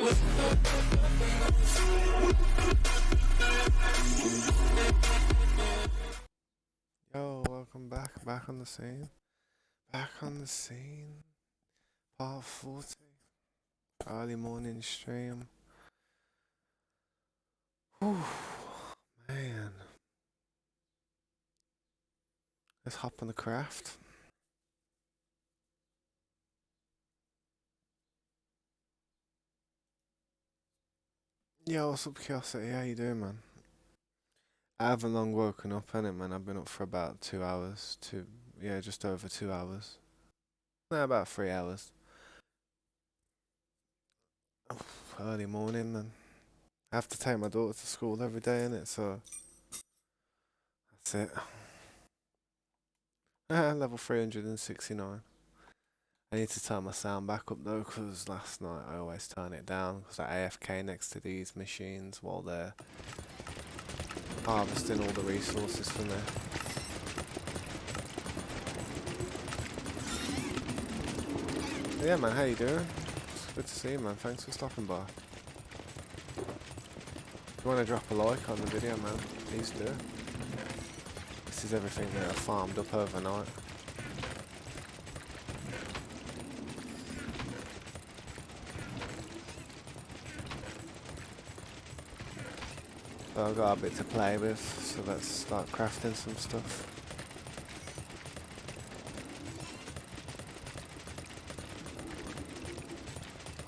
Yo, welcome back. Back on the scene. Back on the scene. Part 40. Early morning stream. Whew, man. Let's hop on the craft. Yo, what's up, Curiosity? How you doing, man? I haven't long woken up, innit, man? I've been up for about 2 hours. Yeah, just over 2 hours. No, about 3 hours. Early morning, man. I have to take my daughter to school every day, innit? So that's it. Level 369. I need to turn my sound back up though, because last night I always turn it down because I AFK next to these machines while they're harvesting all the resources from there. Yeah, man, how you doing? It's good to see you, man. Thanks for stopping by. If you want to drop a like on the video, man, please do. This is everything that I farmed up overnight. So I've got a bit to play with, so let's start crafting some stuff.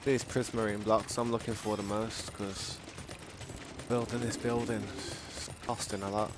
These prismarine blocks I'm looking for the most, because building this building is costing a lot.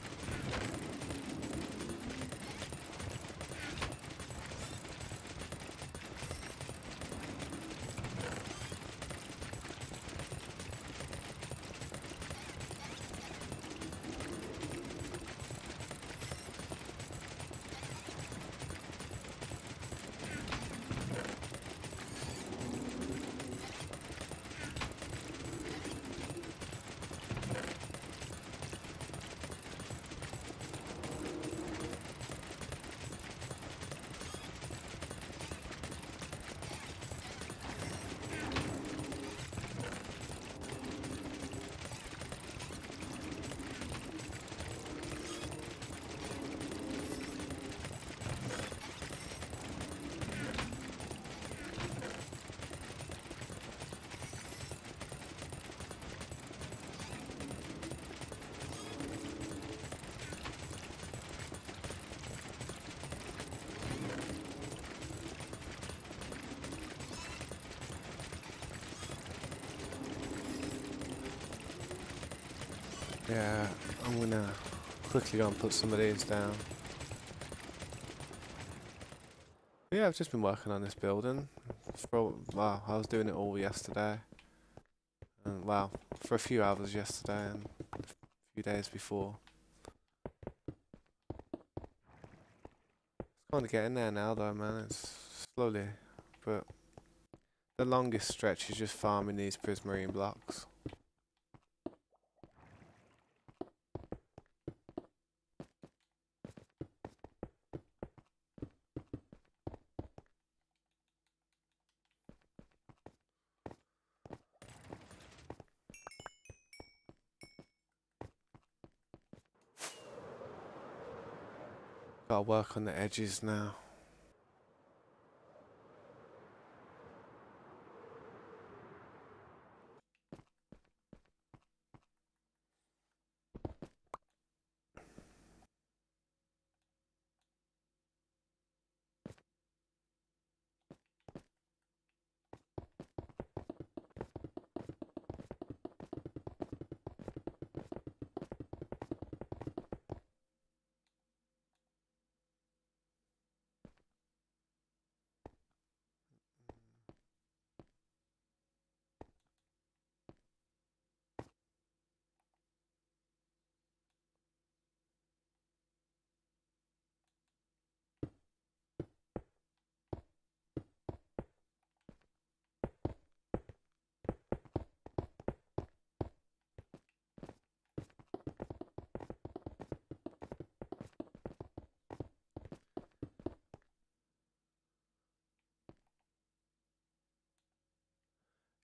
Yeah, I'm gonna quickly go and put some of these down. Yeah, I've just been working on this building. Wow, I was doing it all yesterday. And wow, for a few hours yesterday and a few days before. It's kind of getting there now though, man. It's slowly, but the longest stretch is just farming these prismarine blocks. Gotta work on the edges now.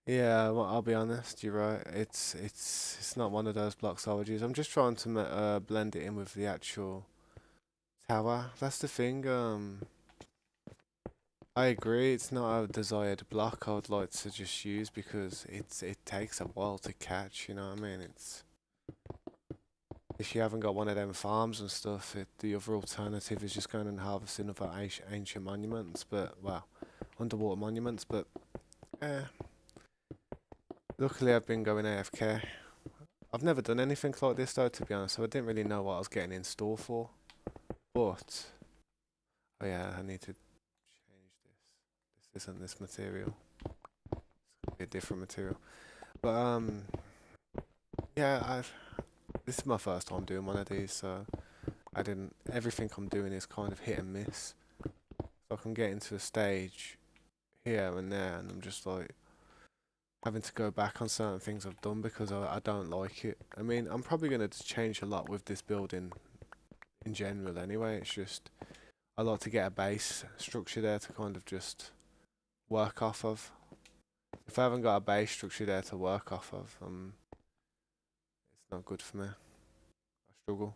Yeah, well, I'll be honest, you're right. It's not one of those blocks I would use. I'm just trying to blend it in with the actual tower. That's the thing. I agree. It's not a desired block I would like to just use because it takes a while to catch. You know what I mean? It's if you haven't got one of them farms and stuff, the other alternative is just going and harvesting other ancient monuments. But well, underwater monuments. But eh, luckily I've been going AFK. I've never done anything like this though, to be honest, so I didn't really know what I was getting in store for. But, oh yeah, I need to change this. This isn't this material. It's gonna be a different material. But yeah, this is my first time doing one of these, so I didn't. Everything I'm doing is kind of hit and miss. So I can get into a stage here and there, and I'm just like having to go back on certain things I've done because I don't like it. I mean, I'm probably gonna change a lot with this building in general anyway. It's just I like to get a base structure there to kind of just work off of. If I haven't got a base structure there to work off of, it's not good for me. I struggle.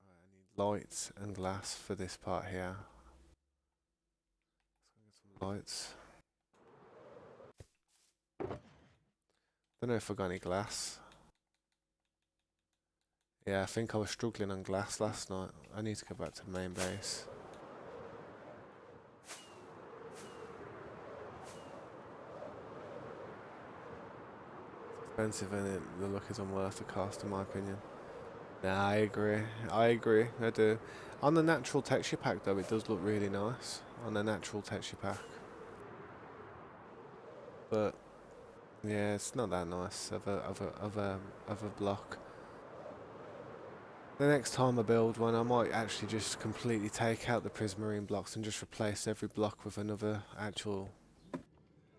I need lights and glass for this part here. Let's get some lights. Don't know if I got any glass. Yeah, I think I was struggling on glass last night. I need to go back to the main base. It's expensive and the look is unworth the cost in my opinion. Nah, I agree. I agree. I do. On the natural texture pack though, it does look really nice. On the natural texture pack. But yeah, it's not that nice of a block. The next time I build one, I might actually just completely take out the prismarine blocks and just replace every block with another actual,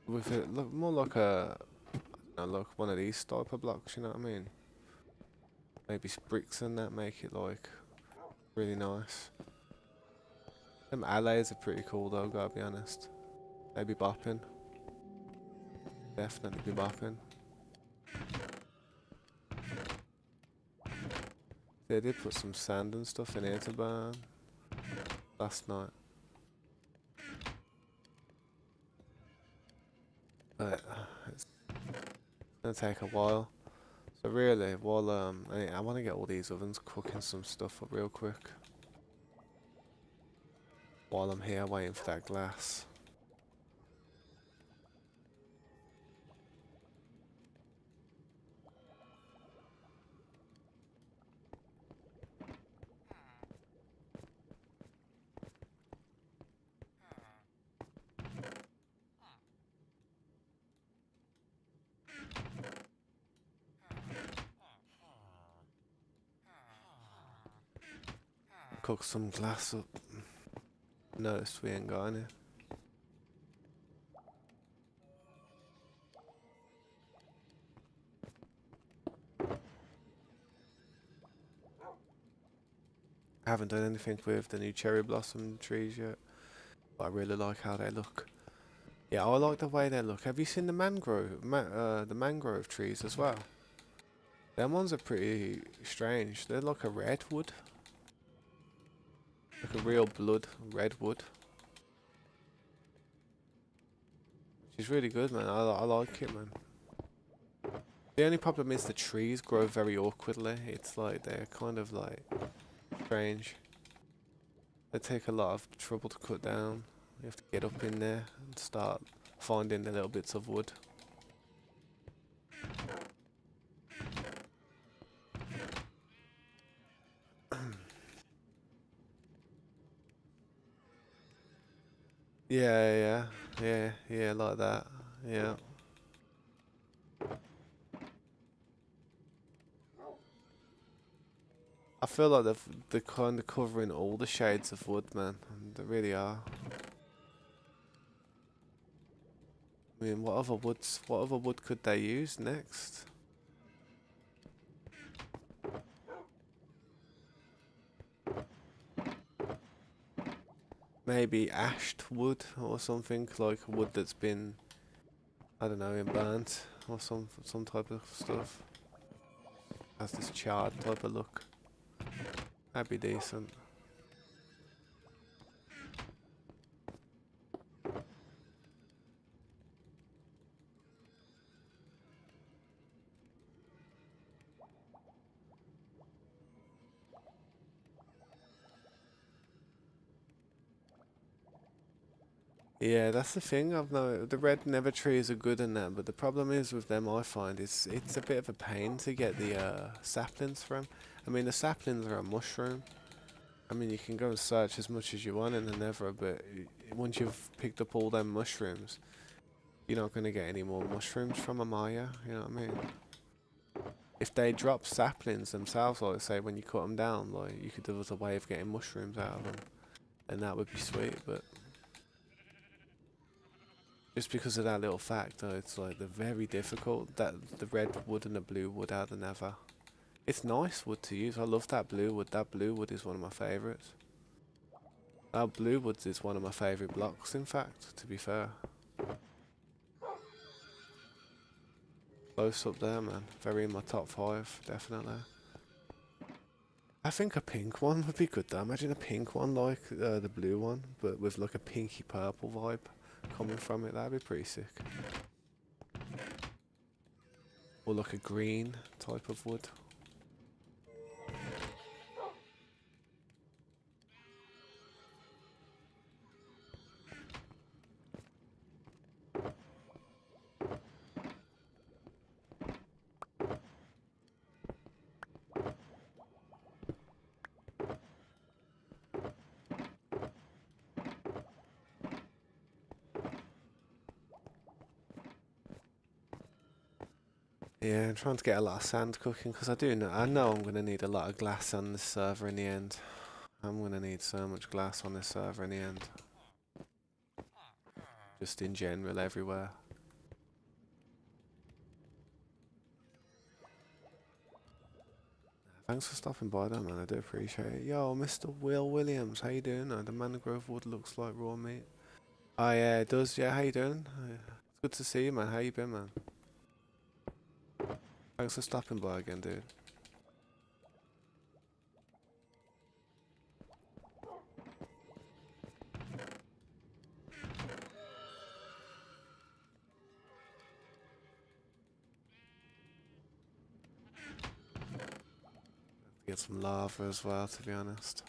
with it look more like a, I don't know, like one of these type of blocks. You know what I mean? Maybe bricks and that make it like really nice. Them allays are pretty cool though. Gotta be honest. They be bopping. Definitely be bopping. They did put some sand and stuff in here to burn last night. But it's gonna take a while. So really, while I want to get all these ovens cooking some stuff up real quick. While I'm here waiting for that glass. Cook some glass up. Noticed we ain't got any. I haven't done anything with the new cherry blossom trees yet. But I really like how they look. Yeah, I like the way they look. Have you seen the the mangrove trees as well? Them ones are pretty strange. They're like a redwood. Like a real blood redwood. Which is really good, man. I like it, man. The only problem is the trees grow very awkwardly. It's like they're kind of like strange. They take a lot of trouble to cut down. You have to get up in there and start finding the little bits of wood. Yeah, like that. Yeah. I feel like they're kind of covering all the shades of wood, man. They really are. I mean, what other wood could they use next? Maybe ashed wood or something, like wood that's been I don't know, in burnt or some type of stuff. Has this charred type of look. That'd be decent. Yeah, that's the thing. I've no the red never trees are good in that, but the problem is with them. I find it's a bit of a pain to get the saplings from. I mean, the saplings are a mushroom. I mean, you can go and search as much as you want in the Nether, but once you've picked up all them mushrooms, you're not gonna get any more mushrooms from them, are you? You know what I mean? If they drop saplings themselves, like say when you cut them down, like you could do as a way of getting mushrooms out of them, and that would be sweet. But just because of that little fact, though, it's like they're very difficult. That the red wood and the blue wood out of the Nether. It's nice wood to use. I love that blue wood. That blue wood is one of my favourites. That blue wood is one of my favourite blocks, in fact. To be fair, close up there, man. Very in my top 5, definitely. I think a pink one would be good though. Imagine a pink one like the blue one, but with like a pinky purple vibe coming from it. That'd be pretty sick. Or like a green type of wood. Yeah, I'm trying to get a lot of sand cooking because I know I'm gonna need a lot of glass on this server in the end. I'm gonna need so much glass on this server in the end. Just in general, everywhere. Thanks for stopping by though, man. I do appreciate it. Yo, Mr. Will Williams, how you doing? The mangrove wood looks like raw meat. Oh yeah, it does. Yeah, how you doing? It's good to see you, man. How you been, man? Thanks for stopping by again, dude. Get some lava as well, to be honest.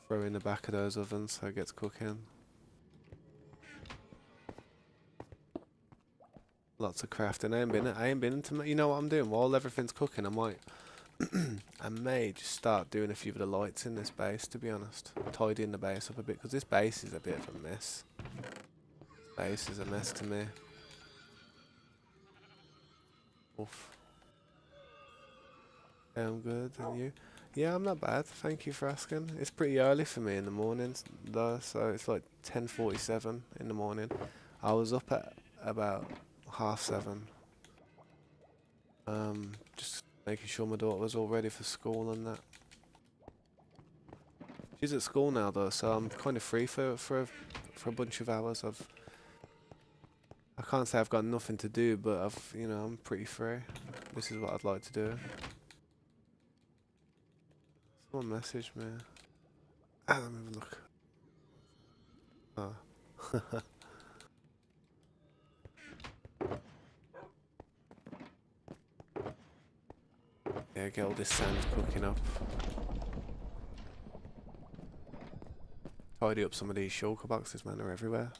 Throw in the back of those ovens so it gets cooking. Lots of crafting. I ain't been into. You know what I'm doing? While everything's cooking, I may just start doing a few of the lights in this base. To be honest, tidying the base up a bit because this base is a bit of a mess. Base is a mess to me. Oof. Yeah, I'm good, and you? Yeah, I'm not bad. Thank you for asking. It's pretty early for me in the mornings, though, so it's like 10:47 in the morning. I was up at about 7:30. Just making sure my daughter was all ready for school and that. She's at school now though, so I'm kind of free for a bunch of hours. I can't say I've got nothing to do, but I'm pretty free. This is what I'd like to do. Someone messaged me. Let me have a look. Oh. Yeah, get all this sand cooking up. Tidy up some of these shulker boxes, man. They're everywhere.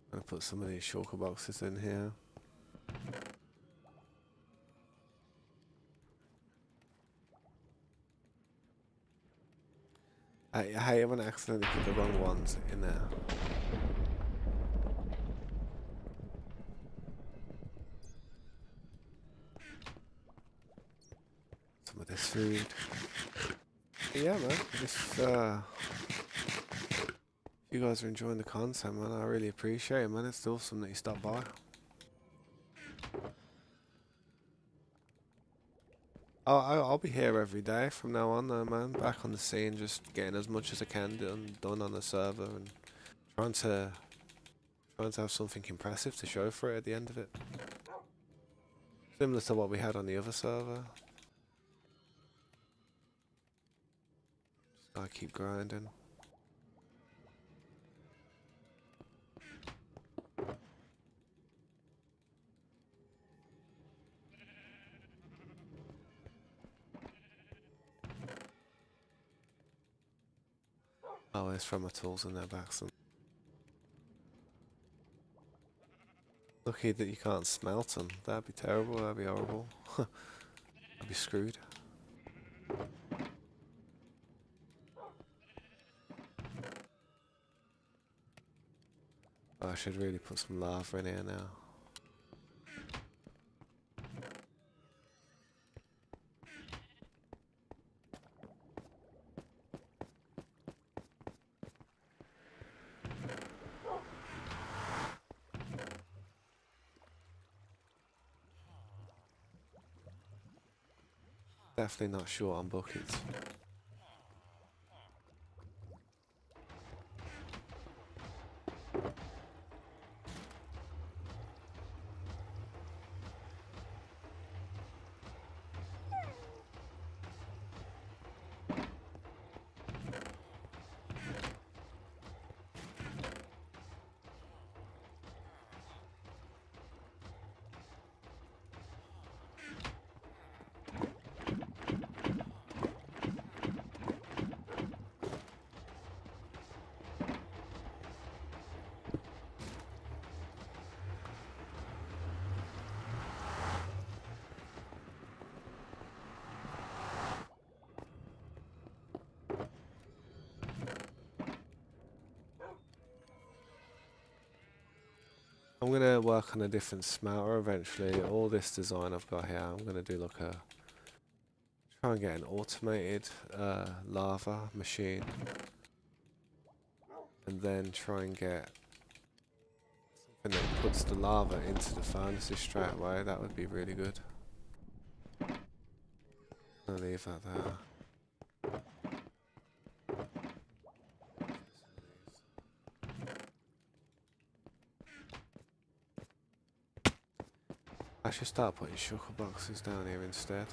I'm gonna put some of these shulker boxes in here. I hate it when I accidentally put the wrong ones in there. Some of this food. Yeah, man. If You guys are enjoying the content, man. I really appreciate it, man. It's awesome that you stopped by. I'll be here every day from now on, though, man. Back on the scene, just getting as much as I can done on the server and trying to trying to have something impressive to show for it at the end of it. Similar to what we had on the other server. Just gotta keep grinding. Oh, let's throw my tools in their backs. Lucky that you can't smelt them. That'd be terrible. That'd be horrible. I'd be screwed. Oh, I should really put some lava in here now. Definitely not short on buckets. I'm gonna work on a different smelter eventually. All this design I've got here, I'm gonna do like a try and get an automated lava machine, and then try and get something that puts the lava into the furnaces straight away. That would be really good. I'll leave that there. I should start putting sugar boxes down here instead.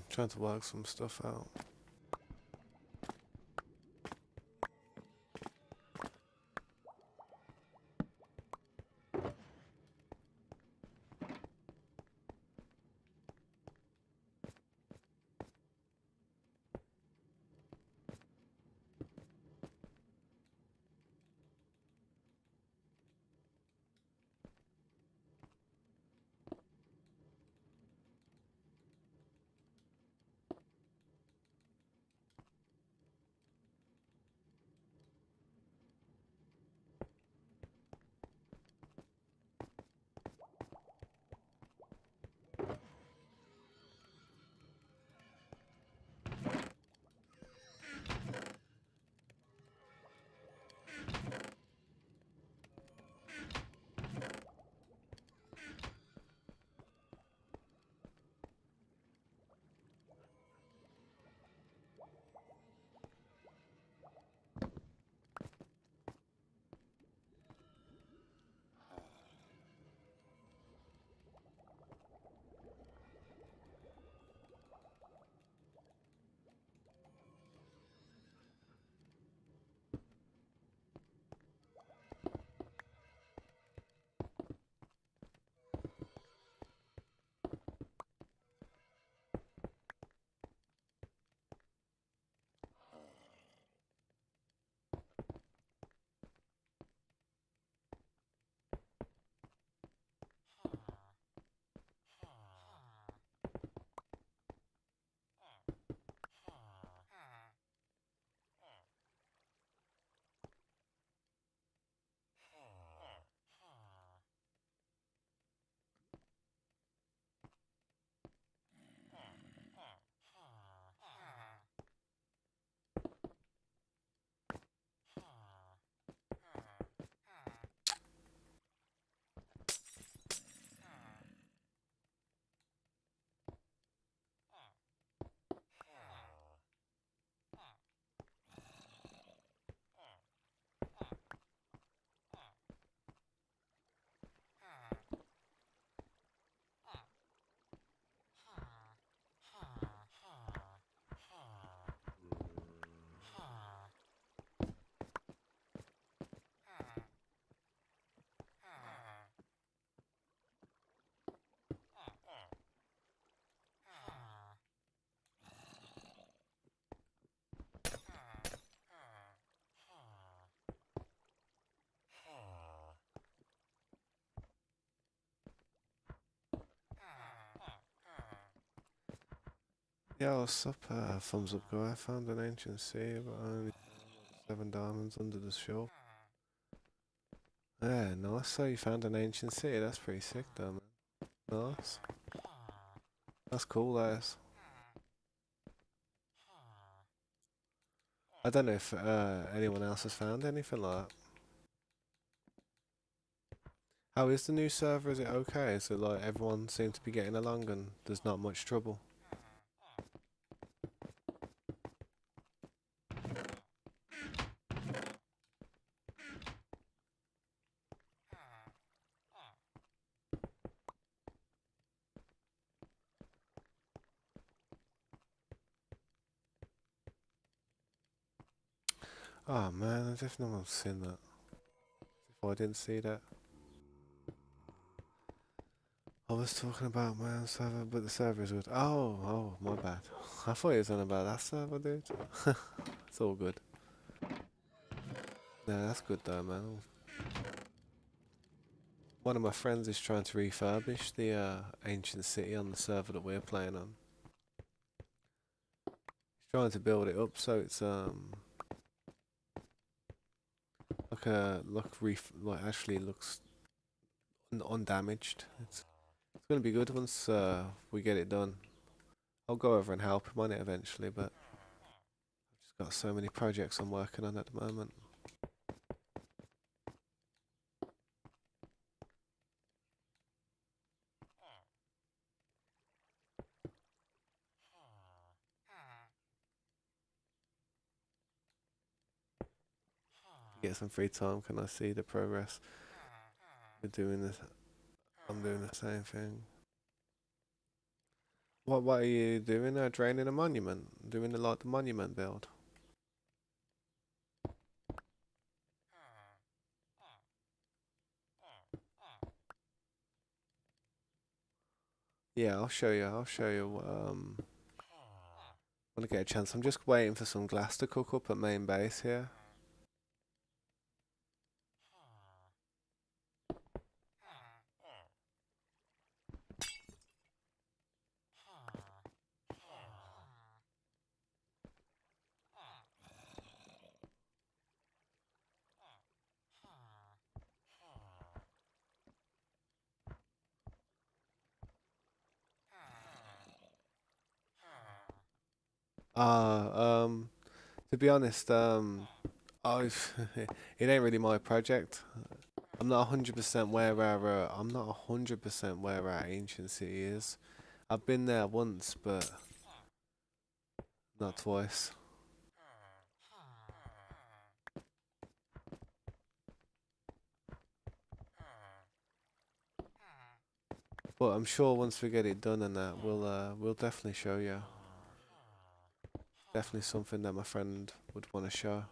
Trying to work some stuff out. Yeah, what's up? Thumbs up, guy. I found an ancient city, but only 7 diamonds under the shore. Yeah, nice. So you found an ancient city. That's pretty sick, though, man. Nice. That's cool, that is. I don't know if anyone else has found anything like that. How is the new server? Is it okay? Is it like everyone seems to be getting along and there's not much trouble? Oh man, I definitely have seen that. If I didn't see that. I was talking about my own server, but the server is good. Oh, my bad. I thought he was on about that server, dude. It's all good. Yeah, that's good though, man. One of my friends is trying to refurbish the ancient city on the server that we're playing on. He's trying to build it up so it's like like actually looks undamaged. It's gonna be good once we get it done. I'll go over and help him on it eventually, but I've just got so many projects I'm working on at the moment. Get some free time, can I see the progress? You're doing this. I'm doing the same thing. What are you doing? Draining a monument? Doing the monument build? Yeah, I'll show you. I'll show you. When I get a chance, I'm just waiting for some glass to cook up at main base here. Ah, to be honest, I've it ain't really my project. I'm not 100% I'm not 100% where our ancient city is. I've been there once, but not twice. But I'm sure once we get it done and that, we'll definitely show you. Definitely something that my friend would want to show.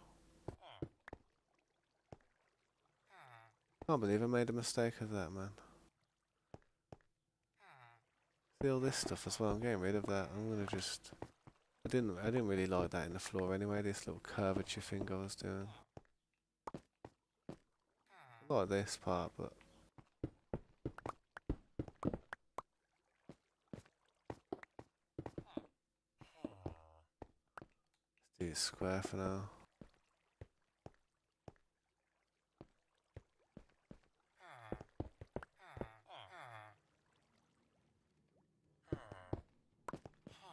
Can't believe I made a mistake of that, man. See all this stuff as well. I'm getting rid of that. I'm gonna just. I didn't really like that in the floor anyway. This little curvature thing I was doing. I like this part, but let's do it square for now.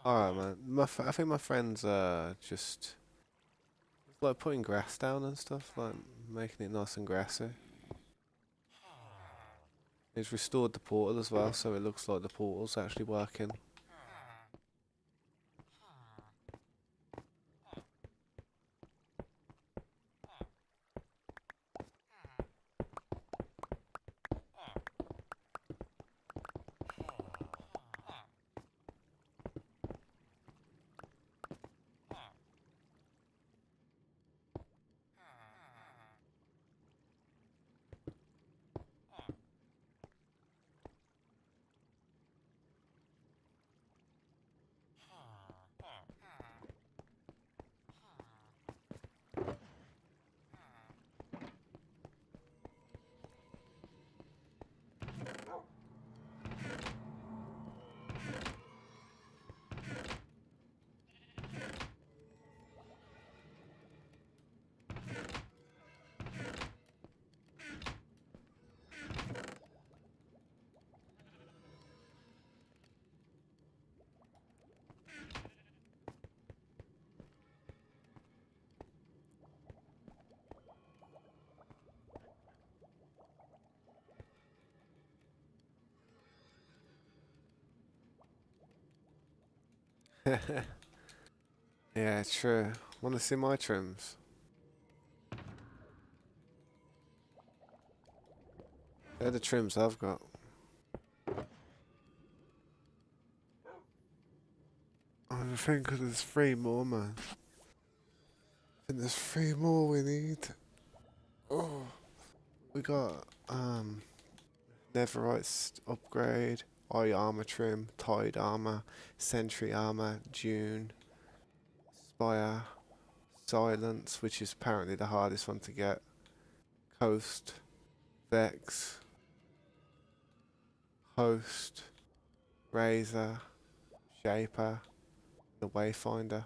Alright, man. I think my friend's just like putting grass down and stuff, like making it nice and grassy. He's restored the portal as well, so it looks like the portal's actually working. Yeah, true. Wanna see my trims? They're the trims I've got. I think there's three more, man. I think there's three more we need. Oh, we got Netherite upgrade, eye armor trim, tide armor, sentry armor, Dune, spire, silence, which is apparently the hardest one to get, coast, vex, host, razor, shaper, the wayfinder.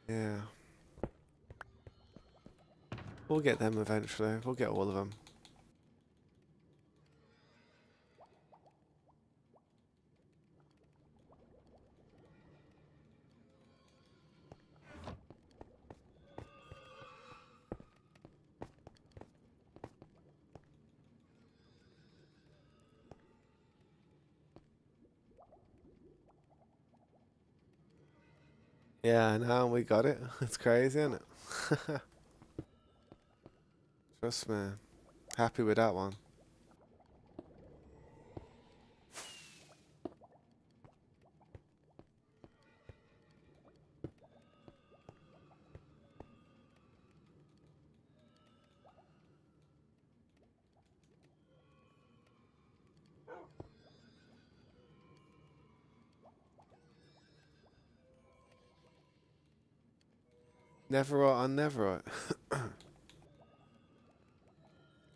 Yeah, we'll get them eventually. We'll get all of them. Yeah, now we got it. It's crazy, isn't it? Trust me. Happy with that one. Neverite on Neverite.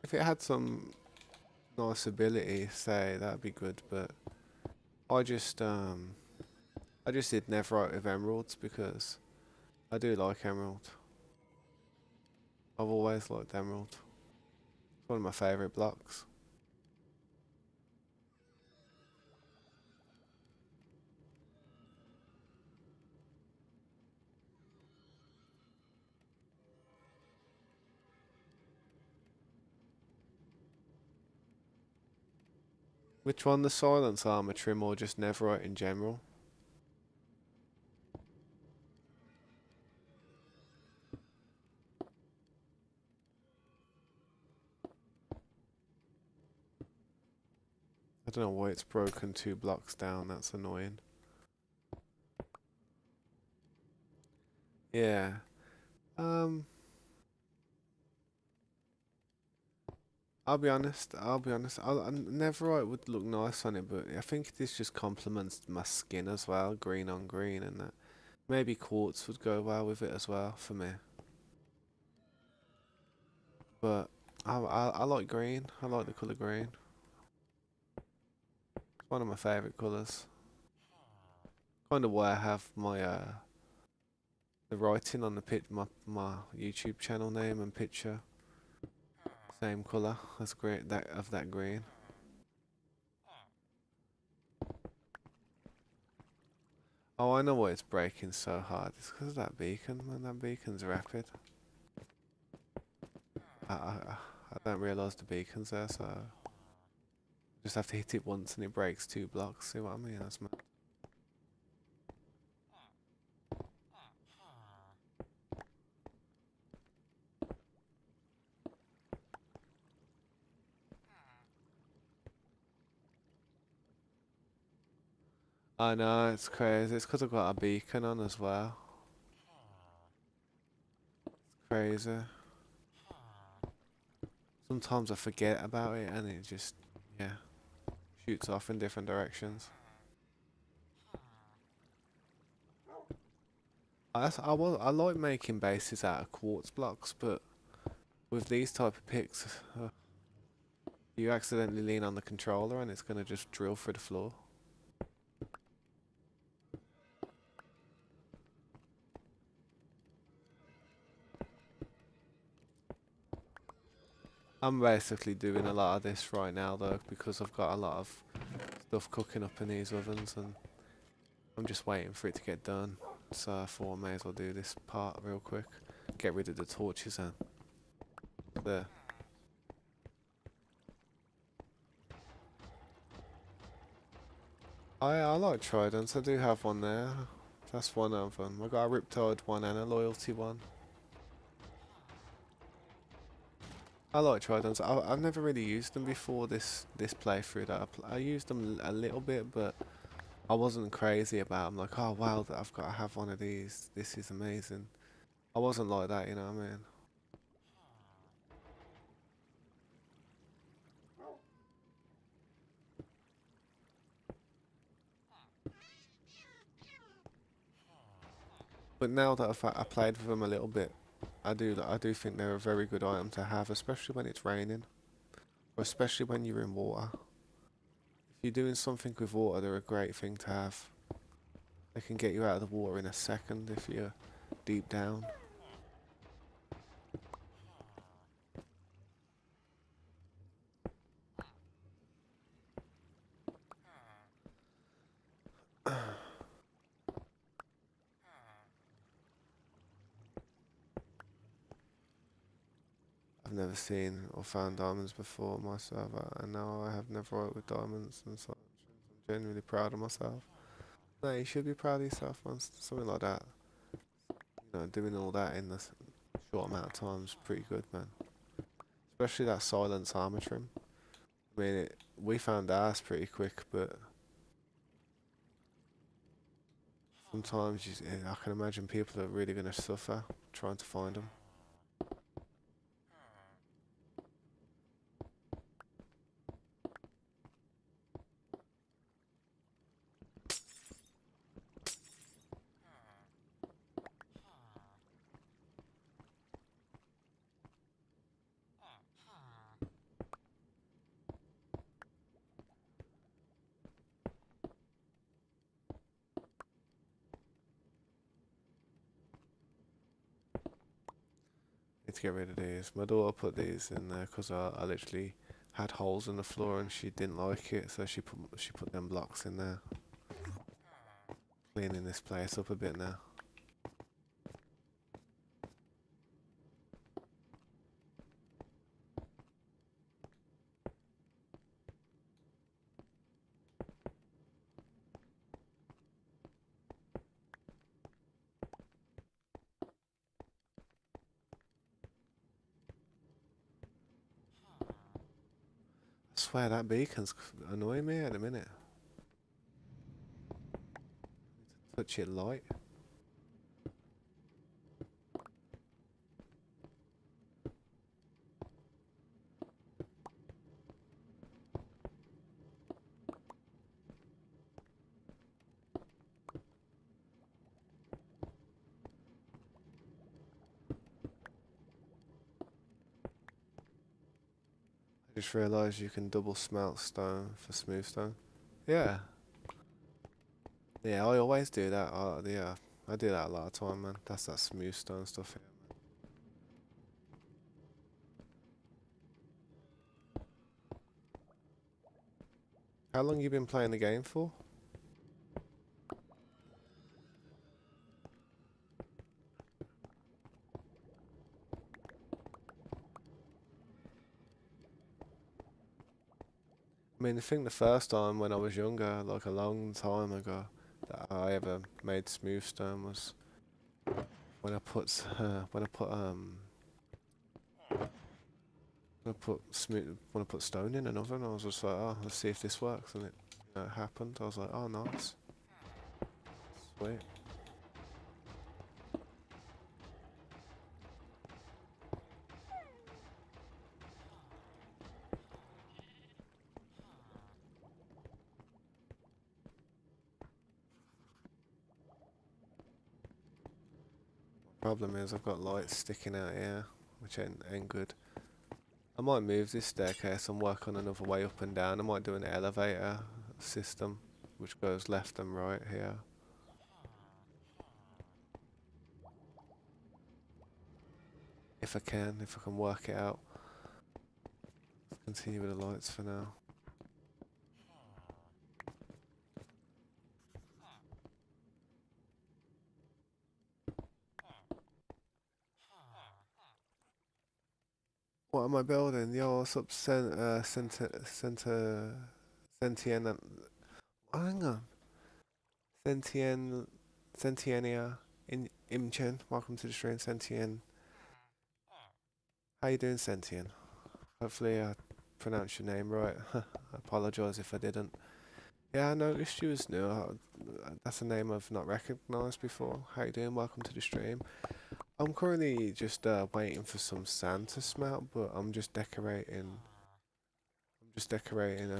If it had some nice ability, say that'd be good. But I just um I just did Neverite with emeralds because I do like emerald. I've always liked emerald. It's one of my favourite blocks. Which one, the silence armor trim or just Neverite in general? I don't know why it's broken 2 blocks down. That's annoying. Yeah. Um. I'll be honest. I'll be honest. Neverite would look nice on it, but I think this just complements my skin as well, green on green, and that. Maybe quartz would go well with it as well for me. But I like green. I like the color green. It's one of my favorite colors. Kind of why I have my the writing on the my YouTube channel name and picture same color as great that of that green. Oh, I know why it's breaking so hard. It's because of that beacon, man. That beacon's rapid. I don't realise the beacon's there, so just have to hit it once and it breaks 2 blocks. See what I mean? That's my. I know it's crazy. It's because I've got a beacon on as well. Crazy. Sometimes I forget about it and it just yeah shoots off in different directions. I like making bases out of quartz blocks, but with these type of picks, you accidentally lean on the controller and it's gonna just drill through the floor. I'm basically doing a lot of this right now though because I've got a lot of stuff cooking up in these ovens and I'm just waiting for it to get done. So I thought I may as well do this part real quick. Get rid of the torches and there. I like tridents. I do have one there. That's one of them. I got a Riptide one and a Loyalty one. I like tridents. I've never really used them before this playthrough. I used them a little bit, but I wasn't crazy about them. Like, oh wow, that I've got to have one of these. This is amazing. I wasn't like that, you know what I mean? But now that I played with them a little bit, I do think they're a very good item to have, especially when it's raining, or especially when you're in water. If you're doing something with water, they're a great thing to have. They can get you out of the water in a second if you're deep down. I've never seen or found diamonds before myself, and now I have never worked with diamonds and such. I'm genuinely proud of myself. No, you should be proud of yourself, man. Something like that. You know, doing all that in this short amount of time is pretty good, man. Especially that silence armor trim. I mean, we found ours pretty quick, but sometimes I can imagine people are really going to suffer trying to find them. Need to get rid of these. My daughter put these in there because I literally had holes in the floor and she didn't like it, so she put them blocks in there. Cleaning this place up a bit now. I swear that beacon's annoying me at the minute. Touch it light. I just realised you can double smelt stone for smooth stone. Yeah. Yeah, I always do that. Yeah, I do that a lot of time, man. That's that smooth stone stuff here. How long you been playing the game for? I mean, I think the first time when I was younger, like a long time ago, that I ever made smooth stone was when I put when I put stone in an oven. I was just like, oh, let's see if this works, and it happened. I was like, oh, nice, sweet. Problem is, I've got lights sticking out here, which ain't good. I might move this staircase and work on another way up and down. I might do an elevator system, which goes left and right here. If I can work it out. Let's continue with the lights for now. What am I building? Yo, what's up, Sentien, hang on. Sentien, Sentienia, Imchen, welcome to the stream, Sentien. How you doing, Sentien? Hopefully I pronounced your name right. I apologise if I didn't. Yeah, I noticed you was new. That's a name I've not recognised before. How you doing? Welcome to the stream. I'm currently just waiting for some sand to smelt, but I'm just decorating. I'm just decorating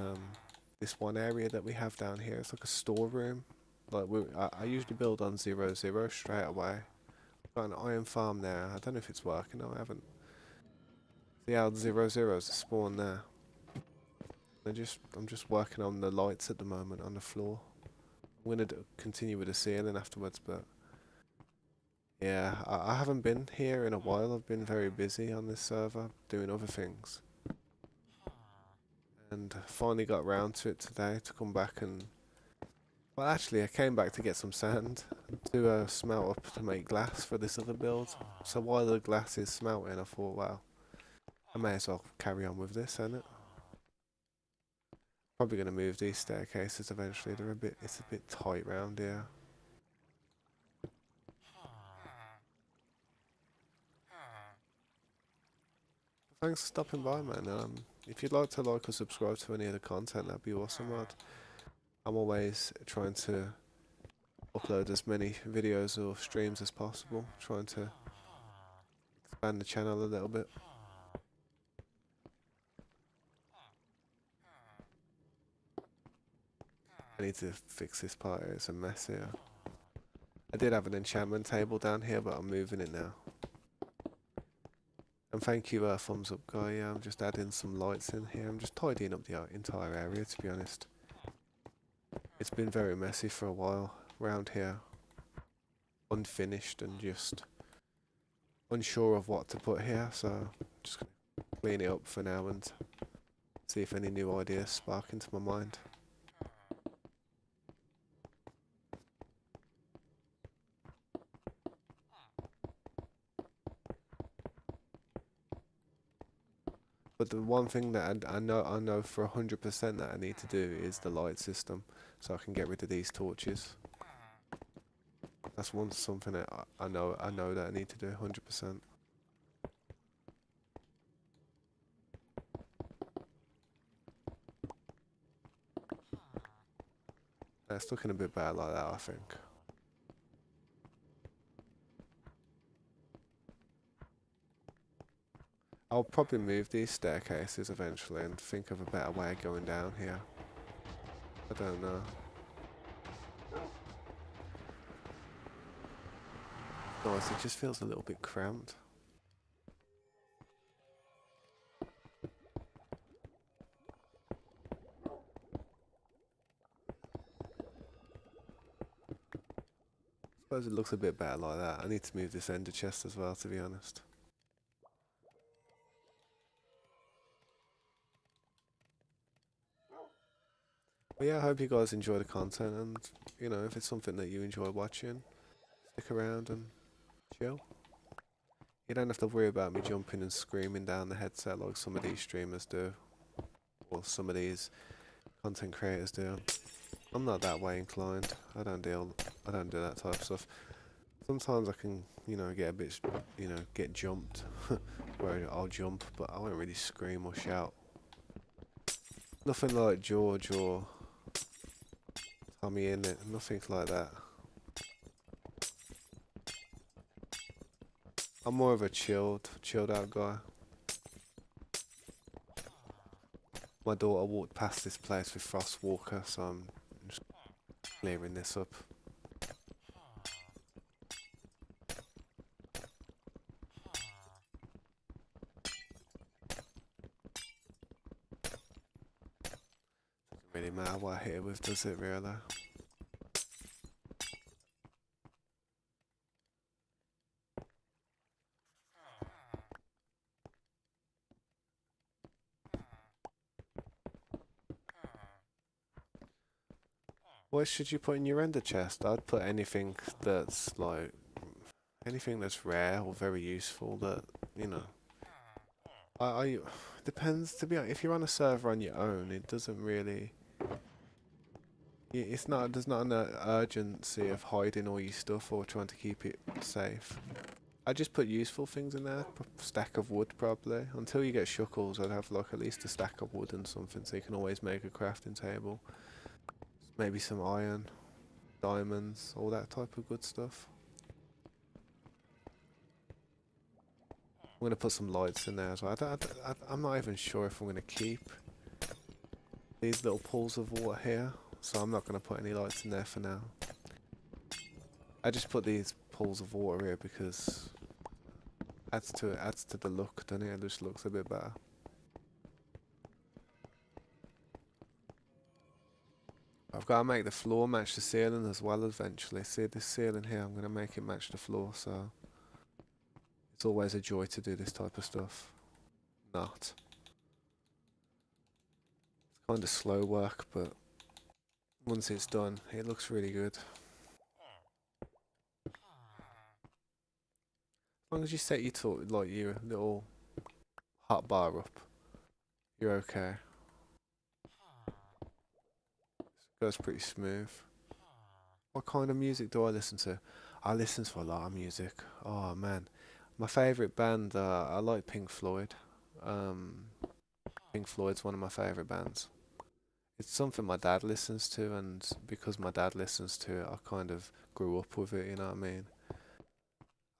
this one area that we have down here. It's like a storeroom. I usually build on 0, 0 straight away. Got an iron farm there. I don't know if it's working. No, I haven't. See how the 0, 0s are spawned there. I'm just working on the lights at the moment on the floor. I'm gonna continue with the ceiling afterwards, but yeah, I haven't been here in a while. I've been very busy on this server doing other things, and finally got around to it today to come back and. Well, actually, I came back to get some sand to smelt up to make glass for this other build. So while the glass is smelting, I thought, well, I may as well carry on with this, ain't it? Probably gonna move these staircases eventually. It's a bit tight round here. Thanks for stopping by, man. If you'd like to like or subscribe to any of the content, that'd be awesome, lad. I'm always trying to upload as many videos or streams as possible, trying to expand the channel a little bit. I need to fix this part here, it's a mess here. I did have an enchantment table down here, but I'm moving it now. And thank you, thumbs up guy. Yeah, I'm just adding some lights in here. I'm just tidying up the entire area, to be honest. It's been very messy for a while around here. Unfinished and just unsure of what to put here, so just gonna clean it up for now and see if any new ideas spark into my mind. But the one thing that I know for 100% that I need to do is the light system, so I can get rid of these torches. That's something that I know that I need to do 100%. It's looking a bit bad like that, I think. I'll probably move these staircases eventually and think of a better way of going down here. I don't know. Nice, it just feels a little bit cramped. Suppose it looks a bit better like that. I need to move this ender chest as well, to be honest. But yeah, I hope you guys enjoy the content, and you know, if it's something that you enjoy watching, stick around and chill. You don't have to worry about me jumping and screaming down the headset like some of these streamers do, or some of these content creators do. I'm not that way inclined. I don't do that type of stuff. Sometimes I can, you know, get a bit, you know, get jumped, where I'll jump, but I won't really scream or shout. Nothing like George or Tommy in it, nothing like that. I'm more of a chilled out guy. My daughter walked past this place with Frostwalker, so I'm just clearing this up. Doesn't really matter what I hit it with, does it really? What should you put in your ender chest? I'd put anything that's like anything that's rare or very useful that, you know. I depends to be honest, if you're on a server on your own, it doesn't really it's not there's not an urgency of hiding all your stuff or trying to keep it safe. I just put useful things in there, stack of wood probably. Until you get shuckles, I'd have like at least a stack of wood and something so you can always make a crafting table. Maybe some iron, diamonds, all that type of good stuff. I'm gonna put some lights in there as well. I'm not even sure if I'm gonna keep these little pools of water here, so I'm not gonna put any lights in there for now. I just put these pools of water here because adds to the look, doesn't it? It just looks a bit better. I've got to make the floor match the ceiling as well eventually. See this ceiling here, I'm gonna make it match the floor, so it's always a joy to do this type of stuff. Not. It's kind of slow work, but once it's done, it looks really good. As long as you set like your little hot bar up, you're okay. It goes pretty smooth. What kind of music do I listen to? I listen to a lot of music. Oh man, my favourite band. I like Pink Floyd. Um, Pink Floyd's one of my favourite bands. It's something my dad listens to, and because my dad listens to it, I kind of grew up with it. You know what I mean?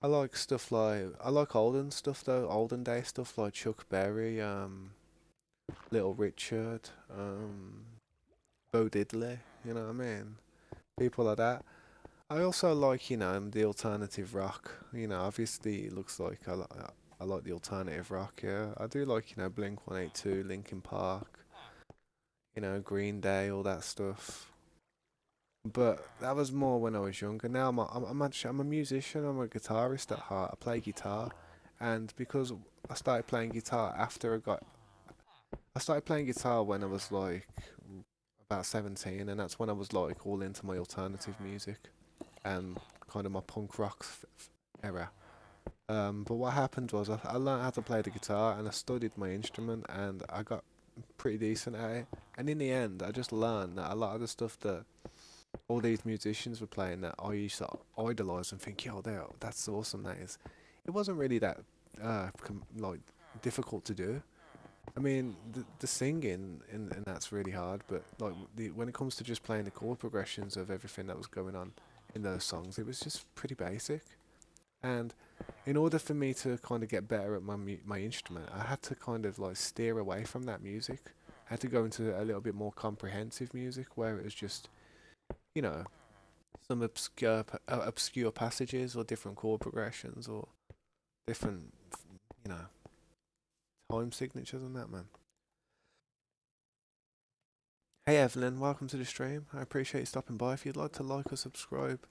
I like olden stuff though, olden day stuff like Chuck Berry, Little Richard, Bo Diddley. You know what I mean? People like that. I also like, you know, the alternative rock. You know, obviously it looks like I like the alternative rock. Yeah, I do like, you know, Blink 182, Linkin Park. You know, Green Day, all that stuff. But that was more when I was younger. Now I'm a musician. I'm a guitarist at heart. I play guitar, and because I started playing guitar after I started playing guitar when I was like about 17, and that's when I was like all into my alternative music and kind of my punk rock era. But what happened was I learned how to play the guitar and I studied my instrument and I got pretty decent at it. And in the end, I just learned that a lot of the stuff that all these musicians were playing that I used to idolize and think, yo, that's awesome. That is. It wasn't really that like difficult to do. I mean, the singing and that's really hard, but like when it comes to just playing the chord progressions of everything that was going on in those songs, it was just pretty basic. And in order for me to kind of get better at my instrument, I had to kind of like steer away from that music. I had to go into a little bit more comprehensive music where it was just, you know, some obscure passages or different chord progressions or different, you know, time signatures and that, man. Hey Evelyn, welcome to the stream. I appreciate you stopping by. If you'd like to like or subscribe,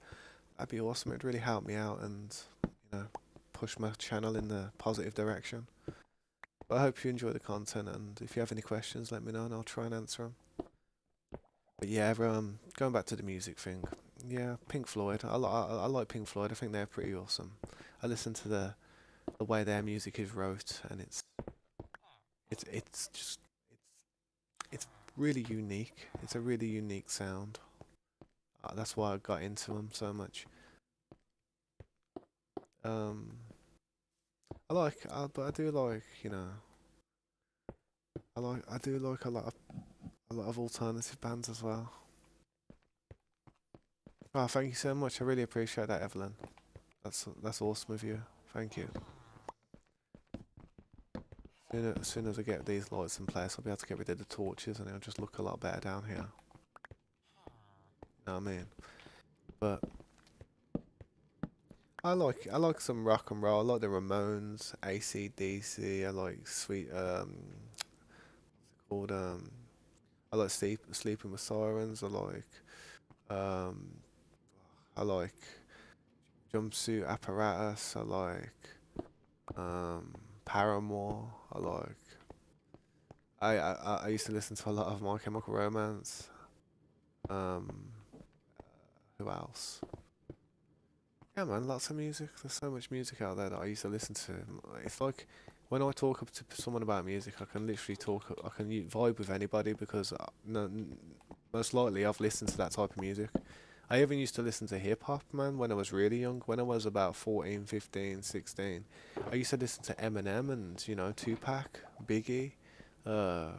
that'd be awesome. It'd really help me out and, you know, push my channel in the positive direction. But I hope you enjoy the content, and if you have any questions, let me know and I'll try and answer them. But yeah, going back to the music thing. Yeah, Pink Floyd. I like Pink Floyd. I think they're pretty awesome. I listen to the way their music is wrote, and it's just it's really unique. It's a really unique sound. That's why I got into them so much. Um, but I do like, I do like a lot of alternative bands as well. Oh, thank you so much. I really appreciate that, Evelyn. That's awesome of you. Thank you. As soon as I get these lights in place, I'll be able to get rid of the torches, and it'll just look a lot better down here. You know what I mean? But I like some rock and roll. I like the Ramones, AC/DC. I like called I like Sleeping with Sirens. Um I like Jumpsuit Apparatus. I like Paramore. I used to listen to a lot of My Chemical Romance. Um, who else? Yeah, man, lots of music. There's so much music out there that I used to listen to. It's like when I talk up to someone about music, I can literally talk. I can vibe with anybody because no, most likely I've listened to that type of music. I even used to listen to hip hop, man, when I was really young. When I was about 14, 15, 16, I used to listen to Eminem and, Tupac, Biggie, uh,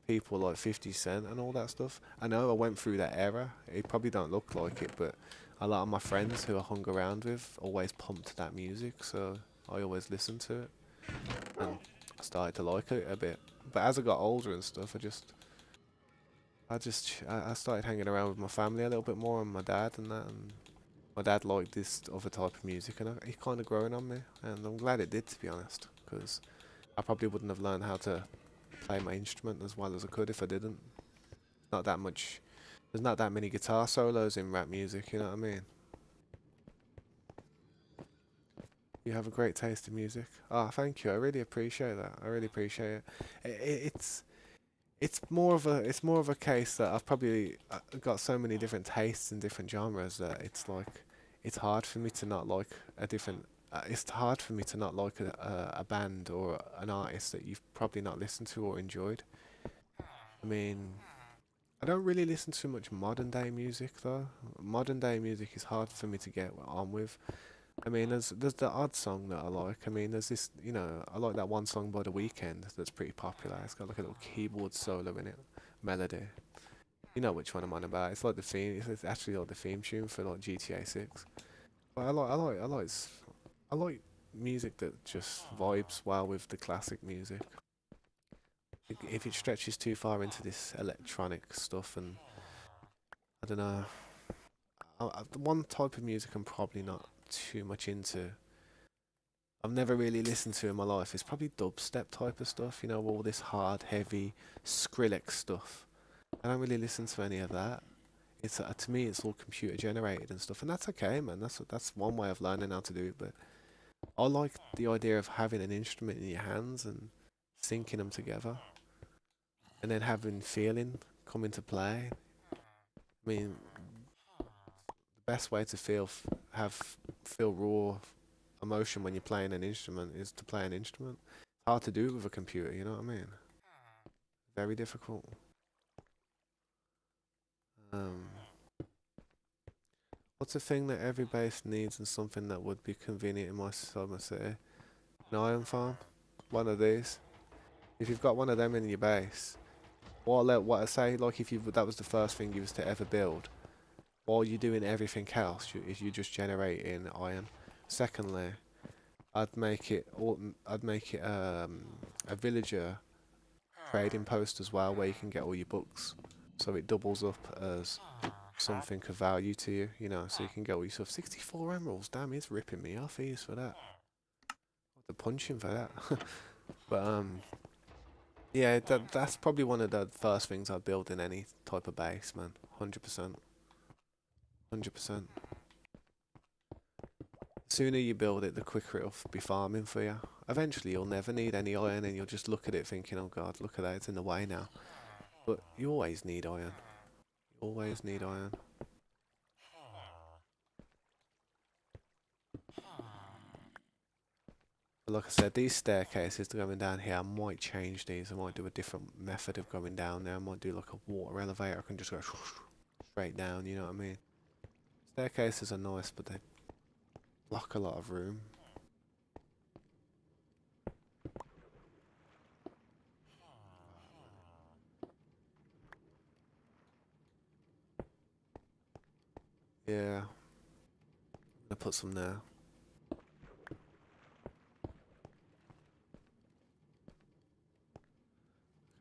people like 50 Cent and all that stuff. I know I went through that era. It probably don't look like it, but a lot of my friends who I hung around with always pumped that music, so I always listened to it, and I started to like it a bit. But as I got older and stuff, I started hanging around with my family a little bit more and my dad and that, and my dad liked this other type of music, and he kind of growing on me, and I'm glad it did, to be honest, because I probably wouldn't have learned how to play my instrument as well as I could if I didn't. Not that much. There's not that many guitar solos in rap music. You know what I mean? You have a great taste in music. Oh, thank you. I really appreciate that. I really appreciate it. It's it's more of a case that I've probably got so many different tastes in different genres that it's like it's hard for me to not like a different. It's hard for me to not like a band or an artist that you've probably not listened to or enjoyed. I mean, I don't really listen to much modern day music though. Modern day music is hard for me to get on with. I mean, there's the odd song that I like. I mean, there's this, I like that one song by The Weeknd that's pretty popular. It's got like a little keyboard solo in it, melody. You know which one I'm on about. It's like the theme. It's actually like the theme tune for like GTA 6. But I like music that just vibes well with the classic music. If it stretches too far into this electronic stuff, and I don't know, the one type of music I'm probably not too much into. I've never really listened to in my life. It's probably dubstep type of stuff, all this hard, heavy Skrillex stuff. I don't really listen to any of that. it's to me it's all computer generated and stuff, and that's okay, man. That's one way of learning how to do it. But I like the idea of having an instrument in your hands and syncing them together, and then having feeling come into play. I mean, the best way to have feel raw emotion when you're playing an instrument is to play an instrument. It's hard to do it with a computer, you know what I mean? Very difficult. Um, what's a thing that every base needs and something that would be convenient in my summer city? An iron farm? One of these. If you've got one of them in your base, what I say, like if you that was the first thing you was to ever build, while you're doing everything else, you just generating iron. Secondly, I'd make it a villager trading post as well, where you can get all your books, so it doubles up as something of value to you. You know, so you can get all your stuff. 64 emeralds, damn, he's ripping me off. He's for that. I have to punch him for that. But yeah, that's probably one of the first things I'd build in any type of base, man. 100%, 100%. The sooner you build it, the quicker it'll be farming for you. Eventually, you'll never need any iron, and you'll just look at it thinking, "Oh God, look at that, it's in the way now." But you always need iron. You always need iron. But like I said, these staircases going down here, I might change these. I might do a different method of going down there. I might do like a water elevator. I can just go straight down. You know what I mean? Staircases are nice, but they block a lot of room. Yeah, I'm gonna put some there.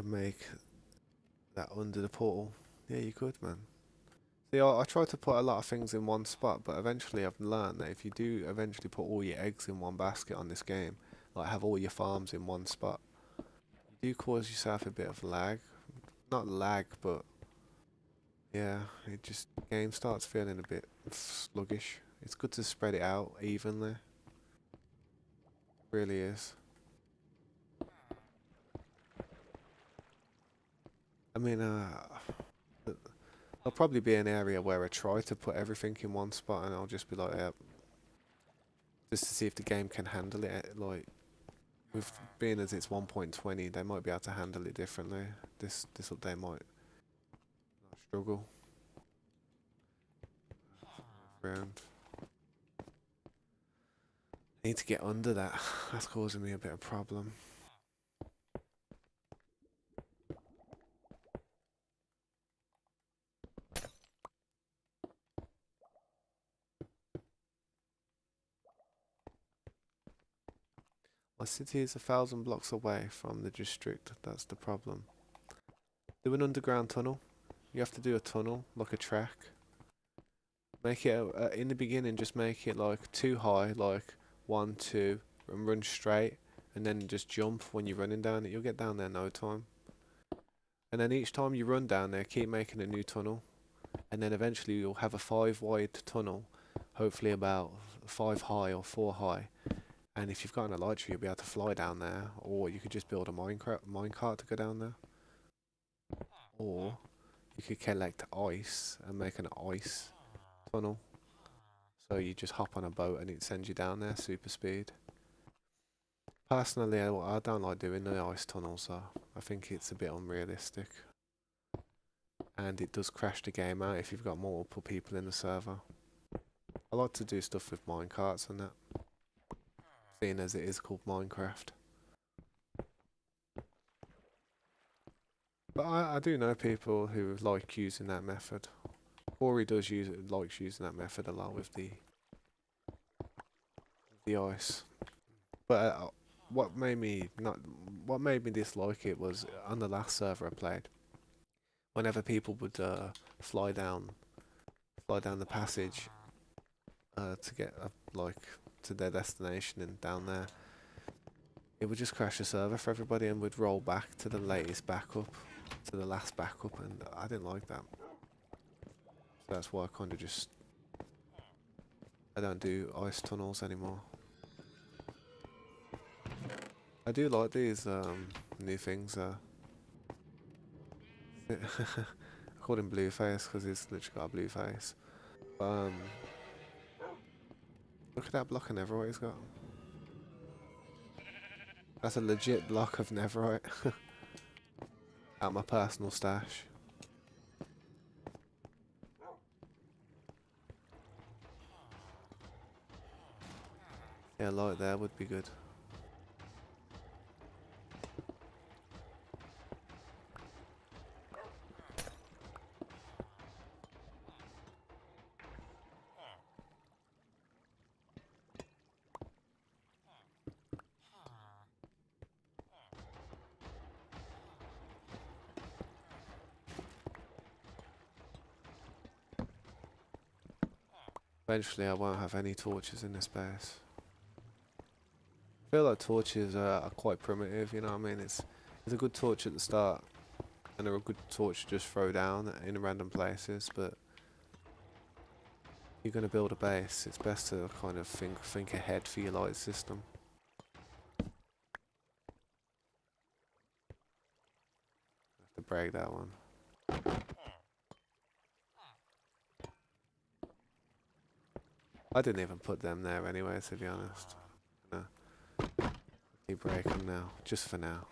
Make that under the portal. Yeah, you could, man. See, I try to put a lot of things in one spot, but eventually I've learned that if you do eventually put all your eggs in one basket on this game, like have all your farms in one spot, you do cause yourself a bit of lag. Not lag, but yeah, it just game starts feeling a bit sluggish. It's good to spread it out evenly. Really is. I mean, there'll probably be an area where I try to put everything in one spot, and I'll just be like, just to see if the game can handle it. Like, with being as it's 1.20, they might be able to handle it differently. This update might struggle. Round. I need to get under that. That's causing me a bit of problem. My city is 1,000 blocks away from the district. That's the problem. Do an underground tunnel. You have to do a tunnel, like a track. Make it in the beginning. Just make it like too high, like 1, 2, and run straight, and then just jump when you're running down it. You'll get down there in no time. And then each time you run down there, keep making a new tunnel, and then eventually you'll have a 5 wide tunnel, hopefully about 5 high or 4 high. And if you've got an elytra, you'll be able to fly down there, or you could just build a minecart to go down there, or you could collect ice and make an ice tunnel. So you just hop on a boat and it sends you down there super speed. Personally, I don't like doing the ice tunnels, so I think it's a bit unrealistic. And it does crash the game out if you've got multiple people in the server. I like to do stuff with minecarts and that, seeing as it is called Minecraft. But I do know people who like using that method. Corey does likes using that method a lot with the ice. But what made me not what made me dislike it was on the last server I played. Whenever people would fly down the passage to get like to their destination and down there, it would just crash the server for everybody and would roll back to the latest backup, to the last backup, and I didn't like that. That's why I kind of just I don't do ice tunnels anymore. I do like these new things. I called him Blueface because he's literally got a blue face. Look at that block of Netherite he's got. That's a legit block of Netherite. At my personal stash. Yeah, light there would be good. Eventually I won't have any torches in this base. I feel like torches are quite primitive, you know what I mean? It's a good torch at the start, and they're a good torch to just throw down in random places, but if you're going to build a base, it's best to kind of think ahead for your light system. Have to break that one. I didn't even put them there anyway, to be honest. No. Keep breaking them now, just for now.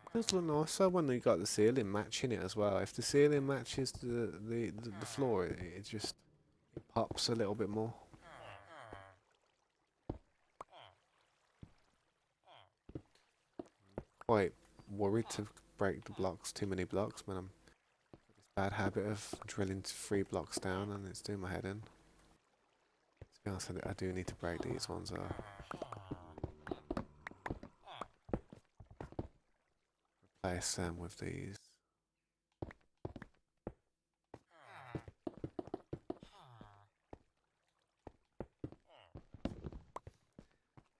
It does look nicer when you got the ceiling matching it as well. If the ceiling matches the floor, it just it pops a little bit more. Quite worried to break the blocks, too many blocks, but I'm this bad habit of drilling 3 blocks down and it's doing my head in. To be honest, I do need to break these ones replace them with these.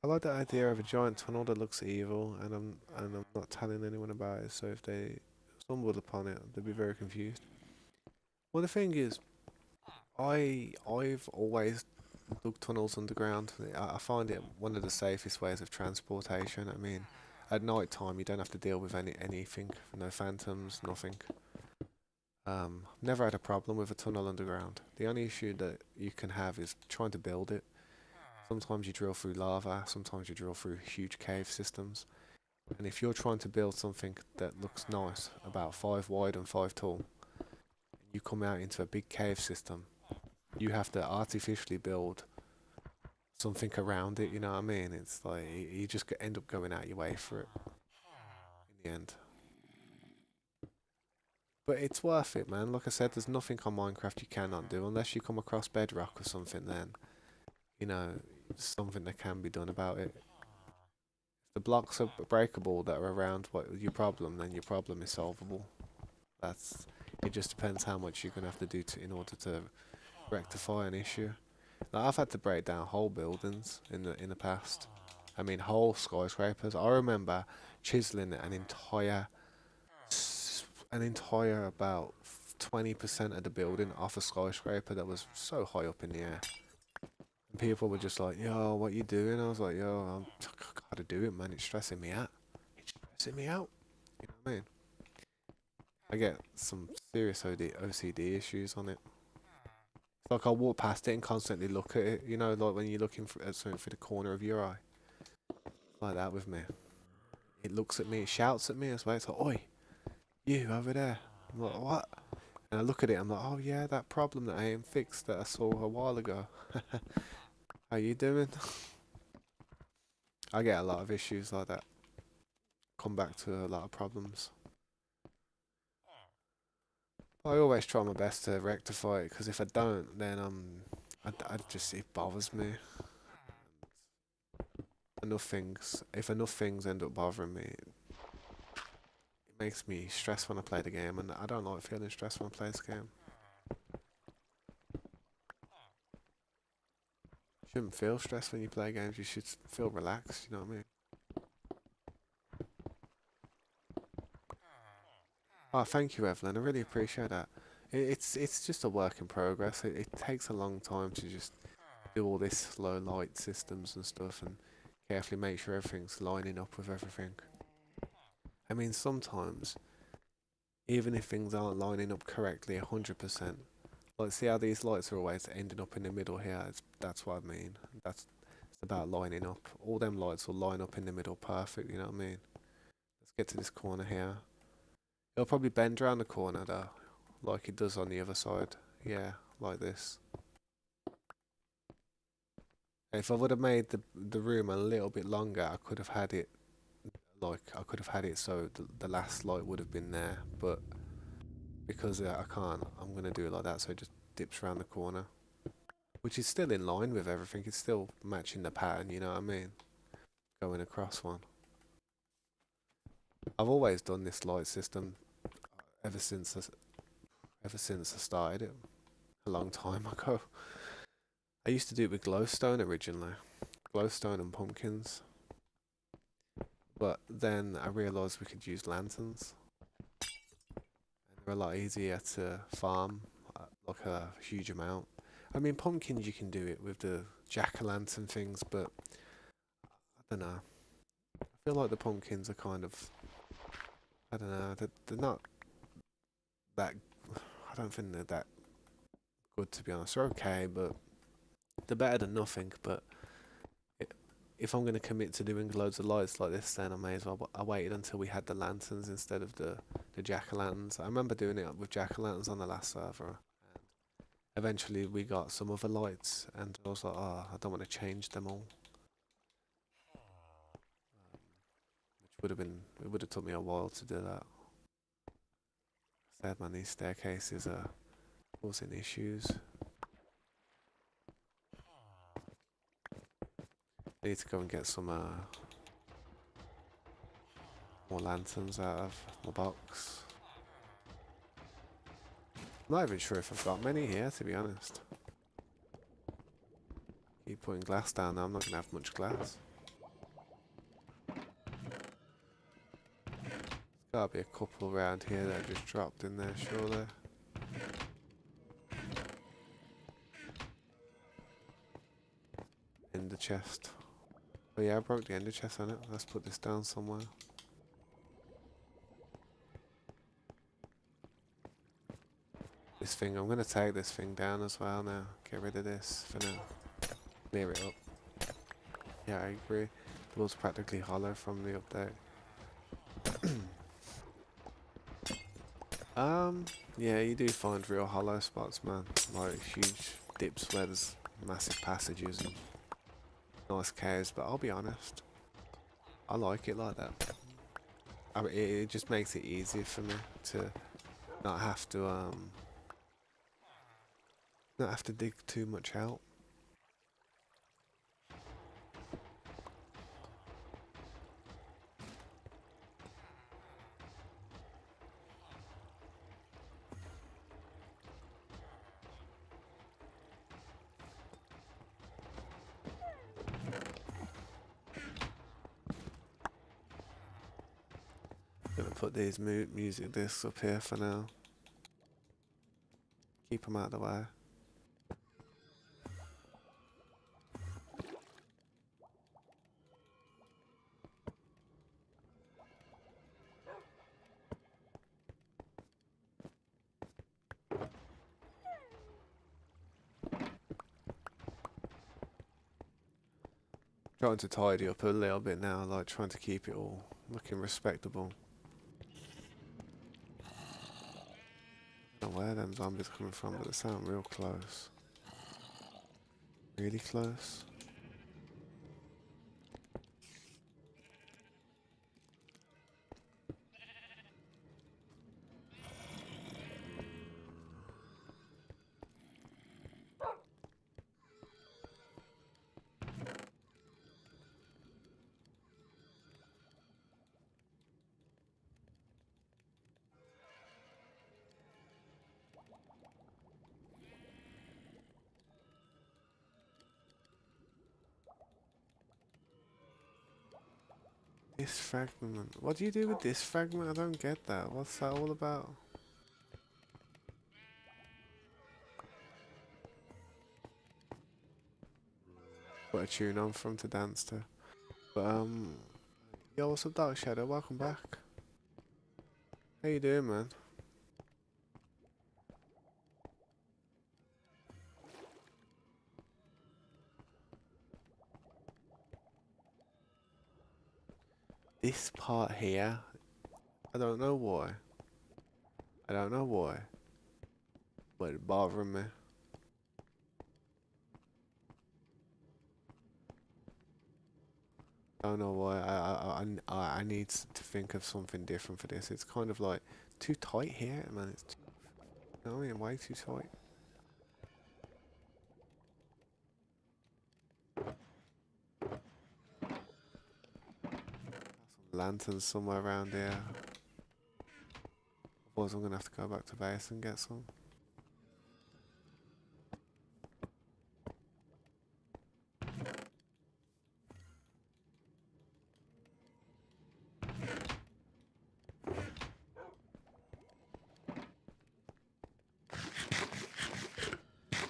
I like the idea of a giant tunnel that looks evil, and I'm not telling anyone about it. So if they stumbled upon it, they'd be very confused. Well, the thing is, I've always dug tunnels underground. I find it one of the safest ways of transportation. I mean, at night time you don't have to deal with anything, no phantoms, nothing. Never had a problem with a tunnel underground. The only issue that you can have is trying to build it. Sometimes you drill through lava, sometimes you drill through huge cave systems. And if you're trying to build something that looks nice, about 5 wide and 5 tall, you come out into a big cave system, you have to artificially build something around it, you know what I mean? It's like you just end up going out your way for it in the end. But it's worth it, man. Like I said, there's nothing on Minecraft you cannot do unless you come across Bedrock or something. Then you know something that can be done about it. If the blocks are breakable that are around what your problem, then your problem is solvable. That's it. Just depends how much you're gonna have to do in order to rectify an issue. Like, I've had to break down whole buildings in the past. I mean, whole skyscrapers. I remember chiseling an entire about 20% of the building off a skyscraper that was so high up in the air. And people were just like, "Yo, what you doing?" I was like, "Yo, I gotta do it, man. It's stressing me out. It's stressing me out." You know what I mean? I get some serious OCD issues on it. It's like I walk past it and constantly look at it. You know, like when you're looking at something through the corner of your eye. It's like that with me. It looks at me, it shouts at me as well. It's like, "Oi, you over there." I'm like, "What?" And I look at it, I'm like, "Oh yeah, that problem that I ain't fixed that I saw a while ago." How you doing? I get a lot of issues like that. Come back to a lot of problems. I always try my best to rectify it because if I don't, then I just it bothers me. If enough things end up bothering me, it makes me stressed when I play the game, and I don't like feeling stressed when I play this game. Shouldn't feel stressed when you play games. You should feel relaxed. You know what I mean? Oh, thank you, Evelyn. I really appreciate that. It's just a work in progress. It takes a long time to just do all this low light systems and stuff, and carefully make sure everything's lining up with everything. I mean, sometimes even if things aren't lining up correctly 100%, like see how these lights are always ending up in the middle here. That's what I mean. That's it's about lining up. All them lights will line up in the middle perfect. You know what I mean? Let's get to this corner here. It'll probably bend around the corner though, like it does on the other side. Yeah, like this. If I would have made the room a little bit longer, I could have had it I could have had it so the last light would have been there, but because I can't, I'm gonna do it like that so it just dips around the corner, which is still in line with everything. It's still matching the pattern, you know what I mean? Going across one. I've always done this light system ever since ever since I started it a long time ago. I used to do it with glowstone originally, glowstone and pumpkins, but then I realised we could use lanterns, and they're a lot easier to farm, like a huge amount. I mean, pumpkins you can do it with the jack-o'-lantern things, but I don't know. I feel like the pumpkins are kind of, I don't know, they're not that. I don't think they're that good to be honest. They're okay, but they're better than nothing. But if I'm going to commit to doing loads of lights like this, then I may as well. I waited until we had the lanterns instead of the jack-o'-lanterns. I remember doing it with jack-o'-lanterns on the last server. Eventually, we got some other lights, and I was like, oh, I don't want to change them all. Which would have been, it would have took me a while to do that. Sad man, these staircases are causing issues. I need to go and get some more lanterns out of my box. I'm not even sure if I've got many here, to be honest. Keep putting glass down now, I'm not going to have much glass. There's got to be a couple around here that just dropped in there, surely. In the chest. Oh yeah, I broke the ender chest on it. Let's put this down somewhere. This thing, I'm going to take this thing down as well now. Get rid of this for now. Clear it up. Yeah, I agree. The world's practically hollow from the update. Yeah, you do find real hollow spots, man. Like huge dips where there's massive passages and nice caves, but I'll be honest, I like it like that. It just makes it easier for me to not have to not have to dig too much out. Gonna put these music discs up here for now. Keep them out of the way. Trying to tidy up a little bit now, like trying to keep it all looking respectable. I don't know where them zombies are coming from, but they sound real close. Really close. This fragment. What do you do with this fragment? I don't get that. What's that all about? Put a tune on from to dance to. But yo, what's up, Dark Shadow? Welcome back. How you doing, man? This part here, I don't know why. I don't know why, but it's bothering me. I don't know why. I need to think of something different for this. It's kind of like too tight here, man. It's too, you know what I mean, way too tight. Some lanterns somewhere around here. Otherwise, I'm gonna have to go back to base and get some.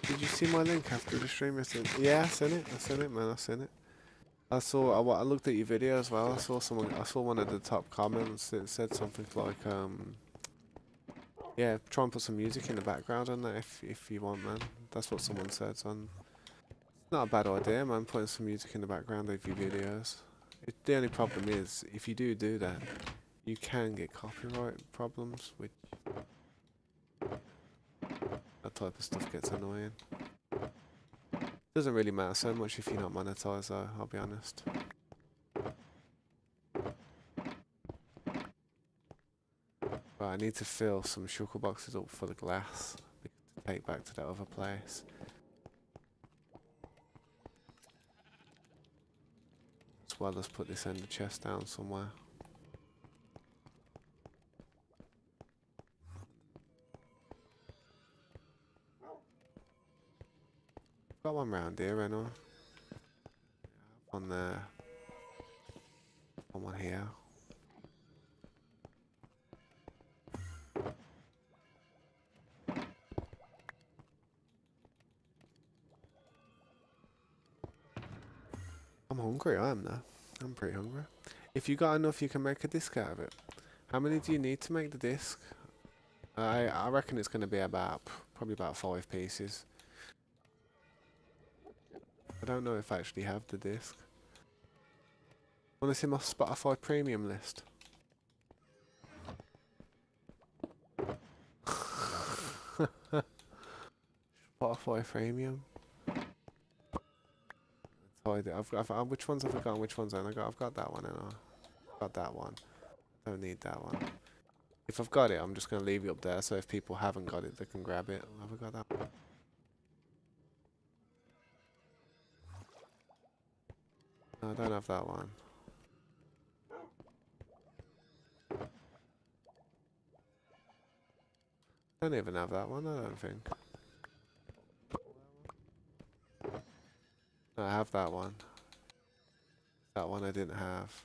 Did you see my link after the stream? Yeah, I seen it. I seen it, man. I seen it. I looked at your video as well. I saw one of the top comments. It said something like, yeah, try and put some music in the background on that if you want, man. That's what someone said. So it's not a bad idea, man. Putting some music in the background of your videos. The only problem is if you do that, you can get copyright problems, which that type of stuff gets annoying. Doesn't really matter so much if you're not monetized, though. I'll be honest. But I need to fill some shulker boxes up full of glass to take back to that other place. As well as put this ender chest down somewhere. Got one round here, anyway. One there. One here. I'm hungry, I am now. I'm pretty hungry. If you got enough, you can make a disc out of it. How many do you need to make the disc? I reckon it's going to be probably about 5 pieces. I don't know if I actually have the disc. Want to see my Spotify premium list? Spotify premium. Which ones have I got and which ones haven't I got? I've got that one and I've got that one. I don't need that one. If I've got it, I'm just going to leave it up there so if people haven't got it, they can grab it. Have I got that one? No, I don't have that one. I don't even have that one, I don't think. No, I have that one. That one I didn't have.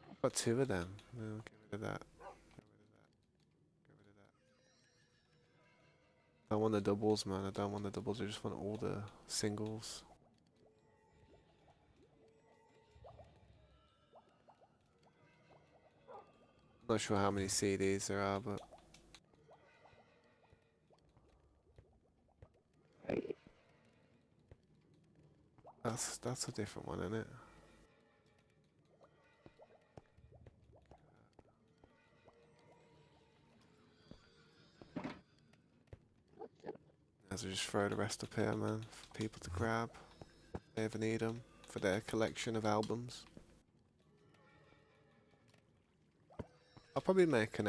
I've got 2 of them. No, get rid of that. Get rid of that. I don't want the doubles, man. I don't want the doubles. I just want all the singles. Not sure how many CDs there are, but that's a different one, isn't it? As I just throw the rest up here, man, for people to grab if they ever need them for their collection of albums. I'll probably make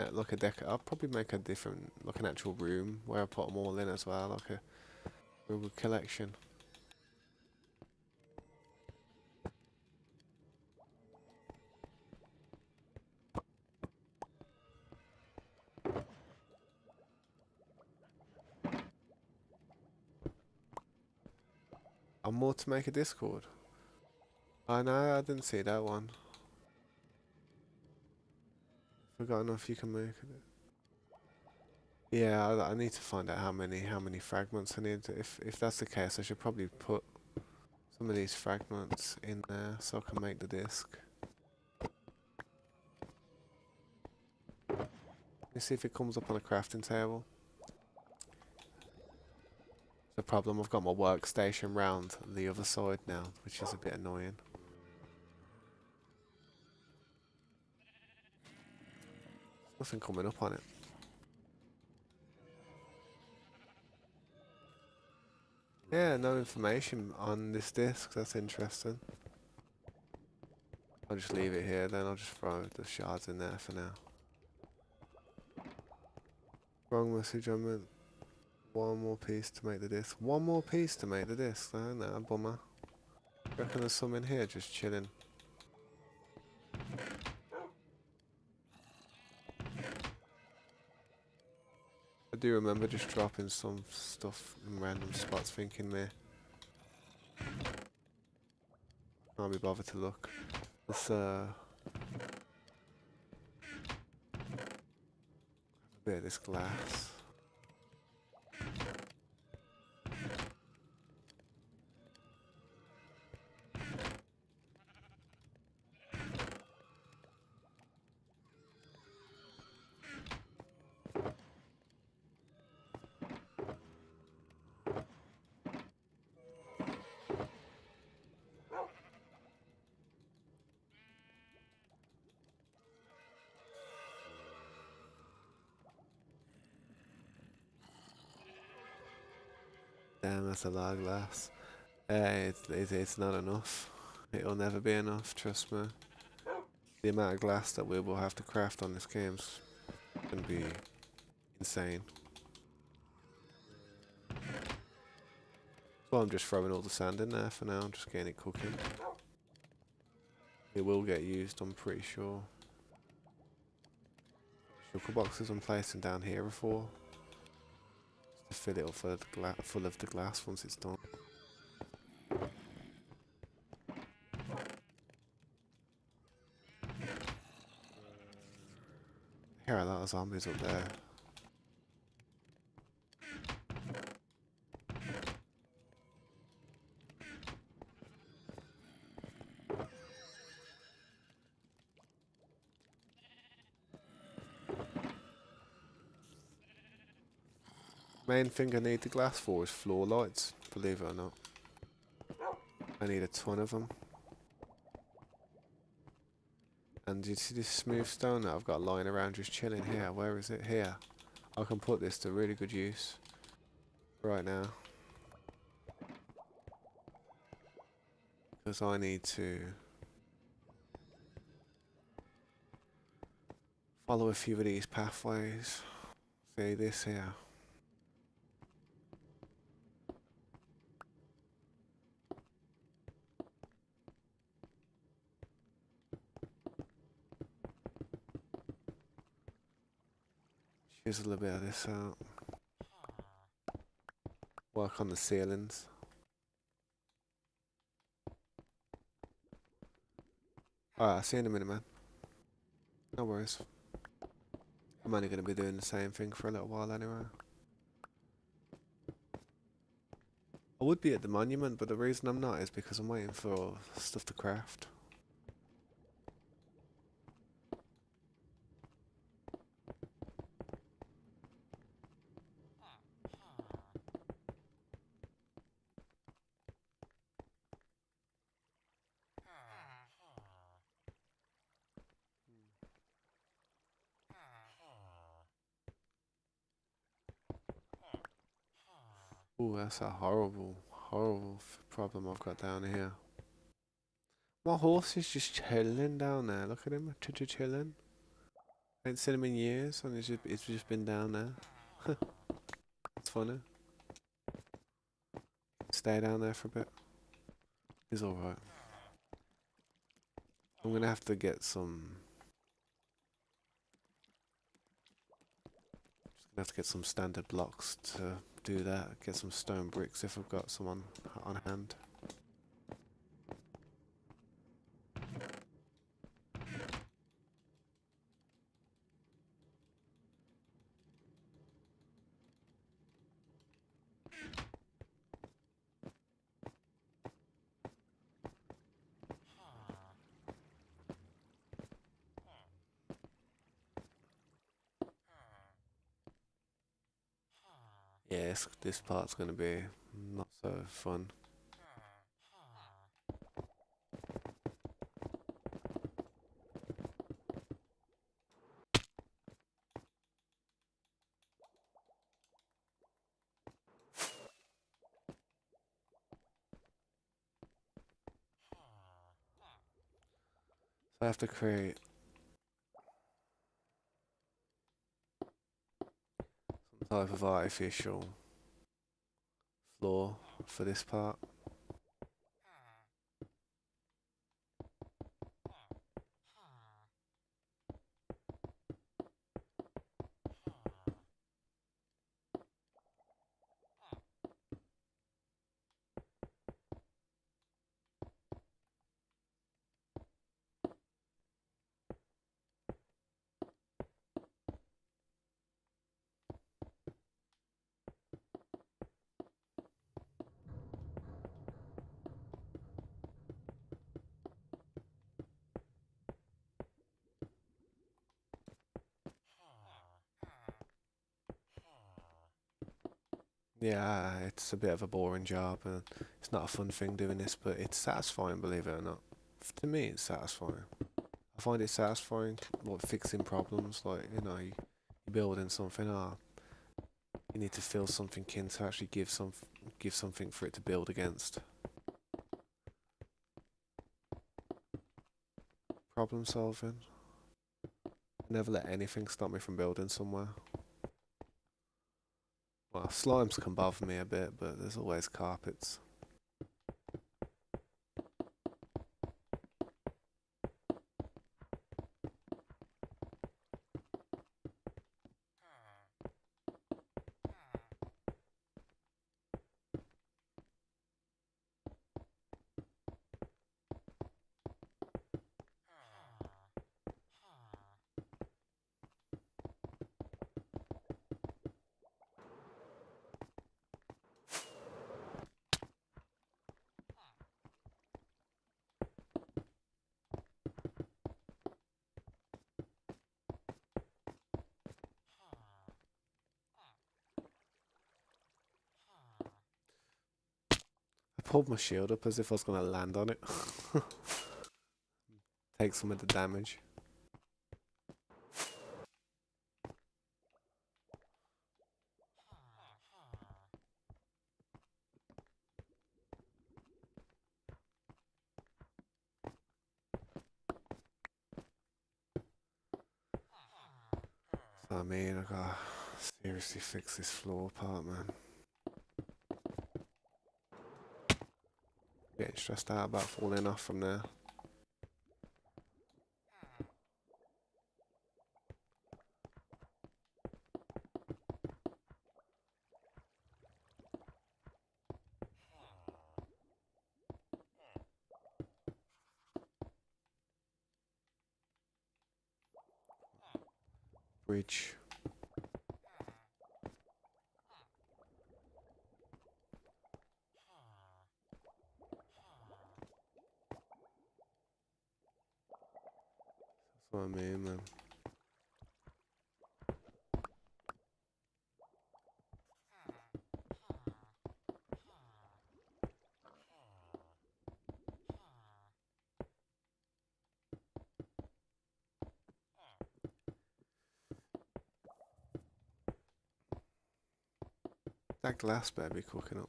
I'll probably make a different, like an actual room where I put them all in as well, like a real collection. I'm more to make a Discord. I know, I didn't see that one. Forgotten if you can make it. Yeah, I need to find out how many fragments I need. If that's the case, I should probably put some of these fragments in there so I can make the disc. Let's see if it comes up on a crafting table. The problem, I've got my workstation round the other side now, which is a bit annoying. Nothing coming up on it. Yeah, no information on this disc. That's interesting. I'll just leave it here then. I'll just throw the shards in there for now. Wrong message. I meant one more piece to make the disc. One more piece to make the disc. No, no, bummer. Reckon there's some in here just chilling. I do remember just dropping some stuff in random spots, thinking me. Can't be bothered to look. Let's a bit of this glass. Damn, that's a lot of glass. It's not enough. It'll never be enough, trust me. The amount of glass that we will have to craft on this game's gonna be insane. So I'm just throwing all the sand in there for now, I'm just getting it cooking. It will get used, I'm pretty sure. Sugar boxes I'm placing down here before. Just to fill it up full of the glass once it's done. Here are a lot of zombies up there. Main thing I need the glass for is floor lights, believe it or not. I need a ton of them. And you see this smooth stone that I've got lying around just chilling here? Where is it? Here. I can put this to really good use right now. Because I need to follow a few of these pathways. See this here. Chisel a bit of this out. Work on the ceilings. Alright, I'll see you in a minute, man. No worries. I'm only going to be doing the same thing for a little while anyway. I would be at the monument, but the reason I'm not is because I'm waiting for stuff to craft. Ooh, that's a horrible, horrible problem I've got down here. My horse is just chilling down there. Look at him, chilling. Ain't seen him in years, and it's just been down there. It's funny. Stay down there for a bit. He's alright. I'm gonna have to get some. Just gonna have to get some standard blocks to do that. Get some stone bricks if I've got some on hand. Yeah, this part's gonna be not so fun. So I have to create some type of artificial floor for this part. Yeah, it's a bit of a boring job and it's not a fun thing doing this, but it's satisfying, believe it or not. To me, it's satisfying. I find it satisfying, like fixing problems, like, you're building something, you need to fill something in to actually give something for it to build against. Problem solving. Never let anything stop me from building somewhere. Well, slimes can bother me a bit, but there's always carpets. I pulled my shield up as if I was going to land on it. Take some of the damage. So I mean, I gotta seriously fix this floor part, man. Getting stressed out about falling off from there. Bridge. That's what I mean, man. That glass better be cooking up.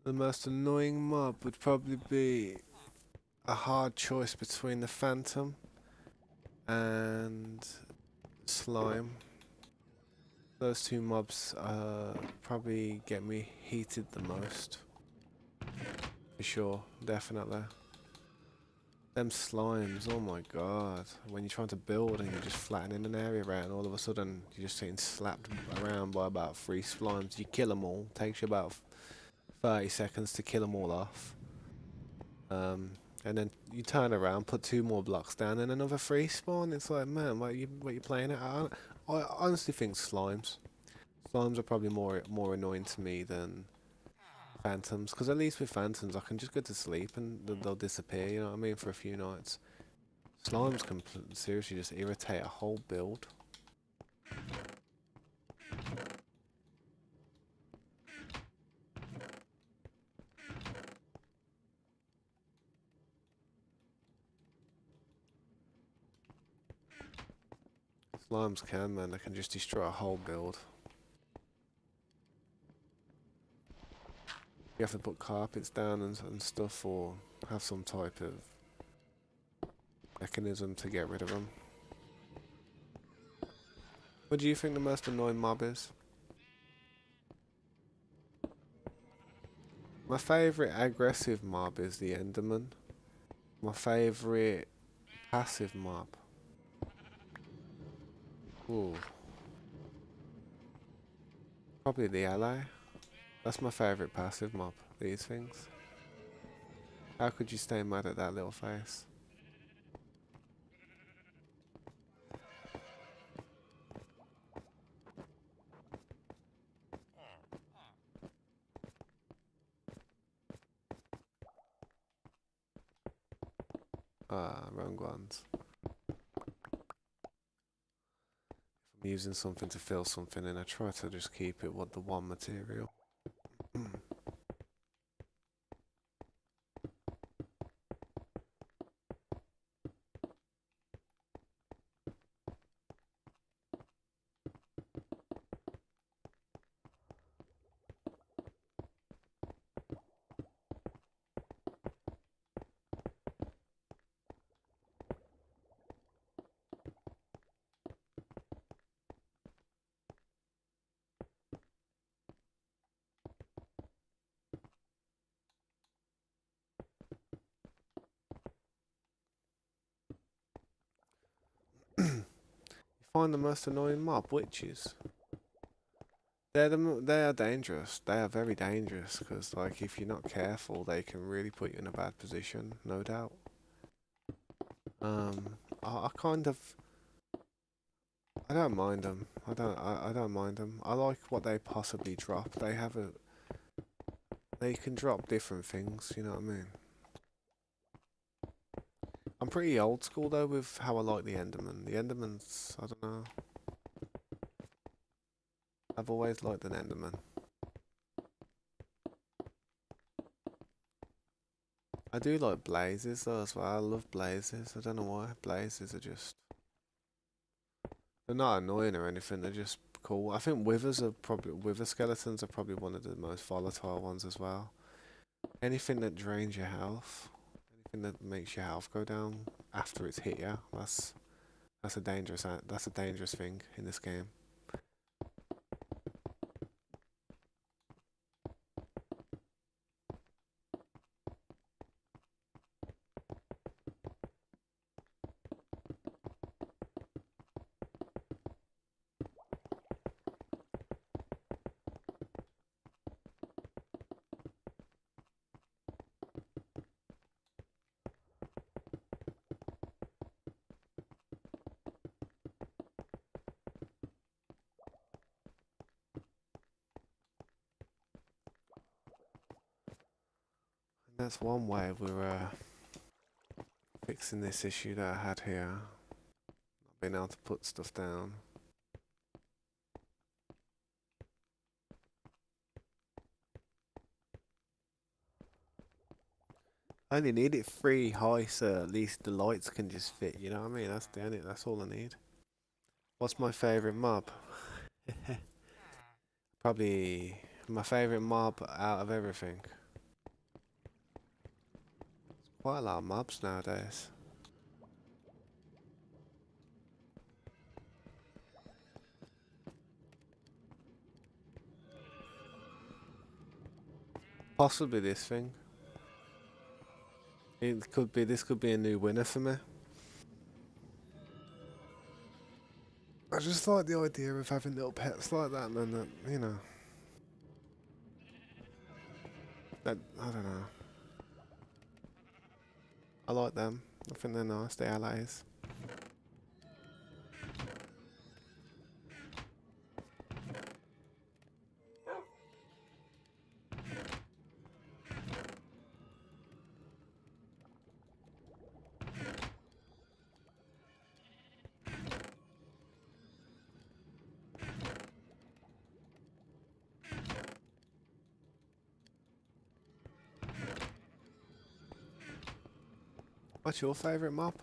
The most annoying mob would probably be a hard choice between the Phantom and Slime. Those two mobs probably get me heated the most. For sure, definitely. Them slimes, oh my god. When you're trying to build and you're just flattening an area around, all of a sudden you're just getting slapped around by about 3 slimes. You kill them all, takes you about 30 seconds to kill them all off. Um, and then you turn around, put 2 more blocks down, and another 3 spawn. It's like, man, what you playing at? I honestly think slimes. Slimes are probably more annoying to me than phantoms, because at least with phantoms I can just go to sleep and they'll disappear. You know what I mean? For a few nights. Slimes can seriously just irritate a whole build. Slimes can, man. They can just destroy a whole build. You have to put carpets down and stuff, or have some type of mechanism to get rid of them. What do you think the most annoying mob is? My favourite aggressive mob is the Enderman. My favourite passive mob. Ooh. Probably the ally. That's my favourite passive mob, these things. How could you stay mad at that little face? Ah, wrong ones. I'm using something to fill something and I try to just keep it with the one material. You find the most annoying mob, witches. They are dangerous. They are very dangerous because, like, if you're not careful, they can really put you in a bad position, no doubt. I kind of, I don't mind them. I don't mind them. I like what they possibly drop. They can drop different things. You know what I mean? I'm pretty old school though with how I like the Enderman. The Endermans, I don't know. I've always liked an Enderman. I do like blazes though as well. I love blazes. I don't know why. Blazes are just, they're not annoying or anything. They're just cool. I think wither skeletons are probably one of the most volatile ones as well. Anything that drains your health, anything that makes your health go down after it's hit you, that's a dangerous thing in this game. And that's one way we're fixing this issue that I had here. Not being able to put stuff down. I only need it 3 high so at least the lights can just fit, you know what I mean? That's all I need. What's my favourite mob? Probably my favourite mob out of everything. quite a lot of mobs nowadays. Possibly this thing. It could be. This could be a new winner for me. I just like the idea of having little pets like that, man. That that I don't know. I like them. I think they're nice. They're allies. What's your favourite mob?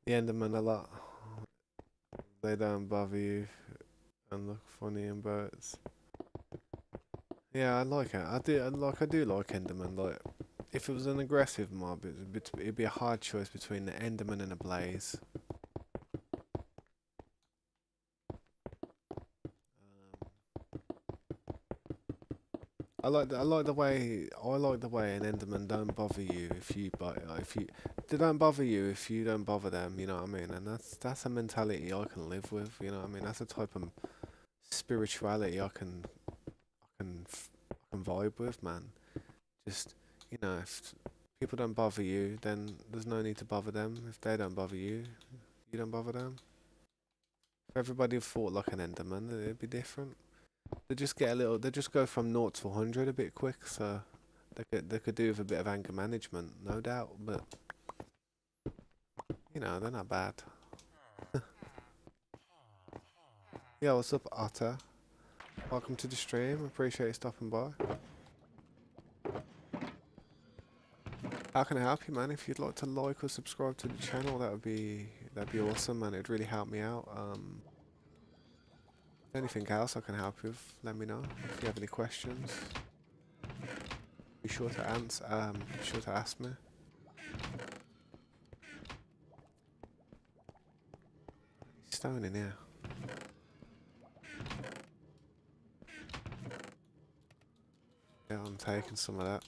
The Enderman a lot. They don't bother you and look funny in boats. Yeah, I like it. I do like Enderman. Like, if it was an aggressive mob, it'd be a hard choice between the Enderman and a Blaze. I like the way an Enderman don't bother you if you but if you they don't bother you if you don't bother them. You know what I mean? And that's a mentality I can live with. You know what I mean? That's a type of spirituality I can vibe with, man. Just if people don't bother you, then there's no need to bother them. If they don't bother you, you don't bother them. If everybody fought like an Enderman, it'd be different. They just go from 0 to 100 a bit quick, so they could do with a bit of anger management, no doubt. But they're not bad. Yeah, what's up, Otter? Welcome to the stream. Appreciate you stopping by. How can I help you, man? If you'd like to like or subscribe to the channel, that'd be awesome, man. It'd really help me out. Anything else I can help you with, let me know. If you have any questions, be sure to answer. Be sure to ask me. Stone in here. Yeah, I'm taking some of that.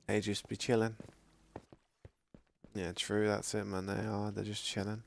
They just be chilling. Yeah, true. That's it, man. They are. They're just chilling.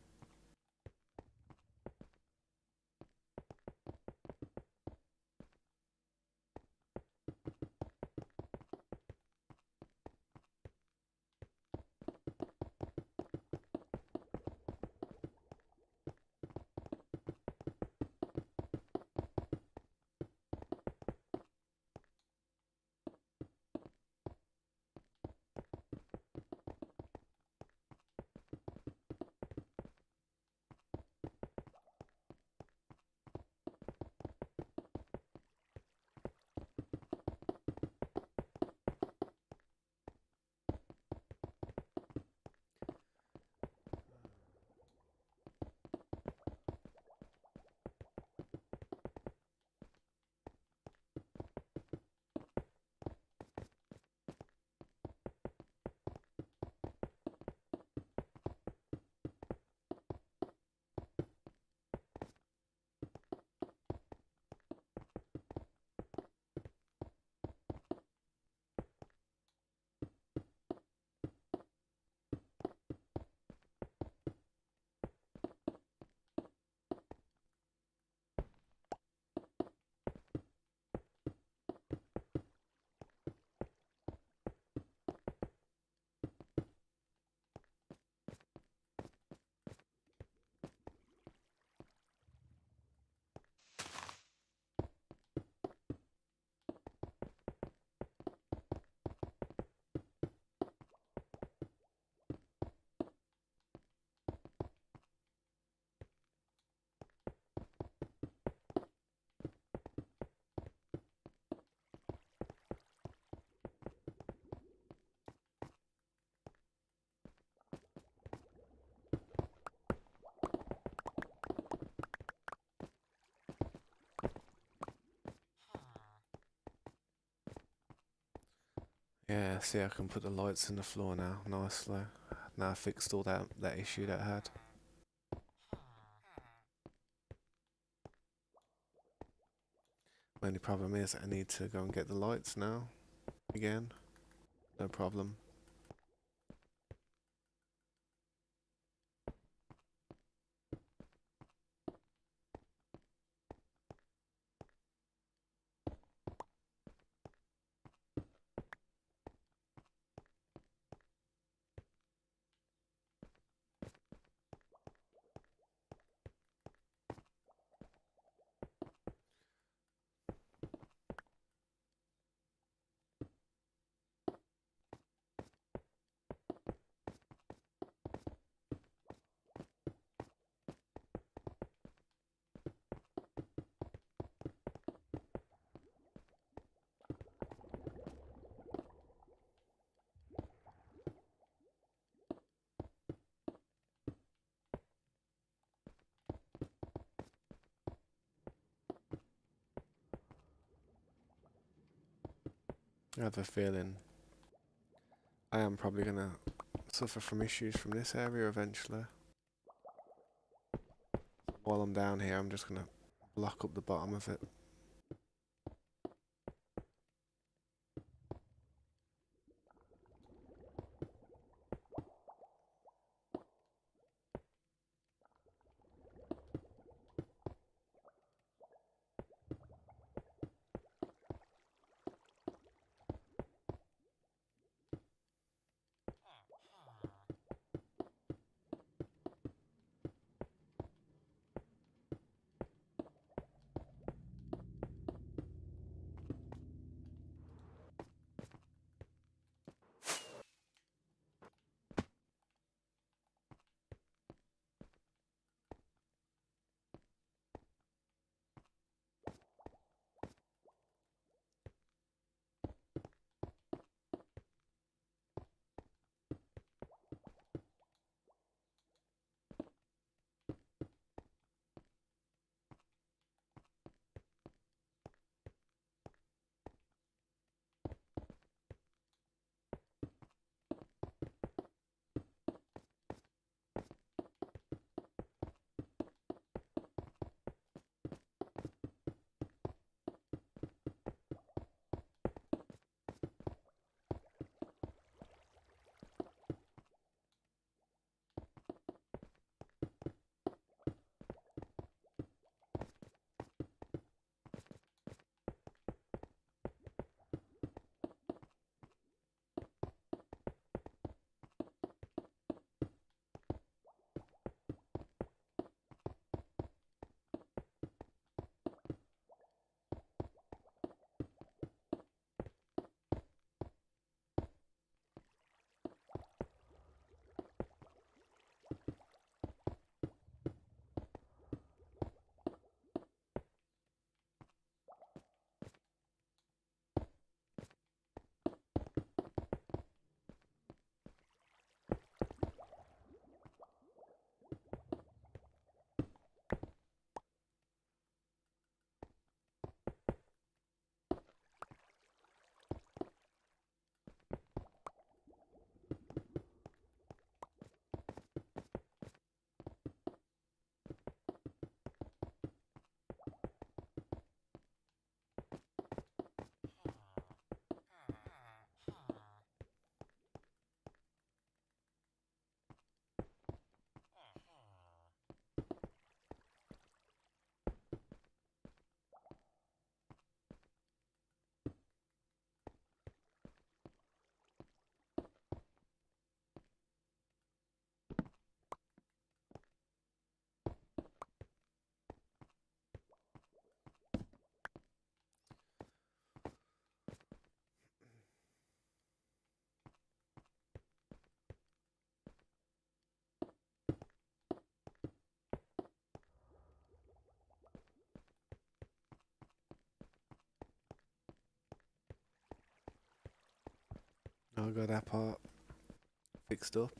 Yeah, see, I can put the lights in the floor now, nicely. Now I fixed all that issue that I had. Only problem is I need to go and get the lights now. Again. No problem. I have a feeling I am probably gonna suffer from issues from this area eventually. While I'm down here, I'm just gonna block up the bottom of it. I got that part fixed up.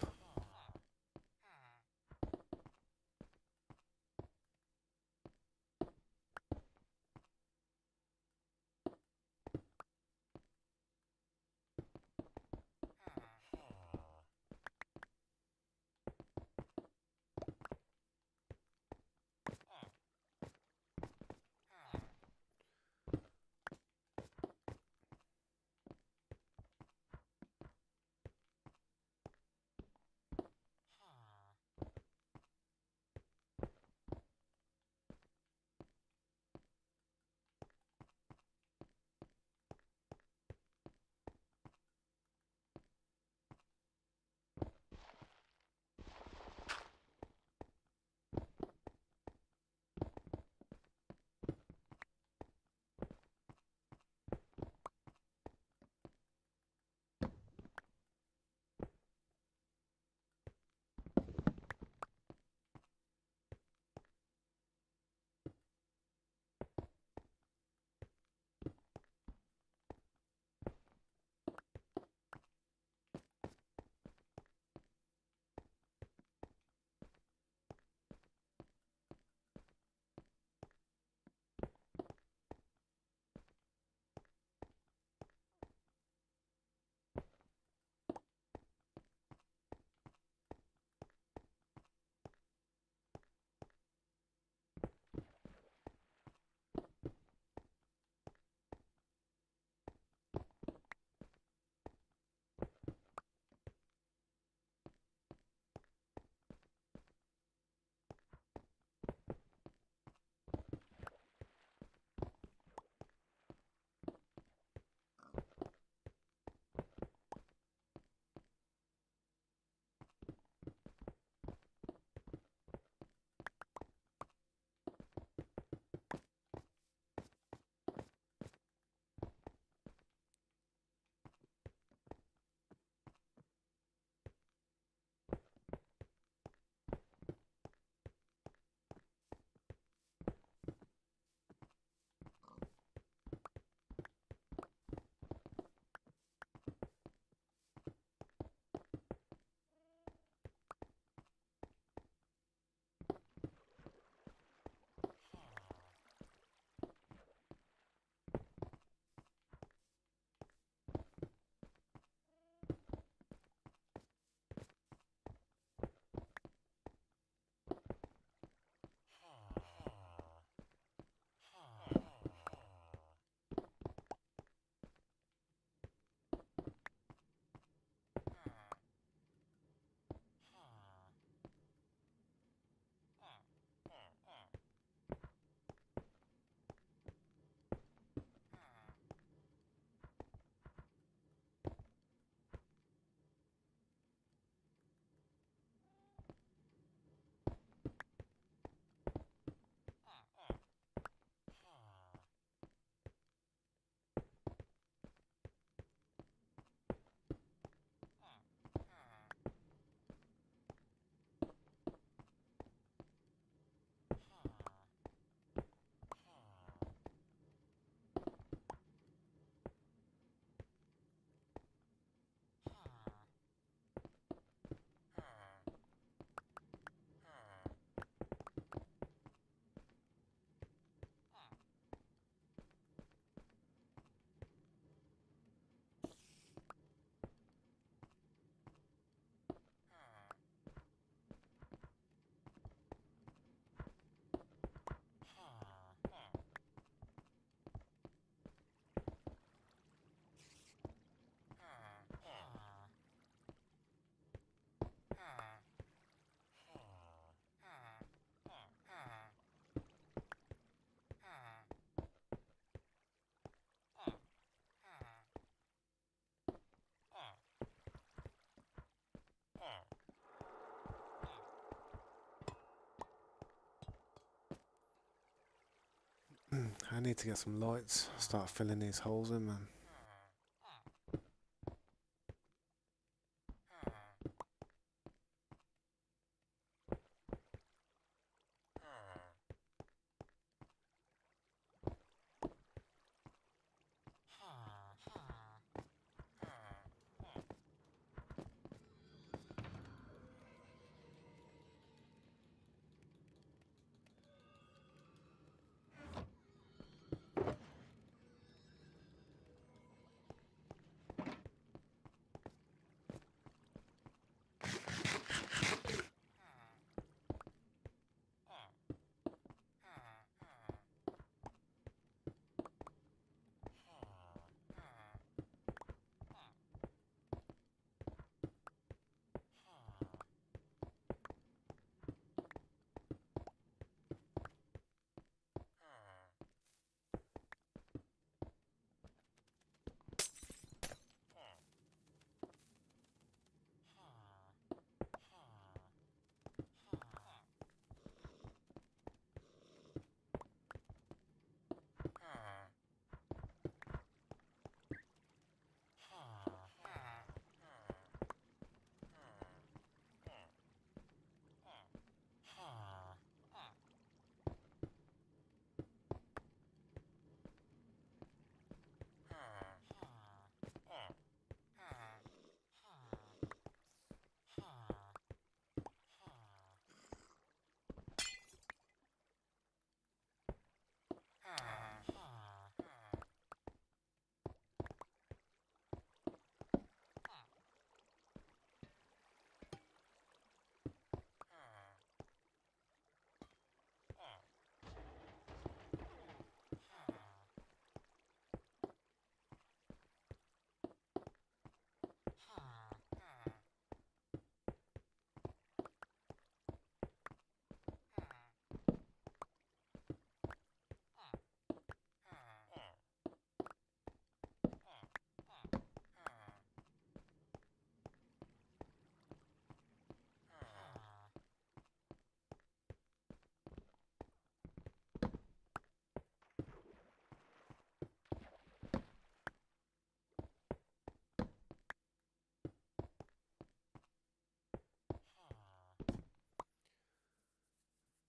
need to get some lights. Start filling these holes in, man.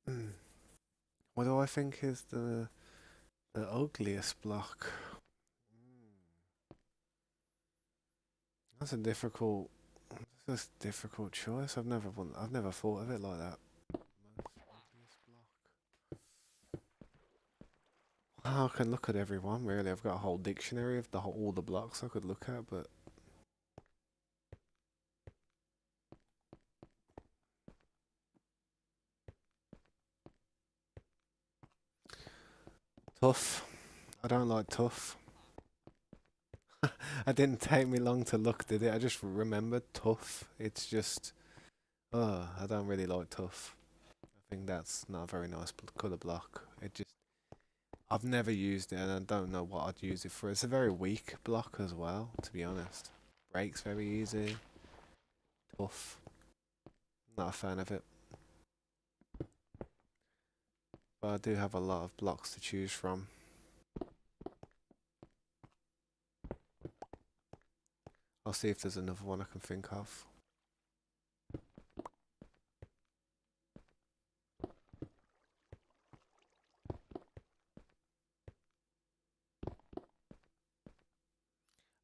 Mm. What do I think is the ugliest block? Mm. That's a difficult. That's a difficult choice. I've never thought of it like that. Most ugliest block. Well, I can look at everyone. Really, I've got a whole dictionary of all the blocks I could look at, but tough. I don't like tough. It didn't take me long to look, did it? I just remembered tough. It's just, I don't really like tough. I think that's not a very nice colour block. I've never used it and I don't know what I'd use it for. It's a very weak block as well, to be honest. Breaks very easy. Tough. Not a fan of it. But I do have a lot of blocks to choose from. I'll see if there's another one I can think of.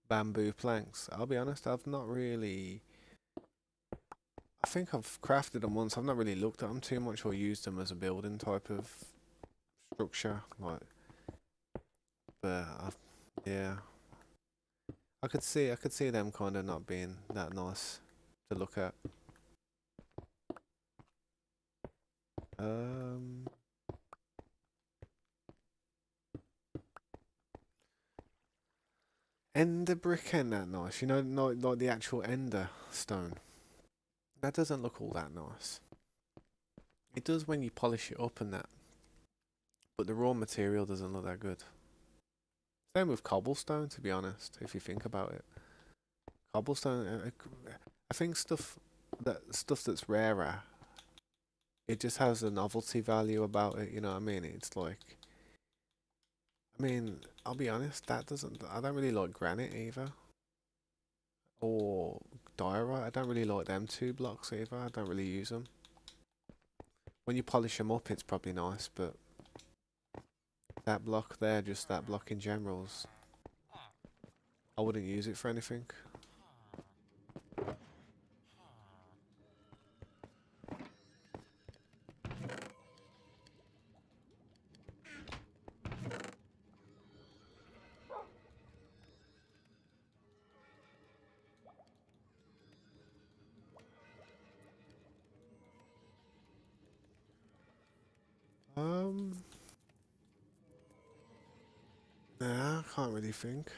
Bamboo planks. I'll be honest, I've not really. I think I've crafted them once. I've not really looked at them too much or used them as a building type of structure. But yeah, I could see them kind of not being that nice to look at. Um, Ender brick ain't that nice. You know, not like the actual Ender stone. That doesn't look all that nice. It does when you polish it up and that, but the raw material doesn't look that good. Same with cobblestone, to be honest. If you think about it, cobblestone. I think stuff that's rarer. It just has a novelty value about it. You know what I mean? It's like I mean, I'll be honest, that doesn't. I don't really like granite either, or diorite. I don't really like them two blocks either. I don't really use them. When you polish them up, it's probably nice, but that block there, just that block in generals, I wouldn't use it for anything. Um, nah, I can't really think.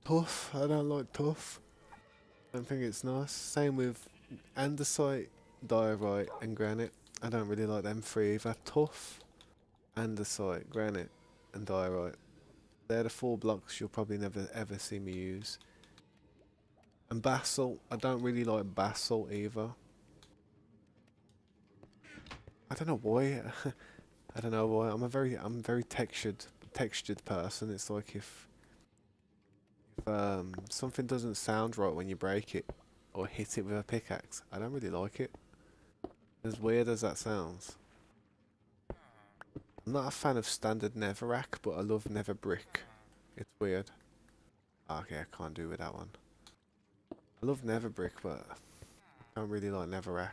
Tough. I don't like tough. I don't think it's nice. Same with andesite, diorite, and granite. I don't really like them three either. Tough, andesite, granite, and diorite. They're the four blocks you'll probably never ever see me use. And basalt, I don't really like basalt either. I don't know why. I don't know why. I'm very textured person. It's like if something doesn't sound right when you break it or hit it with a pickaxe, I don't really like it. As weird as that sounds. I'm not a fan of standard netherrack, but I love nether brick. It's weird. Okay, I can't do with that one. I love nether brick, but I don't really like netherrack.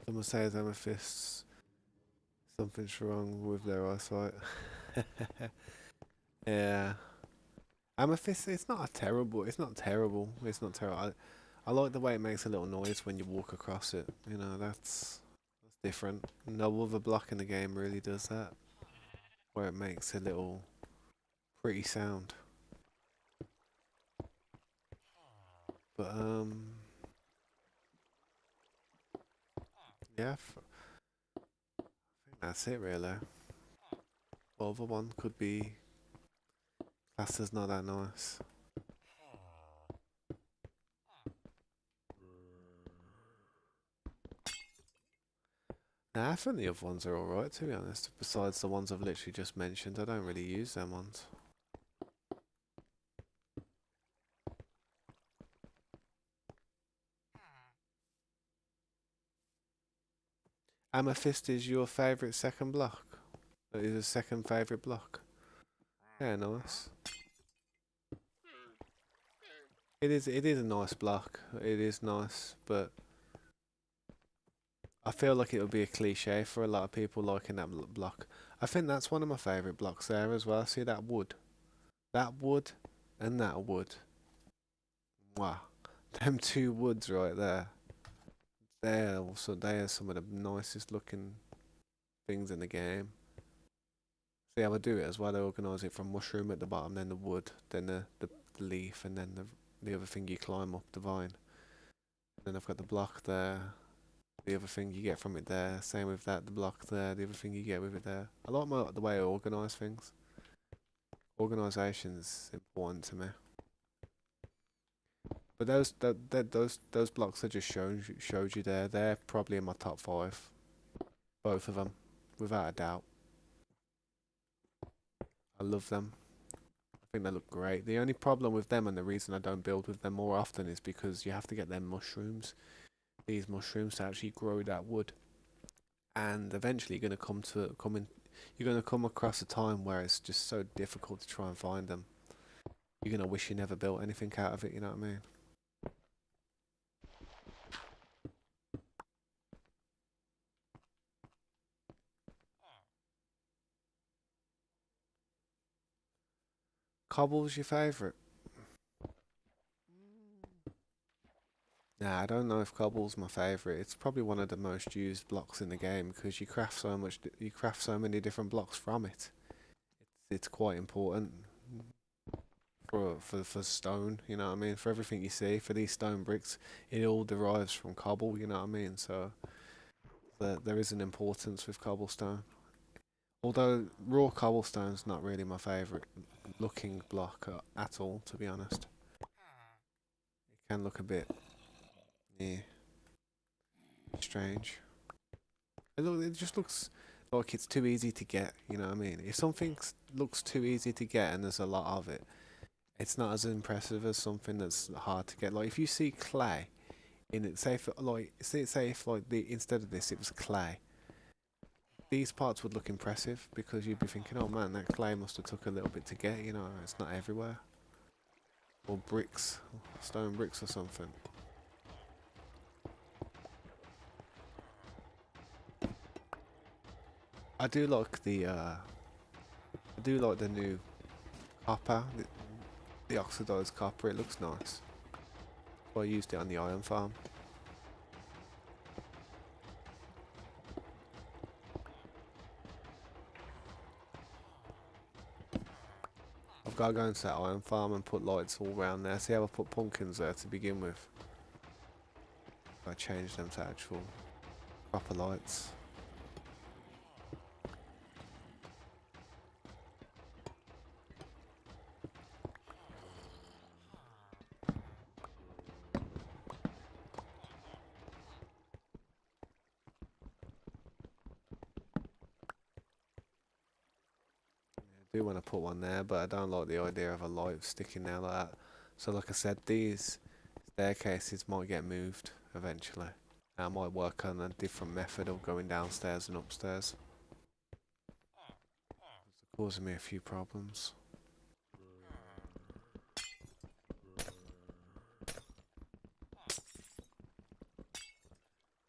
Someone says amethysts. Something's wrong with their eyesight. Yeah. Amethyst, it's not a terrible, it's not terrible, it's not terrible. I like the way it makes a little noise when you walk across it. You know, that's different. No other block in the game really does that, where it makes a little pretty sound. But yeah, I think that's it really. The other one could be classed as not that nice. Nah, I think the other ones are alright to be honest. Besides the ones I've literally just mentioned, I don't really use them ones. Amethyst is your favourite second block? That is a second favourite block? Yeah, nice. It is a nice block. It is nice, but I feel like it would be a cliche for a lot of people liking that block. I think that's one of my favourite blocks there as well. See that wood? That wood and that wood. Wow. Them two woods right there. They are some of the nicest looking things in the game. See how I do it as well. I organise it from mushroom at the bottom, then the wood, then the leaf, and then the other thing you climb up the vine. Then I've got the block there, the other thing you get from it there. Same with that, the block there, the other thing you get with it there. I like the way I organise things. Organisation's important to me. But those blocks I just showed you there, they're probably in my top five. Both of them, without a doubt. I love them. I think they look great. The only problem with them and the reason I don't build with them more often is because you have to get them mushrooms, these mushrooms to actually grow that wood. And eventually you're gonna come across a time where it's just so difficult to try and find them. You're gonna wish you never built anything out of it, you know what I mean? Cobble's your favourite? Nah, I don't know if cobble's my favourite. It's probably one of the most used blocks in the game because you craft so many different blocks from it. It's quite important for stone, you know what I mean? For everything you see, for these stone bricks, it all derives from cobble, you know what I mean? So there is an importance with cobblestone. Although raw cobblestone's not really my favourite looking block at all, to be honest. It can look a bit, yeah. Strange. It just looks like it's too easy to get. You know what I mean? If something looks too easy to get and there's a lot of it, it's not as impressive as something that's hard to get. Like if you see clay in it, say if like say if like the instead of this it was clay, these parts would look impressive because you'd be thinking, oh man, that clay must have took a little bit to get. You know, it's not everywhere. Or bricks, stone bricks or something. I do like I do like the new copper, the oxidized copper. It looks nice. So I used it on the iron farm. I've got to go into that iron farm and put lights all around there. See how I put pumpkins there to begin with? I changed them to actual proper lights. I do want to put one there, but I don't like the idea of a light sticking there like that. So like I said, these staircases might get moved eventually. I might work on a different method of going downstairs and upstairs. It's causing me a few problems.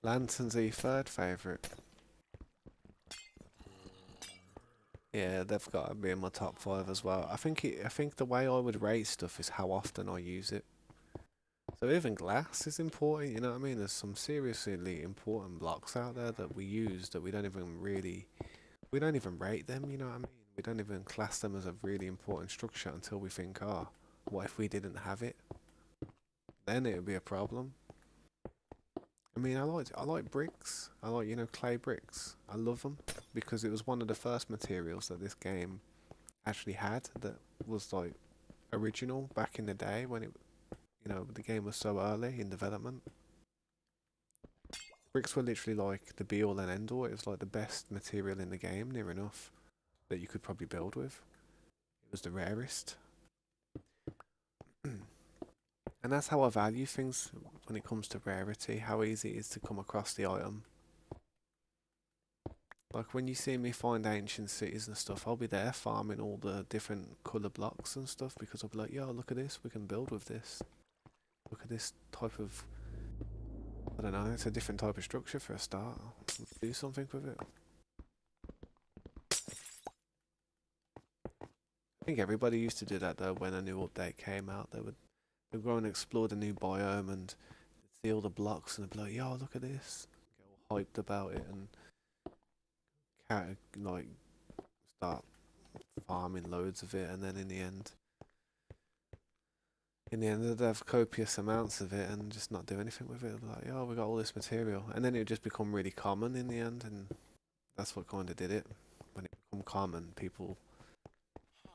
Lanterns are your third favourite. Yeah, they've got to be in my top five as well. I think the way I would rate stuff is how often I use it. So even glass is important, you know what I mean? There's some seriously important blocks out there that we use that we don't even rate them, you know what I mean? We don't even class them as a really important structure until we think, oh, what if we didn't have it? Then it would be a problem. I mean, I like bricks. I like, you know, clay bricks. I love them because it was one of the first materials that this game actually had that was like original back in the day when you know, the game was so early in development. Bricks were literally like the be all and end all. It was like the best material in the game, near enough, that you could probably build with. It was the rarest. And that's how I value things when it comes to rarity, how easy it is to come across the item. Like when you see me find ancient cities and stuff, I'll be there farming all the different colour blocks and stuff because I'll be like, yo, look at this, we can build with this. Look at this type of, I don't know, it's a different type of structure for a start. Let's do something with it. I think everybody used to do that though when a new update came out. They'd go and explore the new biome and see all the blocks and they'd be like, yo, look at this. Get all hyped about it and like start farming loads of it and then in the end they'd have copious amounts of it and just not do anything with it. They'd be like, oh, we got all this material. And then it would just become really common in the end and that's what kind of did it. When it become common, people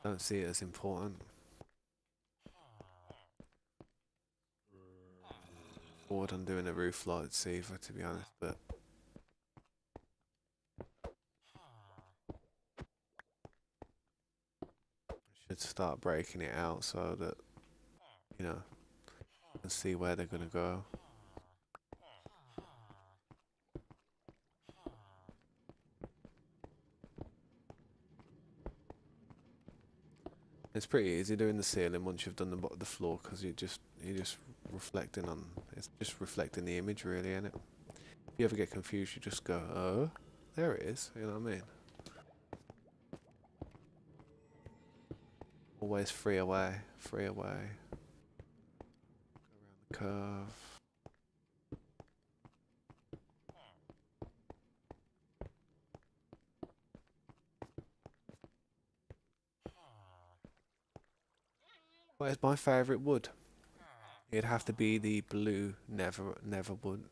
don't see it as important. Bored on doing a roof lights either, to be honest, but I should start breaking it out so that, you know, and see where they're gonna go. It's pretty easy doing the ceiling once you've done the floor because you're just reflecting on it's just reflecting the image really, innit? If you ever get confused, you just go, oh, there it is. You know what I mean? Always free away, free away. Go around the curve. What is my favourite wood? It'd have to be the blue neverwood.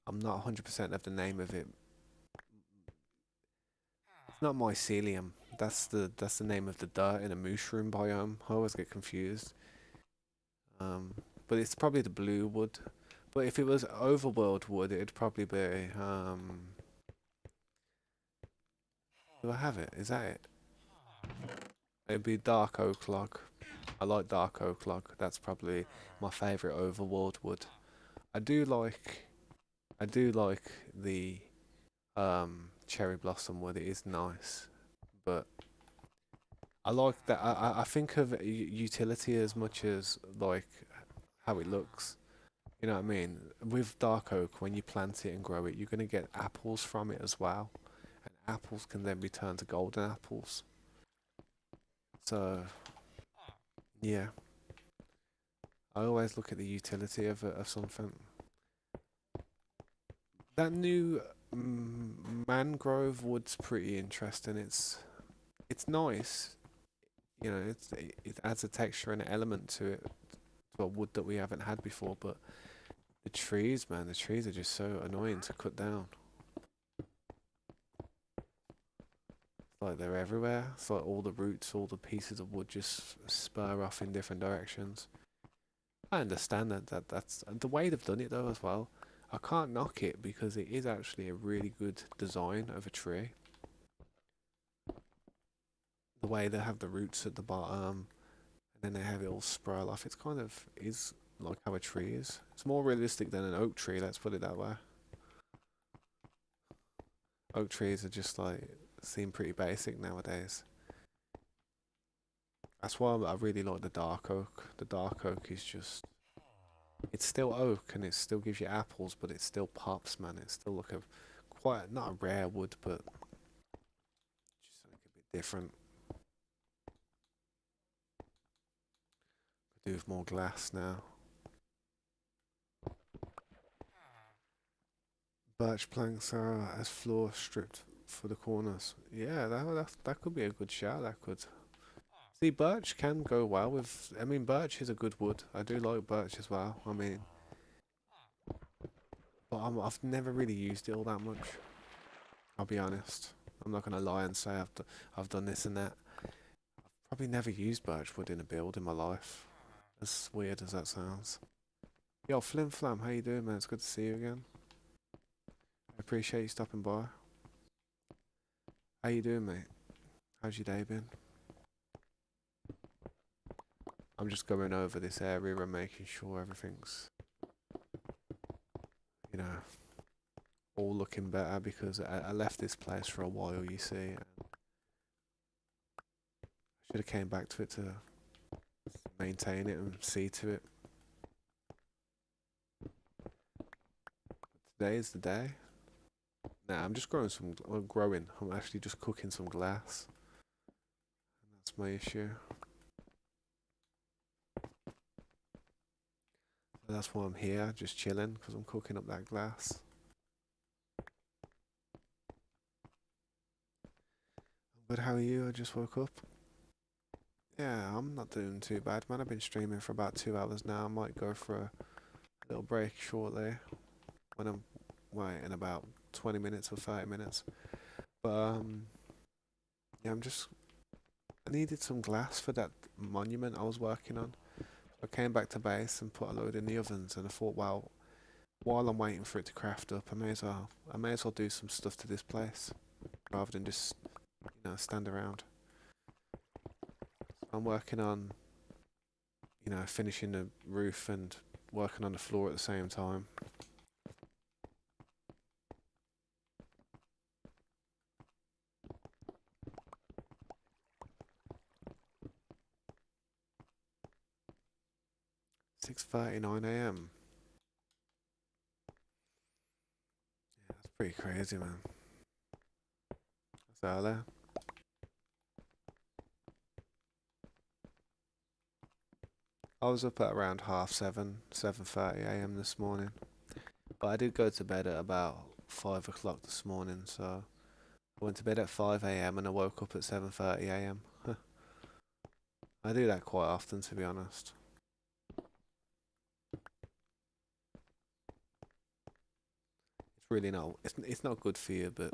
I'm not 100% of the name of it. It's not mycelium. That's the name of the dirt in a mushroom biome. I always get confused. Um, but it's probably the blue wood. But if it was overworld wood, it'd probably be do I have it? Is that it? It'd be dark oak log. I like dark oak log. That's probably my favourite overworld wood. I do like I do like the cherry blossom wood. It is nice, but I like that. I think of utility as much as like how it looks. You know what I mean? With dark oak, when you plant it and grow it, you're gonna get apples from it as well, and apples can then be turned to golden apples. So yeah, I always look at the utility of something. That new mangrove wood's pretty interesting. It's nice, you know. It adds a texture and an element to it, to a wood that we haven't had before. But the trees, man, the trees are just so annoying to cut down. It's like they're everywhere. It's like all the roots, all the pieces of wood just spur off in different directions. I understand that's the way they've done it though as well. I can't knock it because it is actually a really good design of a tree. The way they have the roots at the bottom and then they have it all sprawl off. It's kind of is like how a tree is. It's more realistic than an oak tree. Let's put it that way. Oak trees are just like seem pretty basic nowadays. That's why I really like the dark oak. The dark oak is just it's still oak and it still gives you apples, but it still pops, man. It's still like a quite not a rare wood, but just something a bit different. Could do with more glass now. Birch planks are as floor stripped for the corners. Yeah, that could be a good shout. That could. See, birch can go well with. I mean, birch is a good wood. I do like birch as well. I mean, but I've never really used it all that much. I'll be honest. I'm not gonna lie and say I've done this and that. Probably never used birch wood in a build in my life. As weird as that sounds. Yo, Flim Flam, how you doing, man? It's good to see you again. I appreciate you stopping by. How you doing, mate? How's your day been? I'm just going over this area and making sure everything's, you know, all looking better because I left this place for a while, you see. And I should have came back to it to maintain it and see to it. Today is the day. Nah, I'm just growing some. Well, growing. I'm actually just cooking some glass. That's my issue. So that's why I'm here, just chilling, because I'm cooking up that glass. But how are you? I just woke up. Yeah, I'm not doing too bad, man. I've been streaming for about 2 hours now. I might go for a little break shortly when I'm, well, in about 20 minutes or 30 minutes. But yeah, I needed some glass for that monument I was working on. I came back to base and put a load in the ovens, and I thought, well, while I'm waiting for it to craft up, I may as well do some stuff to this place rather than just, stand around. I'm working on, finishing the roof and working on the floor at the same time. 6:39 a.m. Yeah, that's pretty crazy, man. That's early. I was up at around half seven, 7:30 a.m. this morning, but I did go to bed at about 5 o'clock this morning. So I went to bed at 5 a.m. and I woke up at 7:30 a.m. I do that quite often, to be honest. It's really not. It's not good for you, but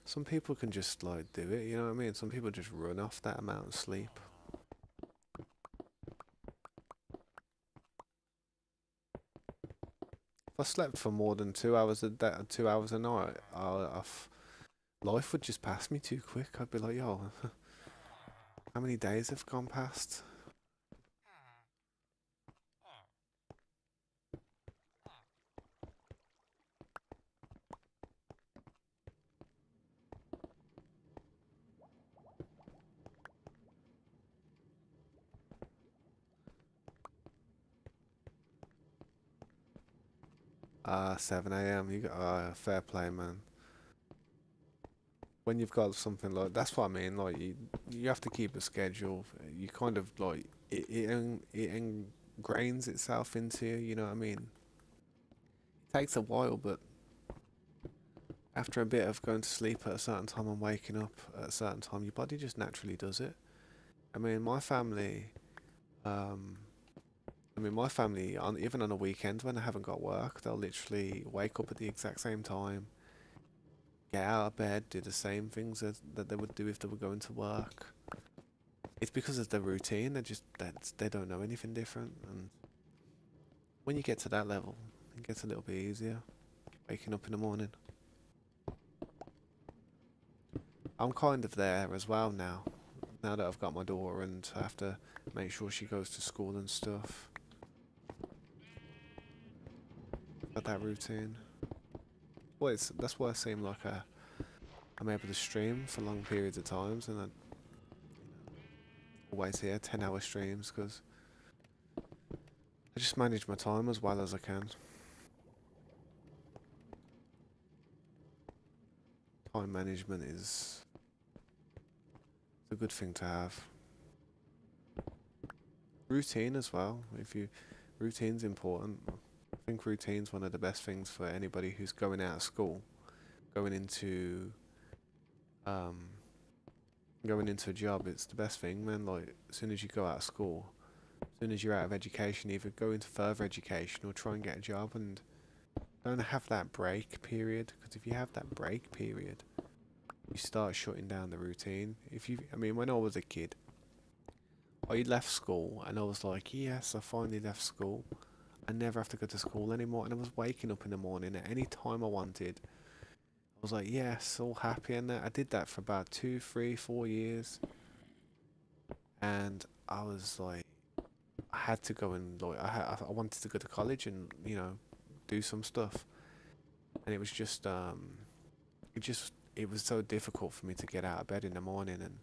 some people can just like do it. You know what I mean? Some people just run off that amount of sleep. If I slept for more than 2 hours a day, 2 hours a night, life would just pass me too quick. I'd be like, yo, how many days have gone past? 7 a.m. You got fair play, man. When you've got something like that's what I mean. Like you have to keep a schedule. You kind of like it ingrains itself into you. You know what I mean? It takes a while, but after a bit of going to sleep at a certain time and waking up at a certain time, your body just naturally does it. I mean, my family. Um, my family, even on a weekend when I haven't got work, they'll literally wake up at the exact same time, get out of bed, do the same things that they would do if they were going to work. It's because of the routine. They don't know anything different. And when you get to that level, it gets a little bit easier. Waking up in the morning. I'm kind of there as well now. Now that I've got my daughter and I have to make sure she goes to school and stuff. Got that routine. Well, that's why I seem like I'm able to stream for long periods of times, and I always hear 10-hour streams because I just manage my time as well as I can. Time management is a good thing to have. Routine as well. Routine's important. I think routine's one of the best things for anybody who's going out of school, going into um, going into a job. It's the best thing, man. Like as soon as you go out of school, as soon as you're out of education, either go into further education or try and get a job and don't have that break period. Because if you have that break period, you start shutting down the routine. When I was a kid, I left school and I was like, yes, I finally left school. I never have to go to school anymore. And I was waking up in the morning at any time I wanted. I was like, yes, all happy. And I did that for about 2, 3, 4 years. And I was like, I had to go and like, I wanted to go to college and do some stuff. And it was it was so difficult for me to get out of bed in the morning and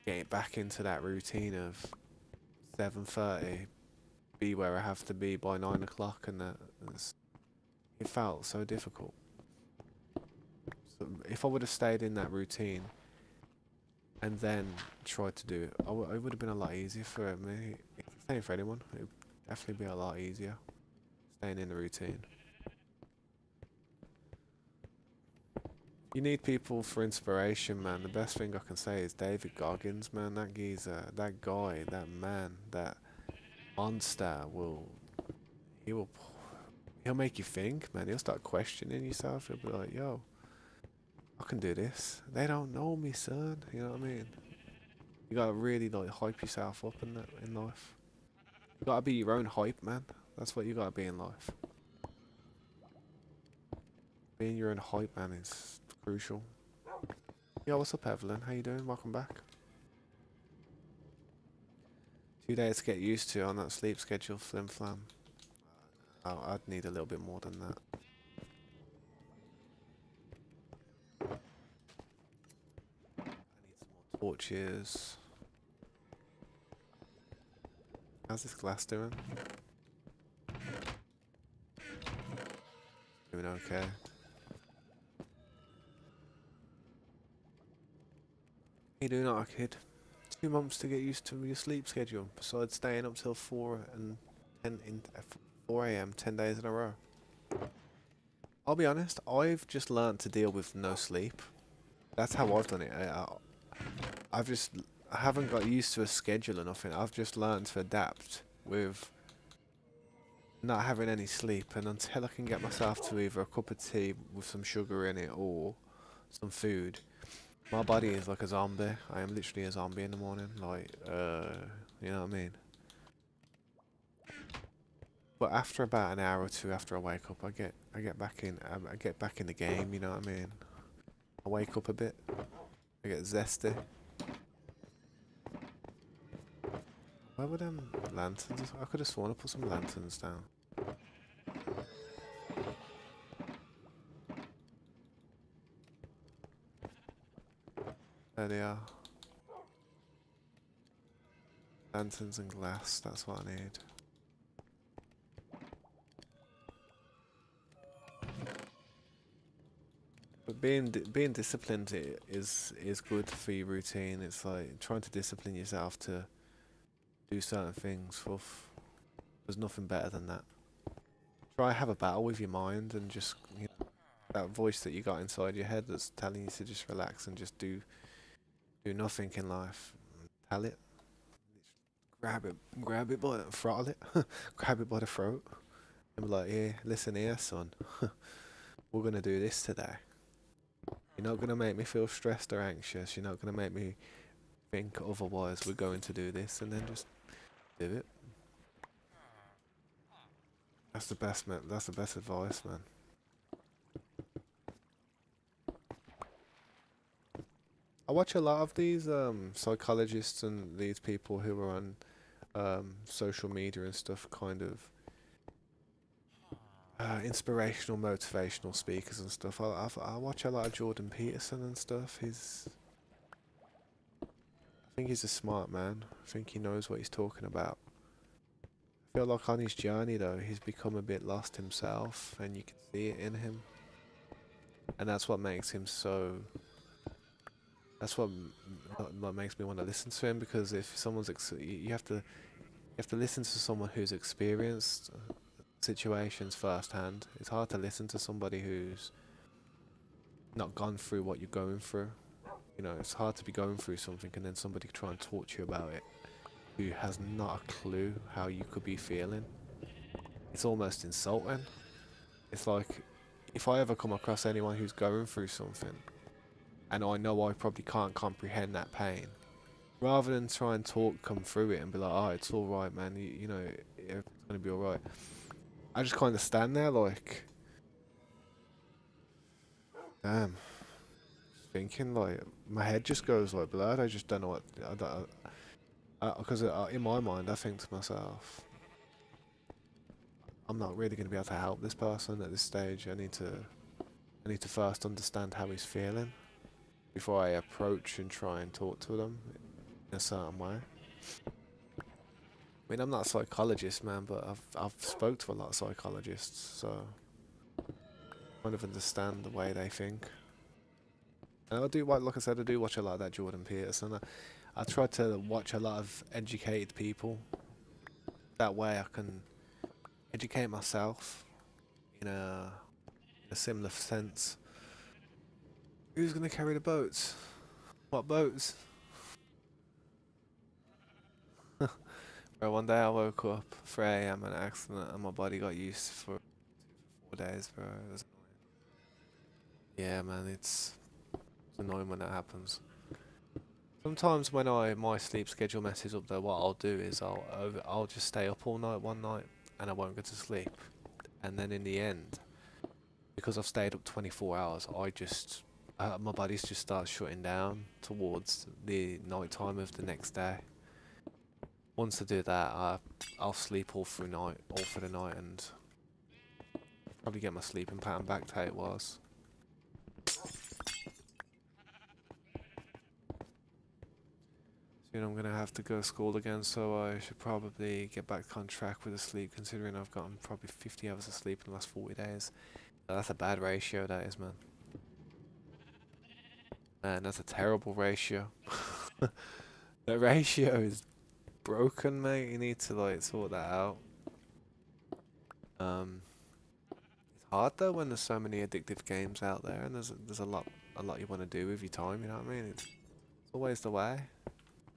get back into that routine of 7:30, be where I have to be by 9 o'clock, and it felt so difficult. So if I would have stayed in that routine and then tried to do it, it would have been a lot easier for me. It's the same for anyone. It would definitely be a lot easier staying in the routine. You need people for inspiration, man. The best thing I can say is David Goggins, man. That geezer, that guy, that man, that monster he will he'll make you think, man. He'll start questioning yourself. He'll be like, yo, I can do this. They don't know me, son. You know what I mean? You gotta really like hype yourself up in life. You gotta be your own hype, man. That's what you gotta be in life. Being your own hype, man, is crucial. Yo, what's up, Evelyn? How you doing? Welcome back. 2 days to get used to on that sleep schedule, flim flam. Oh, I'd need a little bit more than that. I need some more torches. How's this glass doing? Doing okay. You doing alright, kid? 2 months to get used to your sleep schedule, besides staying up till 4 a.m. 10 days in a row. I'll be honest, I've just learned to deal with no sleep. That's how I've done it. I've just I haven't got used to a schedule or nothing. I've just learned to adapt with not having any sleep, and until I can get myself to either a cup of tea with some sugar in it or some food, my body is like a zombie. I am literally a zombie in the morning. Like, you know what I mean? But after about an hour or two after I wake up, I get back in the game. You know what I mean? I wake up a bit. I get zesty. Where were them lanterns? I could have sworn I put some lanterns down. There they are. Lanterns and glass. That's what I need. But being disciplined is good for your routine. It's like trying to discipline yourself to do certain things. There's nothing better than that. Try have a battle with your mind and just that voice that you got inside your head that's telling you to just relax and just do nothing in life. Tell it, grab it by the throttle it, grab it by the throat, and be like, yeah, listen here, son. We're gonna do this today. You're not gonna make me feel stressed or anxious. You're not gonna make me think otherwise. We're going to do this, and then just do it. That's the best, man. That's the best advice, man. I watch a lot of these psychologists and these people who are on social media and stuff, kind of inspirational, motivational speakers and stuff. I watch a lot of Jordan Peterson and stuff. I think he's a smart man. I think he knows what he's talking about. I feel like on his journey though, he's become a bit lost himself, and you can see it in him. And that's what makes him so. That's what makes me want to listen to him, because if you have to listen to someone who's experienced situations firsthand. It's hard to listen to somebody who's not gone through what you're going through. You know, it's hard to be going through something and then somebody try and talk to you about it who has not a clue how you could be feeling. It's almost insulting. It's like if I ever come across anyone who's going through something and I know I probably can't comprehend that pain, rather than try and come through it and be like, oh, it's all right, man, you know, everything's gonna be all right. I just kind of stand there like, damn, thinking like my head just goes like blood. I just don't know what I don't because in my mind I think to myself, I'm not really going to be able to help this person at this stage. I need to first understand how he's feeling before I approach and try and talk to them in a certain way. I mean, I'm not a psychologist, man, but I've spoke to a lot of psychologists, so I kind of understand the way they think. And I do, like I said, I do watch a lot of that Jordan Peterson. I try to watch a lot of educated people. That way I can educate myself in a similar sense. Who's gonna carry the boats? What boats? Bro, one day I woke up 3 a.m. in an accident and my body got used for 4 days, bro. It was yeah, man, it's annoying when that happens. Sometimes when my sleep schedule messes up though, what I'll do is I'll just stay up all night one night and I won't go to sleep. And then in the end, because I've stayed up 24 hours, my body's just starts shutting down towards the night time of the next day. Once I do that, I'll sleep all through the night, and probably get my sleeping pattern back to how it was. Soon I'm gonna have to go to school again, so I should probably get back on track with the sleep, considering I've gotten probably 50 hours of sleep in the last 40 days. That's a bad ratio, that is, man. Man, that's a terrible ratio. That ratio is broken, mate. You need to like sort that out. Um, it's hard though when there's so many addictive games out there, and there's a lot you want to do with your time. You know what I mean? It's always the way.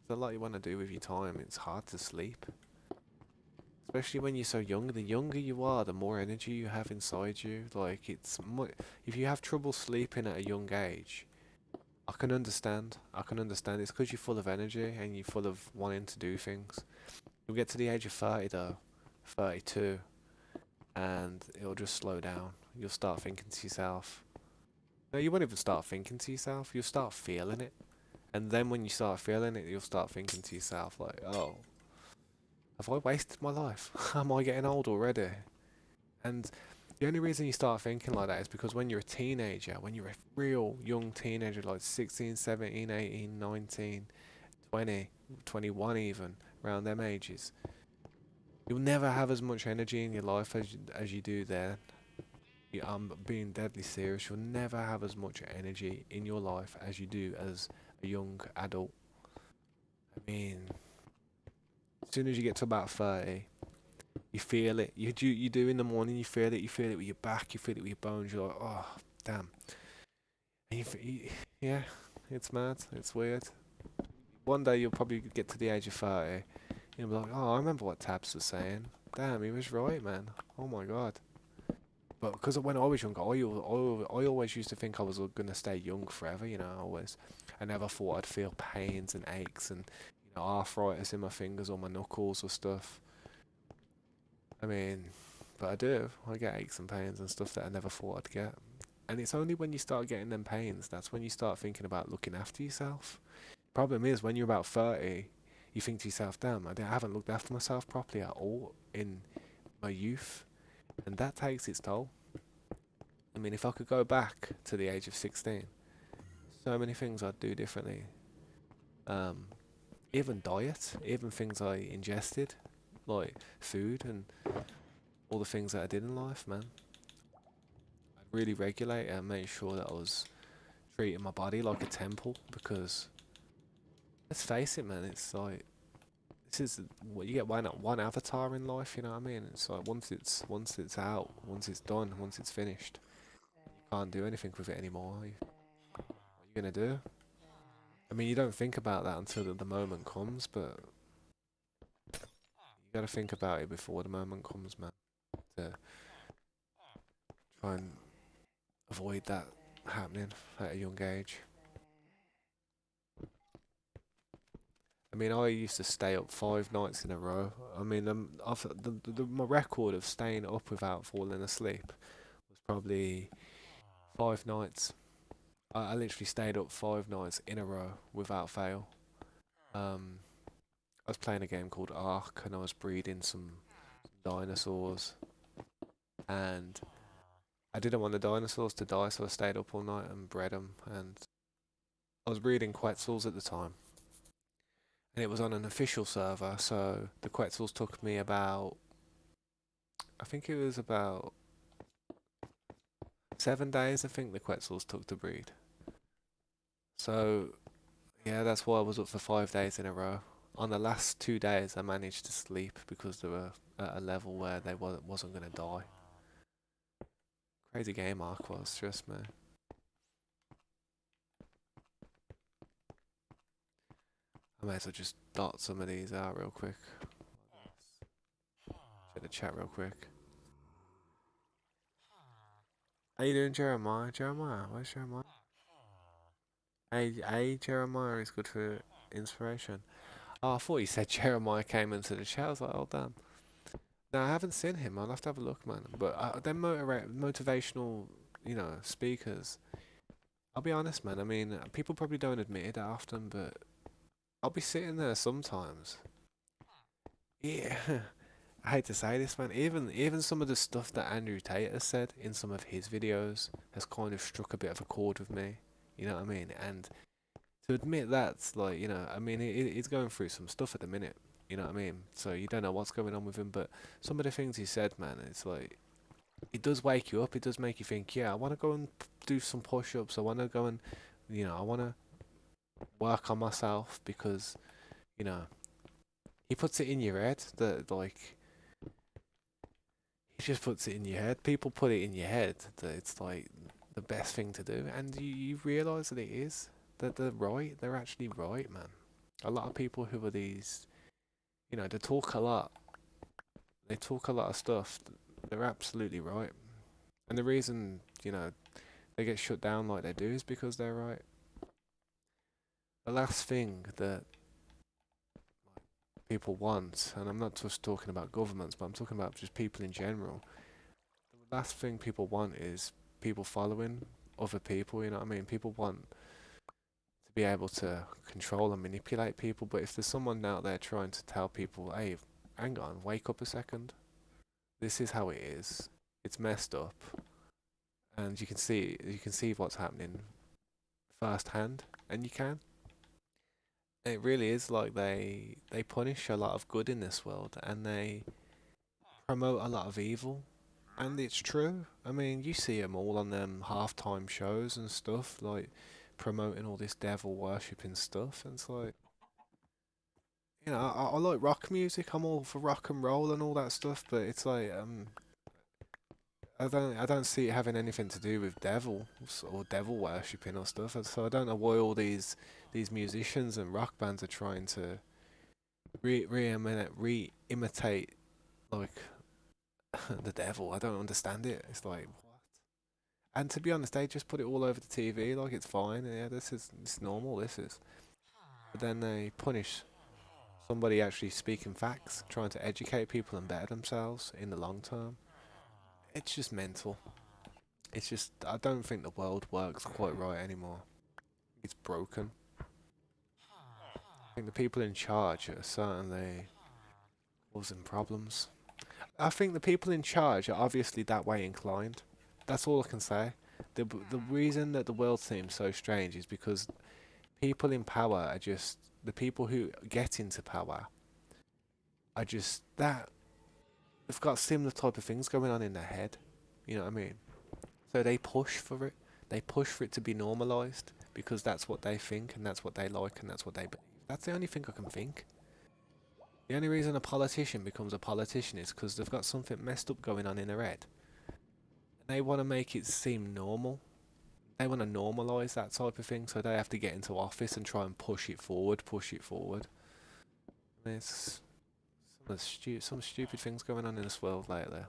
There's a lot you want to do with your time. It's hard to sleep, especially when you're so young. The younger you are, the more energy you have inside you. Like if you have trouble sleeping at a young age, I can understand. I can understand. It's because you're full of energy and you're full of wanting to do things. You'll get to the age of 30 though, 32. and it'll just slow down. You'll start thinking to yourself. No, you won't even start thinking to yourself. You'll start feeling it, and then when you start feeling it, you'll start thinking to yourself like, "Oh, have I wasted my life? Am I getting old already?" And the only reason you start thinking like that is because when you're a teenager, when you're a real young teenager, like 16, 17, 18, 19, 20, 21 even, around them ages, you'll never have as much energy in your life as you do then. I'm being deadly serious. You'll never have as much energy in your life as you do as a young adult. I mean, as soon as you get to about 30, you feel it. You do in the morning. You feel it. You feel it with your back. You feel it with your bones. You're like, oh, damn. And yeah, it's mad. It's weird. One day you'll probably get to the age of 30. You'll be like, oh, I remember what Tabs was saying. Damn, he was right, man. Oh my god. But because when I was younger, I always used to think I was going to stay young forever, I never thought I'd feel pains and aches and, arthritis in my fingers or my knuckles or stuff. I mean, but I do. I get aches and pains and stuff that I never thought I'd get. And it's only when you start getting them pains, that's when you start thinking about looking after yourself. Problem is, when you're about 30, you think to yourself, damn, I haven't looked after myself properly at all in my youth. And that takes its toll. I mean, if I could go back to the age of 16, so many things I'd do differently. Um, Even diet, even things I ingested, like food and all the things that I did in life, man. I'd really regulate and make sure that I was treating my body like a temple because let's face it, man, it's like this is what you get one avatar in life, you know what I mean? It's like once it's out, once it's done, once it's finished, you can't do anything with it anymore. What are you gonna do? I mean, you don't think about that until the moment comes, but you gotta think about it before the moment comes, man, to try and avoid that happening at a young age. I mean, I used to stay up 5 nights in a row. I mean, my record of staying up without falling asleep was probably 5 nights. I literally stayed up 5 nights in a row without fail. Um, I was playing a game called Ark, and I was breeding some dinosaurs, and I didn't want the dinosaurs to die, so I stayed up all night and bred them. And I was breeding Quetzals at the time, and it was on an official server, so the Quetzals took me about, I think it was about 7 days. I think the Quetzals took to breed. So yeah, that's why I was up for 5 days in a row. On the last 2 days, I managed to sleep because they were at a level where they wasn't gonna die. Crazy game Ark was, trust me. I may as well just dot some of these out real quick. Check the chat real quick. How you doing, Jeremiah? Jeremiah, where's Jeremiah? Hey, Jeremiah is good for inspiration. Oh, I thought you said Jeremiah came into the chat. I was like, oh damn. No, I haven't seen him. I'll have to have a look, man. But them motivational, speakers. I'll be honest, man. I mean, people probably don't admit it that often, but I'll be sitting there sometimes. Yeah, I hate to say this, man. Even some of the stuff that Andrew Tate has said in some of his videos has kind of struck a bit of a chord with me. You know what I mean? And to admit that's like, I mean, he's going through some stuff at the minute. You know what I mean? So you don't know what's going on with him, but some of the things he said, man, it's like it does wake you up. It does make you think, yeah, I want to go and do some push-ups. I want to go and, I want to work on myself because, you know, he puts it in your head that like he just puts it in your head. People put it in your head that it's like the best thing to do, and you realize that it is. That they're right. They're actually right, man. A lot of people who are these, they talk a lot. They talk a lot of stuff. They're absolutely right. And the reason, they get shut down like they do is because they're right. The last thing that people want, and I'm not just talking about governments, but I'm talking about just people in general, last thing people want is people following other people. You know what I mean? People want to be able to control and manipulate people. But if there's someone out there trying to tell people, "Hey, hang on, wake up a second. This is how it is. It's messed up," and you can see what's happening firsthand, and you can. It really is like they punish a lot of good in this world, and they promote a lot of evil. And it's true. I mean, you see them all on them halftime shows and stuff, like promoting all this devil worshipping stuff. And it's like, I like rock music. I'm all for rock and roll and all that stuff. But it's like, I don't see it having anything to do with devils or devil worshipping or stuff. And so I don't know why all these musicians and rock bands are trying to re-imitate like the devil. I don't understand it. It's like, and to be honest, they just put it all over the TV like it's fine. Yeah, it's normal. This is, but then they punish somebody actually speaking facts, trying to educate people and better themselves in the long term. It's just mental. It's just I don't think the world works quite right anymore. It's broken. I think the people in charge are certainly causing problems. I think the people in charge are obviously that way inclined. That's all I can say. The reason that the world seems so strange is because people in power are just the people who get into power are just that they've got similar type of things going on in their head. You know what I mean? So they push for it. They push for it to be normalized because that's what they think and that's what they like and that's what they believe. That's the only thing I can think. The only reason a politician becomes a politician is because they've got something messed up going on in their head. And they want to make it seem normal. They want to normalize that type of thing, so they have to get into office and try and push it forward, push it forward. There's some stupid things going on in this world lately.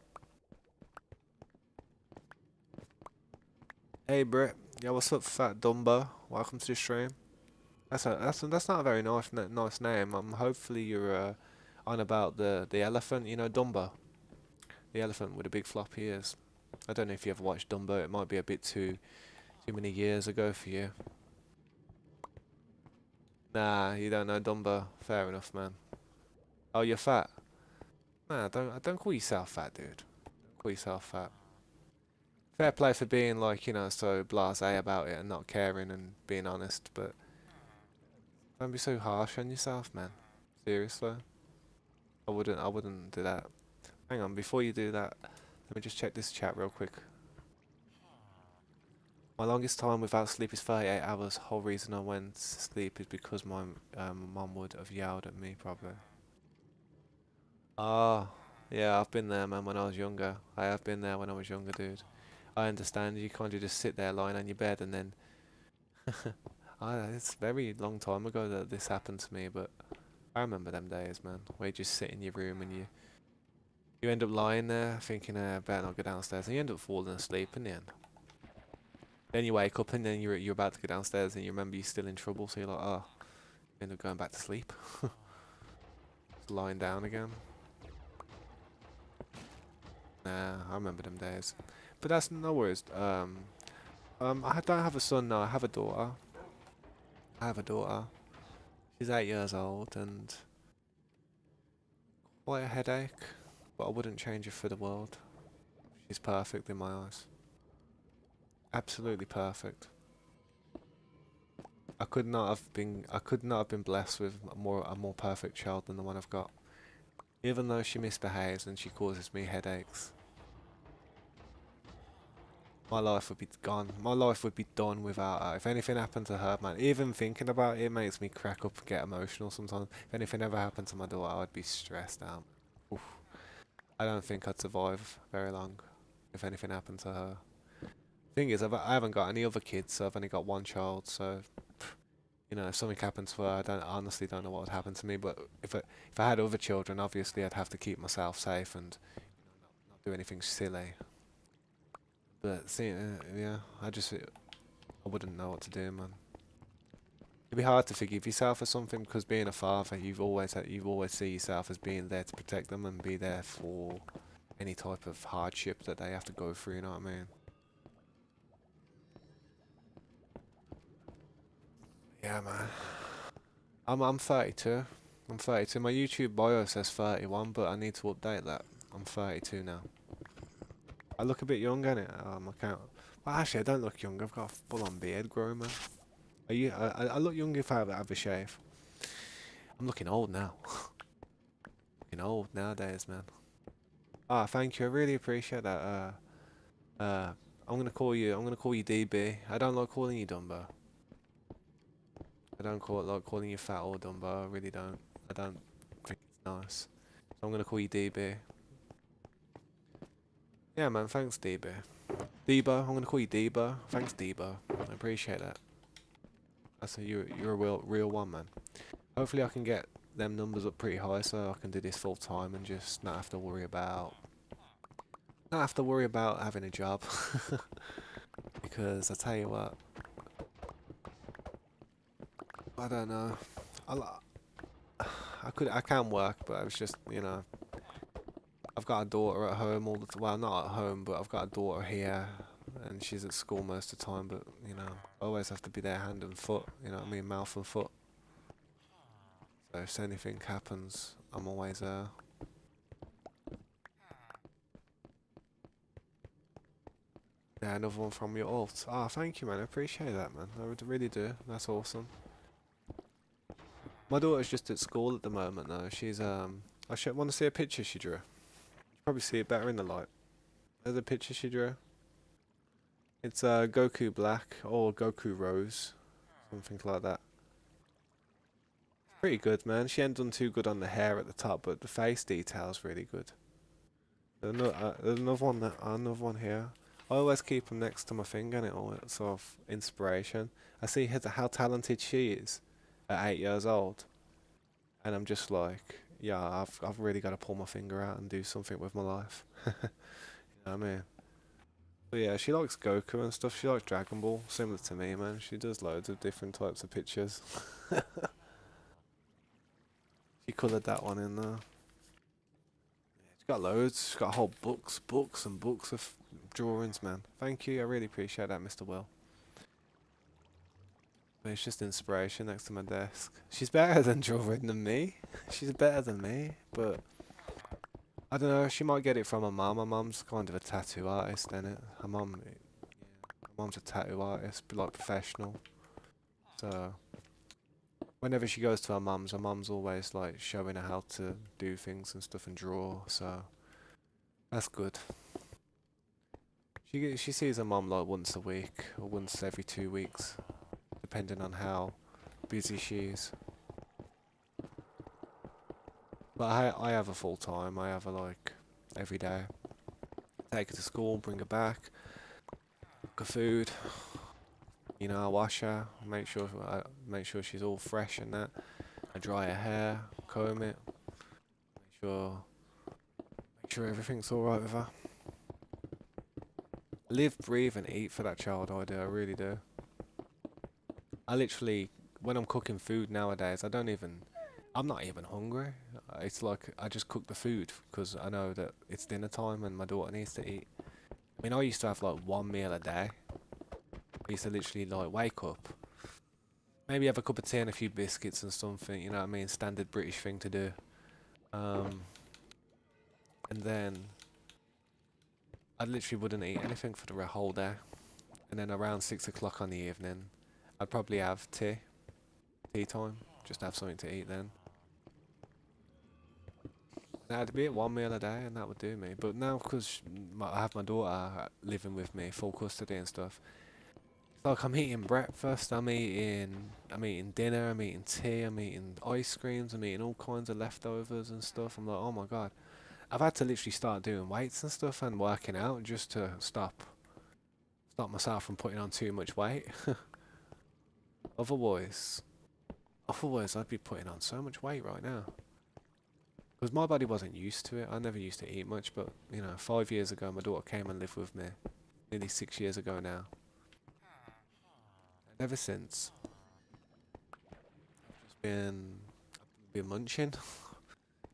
Hey Britt, yeah, what's up, Fat Dumbo? Welcome to the stream. That's not a very nice name. Hopefully you're on about the elephant, Dumbo, the elephant with the big floppy ears. I don't know if you ever watched Dumbo. It might be a bit too many years ago for you. Nah, you don't know Dumbo. Fair enough, man. Oh, you're fat. Nah, don't call yourself fat, dude. Don't call yourself fat. Fair play for being like, so blasé about it and not caring and being honest, but don't be so harsh on yourself, man. Seriously. I wouldn't do that. Hang on, before you do that, let me just check this chat real quick. My longest time without sleep is 38 hours. Whole reason I went to sleep is because my mum would have yelled at me, probably. Oh, yeah, I've been there, man, when I was younger. I have been there when I was younger, dude. I understand you can't just sit there lying on your bed and then it's a very long time ago that this happened to me, but I remember them days, man. Where you just sit in your room and you end up lying there thinking, better not go downstairs, and you end up falling asleep in the end. Then you wake up and then you're about to go downstairs and you remember you're still in trouble, so you're like, oh, you end up going back to sleep, just lying down again. Nah, I remember them days, but that's no worries. I don't have a son now. I have a daughter. I have a daughter. She's 8 years old and quite a headache, but I wouldn't change her for the world. She's perfect in my eyes. Absolutely perfect. I could not have been blessed with a more perfect child than the one I've got. Even though she misbehaves and she causes me headaches, my life would be gone. My life would be done without her. If anything happened to her, man, even thinking about it makes me crack up and get emotional sometimes. If anything ever happened to my daughter, I'd be stressed out. Oof. I don't think I'd survive very long if anything happened to her. Thing is, I haven't got any other kids, so I've only got one child. So, if something happened to her, I honestly don't know what would happen to me. But if I had other children, obviously I'd have to keep myself safe and not do anything silly. But see, yeah, I wouldn't know what to do, man. It'd be hard to forgive yourself for something because being a father, you've always see yourself as being there to protect them and be there for. any type of hardship that they have to go through. You know what I mean? Yeah, man. I'm 32. I'm 32. My YouTube bio says 31, but I need to update that. I'm 32 now. I look a bit young, innit? I can't. Well, actually, I don't look young. I've got a full-on beard growing, man. I look young if I have a shave. I'm looking old now. Looking old nowadays, man. Ah, thank you. I really appreciate that. Uh, I'm gonna call you. I'm gonna call you DB. I don't like calling you Dumbo. I don't like calling you fat or Dumbo. I really don't. I don't think it's nice. So I'm gonna call you DB. Yeah, man. Thanks, DB. Debo. I'm gonna call you Debo. Thanks, Debo. I appreciate that. That's you're a real one, man. Hopefully, I can get them numbers up pretty high so I can do this full time and just not have to worry about having a job. Because I tell you what, I don't know. I, li- I can work, but I was just, I've got a daughter at home all the time. Well, not at home, but I've got a daughter here, and she's at school most of the time. But I always have to be there hand and foot. You know what I mean, mouth and foot. So if anything happens, I'm always there. Yeah, another one from your alt. Ah, thank you, man. I appreciate that, man. I would really do. That's awesome. My daughter's just at school at the moment, though. She's I should want to see a picture she drew. You probably see it better in the light. There's a picture she drew. It's Goku Black or Goku Rose, something like that. Pretty good, man. She ain't done too good on the hair at the top, but the face detail's really good. There's another one here. I always keep them next to my finger, and it all sort of inspiration. I see how talented she is at 8 years old, and I'm just like, yeah, I've really got to pull my finger out and do something with my life. You know what I mean? But yeah, she likes Goku and stuff. She likes Dragon Ball, similar to me, man. She does loads of different types of pictures. She coloured that one in there. She's got loads. She's got whole books and books of drawings, man. Thank you. I really appreciate that, Mr. Will. But it's just inspiration next to my desk. She's better than drawing than me. She's better than me, but I don't know. She might get it from her mum. My mum's kind of a tattoo artist, innit? Her mum's a tattoo artist, but like professional. So whenever she goes to her mum's always like showing her how to do things and stuff and draw. So that's good. She sees her mum like once a week or once every 2 weeks, depending on how busy she is. But I have a full time. I have her like every day. Take her to school, bring her back, cook her food. I wash her, make sure she's all fresh and that. I dry her hair, comb it, sure make sure everything's all right with her. Live, breathe, and eat for that child. I do. I really do. I literally, when I'm cooking food nowadays, I'm not even hungry. It's like I just cook the food because I know that it's dinner time and my daughter needs to eat. I mean, I used to have like one meal a day. I used to literally like wake up, maybe have a cup of tea and a few biscuits and something. You know what I mean? Standard British thing to do. Um, and then I literally wouldn't eat anything for the whole day. And then around 6 o'clock on the evening, I'd probably have tea time, just have something to eat then. That'd be it, one meal a day, and that would do me. But now, because I have my daughter living with me, full custody and stuff, it's like I'm eating breakfast, I'm eating dinner, I'm eating tea, I'm eating ice creams, I'm eating all kinds of leftovers and stuff. I'm like, oh my god, I've had to literally start doing weights and stuff and working out just to stop myself from putting on too much weight. Otherwise, otherwise I'd be putting on so much weight right now. Because my body wasn't used to it. I never used to eat much, but 5 years ago, my daughter came and lived with me. Nearly 6 years ago now. And ever since, just been munching.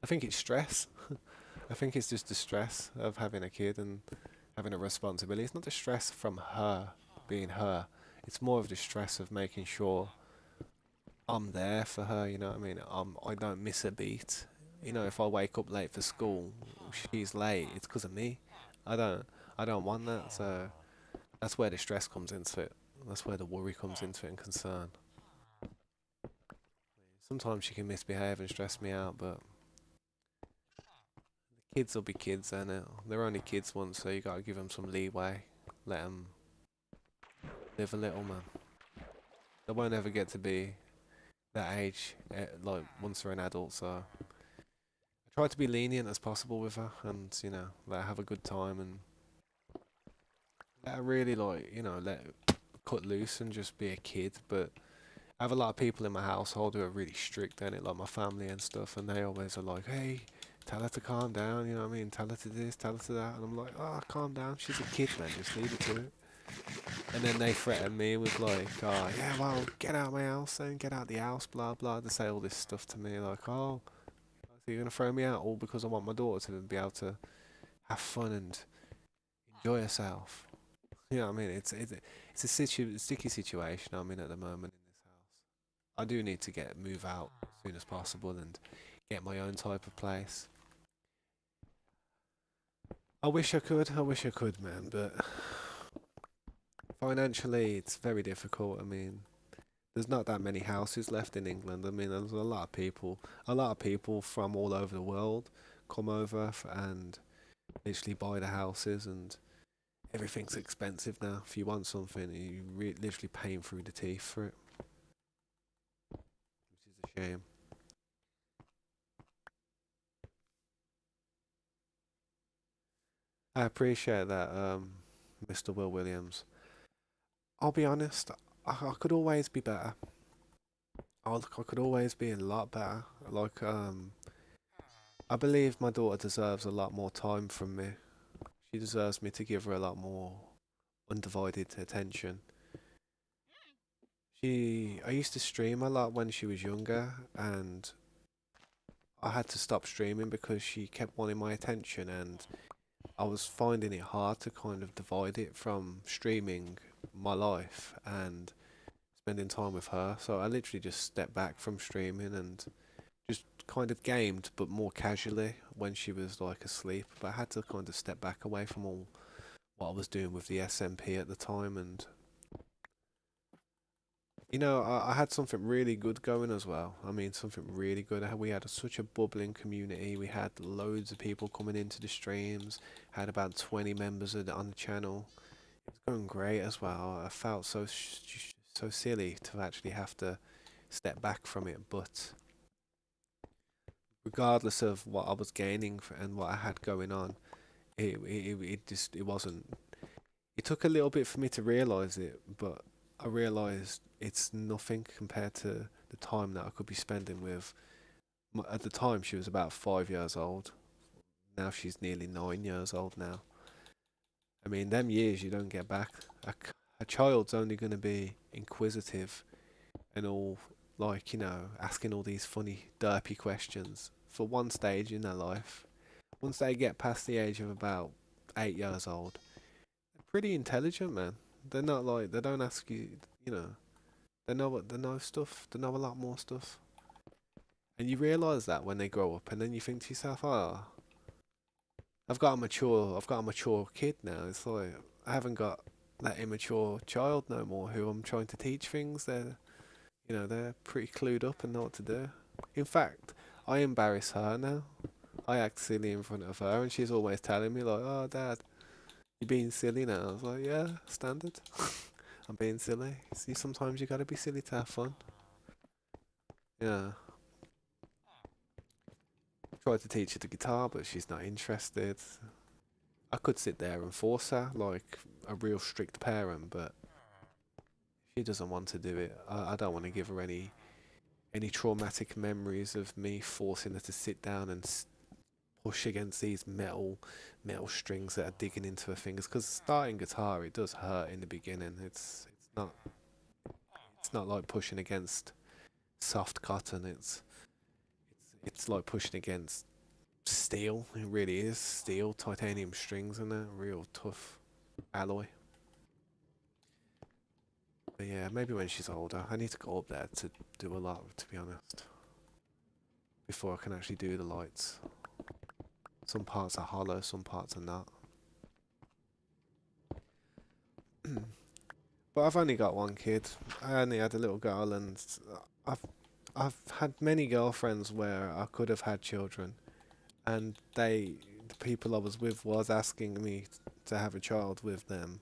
I think it's stress. I think it's just the stress of having a kid and having a responsibility. It's not the stress from her being her. It's more of the stress of making sure I'm there for her. You know what I mean? I don't miss a beat. You know, if I wake up late for school, she's late. It's because of me. I don't. I don't want that. So that's where the stress comes into it. That's where the worry comes into it and concern. Sometimes she can misbehave and stress me out, but kids will be kids, and they're only kids once, so you gotta give them some leeway. Let them live a little, man. They won't ever get to be that age, like once they're an adult. So I try to be lenient as possible with her, and let her have a good time, and let her really let her cut loose and just be a kid. But I have a lot of people in my household who are really strict in it, like my family and stuff, and they always are like, "Hey, tell her to calm down." You know what I mean? Tell her to this, tell her to that, and I'm like, "Oh, calm down. She's a kid, man. Just leave it to it." And then they threaten me with like, "Oh, yeah, well, get out of my house and get out the house, blah blah." They say all this stuff to me, like, "Oh, so you're gonna throw me out all because I want my daughter to be able to have fun and enjoy herself." You know what I mean? It's a sticky situation I'm in at the moment in this house. I do need to move out as soon as possible and get my own type of place. I wish I could. I wish I could, man, but financially it's very difficult. I mean, there's not that many houses left in England. I mean, there's a lot of people from all over the world come over and literally buy the houses, and everything's expensive now. If you want something, you literally paying through the teeth for it, which is a shame. I appreciate that, Mr. Will Williams. I'll be honest, I could always be better. I could always be a lot better. Like, I believe my daughter deserves a lot more time from me. She deserves me to give her a lot more undivided attention. I used to stream a lot when she was younger, and I had to stop streaming because she kept wanting my attention, and I was finding it hard to kind of divide it from streaming my life and spending time with her. So I literally just stepped back from streaming and just kind of gamed, but more casually when she was like asleep. But I had to kind of step back away from all what I was doing with the SMP at the time, and I had something really good going as well. I mean, something really good. We had such a bubbling community. We had loads of people coming into the streams. Had about 20 members on the channel. It was going great as well. I felt so silly to actually have to step back from it, but regardless of what I was gaining and what I had going on, it wasn't. It took a little bit for me to realize it, but I realized it's nothing compared to the time that I could be spending with. At the time, she was about 5 years old. Now she's nearly 9 years old now. I mean, them years you don't get back. A child's only going to be inquisitive and all, like, asking all these funny, derpy questions for one stage in their life. Once they get past the age of about 8 years old, they're pretty intelligent, man. They're not like, they don't ask you, you know, they know stuff, they know a lot more stuff. And you realise that when they grow up, and then you think to yourself, oh, I've got a mature kid now. It's like, I haven't got that immature child no more who I'm trying to teach things. They're pretty clued up and know what to do. In fact, I embarrass her now. I act silly in front of her, and she's always telling me like, "Oh, Dad, you're being silly now." I was like, "Yeah, standard. I'm being silly. See, sometimes you gotta be silly to have fun." Yeah. Tried to teach her the guitar, but she's not interested. I could sit there and force her like a real strict parent, but she doesn't want to do it. I don't want to give her any traumatic memories of me forcing her to sit down and push against these metal strings that are digging into her fingers. Because starting guitar, it does hurt in the beginning. It's not like pushing against soft cotton. It's like pushing against steel. It really is steel, titanium strings in there, real tough alloy. But yeah, maybe when she's older, I need to go up there to do a lot, to be honest, before I can actually do the lights. Some parts are hollow, some parts are not. But I've only got one kid. I only had a little girl, and I've I've had many girlfriends where I could have had children, and the people I was with was asking me to have a child with them,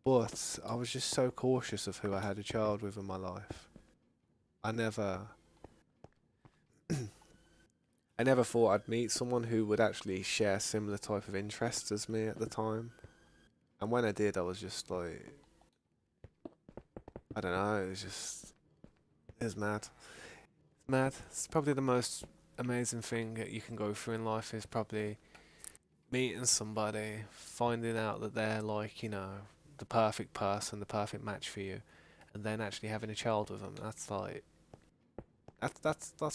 but I was just so cautious of who I had a child with in my life. I never I never thought I'd meet someone who would actually share similar type of interests as me at the time. And when I did, I was just like, I don't know, it was mad. Mad. It's probably the most amazing thing that you can go through in life is probably meeting somebody, finding out that they're like, the perfect person, the perfect match for you, and then actually having a child with them. That's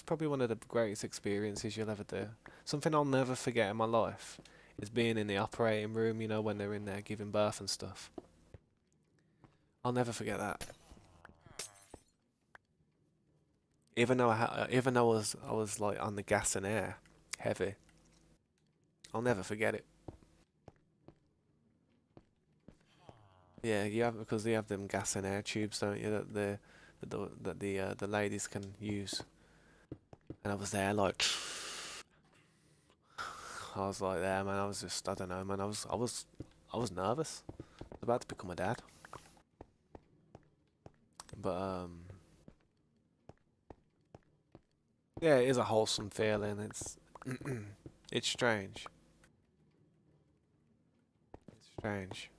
probably one of the greatest experiences you'll ever do. Something I'll never forget in my life is being in the operating room, when they're in there giving birth and stuff. I'll never forget that. Even though I was like on the gas and air, heavy, I'll never forget it. Yeah, you have because they have them gas and air tubes, don't you? That the ladies can use. And I was there like, I was like there, man. I was just, I don't know, man. I was nervous. I was about to become a dad, but yeah, it is a wholesome feeling. It's strange. It's strange.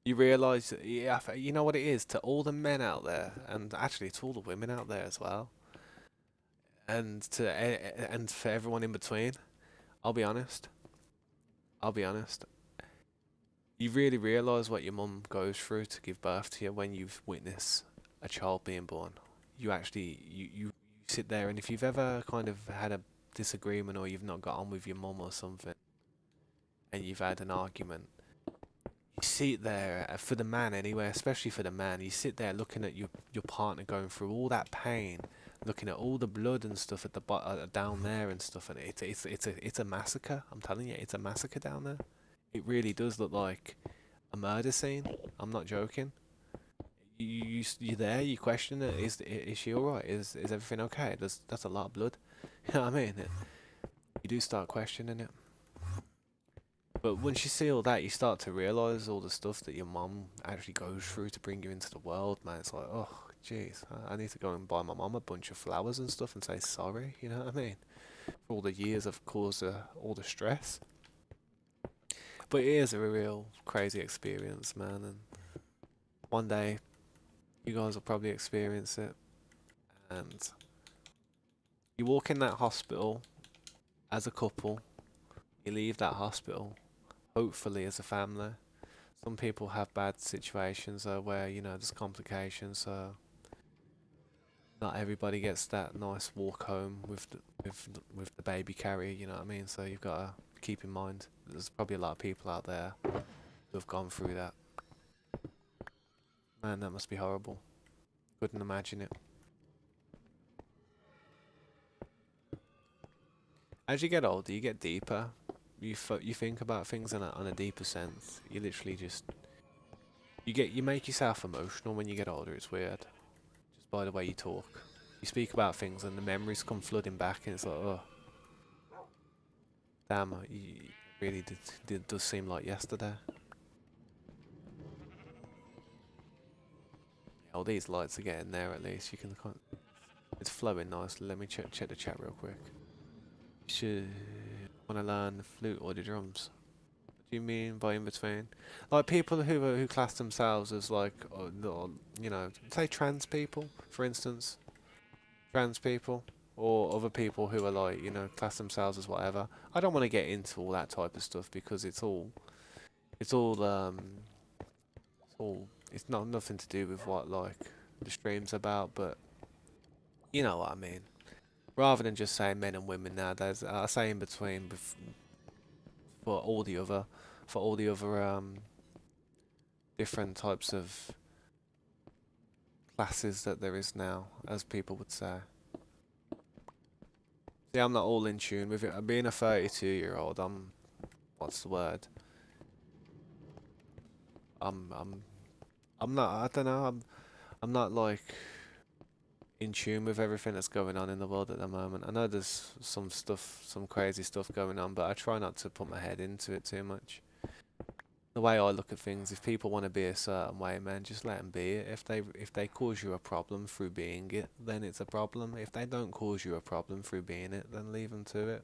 You realise, yeah, you know what it is to all the men out there, and actually to all the women out there as well, and for everyone in between. I'll be honest. I'll be honest. You really realise what your mum goes through to give birth to you when you've witnessed a child being born. You sit there, and if you've ever kind of had a disagreement or you've not got on with your mum or something, and you've had an argument, you sit there for the man anyway, especially for the man. You sit there looking at your partner going through all that pain, looking at all the blood and stuff at the down there and stuff, and it's a massacre. I'm telling you, it's a massacre down there. It really does look like a murder scene. I'm not joking. You there? You question it. Is she all right? Is everything okay? That's a lot of blood. You know what I mean? You do start questioning it. But once you see all that, you start to realise all the stuff that your mum actually goes through to bring you into the world, man. It's like, oh, jeez, I need to go and buy my mum a bunch of flowers and stuff and say sorry. You know what I mean? For all the years I've caused her all the stress. But it is a real crazy experience, man. And one day you guys will probably experience it. And you walk in that hospital as a couple, you leave that hospital, hopefully as a family. Some people have bad situations where, there's complications, so not everybody gets that nice walk home with the baby carrier, you know what I mean? So you've got to keep in mind there's probably a lot of people out there who have gone through that. Man, that must be horrible. Couldn't imagine it. As you get older, you get deeper. You think about things on a deeper sense. You literally just you make yourself emotional when you get older. It's weird, just by the way you talk. You speak about things and the memories come flooding back, and it's like, oh, damn, it really does seem like yesterday. Oh, these lights are getting there at least. You can, it's flowing nicely. Let me check the chat real quick. Should want to learn the flute or the drums? Do you mean by in between? Like people who class themselves as like, say trans people, for instance, trans people, or other people who are like, class themselves as whatever. I don't want to get into all that type of stuff because it's all, it's not nothing to do with what like the stream's about, but you know what I mean. Rather than just saying men and women nowadays, I say in between for all the other for all the other different types of classes that there is now, as people would say. See, I'm not all in tune with it. Being a 32-year-old, what's the word? I'm I'm I'm not. I don't know. I'm not like in tune with everything that's going on in the world at the moment. I know there's some stuff, some crazy stuff going on, but I try not to put my head into it too much. The way I look at things, if people want to be a certain way, man, just let them be it. If they cause you a problem through being it, then it's a problem. If they don't cause you a problem through being it, then leave them to it.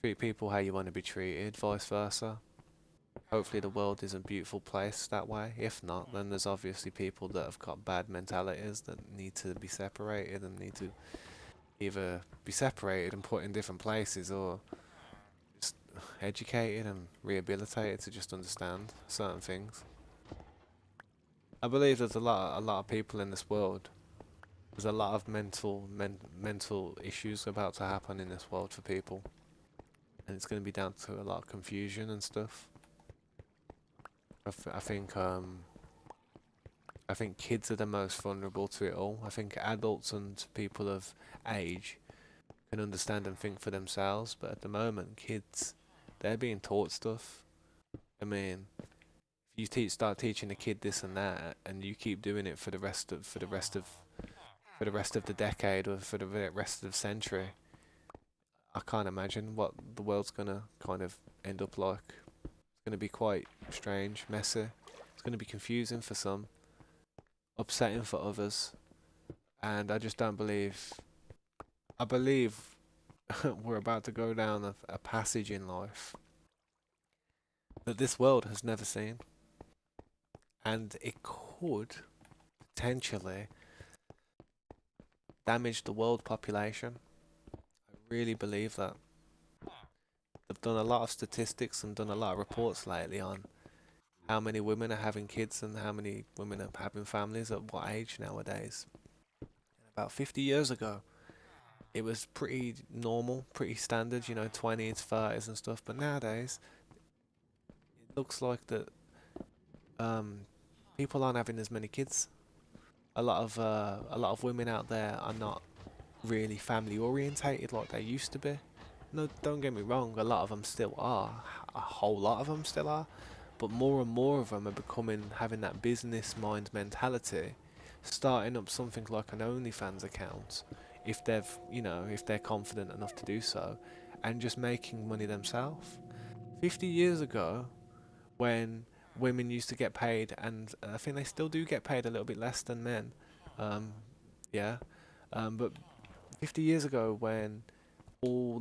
Treat people how you want to be treated, vice versa. Hopefully the world is a beautiful place that way. If not, then there's obviously people that have got bad mentalities that need to be separated and need to either be separated and put in different places or just educated and rehabilitated to just understand certain things. I believe there's a lot of people in this world. There's a lot of mental issues about to happen in this world for people, and it's going to be down to a lot of confusion and stuff. I think I think kids are the most vulnerable to it all. I think adults and people of age can understand and think for themselves, but at the moment, kids, they're being taught stuff. I mean, if you start teaching a kid this and that, and you keep doing it for the rest of the decade or for the rest of the century, I can't imagine what the world's gonna kind of end up like. It's gonna be quite strange, messy. It's gonna be confusing for some, upsetting for others, and I just don't believe. I believe we're about to go down a passage in life that this world has never seen, and it could potentially damage the world population. I really believe that. They've done a lot of statistics and done a lot of reports lately on how many women are having kids and how many women are having families at what age nowadays. About 50 years ago, it was pretty normal, pretty standard, 20s, 30s and stuff. But nowadays, it looks like that um, people aren't having as many kids. A lot of women out there are not really family orientated like they used to be. No, don't get me wrong, a lot of them still are. A whole lot of them still are. But more and more of them are becoming, having that business mind mentality, starting up something like an OnlyFans account, if they're confident enough to do so, and just making money themselves. 50 years ago, when women used to get paid, and I think they still do get paid a little bit less than men, um, yeah, but 50 years ago when all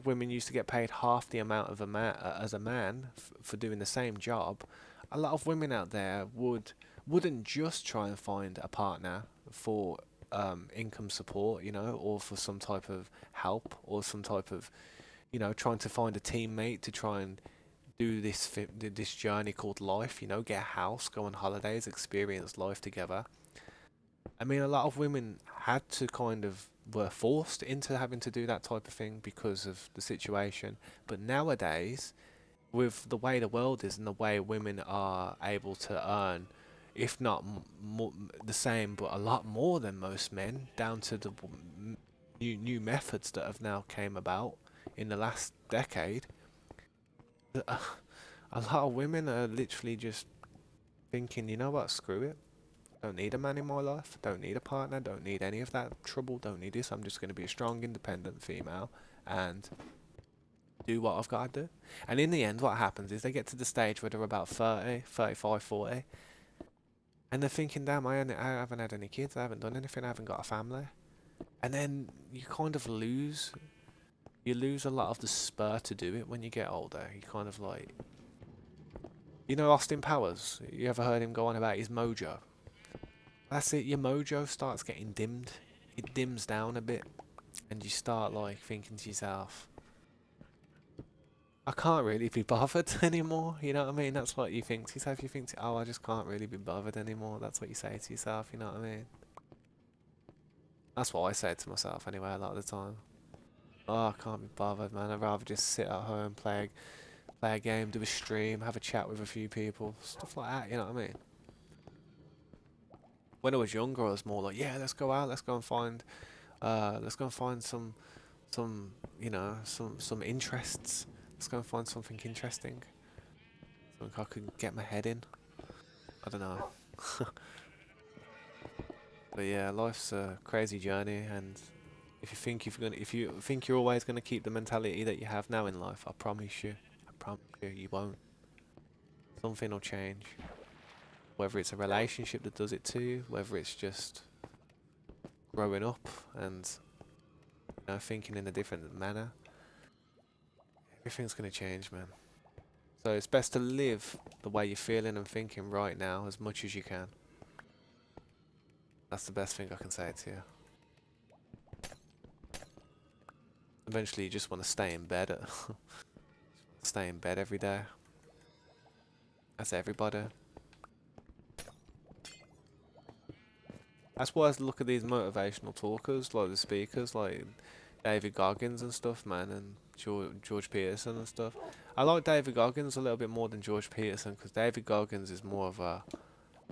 women used to get paid half the amount of a man as a man for doing the same job. A lot of women out there wouldn't just try and find a partner for income support, or for some type of help or some type of, trying to find a teammate to try and do this journey called life. Get a house, go on holidays, experience life together. I mean, a lot of women had to kind of were forced into having to do that type of thing because of the situation. But nowadays, with the way the world is and the way women are able to earn, if not the same, but a lot more than most men, down to the new methods that have now came about in the last decade, a lot of women are literally just thinking, you know what, screw it. Don't need a man in my life. Don't need a partner. Don't need any of that trouble. Don't need this. I'm just going to be a strong, independent female and do what I've got to do. And in the end, what happens is they get to the stage where they're about 30, 35, 40, and they're thinking, damn, I haven't had any kids. I haven't done anything. I haven't got a family. And then you kind of you lose a lot of the spur to do it when you get older. You kind of like, Austin Powers. You ever heard him go on about his mojo? That's it, your mojo starts getting dimmed. It dims down a bit, and you start like thinking to yourself, I can't really be bothered anymore. You know what I mean? That's what you think to yourself. You think, oh, I just can't really be bothered anymore. That's what you say to yourself. You know what I mean? That's what I say to myself anyway, a lot of the time. Oh, I can't be bothered, man. I'd rather just sit at home, play a game, do a stream, have a chat with a few people, stuff like that. You know what I mean? When I was younger, I was more like, yeah, let's go out, let's go and find some, some interests. Let's go and find something interesting, something I can get my head in. I don't know, but yeah, life's a crazy journey, and if you think you're always gonna keep the mentality that you have now in life, I promise you, you won't. Something will change. Whether it's a relationship that does it to you, whether it's just growing up and thinking in a different manner, everything's gonna change, man. So it's best to live the way you're feeling and thinking right now as much as you can. That's the best thing I can say to you. Eventually, you just want to stay in bed. Stay in bed every day. That's everybody. That's why I look at these motivational talkers, like the speakers, like David Goggins and stuff, man, and George Peterson and stuff. I like David Goggins a little bit more than George Peterson because David Goggins is more of a,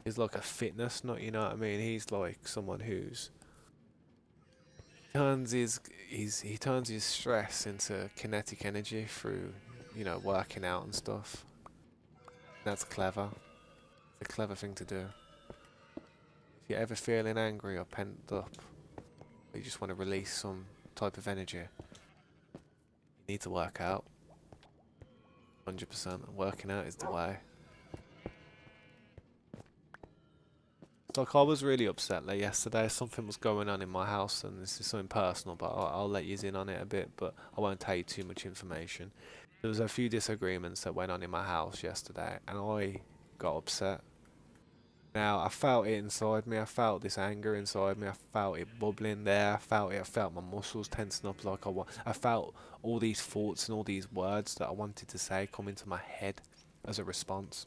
he's like a fitness nut, you know what I mean? He's like someone who's turns he turns his stress into kinetic energy through, working out and stuff. That's clever. It's a clever thing to do. If you're ever feeling angry or pent up, or you just want to release some type of energy, you need to work out. 100%. Working out is the way. It's like I was really upset like yesterday. Something was going on in my house, and this is something personal, but I'll let you in on it a bit. But I won't tell you too much information. There was a few disagreements that went on in my house yesterday, and I got upset. Now I felt it inside me. I felt this anger inside me. I felt it bubbling there. I felt it. I felt my muscles tensing up like I felt all these thoughts and all these words that I wanted to say come into my head as a response.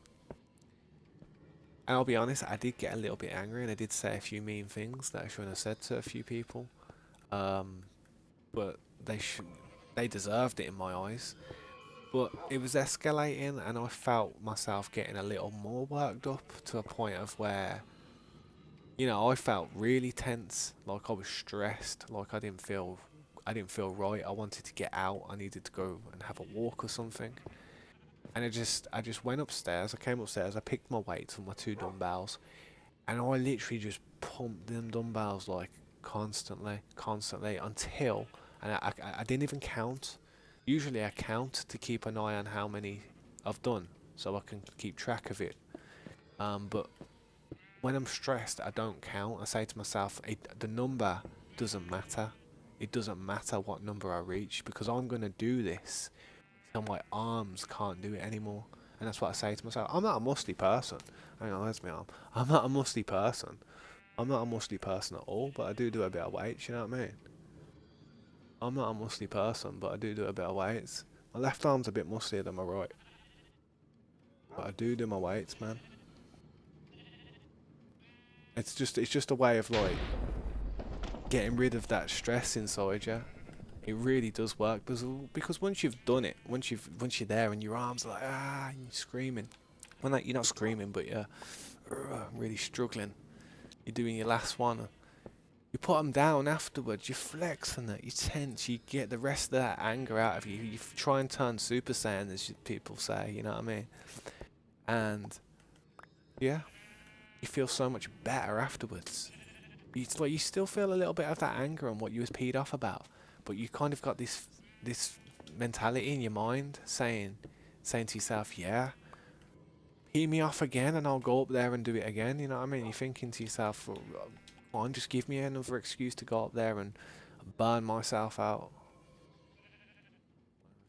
And I'll be honest, I did get a little bit angry, and I did say a few mean things that I shouldn't have said to a few people. Um, but they deserved it in my eyes. But it was escalating, and I felt myself getting a little more worked up to a point of where, I felt really tense, like I was stressed, like I didn't feel right. I wanted to get out. I needed to go and have a walk or something. And I just went upstairs. I came upstairs. I picked my weights and my two dumbbells, and I literally just pumped them dumbbells like constantly until, and I didn't even count. Usually I count to keep an eye on how many I've done, so I can keep track of it. But when I'm stressed, I don't count. I say to myself, the number doesn't matter. It doesn't matter what number I reach because I'm gonna do this till my arms can't do it anymore. And that's what I say to myself. I'm not a muscly person. Hang on, where's my arm? I'm not a muscly person. I'm not a muscly person at all, but I do a bit of weights, you know what I mean? I'm not a muscly person, but I do a bit of weights. My left arm's a bit musclier than my right, but I do my weights, man. It's just a way of like getting rid of that stress inside you. It really does work because once you've done it, once you're there and your arms are like and you're screaming. Well, like, you're not screaming, but you're really struggling. You're doing your last one. You put them down afterwards. You flex on it. You tense. You get the rest of that anger out of you. You try and turn Super Saiyan, as people say. You know what I mean? And yeah, you feel so much better afterwards. It's like you still feel a little bit of that anger and what you was peed off about, but you kind of got this mentality in your mind saying to yourself, yeah, pee me off again, and I'll go up there and do it again. You know what I mean? You're thinking to yourself, well, come on, just give me another excuse to go up there and burn myself out.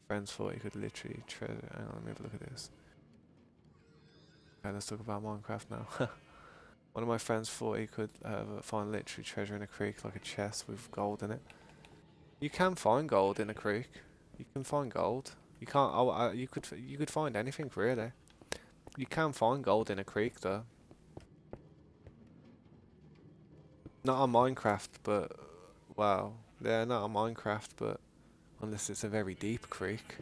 Friends thought he could literally treasure. Hang on, let me have a look at this. Okay, let's talk about Minecraft now. One of my friends thought he could find literary treasure in a creek like a chest with gold in it. You can find gold in a creek. You can find gold. You can't. Oh, you could find anything really. You can find gold in a creek though. Not on Minecraft, but wow. Yeah, not on Minecraft, but unless it's a very deep creek.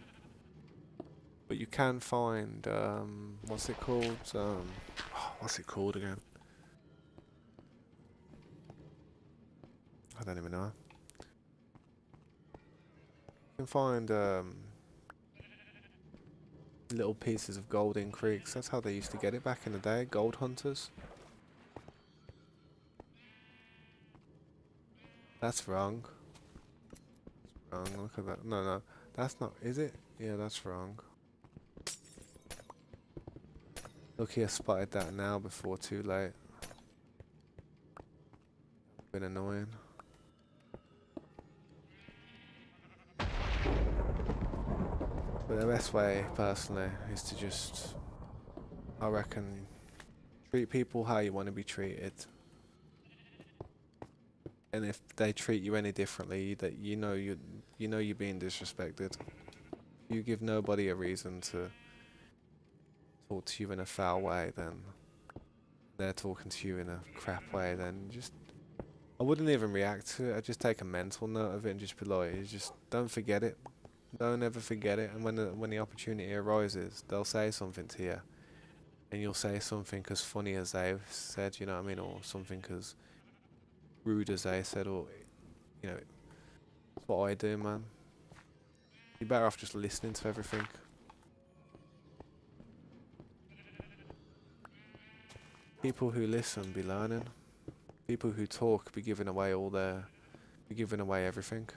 But you can find what's it called? What's it called again? I don't even know. You can find little pieces of gold in creeks. That's how they used to get it back in the day. Gold hunters. That's wrong. Wrong. Look at that. No, no, that's not. Is it? Yeah, that's wrong. Lucky I spotted that now before too late. Been annoying. But the best way, personally, is to just, I reckon, treat people how you want to be treated. And if they treat you any differently, that you know you're being disrespected. You give nobody a reason to talk to you in a foul way, then they're talking to you in a crap way, then just I wouldn't even react to it. I'd just take a mental note of it and just be like, you just don't forget it. Don't ever forget it. And when the opportunity arises, they'll say something to you, and you'll say something as funny as they've said, you know what I mean, or something as rude as they said, or you know, it's what I do, man. You're better off just listening to everything. People who listen be learning. People who talk be giving away be giving away everything.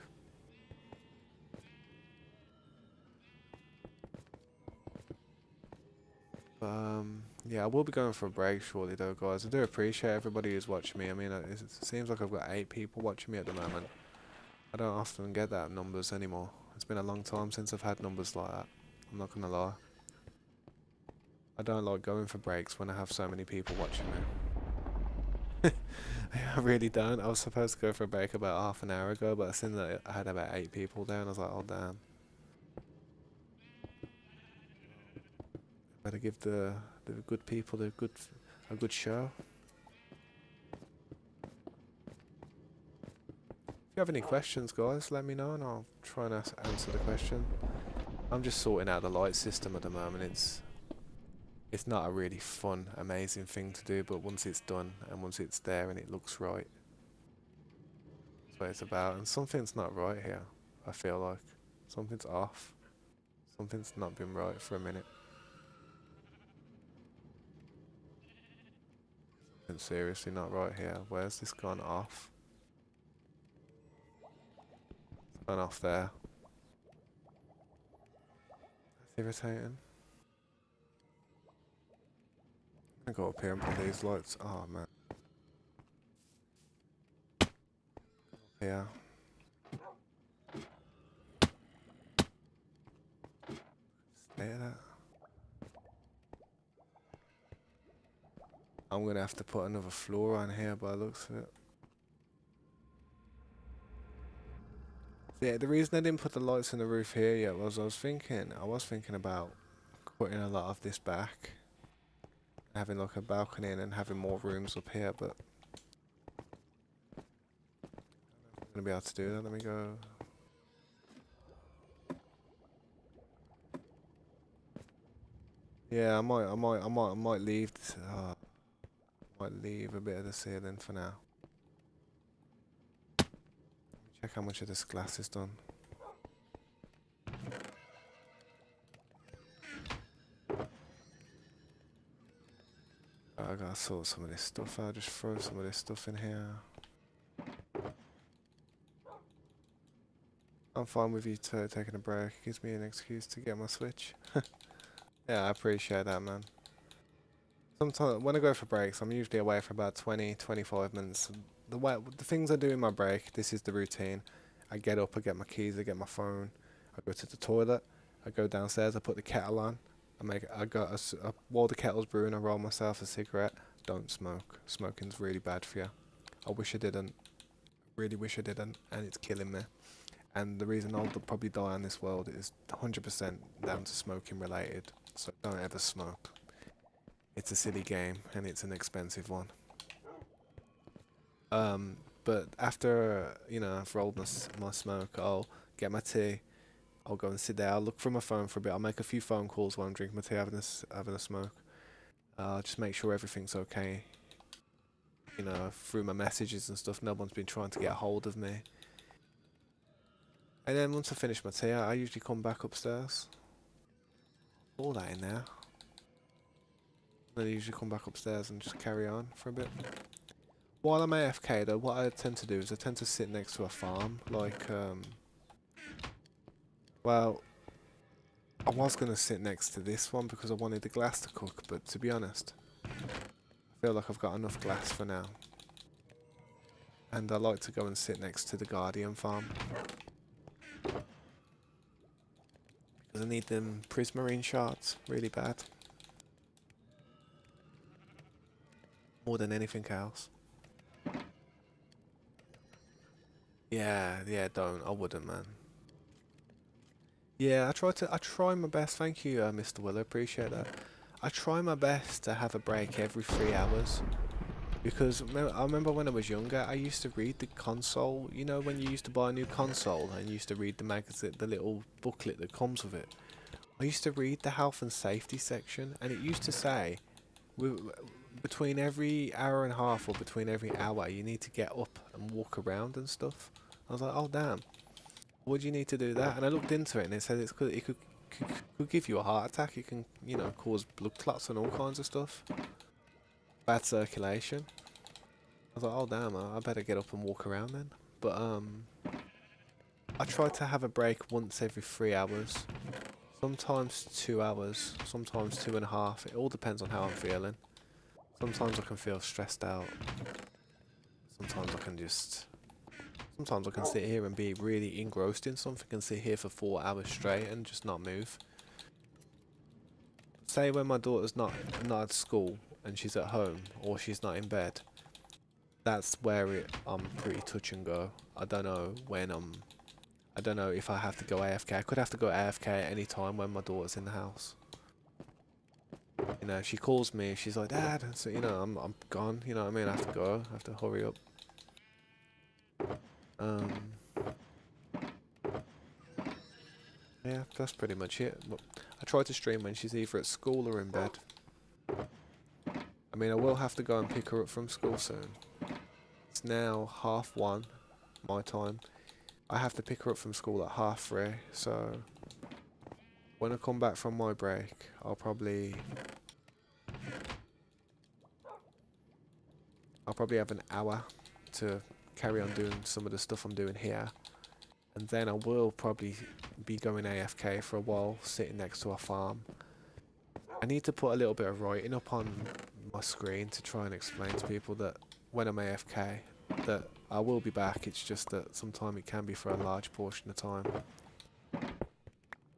But yeah, I will be going for a break shortly though, guys. I do appreciate everybody who's watching me. I mean, it seems like I've got 8 people watching me at the moment. I don't often get that numbers anymore. It's been a long time since I've had numbers like that. I'm not gonna lie. I don't like going for breaks when I have so many people watching me. I really don't. I was supposed to go for a break about half an hour ago, but I seen that I had about 8 people there, and I was like, oh damn. Better give the good people a good show. If you have any questions, guys, let me know and I'll try and answer the question. I'm just sorting out the light system at the moment. It's not a really fun, amazing thing to do, but once it's done and once it's there and it looks right, that's what it's about. And something's not right here. I feel like something's off. Something's not been right for a minute. Something's seriously not right here. Where's this gone off? It's gone off there. That's irritating. I go up here and put these lights. Oh man. Yeah. Stay at that. I'm gonna have to put another floor on here by the looks of it. Yeah, the reason I didn't put the lights in the roof here yet was I was thinking about putting a lot of this back, having like a balcony and then having more rooms up here, but I'm gonna be able to do that. Let me go. Yeah, I might leave. Might leave a bit of the ceiling for now. Check how much of this glass is done. I gotta sort some of this stuff out. Just throw some of this stuff in here. I'm fine with you taking a break. It gives me an excuse to get my Switch. Yeah, I appreciate that, man. Sometimes when I go for breaks, I'm usually away for about 20, 25 minutes. The things I do in my break, this is the routine. I get up, I get my keys, I get my phone, I go to the toilet, I go downstairs, I put the kettle on, while the kettle's brewing, I roll myself a cigarette. Don't smoke. Smoking's really bad for you. I wish I didn't. Really wish I didn't, and it's killing me. And the reason I'll probably die in this world is 100% down to smoking related. So don't ever smoke. It's a silly game and it's an expensive one. But after I've rolled my smoke, I'll get my tea, I'll go and sit there. I'll look through my phone for a bit. I'll make a few phone calls while I'm drinking my tea, having a smoke. I'll just make sure everything's okay. You know, through my messages and stuff, no one's been trying to get a hold of me. And then once I finish my tea, I usually come back upstairs. All that in there. Then I usually come back upstairs and just carry on for a bit. While I'm AFK though, what I tend to do is I tend to sit next to a farm. Like, well, I was going to sit next to this one because I wanted the glass to cook, but to be honest, I feel like I've got enough glass for now. And I like to go and sit next to the Guardian farm. Because I need them prismarine shards really bad. More than anything else. Yeah, don't. I wouldn't, man. Yeah, I try my best. Thank you, Mr. Willow. Appreciate that. I try my best to have a break every 3 hours. Because I remember when I was younger, I used to read the console. You know, when you used to buy a new console and you used to read the magazine, the little booklet that comes with it. I used to read the health and safety section, and it used to say, between every hour and a half or between every hour, you need to get up and walk around and stuff. I was like, oh damn, would you need to do that? And I looked into it, and it said it could give you a heart attack. It can, you know, cause blood clots and all kinds of stuff. Bad circulation. I was like, oh damn, I better get up and walk around then. But I try to have a break once every 3 hours. Sometimes 2 hours, sometimes 2.5. It all depends on how I'm feeling. Sometimes I can feel stressed out. Sometimes I can just... Sometimes I can sit here and be really engrossed in something and sit here for 4 hours straight and just not move. Say when my daughter's not at school and she's at home or she's not in bed. That's where I'm pretty touch and go. I don't know when I don't know if I have to go AFK. I could have to go AFK at any time when my daughter's in the house. You know, she calls me, she's like, Dad, so you know, I'm gone, you know what I mean? I have to go, I have to hurry up. Um yeah, that's pretty much it. But I try to stream when she's either at school or in bed. I mean, I will have to go and pick her up from school soon. It's now 1:30 my time. I have to pick her up from school at 3:30, so when I come back from my break, I'll probably have an hour to carry on doing some of the stuff I'm doing here. And then I will probably be going AFK for a while, sitting next to a farm. I need to put a little bit of writing up on my screen to try and explain to people that when I'm AFK, that I will be back. It's just that sometimes it can be for a large portion of time.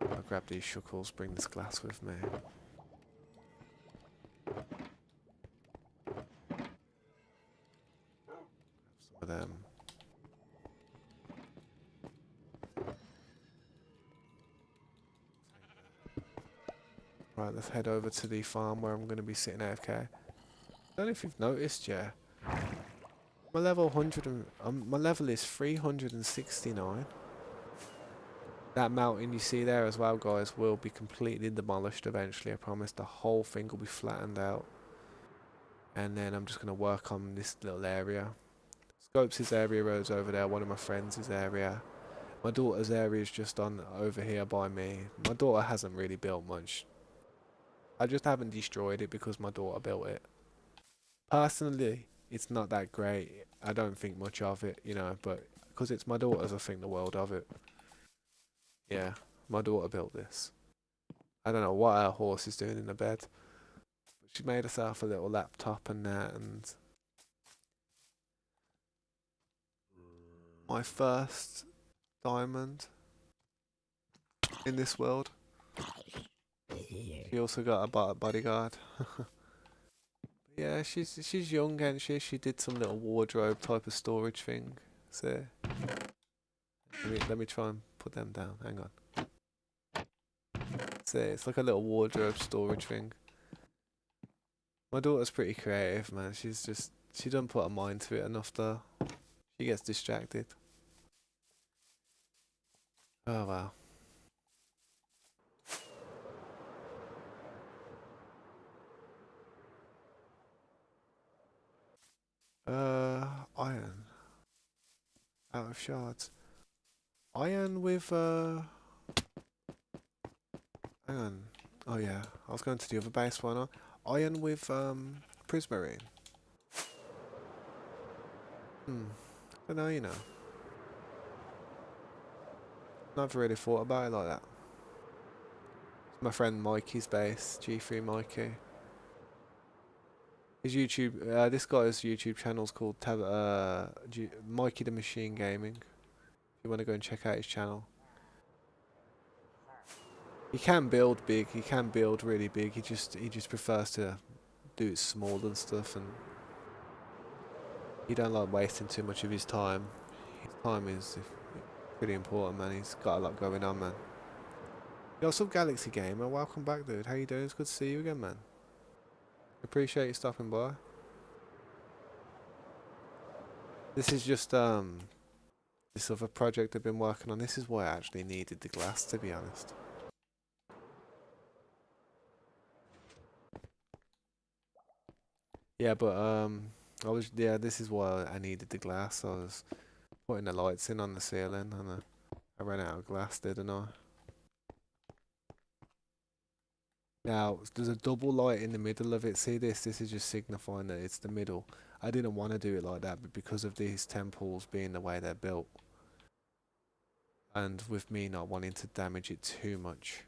I'll grab these shuckles, bring this glass with me. Some of them. Right, let's head over to the farm where I'm going to be sitting AFK. I don't know if you've noticed, yeah. My level 100 and, my level is 369. That mountain you see there as well, guys, will be completely demolished eventually. I promise. The whole thing will be flattened out. And then I'm just going to work on this little area. Scopes' area is over there. One of my friends' area. My daughter's area is just on over here by me. My daughter hasn't really built much. I just haven't destroyed it because my daughter built it. Personally, it's not that great. I don't think much of it, you know, but because it's my daughter's, I think the world of it. Yeah, my daughter built this. I don't know what our horse is doing in the bed. But she made herself a little laptop and that, and my first diamond in this world. She also got a bodyguard. Yeah, she's young and she did some little wardrobe type of storage thing. So let me try and put them down. Hang on. So it's like a little wardrobe storage thing. My daughter's pretty creative, man. She doesn't put her mind to it enough though. She gets distracted. Oh wow. out of shards. Iron with hang on. Oh yeah, I was going to the other base, why not? Iron with prismarine. I don't know, you know. Never really thought about it like that. It's my friend Mikey's base, G3 Mikey. His YouTube, this guy's YouTube channel's called Mikey the Machine Gaming. If you want to go and check out his channel. He can build big, he can build really big, he just prefers to do it small and stuff, and he don't like wasting too much of his time. His time is pretty important, man. He's got a lot going on, man. Yo, what's up, Galaxy Gamer? Welcome back, dude. How you doing? It's good to see you again, man. Appreciate you stopping by. This is just this other project I've been working on. This is why I actually needed the glass, to be honest. Yeah, but this is why I needed the glass. I was putting the lights in on the ceiling, and I ran out of glass, didn't I? Now, there's a double light in the middle of it. See this? This is just signifying that it's the middle. I didn't want to do it like that, but because of these temples being the way they're built, and with me not wanting to damage it too much,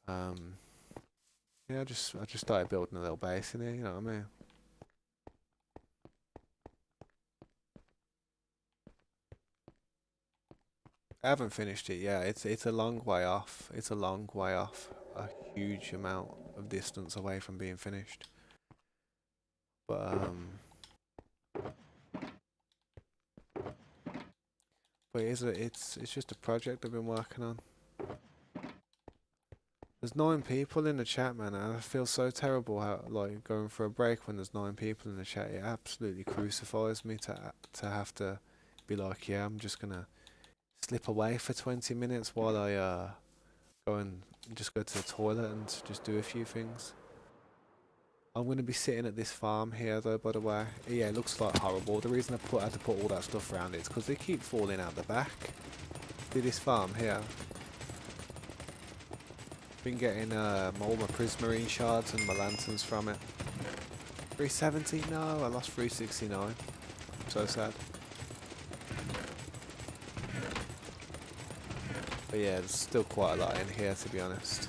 yeah, I just started building a little base in here, you know what I mean? I haven't finished it yet. It's a long way off. It's a long way off. A huge amount of distance away from being finished. But it's just a project I've been working on. There's 9 people in the chat, man. And I feel so terrible how like going for a break when there's 9 people in the chat. It absolutely crucifies me to have to be like, yeah, I'm just gonna slip away for 20 minutes while I go and just go to the toilet and just do a few things. I'm going to be sitting at this farm here though, by the way. Yeah, it looks like horrible. The reason I had to put all that stuff around it is because they keep falling out the back. See this farm here? Been getting all my prismarine shards and my lanterns from it. 370? No, I lost 369. So sad. But yeah, there's still quite a lot in here, to be honest.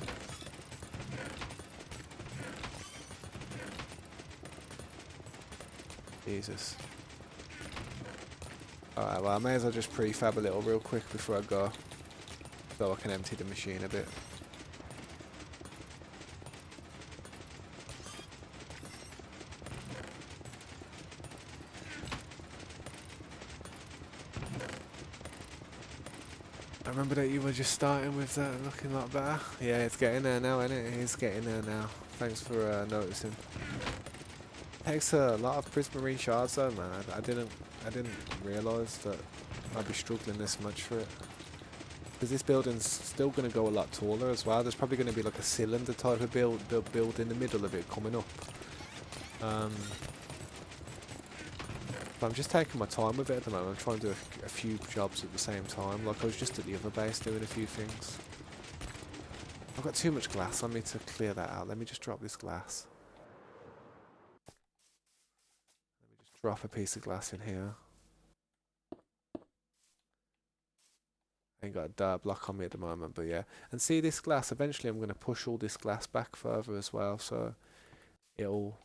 Jesus. Alright, well I may as well just prefab a little real quick before I go, so I can empty the machine a bit. I remember that you were just starting with that looking a lot better. Yeah, it's getting there now, isn't it? It's getting there now. Thanks for noticing. Takes a lot of prismarine shards though, man. I didn't realise that I'd be struggling this much for it. Because this building's still going to go a lot taller as well. There's probably going to be like a cylinder type of build in the middle of it coming up. But I'm just taking my time with it at the moment. I'm trying to do a few jobs at the same time. Like I was just at the other base doing a few things. I've got too much glass on me to clear that out. Let me just drop this glass. Drop a piece of glass in here. Ain't got a dirt block on me at the moment, but yeah. And see this glass, eventually I'm going to push all this glass back further as well, so it'll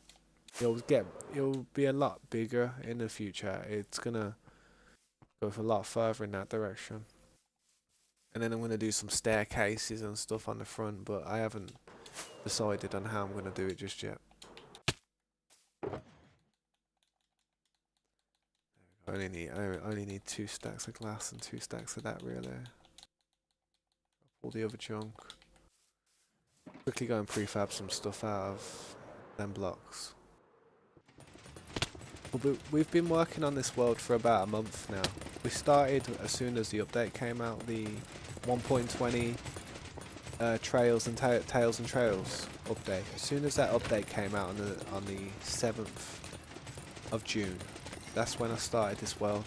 be a lot bigger in the future. It's going to go a lot further in that direction. And then I'm going to do some staircases and stuff on the front, but I haven't decided on how I'm going to do it just yet. I only need 2 stacks of glass and 2 stacks of that really. All the other chunk. Quickly go and prefab some stuff out of them blocks. But we've been working on this world for about a month now. We started as soon as the update came out, the 1.20 Trails and Tales and Trails update. As soon as that update came out on the 7th of June. That's when I started this world.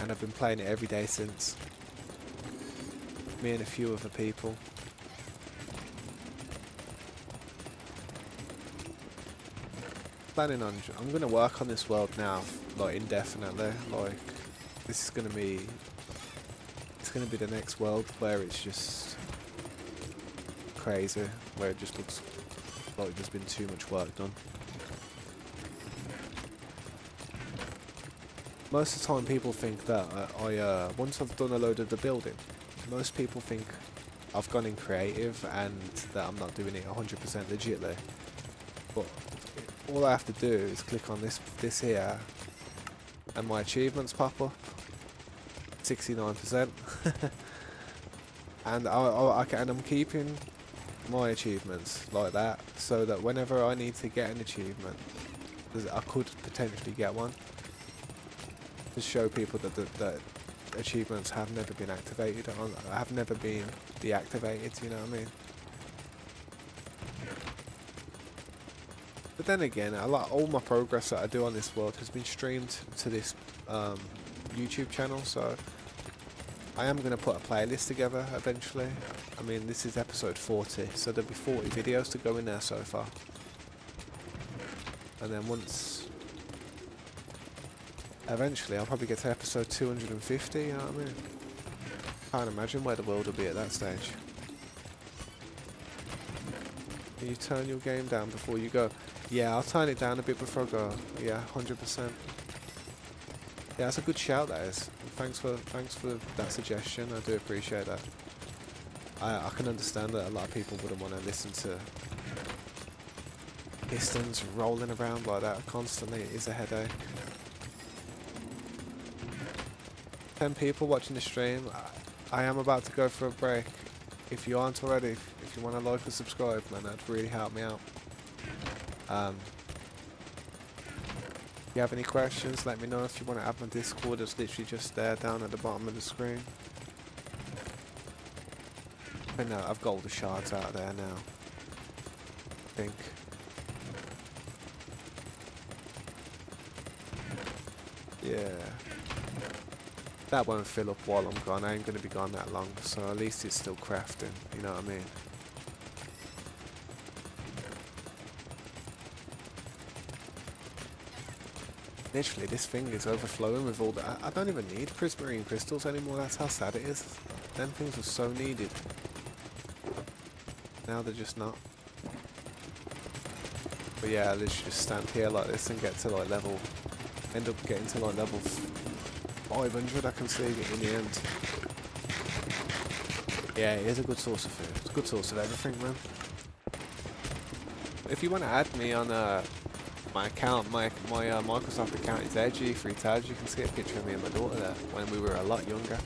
and I've been playing it every day since. Me and a few other people. Planning on, I'm gonna work on this world now, like indefinitely. Like this is gonna be, it's gonna be the next world where it's just crazy, where it just looks like there's been too much work done. Most of the time people think that once I've done a load of the building, most people think I've gone in creative and that I'm not doing it 100% legitly. But all I have to do is click on this here and my achievements pop up. 69%. And I'm keeping my achievements like that so that whenever I need to get an achievement, I could potentially get one. To show people that achievements have never been activated, have never been deactivated, you know what I mean? But then again, all my progress that I do on this world has been streamed to this YouTube channel, so I am going to put a playlist together eventually. I mean, this is episode 40, so there'll be 40 videos to go in there so far. And then eventually I'll probably get to episode 250, you know what I mean? Can't imagine where the world will be at that stage. Can you turn your game down before you go? Yeah, I'll turn it down a bit before I go. Yeah, 100%. Yeah, that's a good shout, that is. Thanks for that suggestion. I do appreciate that. I can understand that a lot of people wouldn't want to listen to pistons rolling around like that constantly. It is a headache. 10 people watching the stream. I am about to go for a break. If you aren't already, if you want to like or subscribe, man, that'd really help me out. If you have any questions, let me know. If you want to add my Discord, it's literally just there down at the bottom of the screen. But no, I've got all the shards out there now, I think. Yeah. That won't fill up while I'm gone. I ain't going to be gone that long, so at least it's still crafting, you know what I mean? Literally, this thing is overflowing with all the... I don't even need prismarine crystals anymore, that's how sad it is. Them things were so needed. Now they're just not. But yeah, I literally just stand here like this and get to like level... End up getting to like level 500, I can see it in the end. Yeah, it is a good source of food. It's a good source of everything, man. If you want to add me on my account, my Microsoft account is G3Taj. You can see a picture of me and my daughter there when we were a lot younger.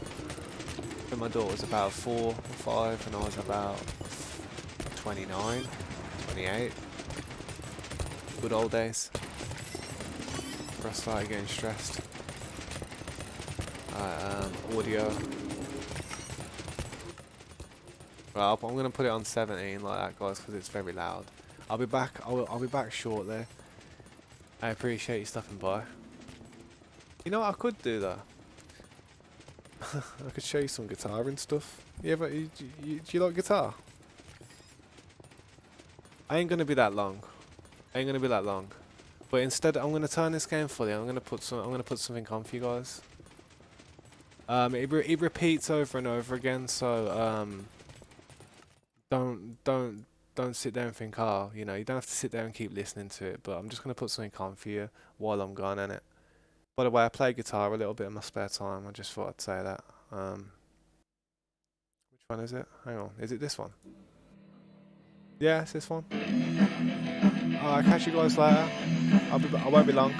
When my daughter was about 4 or 5 and I was about 29, 28. Good old days. Before I started getting stressed. Audio. Well, I'm gonna put it on 17 like that, guys, because it's very loud. I'll be back. I'll be back shortly. I appreciate you stopping by. You know what I could do though? I could show you some guitar and stuff. Yeah, but do you like guitar? I ain't gonna be that long. But instead, I'm gonna turn this game fully. I'm gonna put something on for you guys. It repeats over and over again, so don't sit there and think, oh, you know, you don't have to sit there and keep listening to it. But I'm just gonna put something on for you while I'm gone, innit? By the way, I play guitar a little bit in my spare time. I just thought I'd say that. Which one is it? Hang on, is it this one? Yeah, it's this one. Alright, catch you guys later. I won't be long.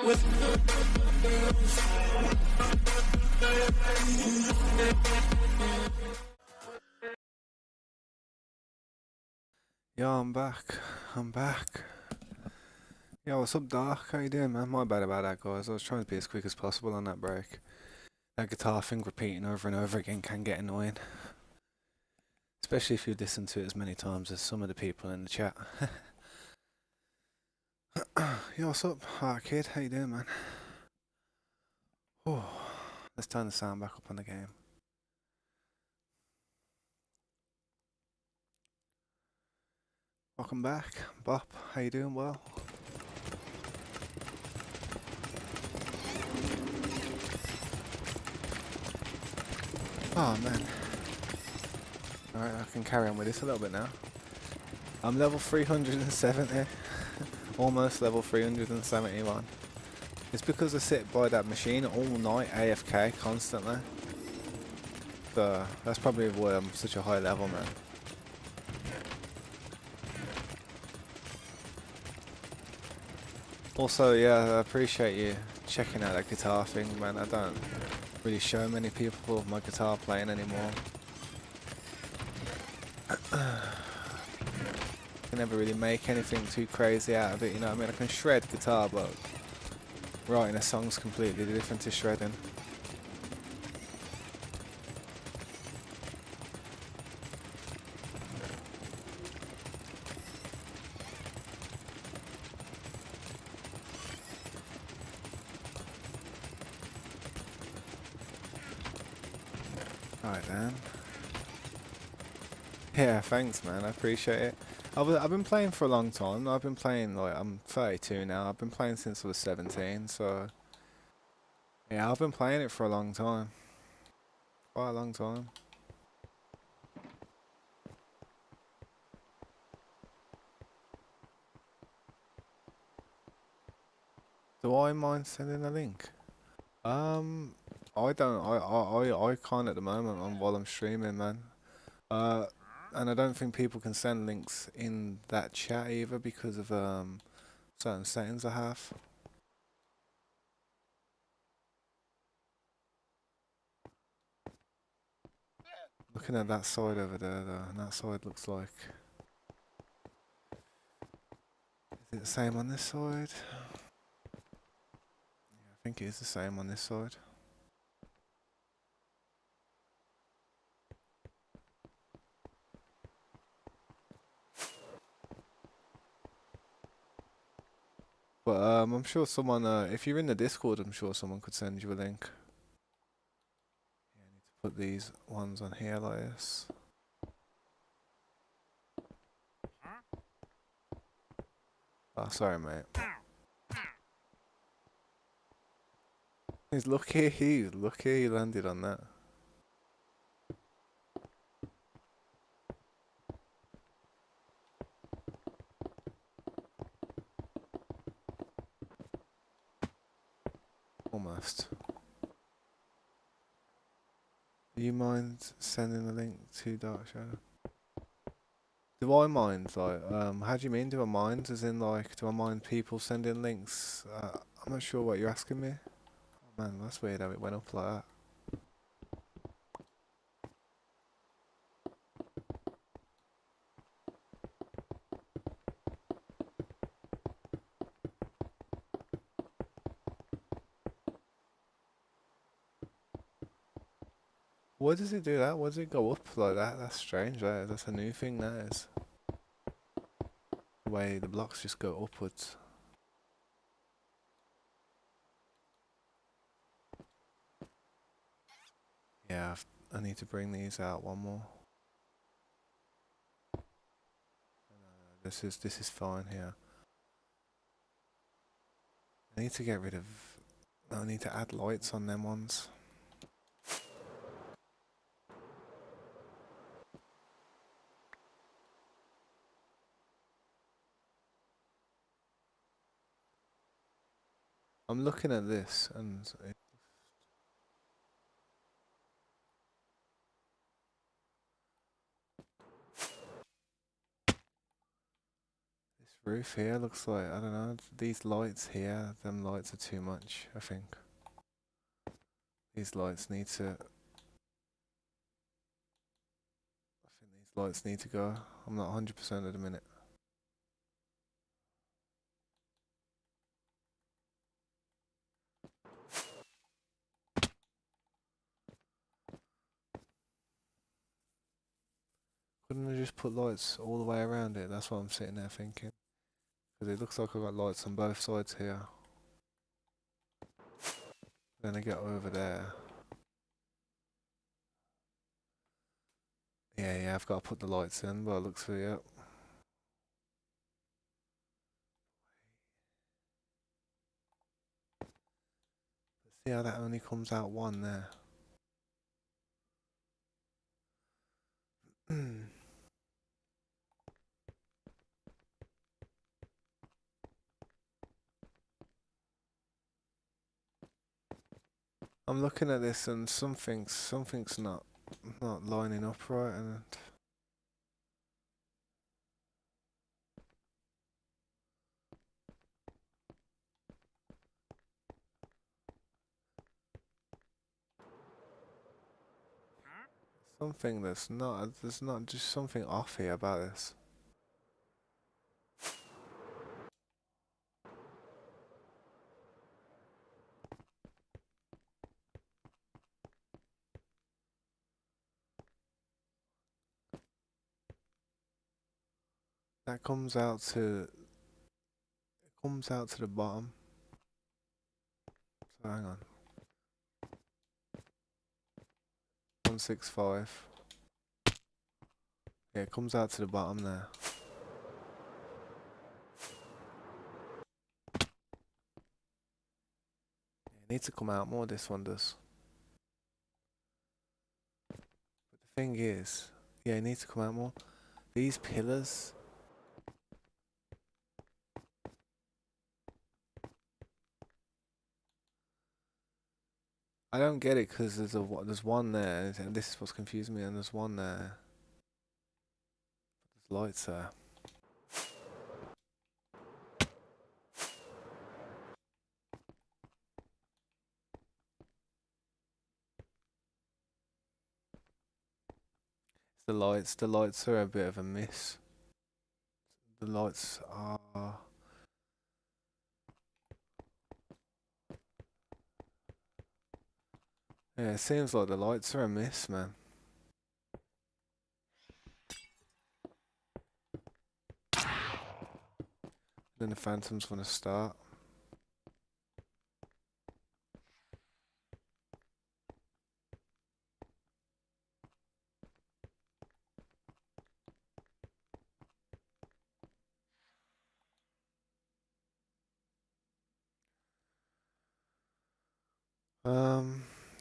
Yeah, I'm back. I'm back. Yo, what's up, Doc? How you doing, man? My bad about that, guys. I was trying to be as quick as possible on that break. That guitar thing repeating over and over again can get annoying. Especially if you listen to it as many times as some of the people in the chat. Yo, what's up? Alright, kid. How you doing, man? Oh, let's turn the sound back up on the game. Welcome back. Bop, how you doing? Well? Oh, man. Alright, I can carry on with this a little bit now. I'm level 370. Almost level 371. It's because I sit by that machine all night, AFK, constantly. So, that's probably why I'm such a high level, man. Also, yeah, I appreciate you checking out that guitar thing, man. I don't really show many people my guitar playing anymore. I can never really make anything too crazy out of it, you know what I mean? I can shred guitar, but writing a song's completely different to shredding. Alright then. Yeah, thanks man, I appreciate it. I've been playing for a long time. I've been playing, like, I'm 32 now. I've been playing since I was 17, so... Yeah, I've been playing it for a long time. Quite a long time. Do I mind sending a link? I don't. I can't at the moment while I'm streaming, man. Uh, and I don't think people can send links in that chat either because of certain settings I have. Looking at that side over there, though, and that side looks like. Is it the same on this side? Yeah, I think it is the same on this side. But I'm sure someone, if you're in the Discord, I'm sure someone could send you a link. Yeah, I need to put these ones on here like this. Oh, sorry, mate. He's lucky. He's lucky he landed on that. Almost. Do you mind sending the link to Dark Shadow? Do I mind, like, how do you mean, do I mind? As in, like, do I mind people sending links? I'm not sure what you're asking me. Oh, man, that's weird how it went up like that. Why does it do that? Why does it go up like that? That's strange, that is. That's a new thing, that is. The way the blocks just go upwards. Yeah, I need to bring these out one more. This is fine here. I need to get rid of... I need to add lights on them ones. I'm looking at this and this Roof here looks like, I don't know, these lights here, them lights are too much, I think. These lights need to, I think these lights need to go. I'm not 100% at the minute. Couldn't I just put lights all the way around it? That's what I'm sitting there thinking. Because it looks like I've got lights on both sides here. Then I get over there. Yeah, I've got to put the lights in, but it looks for it. See how that only comes out one there. I'm looking at this and something's not lining up right, and there's not just something off here about this. That comes out to the bottom. So hang on. 165. Yeah, it comes out to the bottom there. Yeah, it needs to come out more, this one does. But the thing is, yeah, it needs to come out more. These pillars, I don't get it because there's one there, and this is what's confusing me, and there's one there. There's lights there. The lights are a bit of a miss. The lights are... Yeah, it seems like the lights are a miss, man. Then the phantom's gonna start.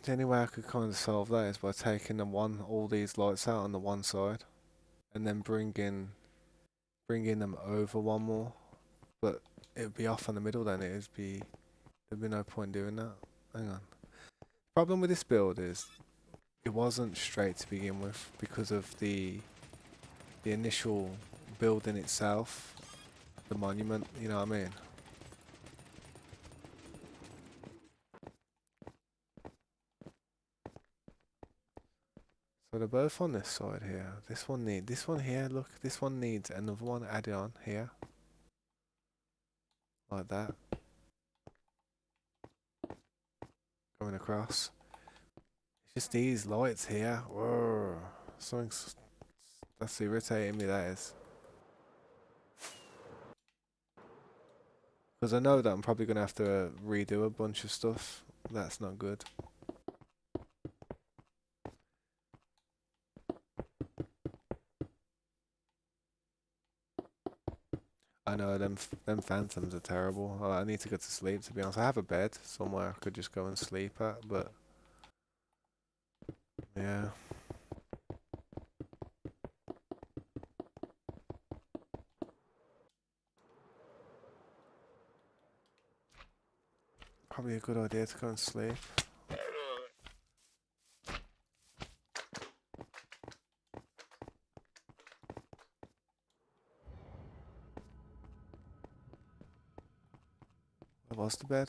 The only way I could kind of solve that is by taking all these lights out on the one side, and then bringing them over one more. But it'd be off on the middle then. There'd be no point doing that. Hang on. Problem with this build is it wasn't straight to begin with because of the initial building itself, the monument. You know what I mean? So they're both on this side here. This one here, look, this one needs another one added on here. Like that. Going across. It's just these lights here. Whoa. Something's that's irritating me, that is. Because I know that I'm probably gonna have to redo a bunch of stuff. That's not good. I know them phantoms are terrible. I need to go to sleep, to be honest. I have a bed somewhere I could just go and sleep at, but yeah. Probably a good idea to go and sleep. That was the bed.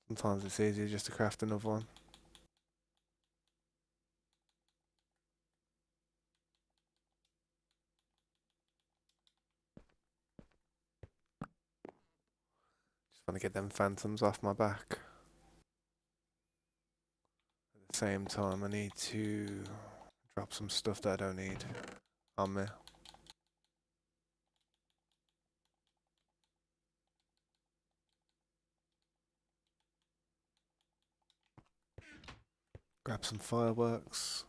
Sometimes it's easier just to craft another one. Just want to get them phantoms off my back. At the same time, I need to drop some stuff that I don't need on me. Grab some fireworks.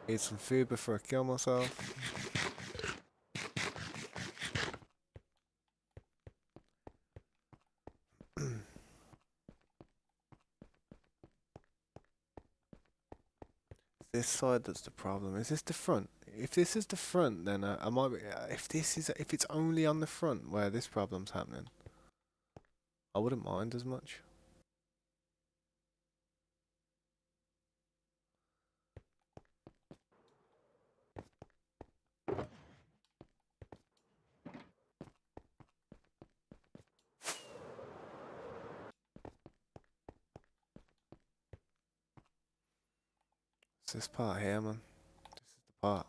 Eat some food before I kill myself. This side that's the problem. Is this the front? If this is the front, then I might be. If it's only on the front where this problem's happening, I wouldn't mind as much. It's this part here, man. This is the part.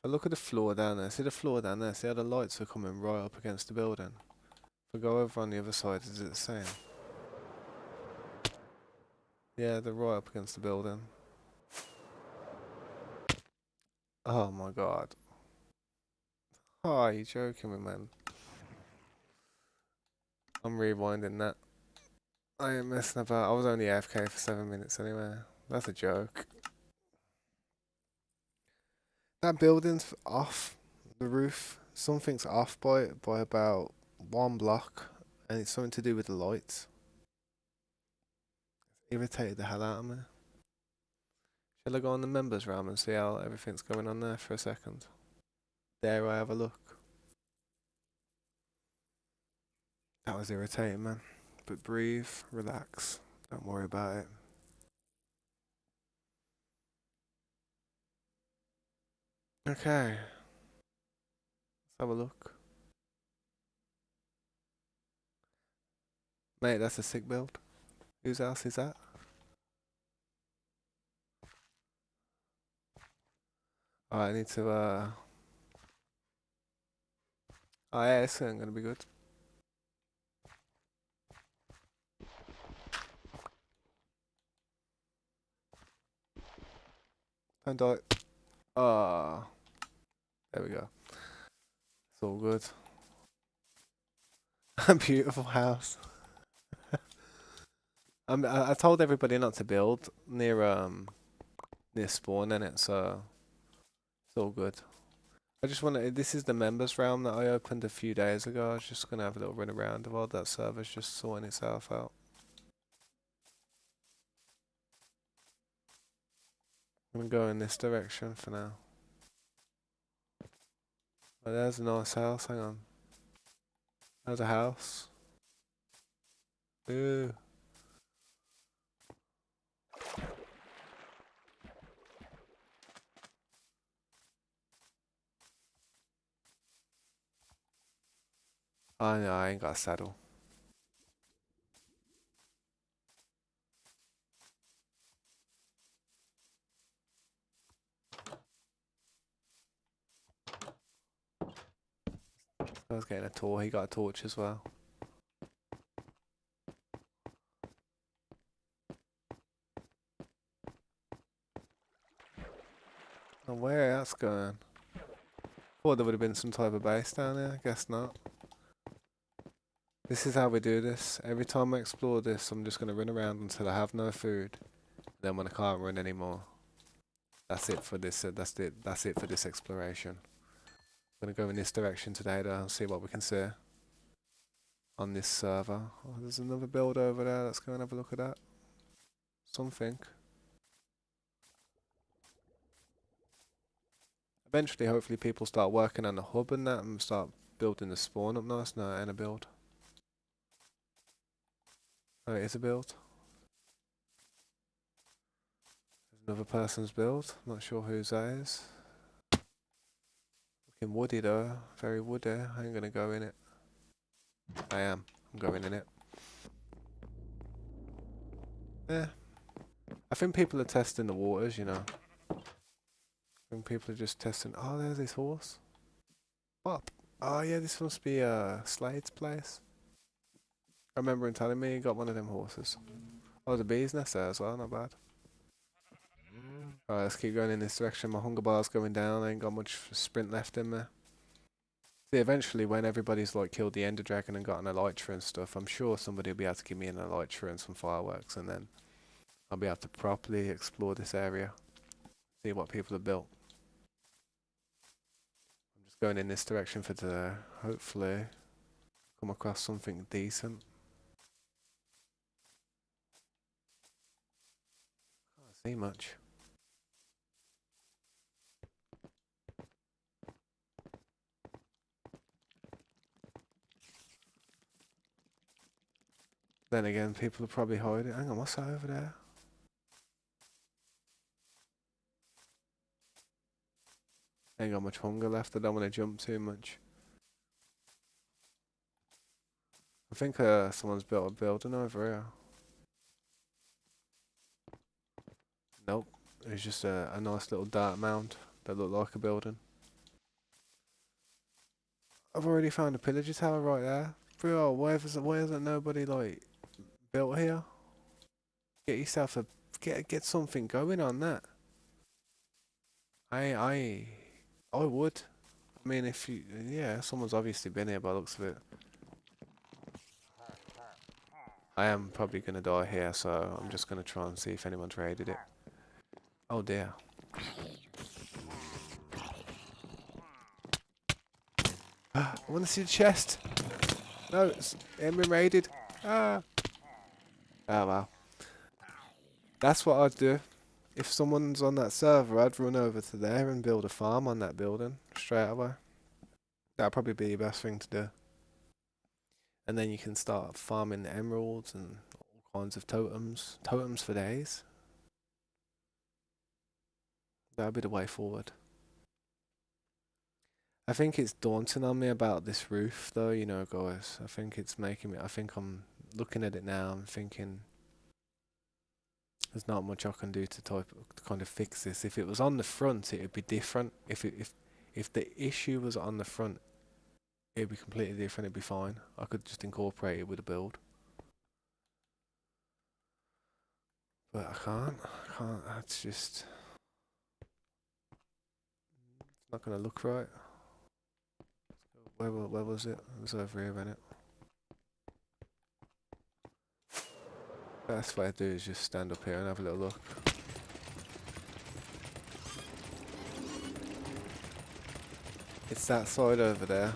But look at the floor down there. See the floor down there? See how the lights are coming right up against the building? If I go over on the other side, is it the same? Yeah, they're right up against the building. Oh my god. Oh, you joking me, man? I'm rewinding that. I ain't messing about. I was only AFK for 7 minutes anyway. That's a joke. That building's off the roof. Something's off by about 1 block, and it's something to do with the lights. Irritated the hell out of me. Shall I go on the members room and see how everything's going on there for a second? Dare I have a look? That was irritating, man. But breathe, relax, don't worry about it. Okay, let's have a look. Mate, that's a sick build. Whose house is that? I need to, oh yeah, it's gonna be good. Don't die. Ah, there we go. It's all good. A beautiful house. I told everybody not to build near spawn in it, so it's all good. I just want to. This is the members realm that I opened a few days ago. I was just gonna have a little run around while that server's just sorting itself out. I'm gonna go in this direction for now. Oh, there's a nice house. Hang on. There's a house. Ooh. I know, I ain't got a saddle. I was getting a tour. He got a torch as well. Oh, where that's going? Thought there would have been some type of base down there. Guess not. This is how we do this. Every time I explore this, I'm just gonna run around until I have no food. Then when I can't run anymore, that's it for this. That's it for this exploration. I'm gonna go in this direction today though and see what we can see on this server. Oh, there's another build over there. Let's go and have a look at that. Something. Eventually, hopefully, people start working on the hub and that and start building the spawn up nice. No, it ain't a build. Oh, it is a build. There's another person's build. Not sure whose that is. Looking woody though. Very woody. I ain't gonna go in it. I am. I'm going in it. Yeah. I think people are testing the waters, you know. I think people are just testing. Oh, there's this horse. What? Oh, yeah, this must be Slade's place. I remember him telling me he got one of them horses. Oh, the bee's nest there as well, not bad. Alright, let's keep going in this direction. My hunger bar's going down. I ain't got much sprint left in me. See, eventually, when everybody's like killed the Ender Dragon and got an elytra and stuff, I'm sure somebody will be able to give me an elytra and some fireworks, and then I'll be able to properly explore this area, see what people have built. I'm just going in this direction for today. Hopefully, come across something decent. Can't see much. Then again, people are probably hiding. Hang on, what's that over there? Ain't got much hunger left. I don't want to jump too much. I think someone's built a building over here. Nope. It's just a nice little dark mound that looked like a building. I've already found a pillager tower right there. Bro, why hasn't nobody like built here? Get yourself a get something going on that. I would. I mean, if you yeah, someone's obviously been here by the looks of it. I am probably gonna die here, so I'm just gonna try and see if anyone's raided it. Oh dear. I want to see the chest. No, it's been raided. Ah. Oh well. That's what I'd do. If someone's on that server, I'd run over to there and build a farm on that building straight away. That'd probably be the best thing to do. And then you can start farming the emeralds and all kinds of totems. Totems for days. That'd be the way forward. I think it's daunting on me about this roof though, you know, guys. I think it's making me, I think I'm looking at it now, I'm thinking there's not much I can do to kind of fix this. If it was on the front, it'd be different. If the issue was on the front, it'd be completely different. It'd be fine. I could just incorporate it with a build. But I can't. I can't. That's just it's not gonna look right. Where was it? It was over here, innit? Best way to do is just stand up here and have a little look. It's that side over there.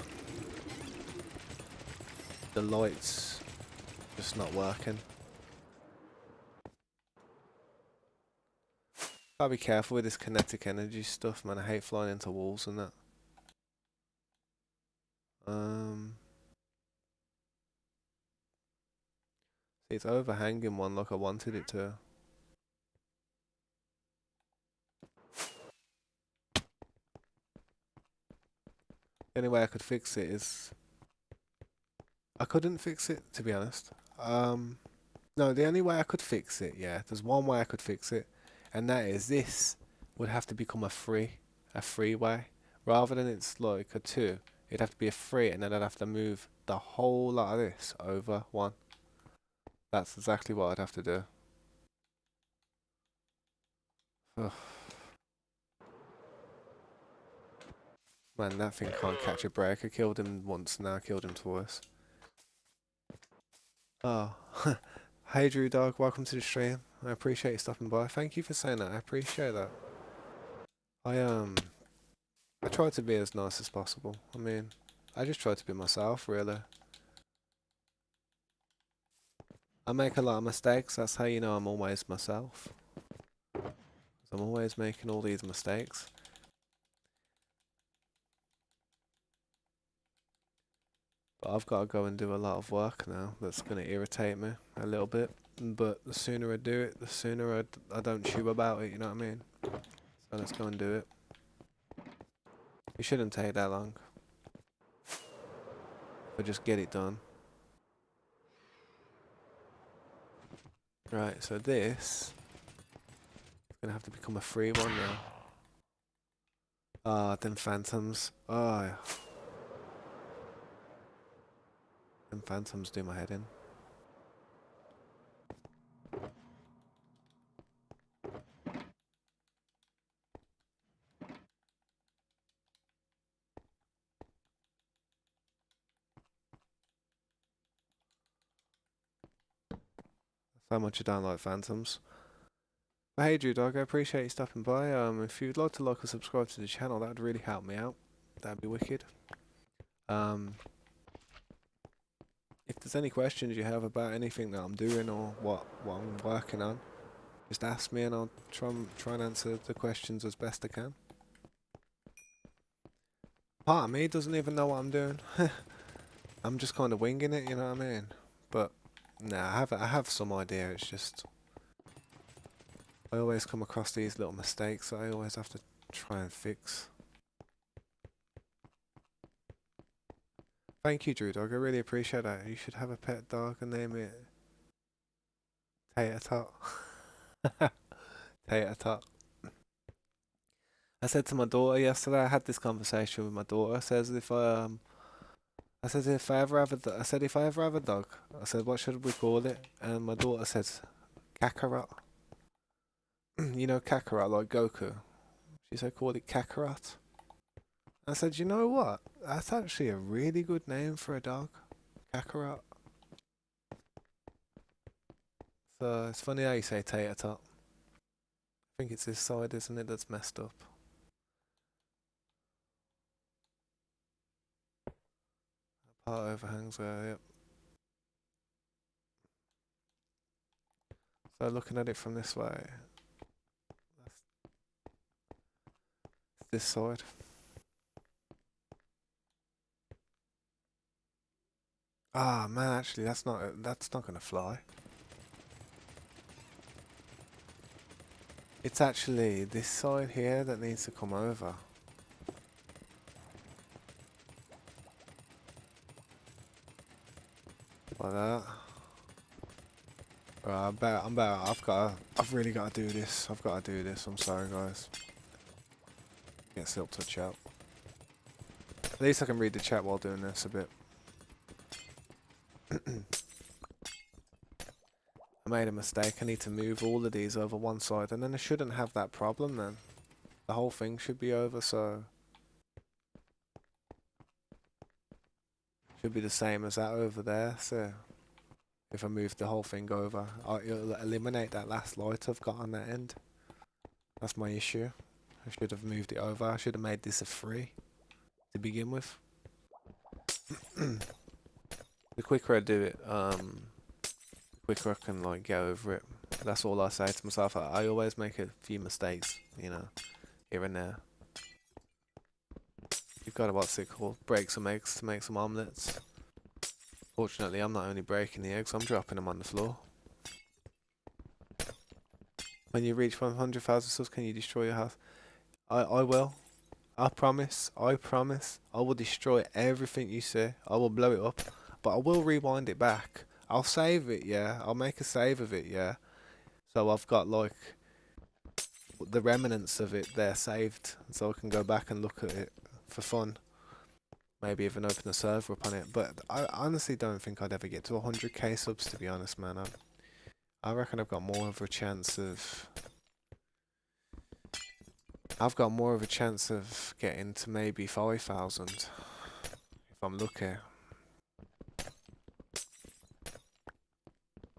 The light's just not working. Gotta be careful with this kinetic energy stuff, man. I hate flying into walls and that. See, it's overhanging one like I wanted it to. The only way I could fix it is I couldn't fix it, to be honest. No, the only way I could fix it, yeah, there's one way I could fix it, and that is this would have to become a free way. Rather than it's like a two, it'd have to be a free, and then I'd have to move the whole lot of this over one. That's exactly what I'd have to do. Ugh. Man, that thing can't catch a break. I killed him once, now I killed him twice. Oh. Hey Drew Dog, welcome to the stream. I appreciate you stopping by. Thank you for saying that. I appreciate that. I I try to be as nice as possible. I mean, I just try to be myself, really. I make a lot of mistakes. That's how you know I'm always myself. I'm always making all these mistakes. But I've got to go and do a lot of work now. That's going to irritate me a little bit. But the sooner I do it, the sooner I don't chew about it, you know what I mean? So let's go and do it. It shouldn't take that long. But just get it done. Right, so this is going to have to become a free one now. Ah, them phantoms. Oh, yeah. Them phantoms do my head in. So much I don't like phantoms. But hey, Drew Dog, I appreciate you stopping by. If you'd like to like or subscribe to the channel, that would really help me out. That'd be wicked. If there's any questions you have about anything that I'm doing or what I'm working on, just ask me and I'll try and answer the questions as best I can. Part of me doesn't even know what I'm doing. I'm just kind of winging it, you know what I mean? But nah, I have some idea. It's just I always come across these little mistakes that I always have to try and fix. Thank you, Drew Dog. I really appreciate that. You should have a pet dog and name it Tater Tot. Tater Tot. I said to my daughter yesterday, I had this conversation with my daughter. I says I said if I ever have I said if I ever have a dog, I said what should we call it? And my daughter says Kakarot. You know Kakarot like Goku. She said call it Kakarot. I said you know what? That's actually a really good name for a dog, Kakarot. So it's funny how you say Tater Tot. I think it's this side, isn't it, that's messed up. Part overhangs there, yep. So looking at it from this way, that's this side. Ah man, actually that's not gonna fly. It's actually this side here that needs to come over. Like that. Right, I'm better. I've really got to do this. I've got to do this. I'm sorry, guys. Get Silk Touch out. At least I can read the chat while doing this a bit. I made a mistake. I need to move all of these over one side, and then I shouldn't have that problem then. The whole thing should be over, so... Should be the same as that over there, so... If I move the whole thing over, it'll eliminate that last light I've got on that end. That's my issue. I should have moved it over. I should have made this a 3 to begin with. The quicker I do it, the quicker I can like get over it. That's all I say to myself. I always make a few mistakes, you know, here and there. You've got to, what's it called? Break some eggs to make some omelets. Fortunately, I'm not only breaking the eggs, I'm dropping them on the floor. When you reach 100,000 subs, can you destroy your house? I will. I promise. I promise. I will destroy everything you say. I will blow it up. But I will rewind it back. I'll save it, yeah. I'll make a save of it, yeah. So I've got like the remnants of it there saved. So I can go back and look at it for fun. Maybe even open a server up on it. But I honestly don't think I'd ever get to 100k subs, to be honest, man. I reckon I've got more of a chance of... I've got more of a chance of getting to maybe 5,000 if I'm lucky.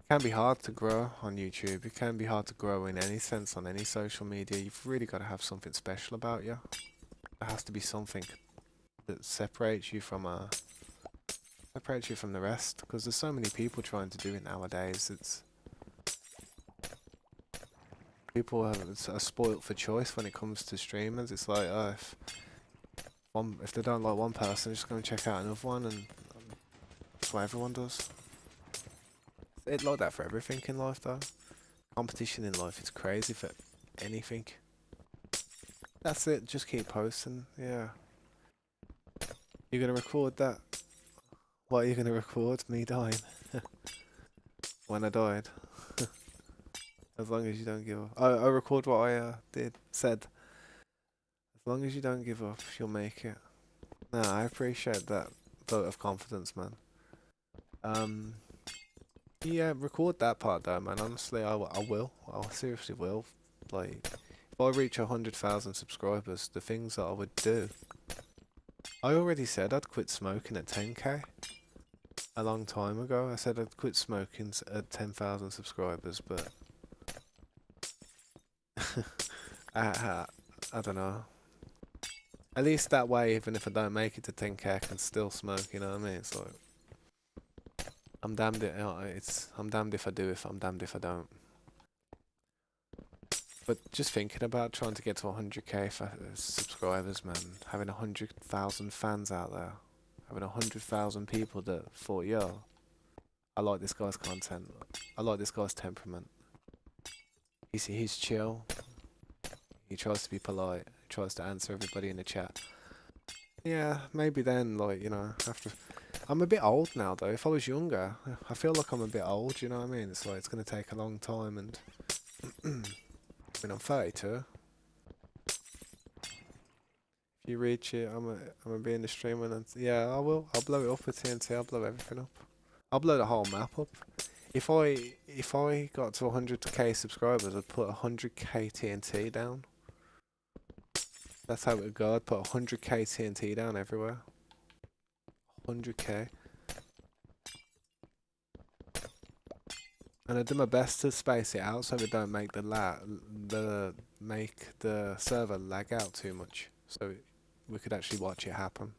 can be hard to grow on YouTube. It can be hard to grow in any sense on any social media. You've really got to have something special about you. There has to be something that separates you from the rest. Because there's so many people trying to do it nowadays. It's people are spoilt for choice when it comes to streamers. It's like, oh, if they don't like one person, they're just going to check out another one, and that's what everyone does. It's like that for everything in life, though. Competition in life, it's crazy for anything. That's it, just keep posting, yeah. You're gonna record that? What are you gonna record? Me dying? When I died? As long as you don't give up. I record what I said. As long as you don't give up, you'll make it. No, I appreciate that vote of confidence, man. Um, yeah, record that part though, man. Honestly, I will. I seriously will. Like, if I reach 100,000 subscribers, the things that I would do. I already said I'd quit smoking at 10k a long time ago. I said I'd quit smoking at 10,000 subscribers, but I don't know. At least that way, even if I don't make it to 10k, I can still smoke. You know what I mean? It's like I'm damned. I'm damned if I do. If I'm damned if I don't. But just thinking about trying to get to 100k subscribers, man, having 100,000 fans out there, having 100,000 people that thought, yo, I like this guy's content, I like this guy's temperament. He's chill. He tries to be polite. He tries to answer everybody in the chat. Yeah, maybe then, like, you know, after. I'm a bit old now, though. If I was younger, I feel like I'm a bit old. You know what I mean? It's like it's gonna take a long time, and I mean, I'm 32. If you reach it, I'm gonna be in the stream, and yeah, I will. I'll blow it up with TNT. I'll blow everything up. I'll blow the whole map up. If I got to 100k subscribers, I'd put 100k TNT down. That's how it would go. I'd put 100k TNT down everywhere. 100k. And I do my best to space it out so we don't make make the server lag out too much, so we could actually watch it happen.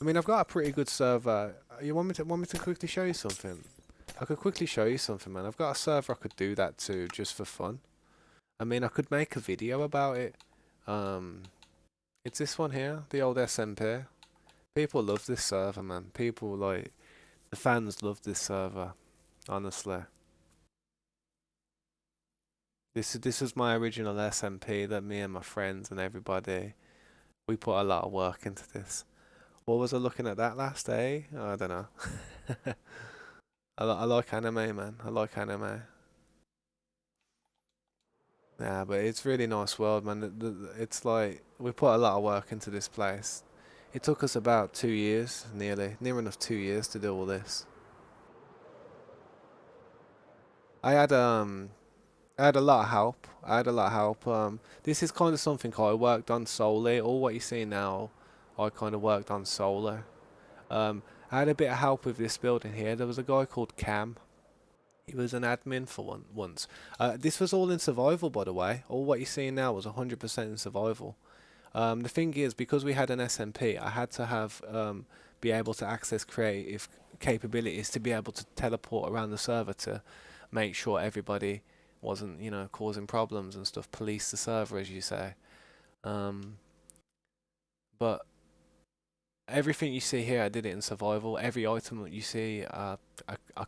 I mean, I've got a pretty good server. You want me to quickly show you something? I could quickly show you something, man. I've got a server I could do that to just for fun. I mean, I could make a video about it. It's this one here, the old SMP. People love this server, man. People like the fans love this server. Honestly, this was my original SMP that me and my friends and everybody we put a lot of work into this. What was I looking at that last day? I don't know. I like anime, man. I like anime. Yeah, but it's really nice world, man. It's like we put a lot of work into this place. It took us about 2 years, near enough 2 years to do all this. I had um I had a lot of help. I had a lot of help. This is kind of something I worked on solely. All what you see now, I kind of worked on solely. I had a bit of help with this building here. There was a guy called Cam. He was an admin for once. This was all in survival, by the way. All what you're seeing now was 100% in survival. The thing is, because we had an SMP, I had to have be able to access creative capabilities to be able to teleport around the server to make sure everybody wasn't, you know, causing problems and stuff. Police the server, as you say. Um, but everything you see here, I did it in survival. Every item that you see, I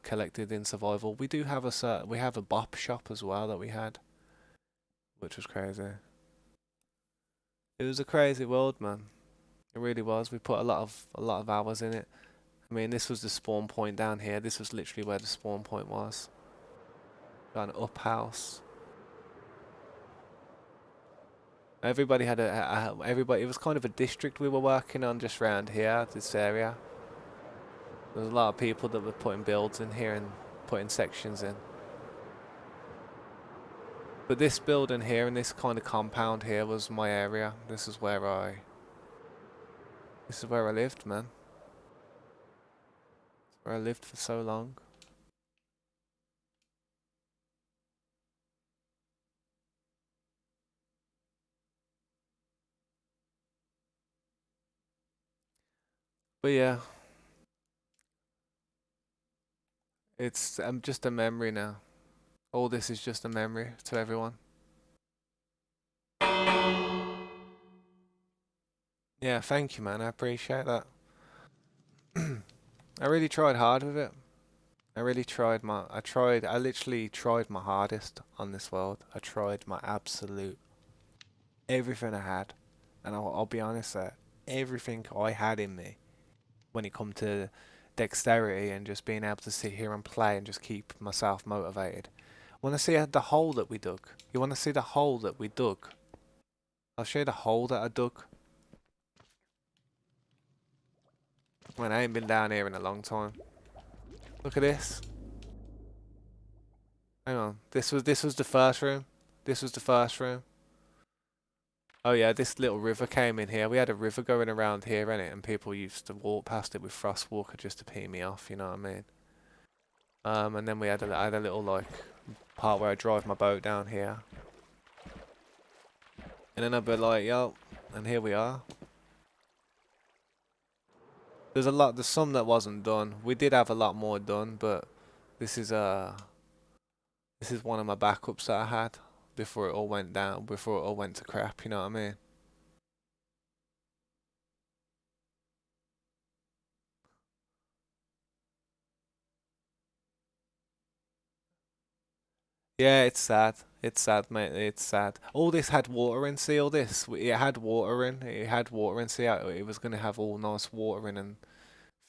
collected in survival. We do have we have a bop shop as well that we had, which was crazy. It was a crazy world, man. It really was. We put a lot of hours in it. I mean, this was the spawn point down here. This was literally where the spawn point was. Got an up house. Everybody had everybody. It was kind of a district we were working on just around here, this area. There was a lot of people that were putting builds in here and putting sections in. But this building here and this kind of compound here was my area. This is where I lived, man. Where I lived for so long. But yeah, it's just a memory now. All this is just a memory to everyone. Yeah, thank you, man. I appreciate that. I really tried hard with it. I literally tried my hardest on this world. I tried my absolute everything I had. And I'll be honest that everything I had in me when it come to dexterity and just being able to sit here and play and just keep myself motivated. Want to see the hole that we dug? You want to see the hole that we dug? I'll show you the hole that I dug. Man, I ain't been down here in a long time. Look at this. Hang on. This was the first room. This was the first room. Oh yeah, this little river came in here. We had a river going around here, innit? And people used to walk past it with frost walker just to pee me off, you know what I mean? And then I had a little like part where I drive my boat down here. And then I'd be like, yo, and here we are. There's some that wasn't done. We did have a lot more done, but this is uh this is one of my backups that I had before it all went down, before it all went to crap, you know what I mean? Yeah, it's sad. It's sad, mate. It's sad. All this had water in. See all this? It had water in. It had water in. See how it was gonna have all nice water in and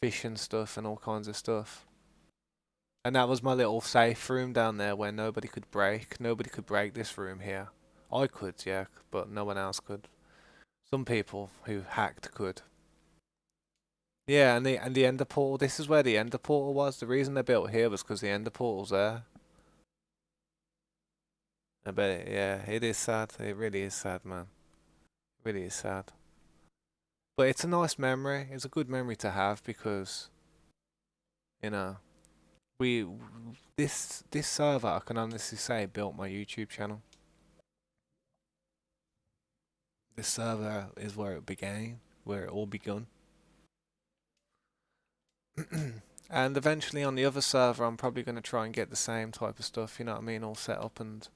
fish and stuff and all kinds of stuff. And that was my little safe room down there where nobody could break. Nobody could break this room here. I could, yeah, but no one else could. Some people who hacked could. Yeah, and the ender portal. This is where the ender portal was. The reason they built here was because the ender portal's there. I bet. Yeah, it is sad. It really is sad, man. It really is sad. But it's a nice memory. It's a good memory to have because you know we this server I can honestly say built my YouTube channel. This server is where it began, where it all begun. And eventually on the other server, I'm probably going to try and get the same type of stuff, you know what I mean, all set up and,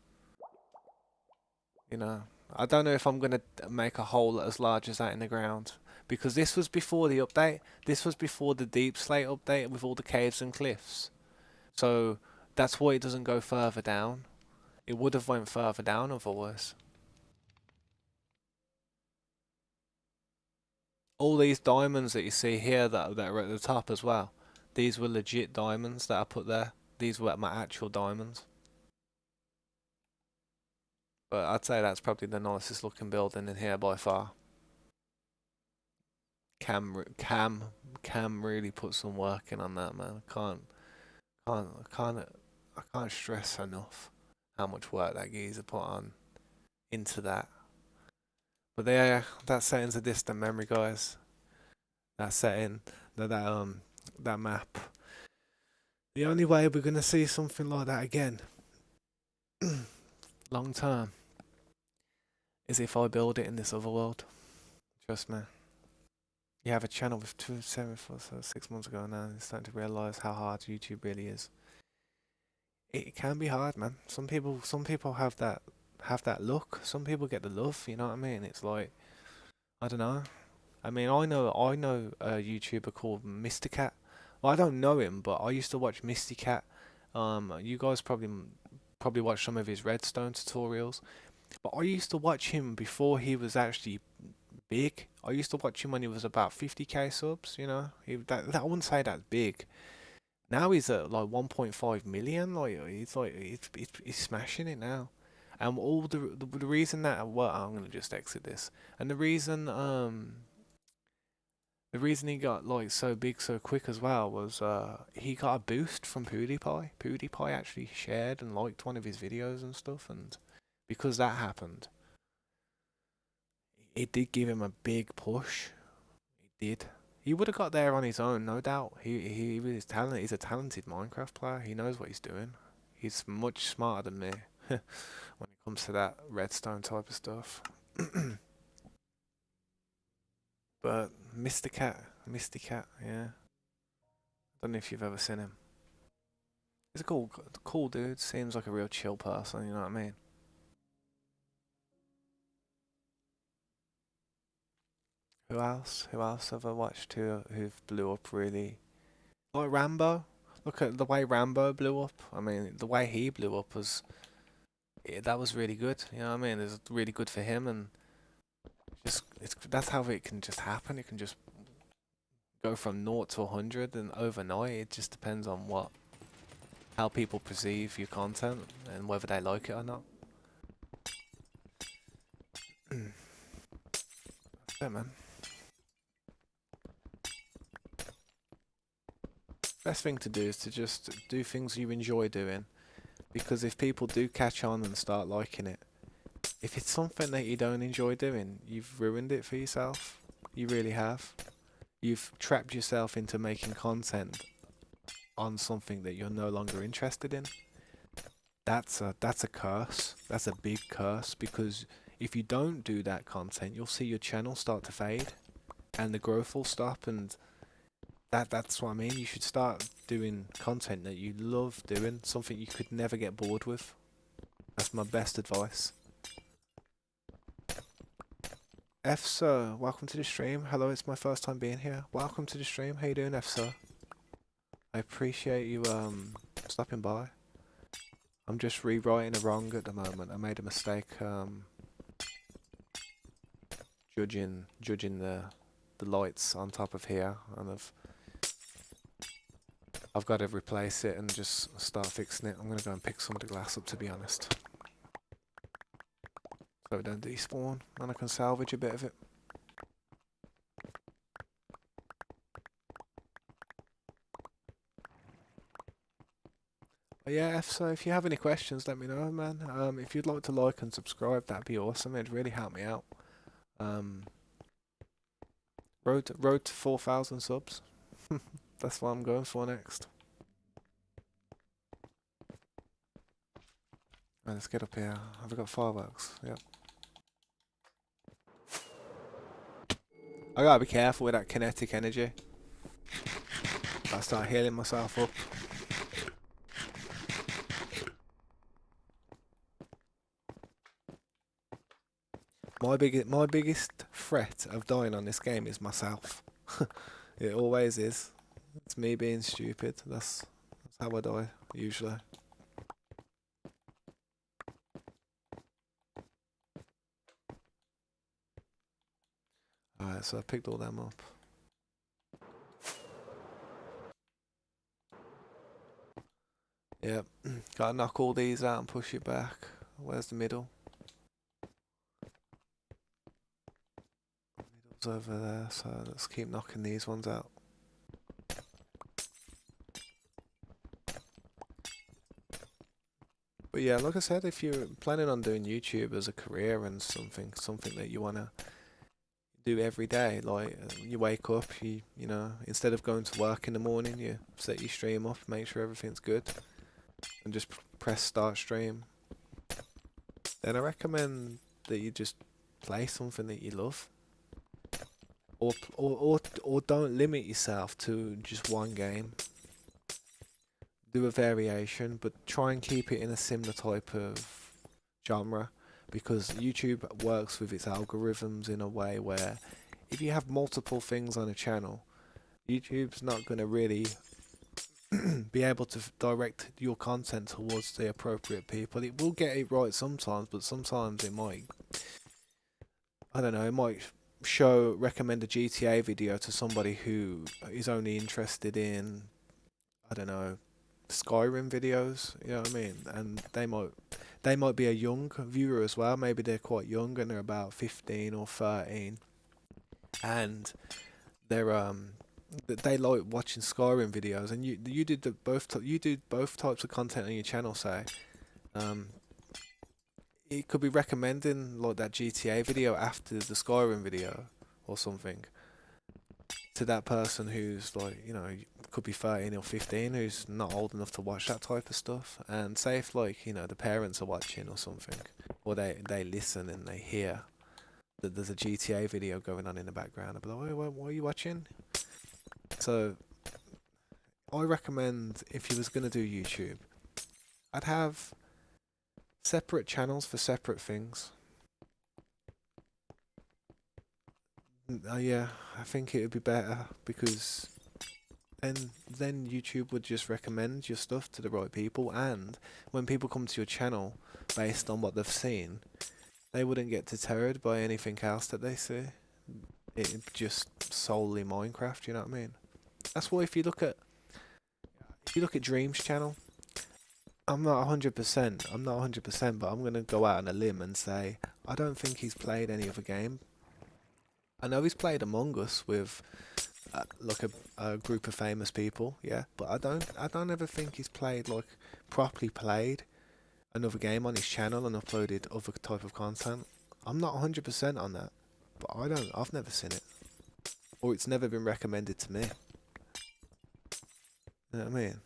you know, I don't know if I'm going to make a hole as large as that in the ground because this was before the update. This was before the Deep Slate update with all the caves and cliffs. So that's why it doesn't go further down. It would have went further down otherwise. All these diamonds that you see here that are at the top as well. These were legit diamonds that I put there. These were my actual diamonds. But I'd say that's probably the nicest looking building in here by far. Cam really put some work in on that, man. Can't, I can't, I can't stress enough how much work that geezer put on into that. But there, that setting's a distant memory, guys. That setting, that map. The only way we're gonna see something like that again, long term, is if I build it in this other world. Trust me. You have a channel with 274, so 6 months ago now, and you're starting to realize how hard YouTube really is. It can be hard, man. Some people have that look. Some people get the love. You know what I mean? It's like I don't know. I mean, I know a YouTuber called Mr. Cat. Well, I don't know him, but I used to watch Misty Cat. You guys probably watch some of his redstone tutorials. But I used to watch him before he was actually big. I used to watch him when he was about 50k subs. You know, I wouldn't say that's big. Now he's at like 1.5 million. He's smashing it now. And all the reason that well, I'm gonna just exit this. And the reason he got like so big so quick as well was he got a boost from PewDiePie. PewDiePie actually shared and liked one of his videos and stuff, and because that happened, it did give him a big push. It did. He would have got there on his own, no doubt. He was talented. He's a talented Minecraft player. He knows what he's doing. He's much smarter than me when it comes to that redstone type of stuff. But Mr. Cat, Misty Cat, yeah. Don't know if you've ever seen him. He's a cool dude. Seems like a real chill person. You know what I mean? Who else? Who else have I watched who've blew up really? Like Rambo. Look at the way Rambo blew up. I mean, the way he blew up was that was really good. You know what I mean? It's really good for him, and just it's that's how it can just happen. It can just go from 0 to 100 and overnight. It just depends on how people perceive your content and whether they like it or not. Yeah, man. Best thing to do is to just do things you enjoy doing, because if people do catch on and start liking it, if it's something that you don't enjoy doing, you've ruined it for yourself. You really have. You've trapped yourself into making content on something that you're no longer interested in. That's a curse. That's a big curse, because if you don't do that content, you'll see your channel start to fade and the growth will stop, and that's what I mean. You should start doing content that you love doing, something you could never get bored with. That's my best advice. F sir, welcome to the stream. Hello, it's my first time being here. Welcome to the stream. How you doing, F sir? I appreciate you stopping by. I'm just rewriting a wrong at the moment. I made a mistake judging the lights on top of here, and I've got to replace it and just start fixing it. I'm gonna go and pick some of the glass up, to be honest, so it don't despawn, and I can salvage a bit of it. But yeah, so if you have any questions, let me know, man. If you'd like to like and subscribe, that'd be awesome. It'd really help me out. Um, road to 4,000 subs. That's what I'm going for next. Right, let's get up here. Have we got fireworks? Yep. I gotta be careful with that kinetic energy. I start healing myself up. My biggest threat of dying on this game is myself. It always is. It's me being stupid. That's how I die usually. Alright, so I picked all them up. Yep. Gotta knock all these out and push it back. Where's the middle? Middle's over there, so let's keep knocking these ones out. But yeah, like I said, if you're planning on doing YouTube as a career and something that you wanna do every day, like you wake up, you know, instead of going to work in the morning, you set your stream up, make sure everything's good, and just press start stream. Then I recommend that you just play something that you love, or don't limit yourself to just one game. Do a variation, but try and keep it in a similar type of genre, because YouTube works with its algorithms in a way where if you have multiple things on a channel, YouTube's not going to really be able to direct your content towards the appropriate people. It will get it right sometimes, but sometimes it might, I don't know, it might recommend a GTA video to somebody who is only interested in, I don't know, Skyrim videos, you know what I mean? And they might be a young viewer as well. Maybe they're quite young and they're about 15 or 13, and they like watching Skyrim videos. And you did you do both types of content on your channel, say. Um, it could be recommending like that GTA video after the Skyrim video or something to that person who's like, you know, could be 13 or 15, who's not old enough to watch that type of stuff. And say if, like, you know, the parents are watching or something, or they listen and they hear that there's a GTA video going on in the background, I'll be like, what are you watching? So I recommend if you was gonna do YouTube, I'd have separate channels for separate things. Yeah, I think it would be better because and then YouTube would just recommend your stuff to the right people, and when people come to your channel based on what they've seen, they wouldn't get deterred by anything else that they see. It just solely Minecraft, you know what I mean? That's why if you look at Dream's channel, I'm not 100%, but I'm gonna go out on a limb and say I don't think he's played any other game. I know he's played Among Us with like a group of famous people, yeah, but I don't ever think he's played like properly played another game on his channel and uploaded other type of content. I'm not 100% on that, but I've never seen it, or it's never been recommended to me. You know what I mean?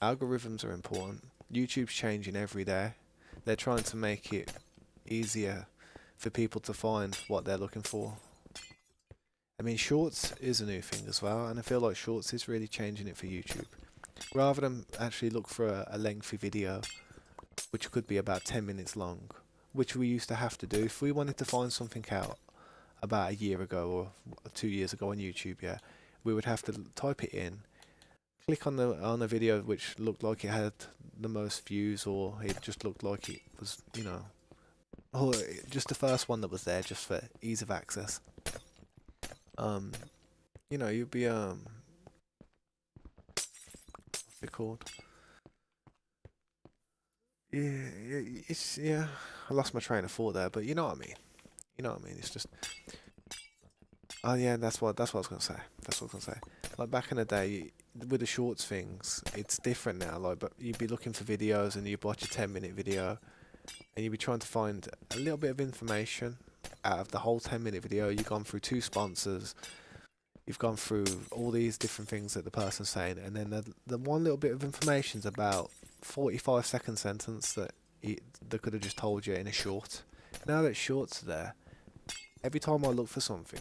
Algorithms are important. YouTube's changing every day. They're trying to make it easier for people to find what they're looking for. I mean, Shorts is a new thing as well, and I feel like Shorts is really changing it for YouTube. Rather than actually look for a lengthy video, which could be about 10 minutes long, which we used to have to do if we wanted to find something out about a year ago or 2 years ago on YouTube, yeah, we would have to type it in, click on the video which looked like it had the most views, or it just looked like it was, or just the first one that was there, just for ease of access. Um, you'd be what's it called? Yeah, yeah. I lost my train of thought there, but you know what I mean. You know what I mean. It's just, oh yeah, that's what I was gonna say. That's what I was gonna say. Like back in the day, with the shorts things, it's different now. Like, but you'd be looking for videos and you'd watch a 10-minute video, and you'd be trying to find a little bit of information out of the whole 10-minute video. You've gone through two sponsors, you've gone through all these different things that the person's saying, and then the one little bit of information's about 45-second sentence that they could have just told you in a short. Now that shorts are there, every time I look for something,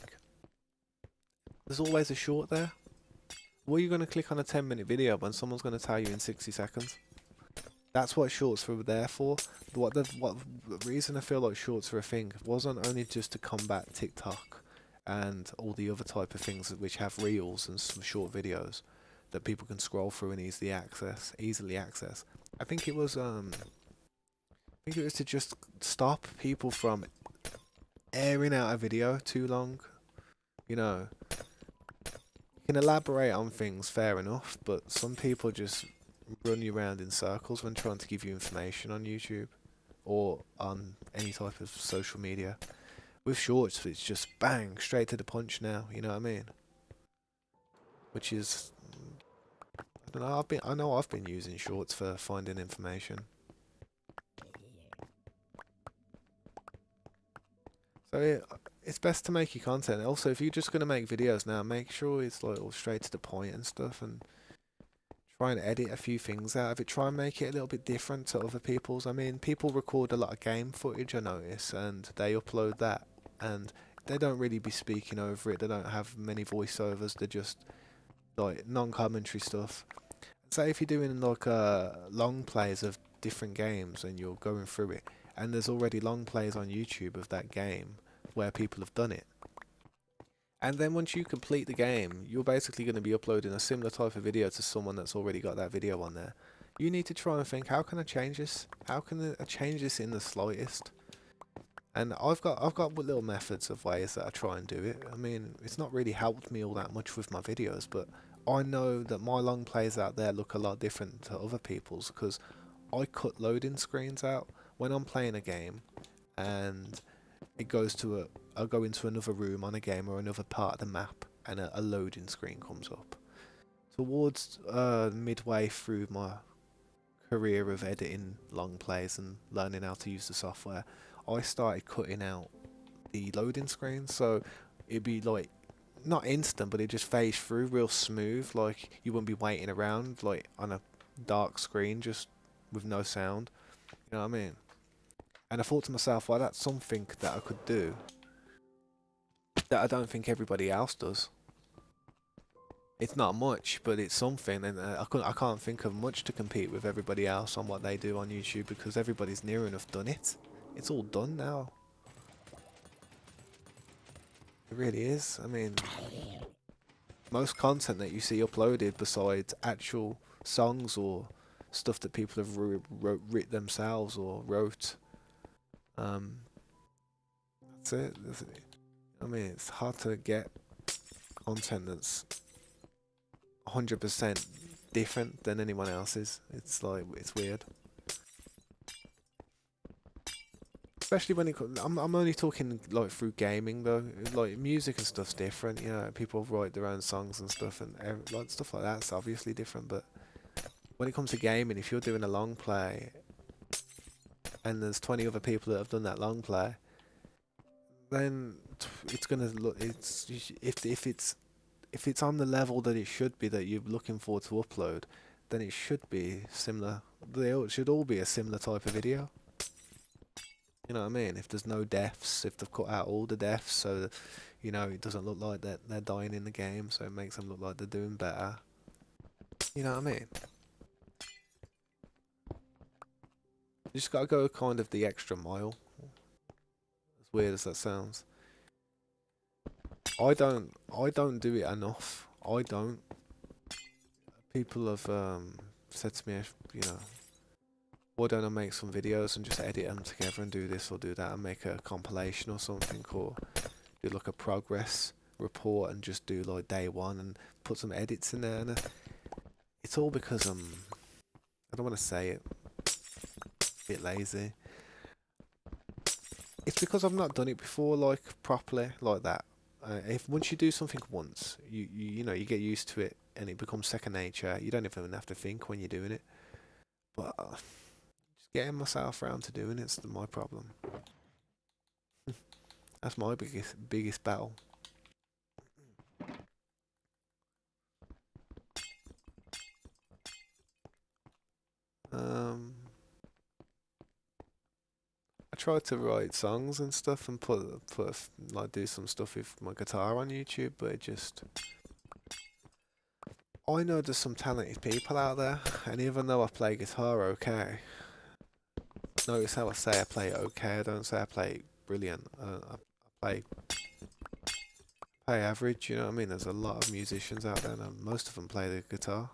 there's always a short there. What are you going to click on a 10-minute video when someone's going to tell you in 60 seconds? That's what shorts were there for. What the reason I feel like shorts are a thing wasn't only just to combat TikTok and all the other type of things which have reels and some short videos that people can scroll through and easily access. I think it was to just stop people from airing out a video too long. You know, you can elaborate on things, fair enough, but some people just run you around in circles when trying to give you information on YouTube or on any type of social media. With shorts, it's just bang, straight to the punch now. You know what I mean? Which is, I don't know. I've been using shorts for finding information. So it's best to make your content. Also, if you're just gonna make videos now, make sure it's like all straight to the point and stuff, and try and edit a few things out of it. Try and make it a little bit different to other people's. I mean, people record a lot of game footage, I notice, and they upload that, and they don't really be speaking over it. They don't have many voiceovers. They're just like non-commentary stuff. Say if you're doing like long plays of different games and you're going through it, and there's already long plays on YouTube of that game where people have done it. And then once you complete the game, you're basically going to be uploading a similar type of video to someone that's already got that video on there. You need to try and think, how can I change this? How can I change this in the slightest? And I've got little methods of ways that I try and do it. I mean, it's not really helped me all that much with my videos, but I know that my long plays out there look a lot different to other people's because I cut loading screens out when I'm playing a game, and it goes to I'll go into another room on a game or another part of the map, and a loading screen comes up. Towards midway through my career of editing long plays and learning how to use the software, I started cutting out the loading screen, so it'd be like not instant, but it just phase through real smooth, like you wouldn't be waiting around like on a dark screen just with no sound. You know what I mean? And I thought to myself, well, that's something that I could do that I don't think everybody else does. It's not much, but it's something, and I can't think of much to compete with everybody else on what they do on YouTube because everybody's near enough done it. It's all done now. It really is. I mean, most content that you see uploaded, besides actual songs or stuff that people have writ themselves or wrote, um, that's it. I mean, it's hard to get content that's 100% different than anyone else's. It's like it's weird. Especially when I'm only talking like through gaming though. Like music and stuff's different. You know, people write their own songs and stuff, and like stuff like that's obviously different. But when it comes to gaming, if you're doing a long play and there's 20 other people that have done that long play, then it's gonna look. It's if it's on the level that it should be that you're looking for to upload, then it should be similar. They should all be a similar type of video. You know what I mean? If there's no deaths, if they've cut out all the deaths, so that, you know, it doesn't look like that they're dying in the game, so it makes them look like they're doing better. You know what I mean? You just gotta go kind of the extra mile. As weird as that sounds. I don't do it enough. I don't. People have said to me, you know, why don't I make some videos and just edit them together and do this or do that and make a compilation or something, or do like a progress report and just do like day one and put some edits in there. And it's all because I don't want to say it, a bit lazy. It's because I've not done it before, like properly, like that. If once you do something once, you know you get used to it and it becomes second nature. You don't even have to think when you're doing it. But just getting myself around to doing it's my problem. That's my biggest battle. Um, I try to write songs and stuff and like do some stuff with my guitar on YouTube, but it just I know there's some talented people out there, and even though I play guitar okay, notice how I say I play it okay. I don't say I play it brilliant. I play average. You know what I mean? There's a lot of musicians out there, and most of them play the guitar.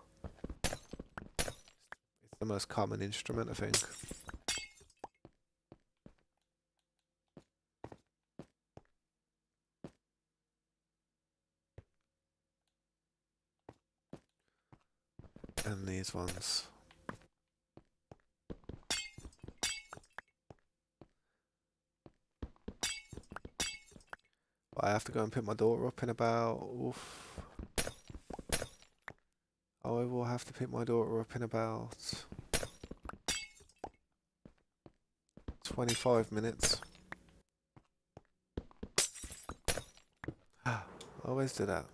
It's the most common instrument, I think. And these ones. But I have to go and pick my daughter up in about. Oof. I will have to pick my daughter up in about 25 minutes. I always do that.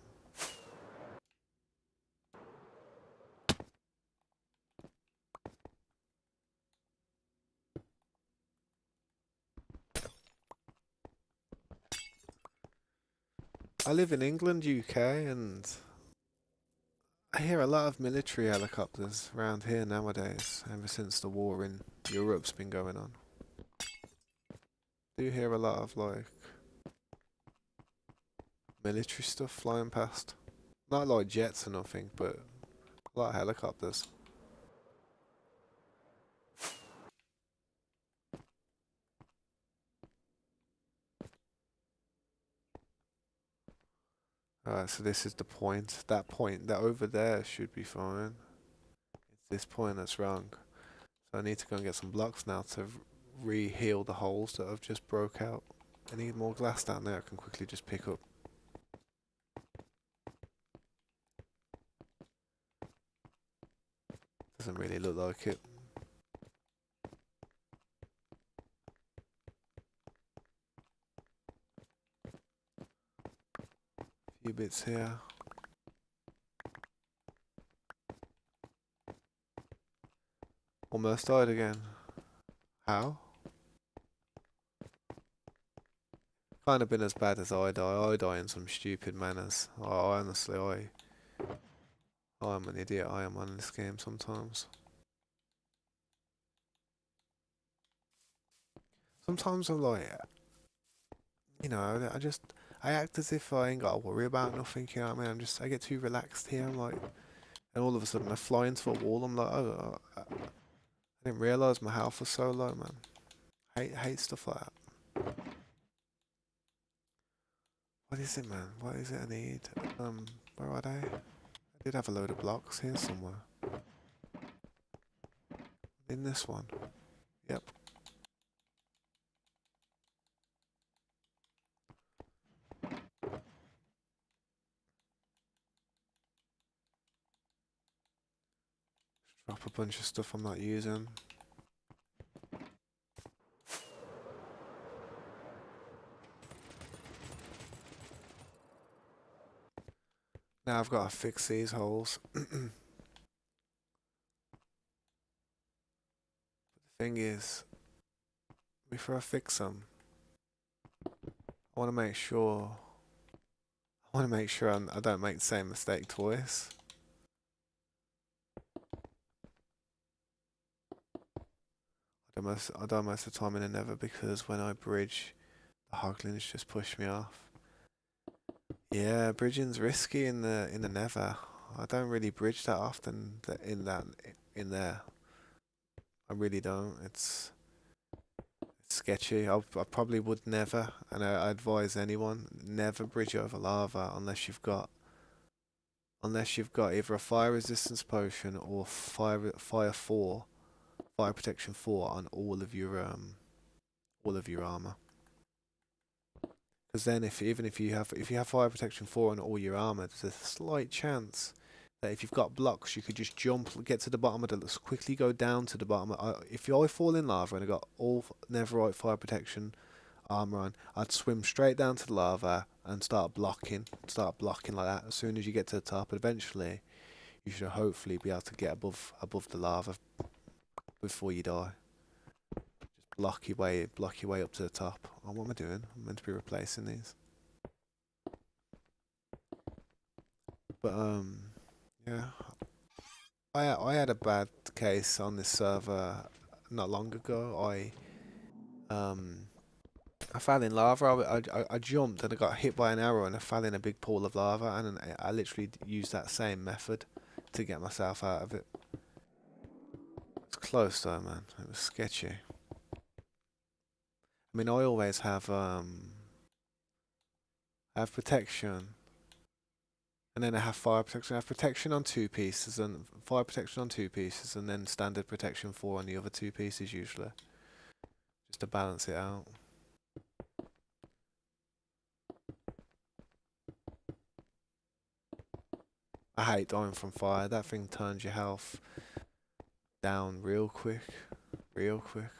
I live in England, UK, and I hear a lot of military helicopters around here nowadays, ever since the war in Europe's been going on. Do you hear a lot of like military stuff flying past? Not like jets or nothing, but a lot of helicopters. Alright, so this is the point. That point, that over there should be fine. It's this point that's wrong. So I need to go and get some blocks now to re-heal the holes that I've just broke out. I need more glass down there I can quickly just pick up. Doesn't really look like it. Few bits here. Almost died again. How? Kind of been as bad as I die. I die in some stupid manners. I honestly, I'm an idiot. I am on this game sometimes. Sometimes I'm like, I just I act as if I ain't got to worry about nothing. You know what I mean? I get too relaxed here. I'm like, and all of a sudden I fly into a wall. I'm like, oh, I didn't realize my health was so low, man. Hate stuff like that. What is it, man? What is it I need? Where are they? I did have a load of blocks here somewhere. In this one. Yep. Drop a bunch of stuff I'm not using. Now I've got to fix these holes. The thing is, before I fix them, I want to make sure. I want to make sure I don't make the same mistake twice. I die most of the time in the Nether because when I bridge, the hoglins just push me off. Yeah, bridging's risky in the Nether. I don't really bridge that often in there. I really don't. It's sketchy. I probably would never, and I advise anyone never bridge over lava unless you've got either a fire resistance potion or fire protection 4 on all of your armor. Because then if you have fire protection 4 on all your armor, there's a slight chance that if you've got blocks, you could just jump, get to the bottom of the, quickly go down to the bottom. If I fall in lava and I got all netherite fire protection armor on, I'd swim straight down to the lava and start blocking like that. As soon as you get to the top, eventually you should hopefully be able to get above the lava before you die. Just block your way up to the top. Oh, what am I doing? I'm meant to be replacing these. But yeah, I had a bad case on this server not long ago. Um I fell in lava. I jumped and I got hit by an arrow and I fell in a big pool of lava, and I literally used that same method to get myself out of it. It's close though, man. It was sketchy. I mean, I always have protection, and then I have fire protection. I have protection on 2 pieces and fire protection on 2 pieces, and then standard protection 4 on the other 2 pieces usually, just to balance it out. I hate dying from fire. That thing turns your health down real quick, real quick.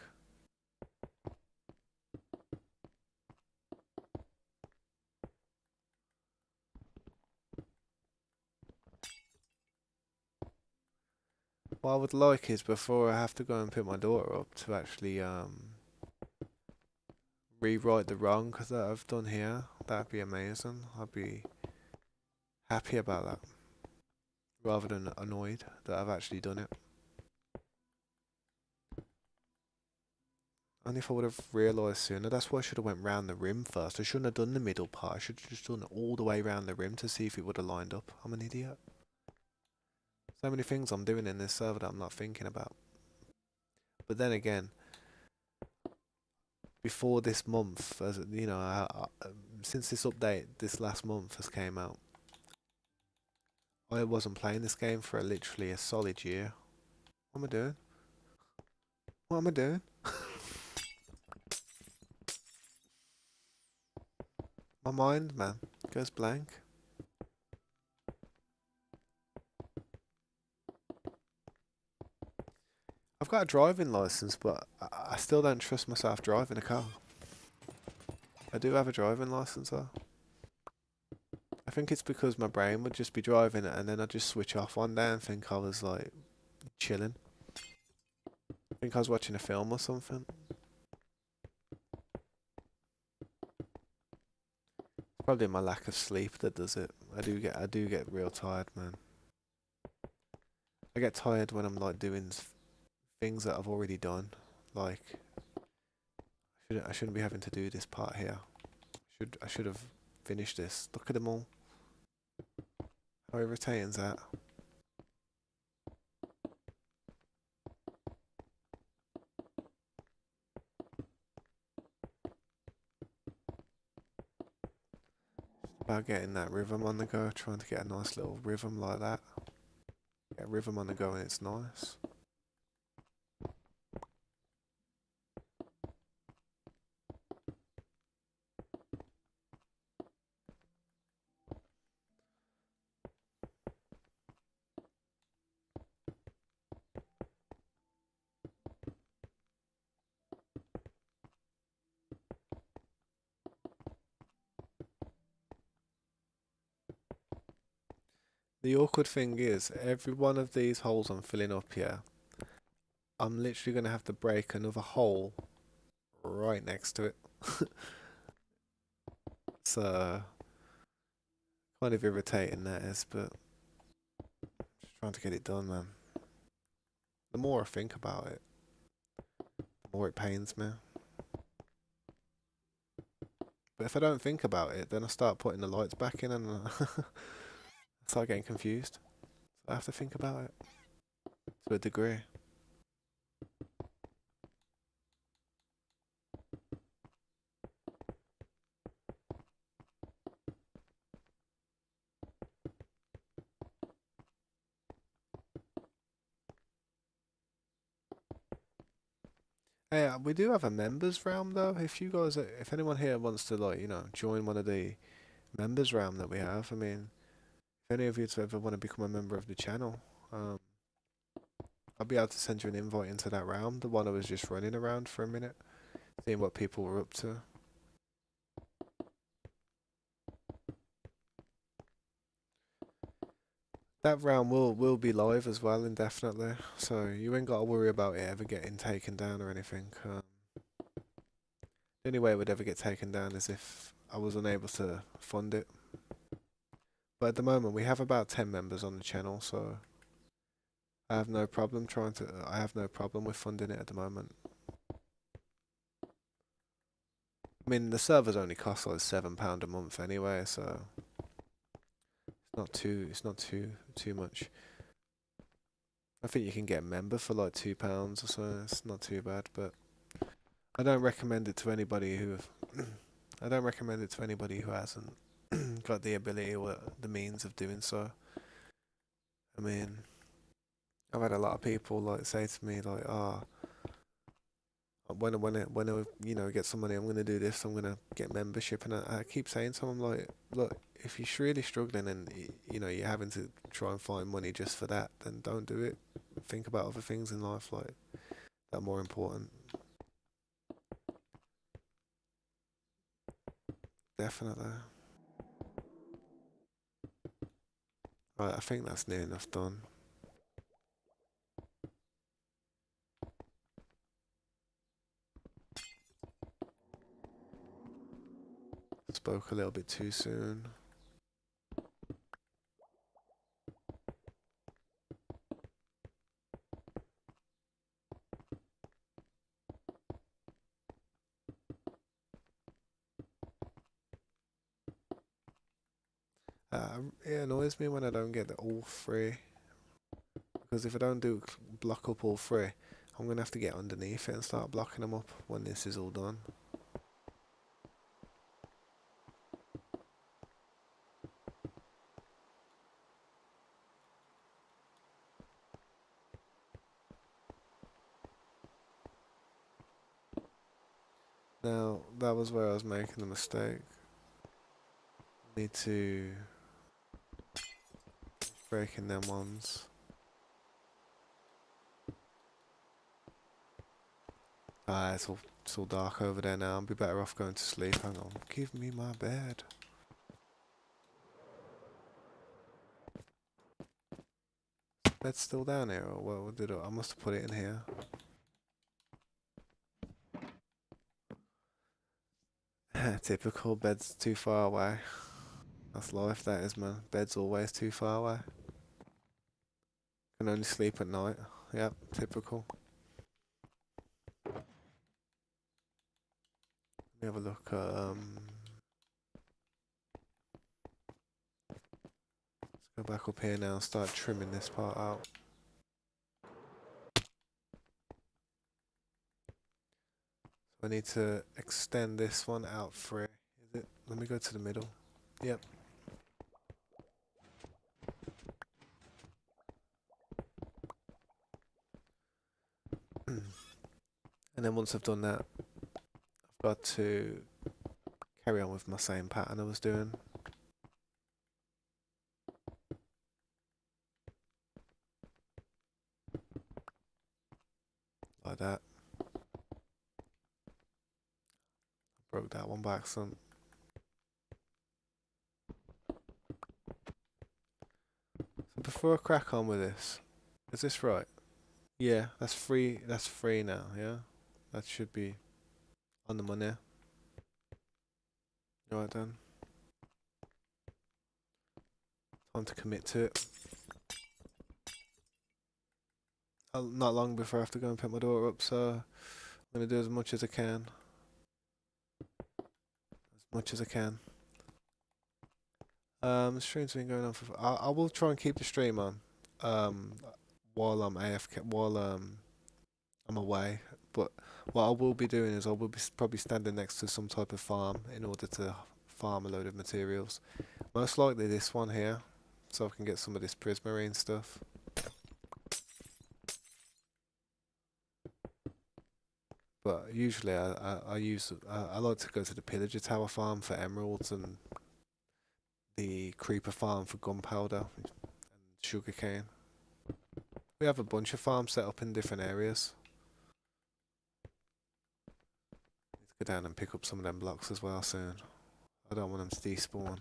What I would like is before I have to go and pick my daughter up to actually rewrite the wrong that I've done here. That'd be amazing. I'd be happy about that rather than annoyed that I've actually done it. And if I would have realised sooner, that's why I should have went round the rim first. I shouldn't have done the middle part. I should have just done it all the way round the rim to see if it would have lined up. I'm an idiot. So many things I'm doing in this server that I'm not thinking about. But then again, before this month, as you know, since this update, this last month has came out, I wasn't playing this game for literally a solid year. What am I doing? What am I doing? My mind, man, goes blank. I've got a driving license, but I still don't trust myself driving a car. I do have a driving license though. I think it's because my brain would just be driving it and then I'd just switch off one day and think I was like chilling. I think I was watching a film or something. Probably my lack of sleep that does it. I do get real tired, man. I get tired when I'm like doing things that I've already done. Like, I shouldn't be having to do this part here. I should have finished this. Look at them all. How irritating is that? About getting that rhythm on the go, trying to get a nice little rhythm like that. Get a rhythm on the go and it's nice. The awkward thing is, every one of these holes I'm filling up here, I'm literally going to have to break another hole right next to it. So, kind of irritating that is, but just trying to get it done, man. The more I think about it, the more it pains me. But if I don't think about it, then I start putting the lights back in and I start getting confused. So I have to think about it to a degree. Hey, we do have a members realm though. If you guys, if anyone here wants to like, join one of the members realm that we have, I mean, if any of you ever want to become a member of the channel, um, I'll be able to send you an invite into that realm. The one I was just running around for a minute, seeing what people were up to. That realm will be live as well indefinitely, so you ain't got to worry about it ever getting taken down or anything. The only way it would ever get taken down is if I was unable to fund it. But at the moment, we have about 10 members on the channel, so I have no problem trying to. I have no problem with funding it at the moment. I mean, the servers only cost like £7 a month anyway, so it's not too. It's not too much. I think you can get a member for like £2 or so. It's not too bad, but I don't recommend it to anybody who. I don't recommend it to anybody who hasn't got the ability or the means of doing so. I mean, I've had a lot of people like say to me like, "Ah, when I get some money, I'm gonna do this. I'm gonna get membership." And I keep saying to them like, "Look, if you're really struggling and you're having to try and find money just for that, then don't do it. Think about other things in life like that are more important." Definitely. Right, I think that's near enough done. Spoke a little bit too soon. It annoys me when I don't get the all three. Because if I don't do block up all three, I'm gonna have to get underneath it and start blocking them up when this is all done. Now, that was where I was making the mistake. Need to break in them ones. Ah, it's all dark over there now. I'll be better off going to sleep. Hang on. Give me my bed. Bed's still down here, or what did I must have put it in here. Typical, bed's too far away. That's life, that is, man. Bed's always too far away. Can only sleep at night. Yep, typical. Let me have a look at let's go back up here now and start trimming this part out. I need to extend this one out for it. Is it? Let me go to the middle. Yep. And then once I've done that, I've got to carry on with my same pattern I was doing. Like that. Broke that one by accident. So before I crack on with this, is this right? Yeah, that's free. That's free now. Yeah, that should be on the money. Right then. Time to commit to it. Not long before I have to go and pick my daughter up, so I'm gonna do as much as I can. As much as I can. The stream's been going on for. I will try and keep the stream on. Um, while I'm AFK, while I'm away. But what I will be doing is I will be probably standing next to some type of farm in order to farm a load of materials. Most likely this one here, so I can get some of this prismarine stuff. But usually I like to go to the pillager tower farm for emeralds and the creeper farm for gunpowder and sugarcane. We have a bunch of farms set up in different areas. Need to go down and pick up some of them blocks as well soon. I don't want them to despawn.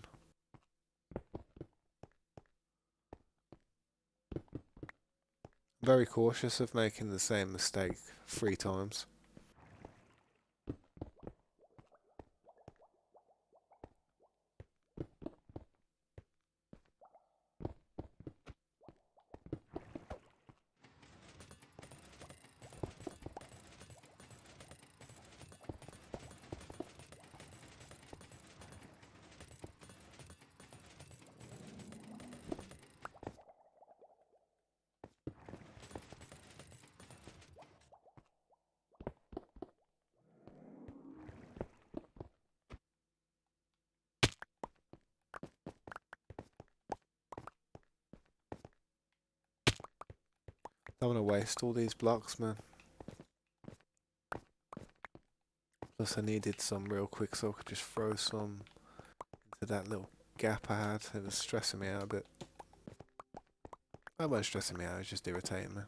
Very cautious of making the same mistake 3 times. Don't want to waste all these blocks, man. Plus I needed some real quick so I could just throw some into that little gap I had. It was stressing me out a bit. That wasn't stressing me out, it was just irritating me.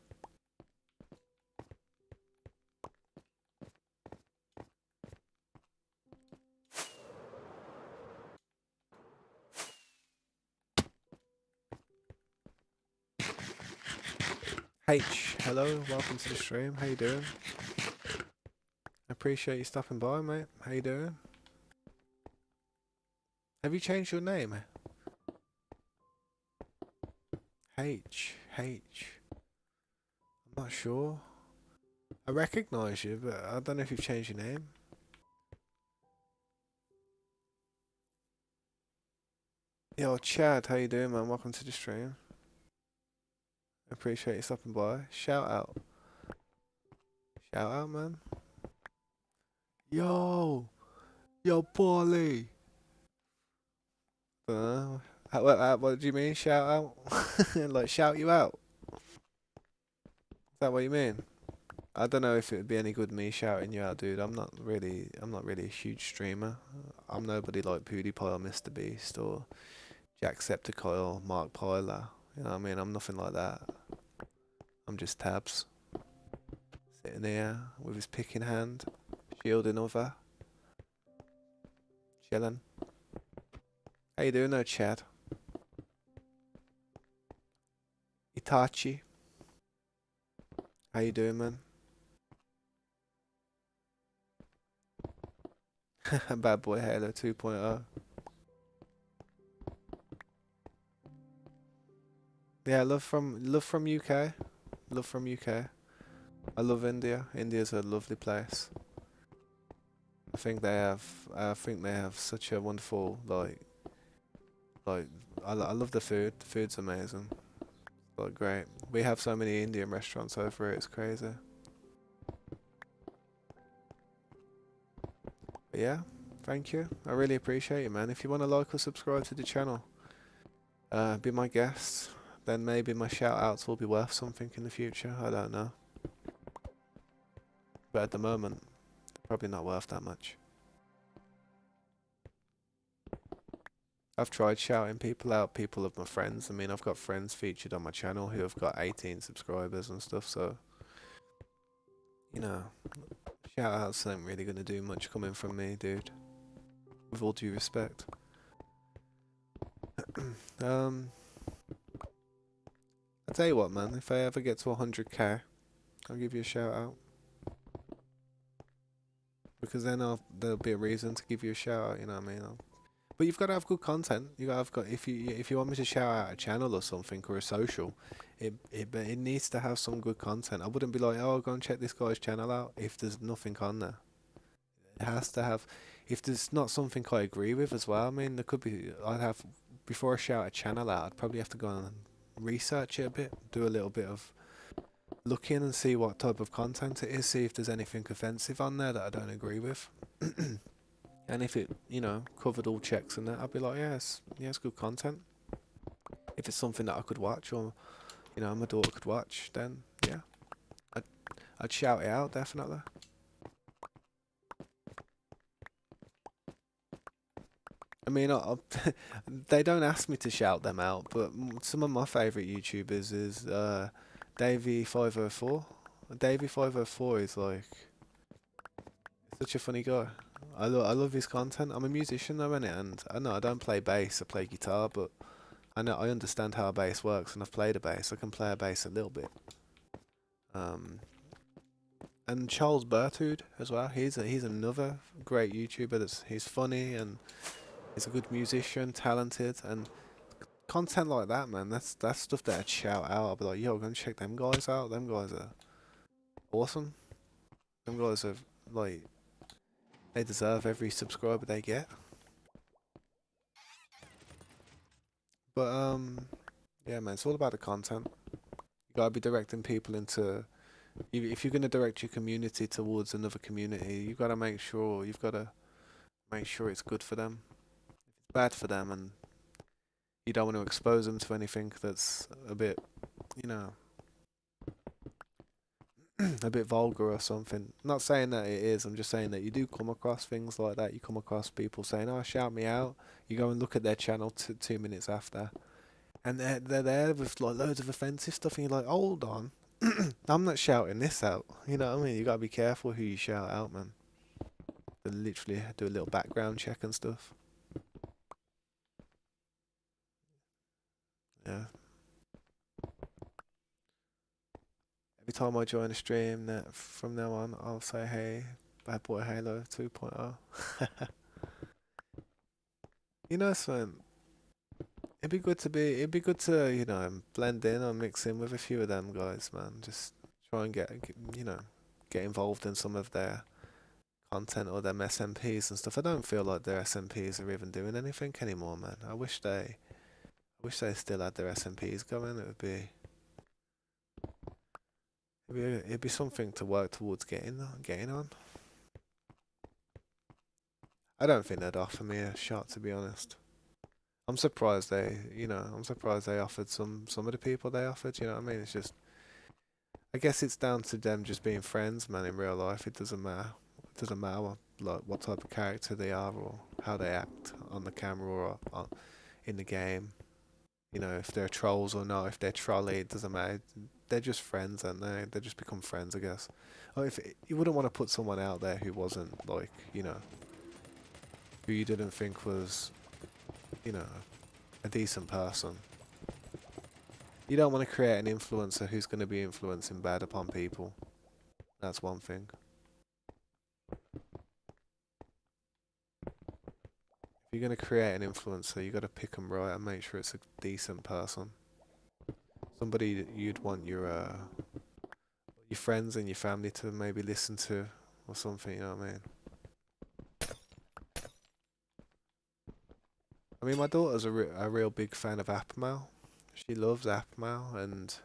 H, hello, welcome to the stream. How you doing? I appreciate you stopping by, mate. How you doing? Have you changed your name? H. I'm not sure. I recognise you, but I don't know if you've changed your name. Yo, Chad, how you doing, man? Welcome to the stream. I appreciate you stopping by. Shout out. Shout out, man. Yo, Paulie. What do you mean, shout out? Like, shout you out? Is that what you mean? I don't know if it would be any good me shouting you out, dude. I'm not really a huge streamer. I'm nobody like PewDiePie or Mr. Beast or Jacksepticeye or Mark Pyler. You know what I mean? I'm nothing like that. I'm just Tabs. Sitting there with his pick in hand, shield in other. Chillin'. How you doing though, Chad? Itachi. How you doing, man? Bad Boy Halo 2.0. Yeah, love from UK. Love from UK. I love India. India's a lovely place. I think they have I think they have such a wonderful like I love the food. The food's amazing. Like great. We have so many Indian restaurants over here, it's crazy. But yeah, thank you. I really appreciate it, man. If you want to like or subscribe to the channel, be my guest, then maybe my shout outs will be worth something in the future. I don't know. But at the moment, probably not worth that much. I've tried shouting people out, people of my friends. I mean, I've got friends featured on my channel who have got 18 subscribers and stuff, so, you know, shout outs ain't really gonna do much coming from me, dude. With all due respect. um, I'll tell you what, man, if I ever get to 100k, I'll give you a shout out. Because then there'll be a reason to give you a shout out, you know what I mean? But you've got to have good content. You got to have got if you want me to shout out a channel or something or a social, it needs to have some good content. I wouldn't be like, oh, go and check this guy's channel out if there's nothing on there. It has to have. If there's not something I agree with as well, I mean, there could be. I'd have before I shout a channel out, I'd probably have to go and research it a bit, do a little bit of looking and see what type of content it is, see if there's anything offensive on there that I don't agree with. And if it, covered all checks and that, I'd be like, yes, yeah, it's good content. If it's something that I could watch or, my daughter could watch, then yeah, I'd, I'd shout it out, definitely. I mean, they don't ask me to shout them out, but some of my favourite YouTubers is Davey504. Davey504 is like such a funny guy. I love his content. I'm a musician though, innit? And I know I don't play bass, I play guitar, but I know I understand how a bass works, and I've played a bass. I can play a bass a little bit. Um, and Charles Bertud as well. He's another great YouTuber. He's funny and he's a good musician, talented, and content like that, man. That's stuff that I'd shout out. I'll be like, yo, go and check them guys out. Them guys are awesome. Them guys are like they deserve every subscriber they get. But yeah, man, it's all about the content. You gotta be directing people into. If you're gonna direct your community towards another community, you've gotta make sure it's good for them. If it's bad for them, and you don't want to expose them to anything that's a bit, you know, a bit vulgar or something. Not saying that it is. I'm just saying that you do come across things like that. You come across people saying, "Oh, shout me out." You go and look at their channel 2 minutes after, and they're there with like loads of offensive stuff, and you're like, "Hold on, I'm not shouting this out." You know what I mean? You gotta be careful who you shout out, man. They literally do a little background check and stuff. Yeah. Every time I join a stream, that from now on, I'll say, "Hey, Bad Boy Halo 2.0." You know, son, it'd be good to, blend in or mix in with a few of them guys, man. Just try and get involved in some of their content or them SMPs and stuff. I don't feel like their SMPs are even doing anything anymore, man. I wish they still had their SMPs going. It'd be something to work towards getting on. I don't think they'd offer me a shot, to be honest. I'm surprised they offered some of the people they offered. You know what I mean? It's just, I guess it's down to them just being friends, man. In real life, it doesn't matter. It doesn't matter what type of character they are or how they act on the camera or in the game. If they're trolls or not, if they're trolley, it doesn't matter. They're just friends, aren't they? They just become friends, I guess. Or if you wouldn't want to put someone out there who wasn't like, who you didn't think was, you know, a decent person. You don't want to create an influencer who's going to be influencing bad upon people. That's one thing. If you're going to create an influencer, you got to pick them right and make sure it's a decent person. Somebody that you'd want your friends and your family to maybe listen to or something, you know what I mean? I mean, my daughter's a real big fan of Apmal. She loves Apmal and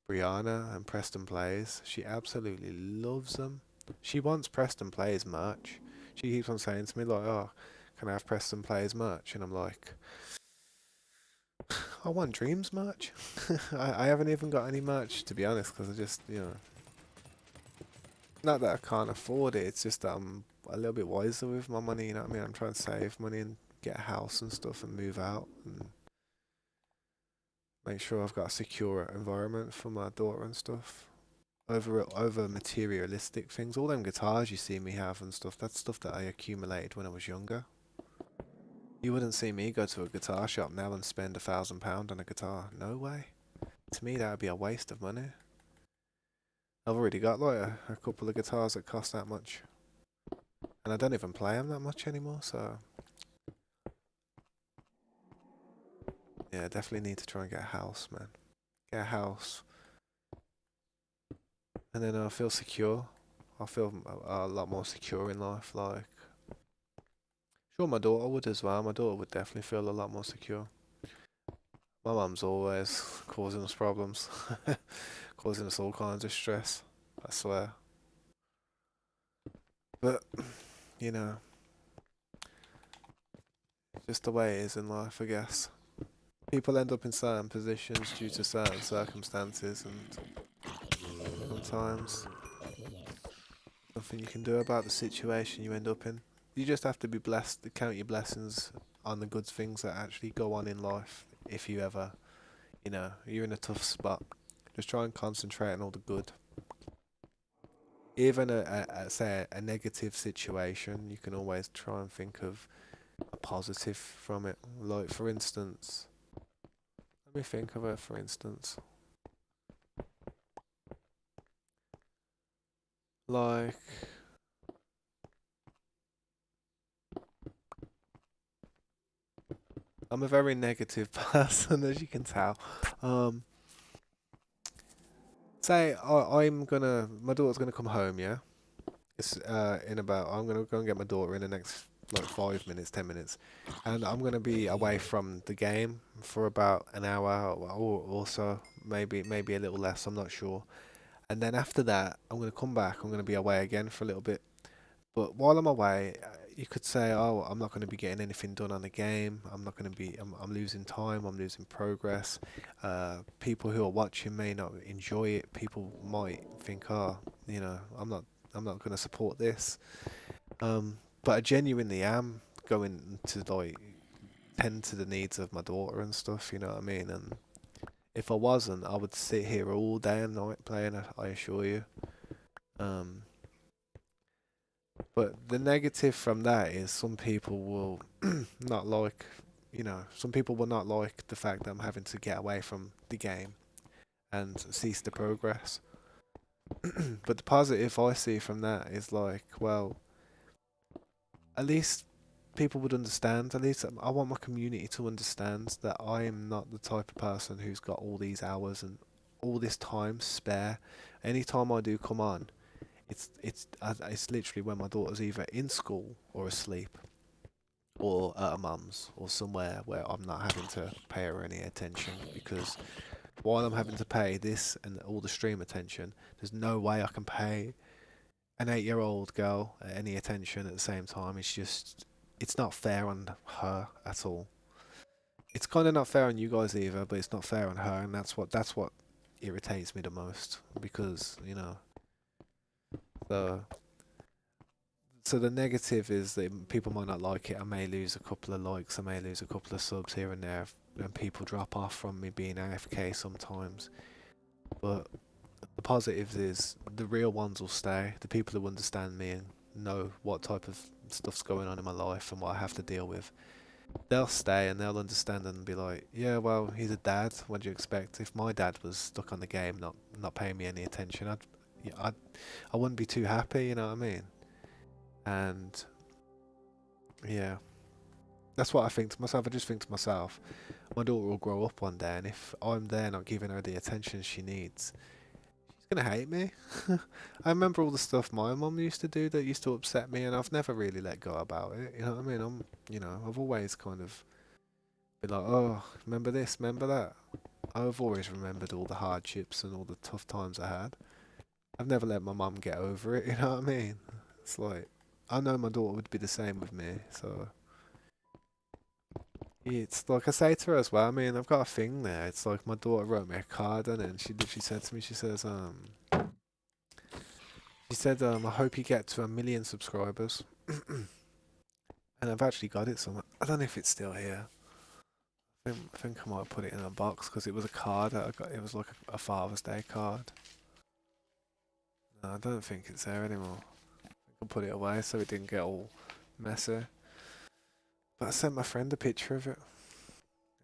Brianna and Preston Plays. She absolutely loves them. She wants Preston Plays merch. She keeps on saying to me like, "Oh, can I have Preston Plays merch?" And I'm like, "I want Dreams merch." I haven't even got any merch to be honest, because I just not that I can't afford it. It's just that I'm a little bit wiser with my money. You know what I mean? I'm trying to save money and get a house and stuff and move out and make sure I've got a secure environment for my daughter and stuff. Over materialistic things. All them guitars you see me have and stuff, that's stuff that I accumulated when I was younger. You wouldn't see me go to a guitar shop now and spend £1,000 on a guitar. No way. To me, that would be a waste of money. I've already got like a couple of guitars that cost that much, and I don't even play them that much anymore. So yeah, definitely need to try and get a house, man. Get a house, and then I'll feel secure. I'll feel a lot more secure in life. Like, sure, my daughter would as well. My daughter would definitely feel a lot more secure. My mum's always causing us problems, causing us all kinds of stress. I swear. But you know, just the way it is in life, I guess. People end up in certain positions due to certain circumstances, and sometimes nothing you can do about the situation you end up in. You just have to be blessed, to count your blessings on the good things that actually go on in life. If you ever, you're in a tough spot, just try and concentrate on all the good. Even say a negative situation, you can always try and think of a positive from it. Like for instance, let me think of it. For instance, like I'm a very negative person, as you can tell. Um, say my daughter's gonna come home, yeah. It's in about I'm gonna go and get my daughter in the next like 5 minutes, 10 minutes, and I'm gonna be away from the game for about an hour or so, maybe a little less. I'm not sure. And then after that, I'm gonna come back. I'm gonna be away again for a little bit. But while I'm away, you could say, "Oh, I'm not going to be getting anything done on the game. I'm not going to be. I'm losing time. I'm losing progress. People who are watching may not enjoy it. People might think, oh, I'm not. I'm not going to support this. But I genuinely am going to like tend to the needs of my daughter and stuff. You know what I mean? And if I wasn't, I would sit here all day and night playing. I assure you. Um, But the negative from that is some people will not like, some people will not like the fact that I'm having to get away from the game and cease the progress. But the positive I see from that is like, well, at least people would understand. At least I want my community to understand that I am not the type of person who's got all these hours and all this time spare. Anytime I do come on, it's literally when my daughter's either in school or asleep or at a mum's or somewhere where I'm not having to pay her any attention, because while I'm having to pay this and all the stream attention, there's no way I can pay an 8-year-old girl any attention at the same time. It's not fair on her at all. It's kind of not fair on you guys either, but it's not fair on her, and that's what irritates me the most, because the so the negative is that people might not like it. I may lose a couple of likes. I may lose a couple of subs here and there, and people drop off from me being AFK sometimes. But the positives is the real ones will stay. The people who understand me and know what type of stuff's going on in my life and what I have to deal with, they'll stay and they'll understand and be like, yeah, well, he's a dad. What do you expect? If my dad was stuck on the game, not paying me any attention, yeah, I wouldn't be too happy. You know what I mean? And yeah. That's what I think to myself. I just think to myself, my daughter will grow up one day, and if I'm there not giving her the attention she needs, she's gonna hate me. I remember all the stuff my mum used to do that used to upset me, and I've never really let go about it. You know what I mean? I've always kind of been like, oh, remember this, remember that. I've always remembered all the hardships and all the tough times I had. I've never let my mum get over it. You know what I mean? It's like I know my daughter would be the same with me, so. It's like I say to her as well. I mean, I've got a thing there. It's like my daughter wrote me a card, and she literally said to me, I hope you get to 1 million subscribers, and I've actually got it somewhere. I don't know if it's still here. I think I might put it in a box because it was a card that I got. It was like a Father's Day card. No, I don't think it's there anymore. I think I put it away so it didn't get all messy. But I sent my friend a picture of it,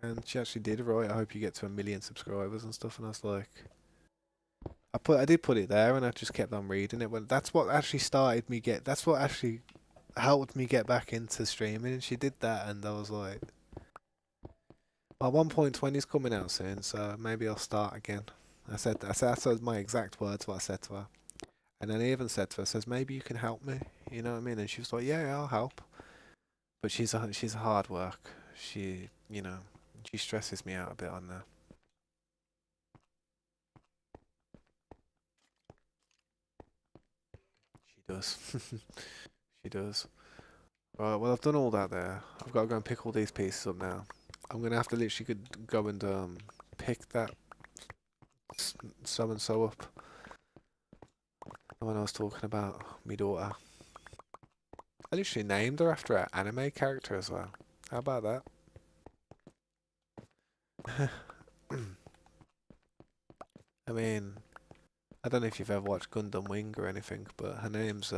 and she actually did write, "I hope you get to 1 million subscribers and stuff." And I was like. I did put it there, and I just kept on reading it. Well, that's what actually started me get. That's what actually helped me get back into streaming. And she did that, and I was like, "Well, 1.20 is coming out soon, so maybe I'll start again." That's my exact words. What I said to her, and then I even said to her, "says maybe you can help me." You know what I mean? And she was like, "Yeah, yeah, I'll help." But she's a hard work. She stresses me out a bit on there. She does. She does. Right, well, I've done all that there. I've got to go and pick all these pieces up now. I'm going to have to literally go and pick that so and so up. The one I was talking about, my daughter. I literally named her after an anime character as well. How about that? I mean, I don't know if you've ever watched Gundam Wing or anything, but her name's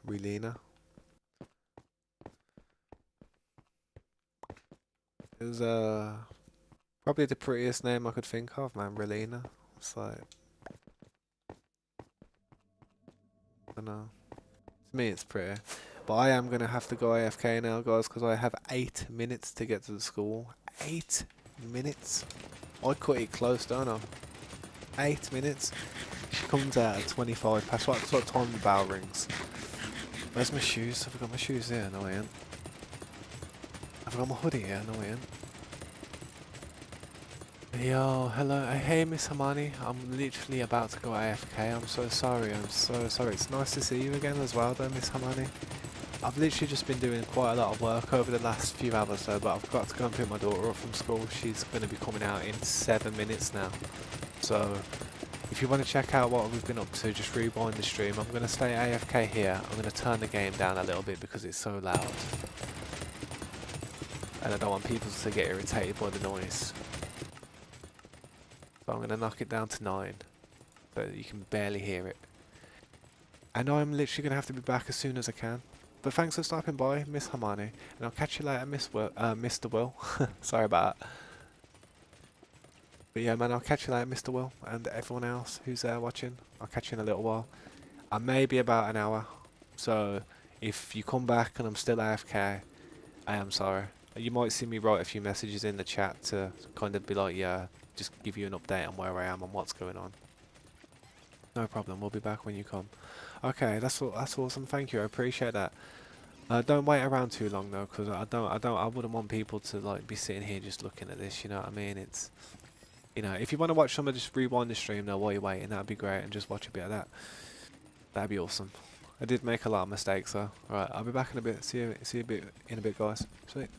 Relena. It was probably the prettiest name I could think of, man. Relena. It's like, I don't know. To me, it's pretty. But I am going to have to go AFK now, guys, because I have 8 minutes to get to the school. 8 minutes? I cut it close, don't I? 8 minutes? She comes out at 25 past. What time the bell rings? Where's my shoes? Have I got my shoes here? No, I ain't. Have I got my hoodie here? No, I ain't. Yo, hello. Hey, Miss Hermione. I'm literally about to go AFK. I'm so sorry. I'm so sorry. It's nice to see you again as well, though, Miss Hermione. I've literally just been doing quite a lot of work over the last few hours though, but I've got to go and pick my daughter up from school. She's going to be coming out in 7 minutes now. So, if you want to check out what we've been up to, just rewind the stream. I'm going to stay AFK here. I'm going to turn the game down a little bit because it's so loud. And I don't want people to get irritated by the noise. So I'm going to knock it down to 9, so you can barely hear it. And I'm literally going to have to be back as soon as I can. But thanks for stopping by, Miss Hermione, and I'll catch you later, Mr. Will. Sorry about that. But yeah, man, I'll catch you later, Mr. Will, and everyone else who's there watching. I'll catch you in a little while. I may be about an hour, so if you come back and I'm still AFK, I am sorry. You might see me write a few messages in the chat to kind of be like, yeah, just give you an update on where I am and what's going on. No problem, we'll be back when you come. Okay, that's awesome. Thank you, I appreciate that. Don't wait around too long though, because I wouldn't want people to like be sitting here just looking at this. You know what I mean? It's, if you want to watch some of just rewind the stream though while you're waiting, that'd be great, and just watch a bit of that. That'd be awesome. I did make a lot of mistakes though. Alright, I'll be back in a bit. See you in a bit, guys. Sweet.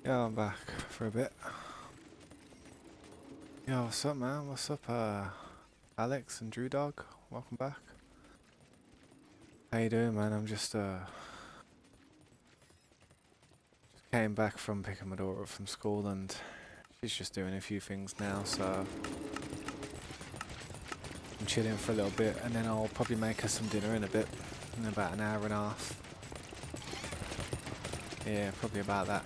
Yeah, I'm back for a bit. Yo, what's up, man? What's up, Alex and Drew Dog? Welcome back. How you doing, man? I'm just came back from picking my daughter up from school, and she's just doing a few things now, so I'm chilling for a little bit, and then I'll probably make her some dinner in a bit, in about an hour and a half. Yeah, probably about that.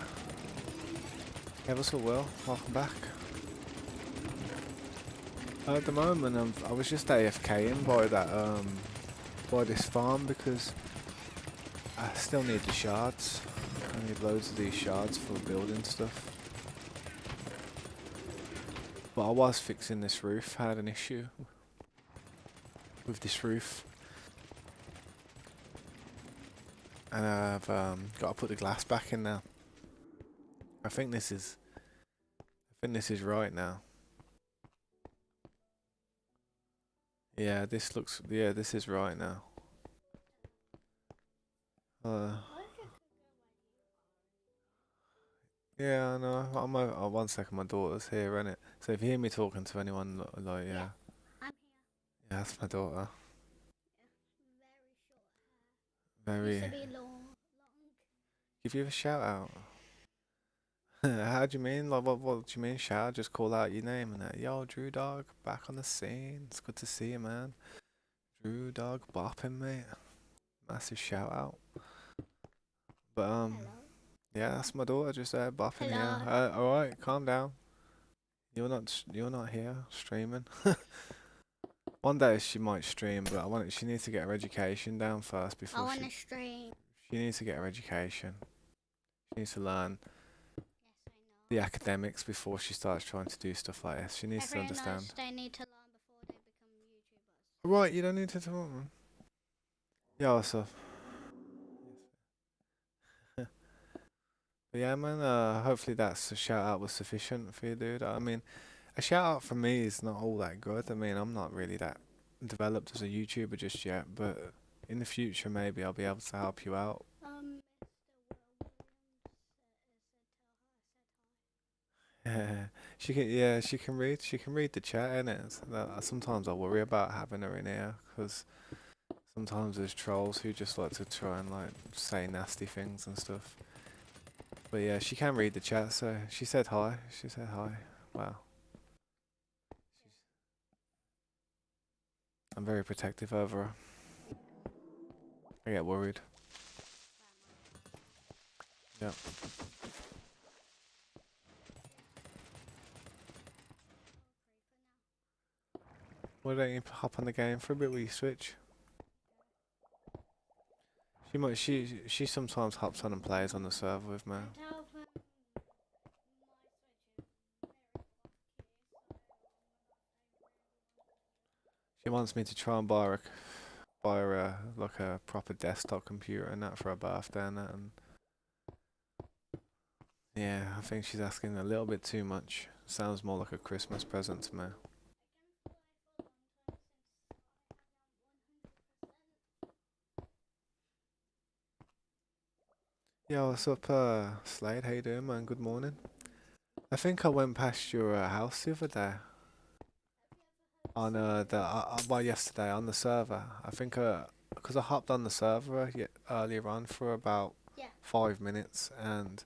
Yeah, what's up, Will? Welcome back. At the moment, I was just AFKing by by this farm because I still need the shards. I need loads of these shards for building stuff. But I was fixing this roof. I had an issue with this roof, and I've got to put the glass back in now. I think this is, I think this is right now. Yeah, this looks. Yeah, this is right now. Uh, yeah, I know. Oh, 1 second, my daughter's here, innit? So if you hear me talking to anyone, like, yeah, yeah, that's my daughter. Very. Give you a shout out. How do you mean? Like, what do you mean shout? Just call out your name and that. Yo, Drew Dog, back on the scene. It's good to see you, man. Drew Dog, bopping, mate. Massive shout out. But yeah, that's my daughter just there bopping here. All right, calm down. You're not here streaming. One day she might stream, but she needs to get her education down first before I want to stream. she needs to get her education. She needs to learn the academics before she starts trying to do stuff like this. She needs to Everyone understand. knows they need to learn before they become YouTubers. Right, you don't need to talk. Yeah, what's up? But yeah, man. Hopefully that's a shout out was sufficient for you, dude. I mean, a shout out from me is not all that good. I mean, I'm not really that developed as a YouTuber just yet, but in the future maybe I'll be able to help you out. Yeah, she can. Yeah, she can read. She can read the chat, innit? So sometimes I worry about having her in here because sometimes there's trolls who just like to try and like say nasty things and stuff. But yeah, she can read the chat, so she said hi. She said hi. Wow. I'm very protective over her. I get worried. Yeah. Why don't you hop on the game for a bit? Will you switch? She sometimes hops on and plays on the server with me. She wants me to try and buy her like a proper desktop computer and that for her birthday and that, and yeah, I think she's asking a little bit too much. Sounds more like a Christmas present to me. Yeah, what's up, Slade? How you doing, man? Good morning. I think I went past your house the other day on well, yesterday on the server. I think because I hopped on the server earlier on for about 5 minutes, and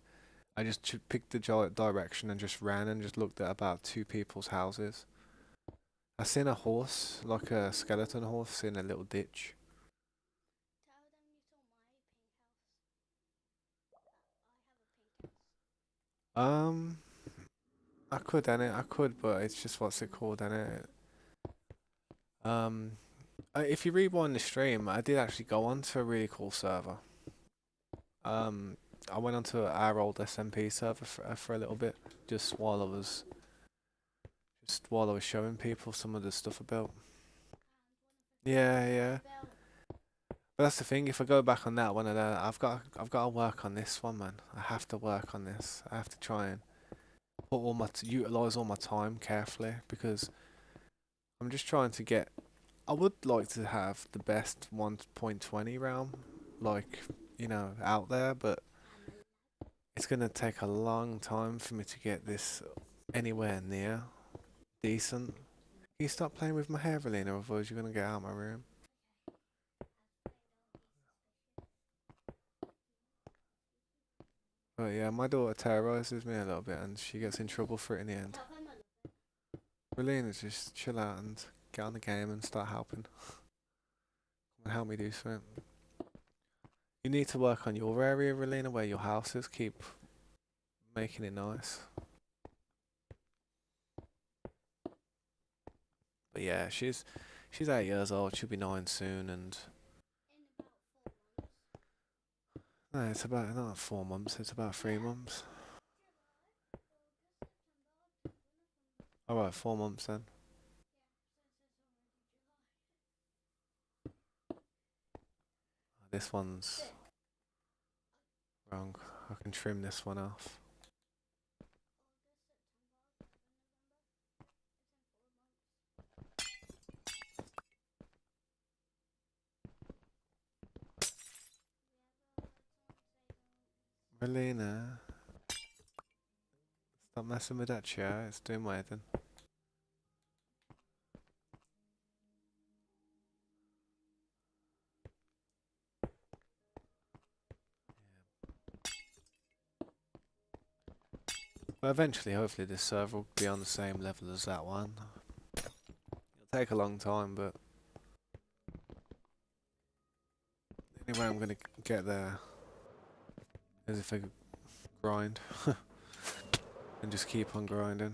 I just picked the direction and just ran and just looked at about two people's houses. I seen a horse, like a skeleton horse, in a little ditch. Um, I could, innit? I could, but it's just what's it called, innit? Um, if you rewind the stream, I did actually go onto a really cool server. Um, I went onto our old SMP server for a little bit, just while I was showing people some of the stuff I built. Yeah, yeah. But that's the thing. If I go back on that one, I've got to work on this one, man. I have to work on this. I have to try and put utilize all my time carefully because I'm just trying to get. I would like to have the best 1.20 realm, like out there, but It's gonna take a long time for me to get this anywhere near decent. Can you stop playing with my hair, Valina, otherwise you're gonna get out of my room. But yeah, my daughter terrorizes me a little bit and she gets in trouble for it in the end. Valina, just chill out and get on the game and start helping. And help me do something. You need to work on your area, Valina, where your house is. Keep making it nice. But yeah, she's 8 years old. She'll be 9 soon, and no, it's about not 4 months. It's about 3 months. All right, 4 months then. This one's wrong. I can trim this one off. Melina, stop messing with that chair. It's doing weird. But eventually, hopefully, this server will be on the same level as that one. It'll take a long time, but anyway, I'm gonna get there as if I grind and just keep on grinding.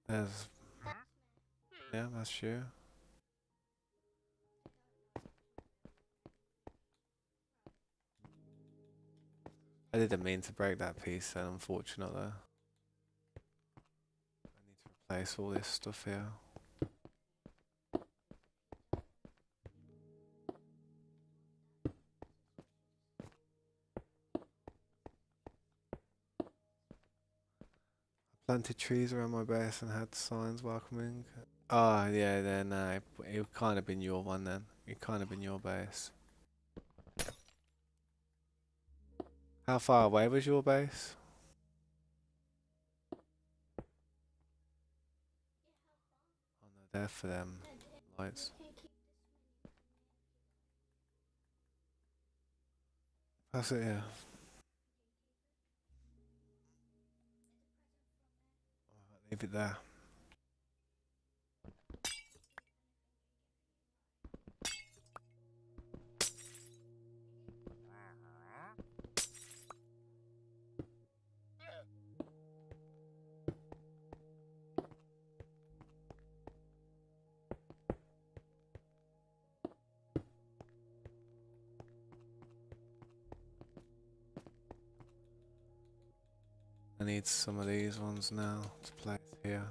There's yeah, that's you. I didn't mean to break that piece, then unfortunately. I need to replace all this stuff here. Planted trees around my base and had signs welcoming. Oh, yeah, then it kind of been your one then. It kind of been your base. How far away was your base? Oh no, there for them lights. That's it, yeah. Leave it there. I need some of these ones now to place here.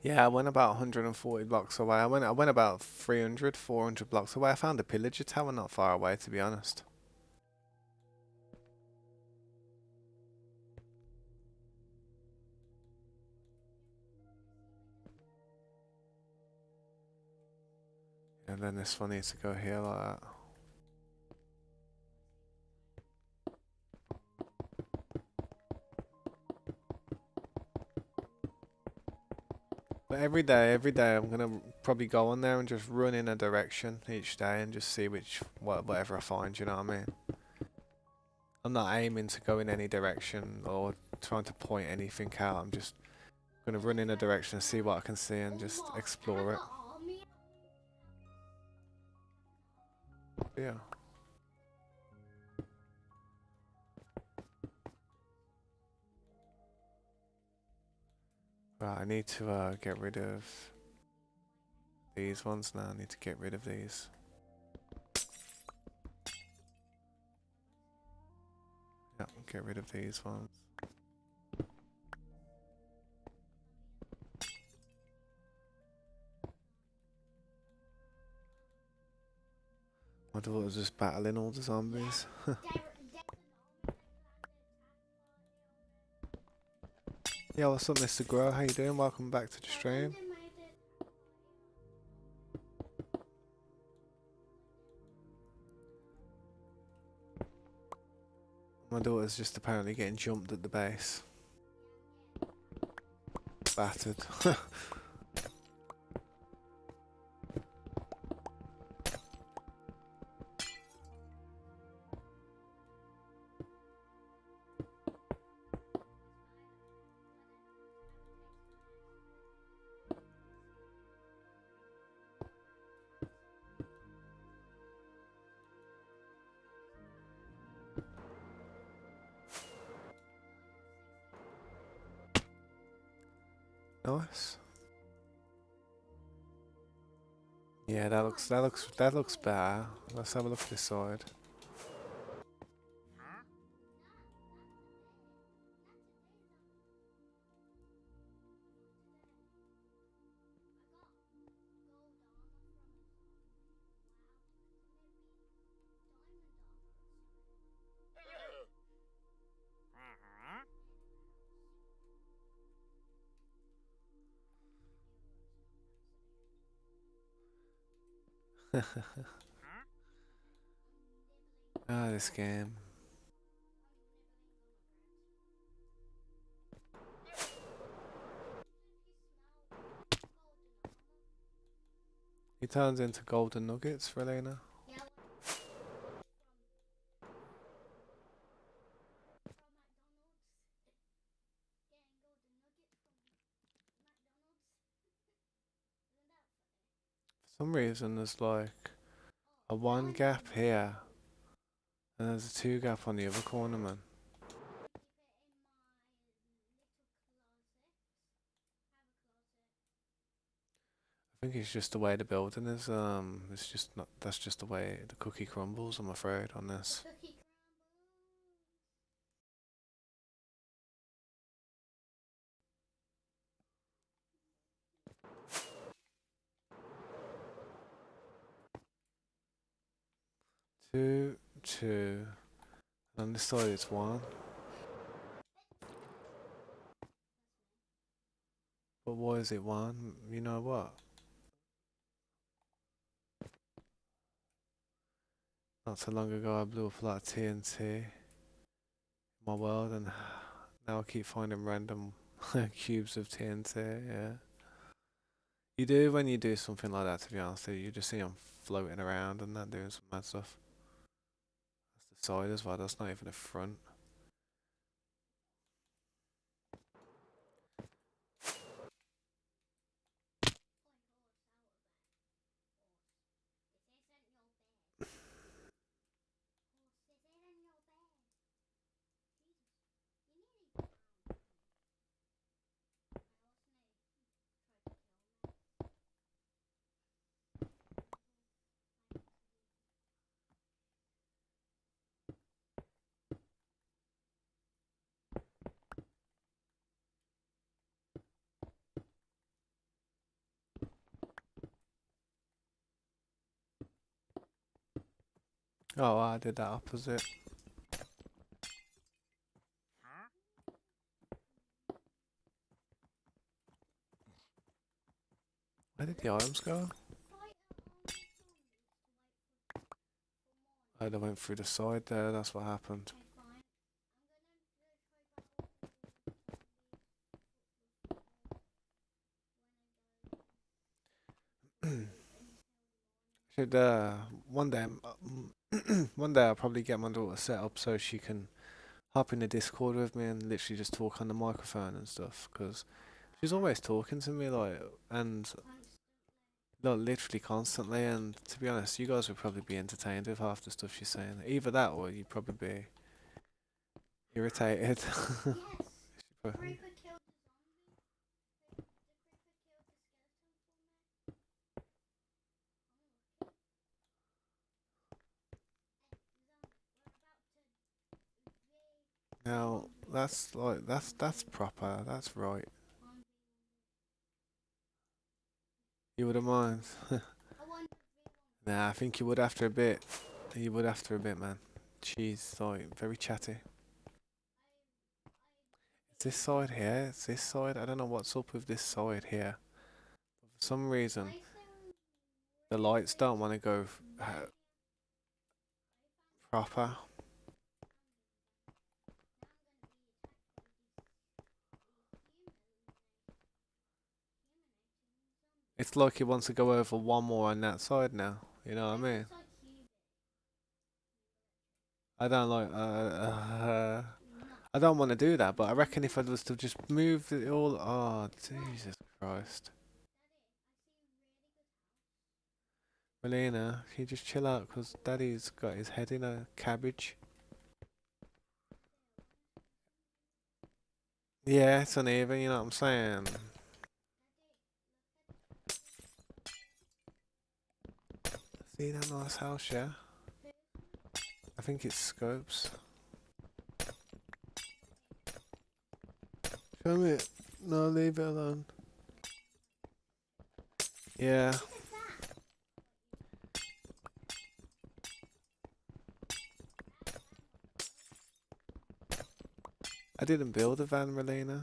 Yeah, I went about 140 blocks away. I went about 300, 400 blocks away. I found a pillager tower not far away, to be honest. And then this one needs to go here like that. But every day I'm gonna probably go on there and just run in a direction each day and just see whatever I find, you know what I mean? I'm not aiming to go in any direction or trying to point anything out. I'm just gonna run in a direction and see what I can see and just explore it. Yeah. Right, I need to get rid of these ones now. I need to get rid of these. Yeah, get rid of these ones. My daughter's just battling all the zombies. Yeah, what's up, Mr. Grow? How you doing? Welcome back to the stream. My daughter's just apparently getting jumped at the base. Battered. Nice. Yeah, that looks better. Let's have a look at this side. Ah, this game. He turns into golden nuggets for Elena. For some reason, there's like a one gap here, and there's a two gap on the other corner, man. I think it's just the way the building is. It's just not. That's just the way the cookie crumbles. I'm afraid on this. 2, 2. And on this side it's 1. But why is it 1? You know what? Not so long ago I blew up a lot of TNT in my world, and now I keep finding random cubes of TNT. Yeah. You do when you do something like that, to be honest. You just see them floating around and that doing some mad stuff. That's the side as well. That's not even the front. Oh, I did that opposite. Where did the items go? Oh, they went through the side there. That's what happened. Should one day, one day I'll probably get my daughter set up so she can hop in the Discord with me and literally just talk on the microphone and stuff. Cause she's always talking to me like, and like literally constantly. And to be honest, you guys would probably be entertained with half the stuff she's saying. Either that, or you'd probably be irritated. Probably- Now that's like that's proper. That's right. You wouldn't mind. Nah, I think you would after a bit. You would after a bit, man. She's like very chatty. It's this side here. It's this side. I don't know what's up with this side here. For some reason, the lights don't want to go proper. It's like it wants to go over one more on that side now. You know what I mean? I don't like. I don't want to do that, but I reckon if I was to just move it all. Oh, Jesus Christ. Melina, can you just chill out? Because Daddy's got his head in a cabbage. Yeah, it's uneven, you know what I'm saying? See that nice house, yeah? I think it's Scopes. Show me it. No, leave it alone. Yeah. I didn't build a van, Melina.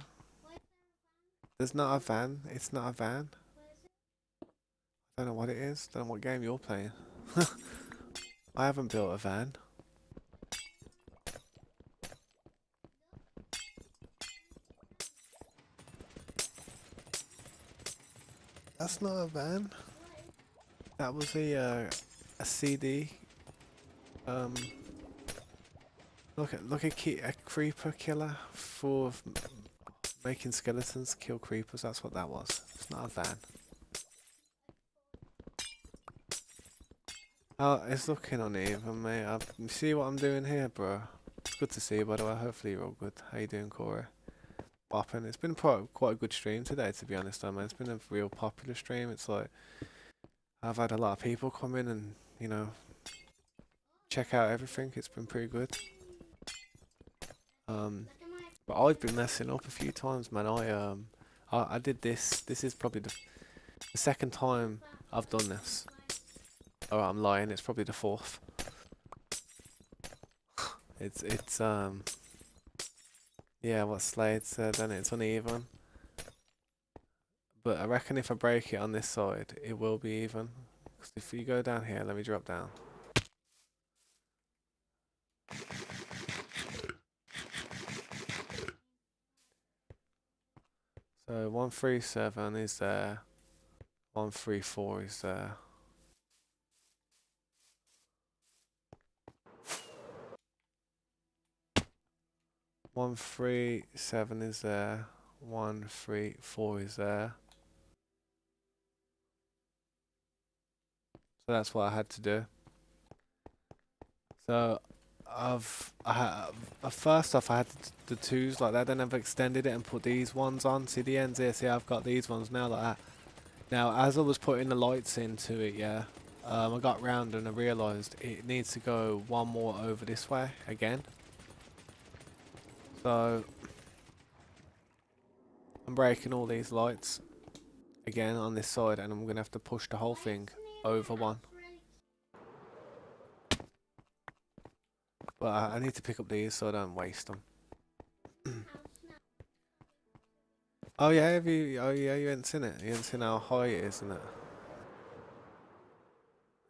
There's not a van. It's not a van. I don't know what it is. Don't know what game you're playing. I haven't built a van. That's not a van. That was a CD. Um, a creeper killer for making skeletons kill creepers. That's what that was. It's not a van. Oh, it's looking uneven, mate. You see what I'm doing here, bro? It's good to see you, by the way. Hopefully you're all good. How you doing, Corey? Bopping. It's been quite a good stream today, to be honest, though, man. It's been a real popular stream. It's like I've had a lot of people come in and check out everything. It's been pretty good. But I've been messing up a few times, man. I did this. This is probably the second time I've done this. Oh, I'm lying. It's probably the fourth. It's yeah, what Slade said, and it's uneven. But I reckon if I break it on this side, it will be even. Because if you go down here, let me drop down. So 137 is there. 134 is there. 137 is there. 134 is there. So that's what I had to do. So first off I had the twos like that, then I've extended it and put these ones on. See the ends here, see I've got these ones now like that. Now as I was putting the lights into it, yeah, I got round and I realised it needs to go one more over this way again. So I'm breaking all these lights again on this side and I'm gonna have to push the whole thing over one. But I need to pick up these so I don't waste them. Oh yeah, oh yeah, you haven't seen it. You haven't seen how high it is, isn't it?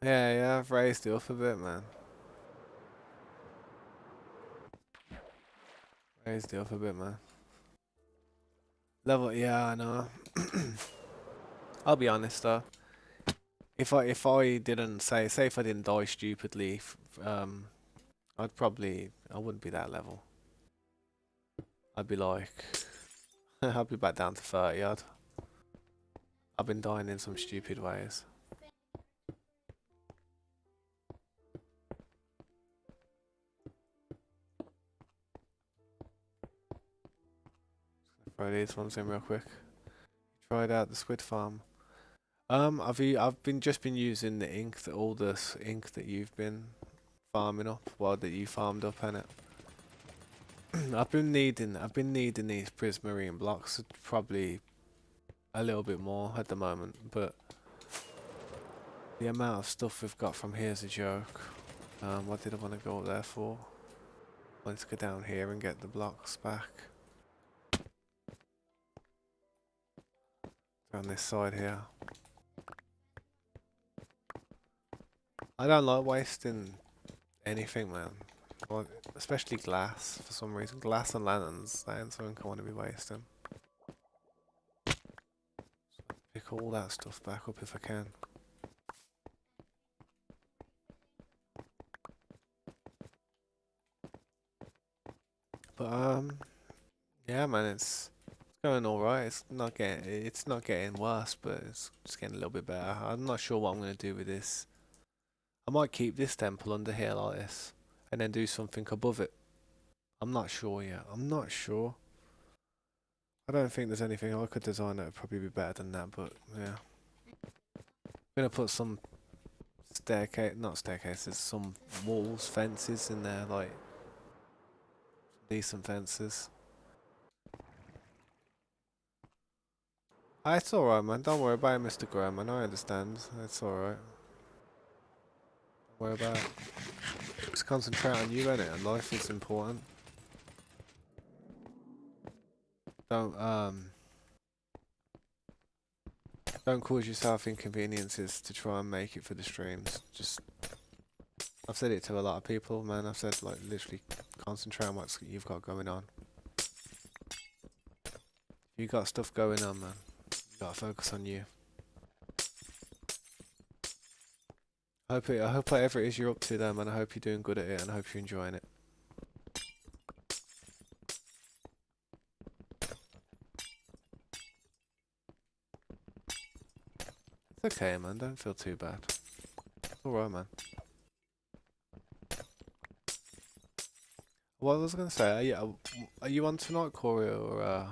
Yeah, I've raised it up a bit, man. Raised it up a bit, man. Level, yeah, I know. I'll be honest though. If I didn't say if I didn't die stupidly, I wouldn't be that level. I'd be like, I'd be back down to 30 odd. I've been dying in some stupid ways. Throw these ones in real quick. Tried out the squid farm. I've been using the ink all this ink that you've been farming up, well that you farmed up in it. I've been needing these prismarine blocks probably a little bit more at the moment, but The amount of stuff we've got from here is a joke. What did I want to go up there for? Let's go down here and get the blocks back. On this side here. I don't like wasting anything, man. Well, especially glass, for some reason. Glass and lanterns, that ain't something I want to be wasting. Pick all that stuff back up if I can. But yeah, man, it's going all right. It's not getting worse, but it's just getting a little bit better. I'm not sure what I'm gonna do with this. I might keep this temple under here like this, and then do something above it. I'm not sure yet. I'm not sure. I don't think there's anything I could design that would probably be better than that, but yeah. I'm gonna put some not staircases, some walls, fences in there, like decent fences. It's alright, man. Don't worry about it, Mr. Graham, man. I understand. It's alright. Don't worry about it. Just concentrate on you, innit? And life is important. Don't, don't cause yourself inconveniences to try and make it for the streams. Just, I've said it to a lot of people, man. I've said, like, literally concentrate on what you've got going on. You got stuff going on, man. You gotta focus on you. I hope whatever it is you're up to there, man, I hope you're doing good at it and I hope you're enjoying it. It's okay, man, don't feel too bad. It's alright, man. What was I gonna say? Are you on tonight, Corey, or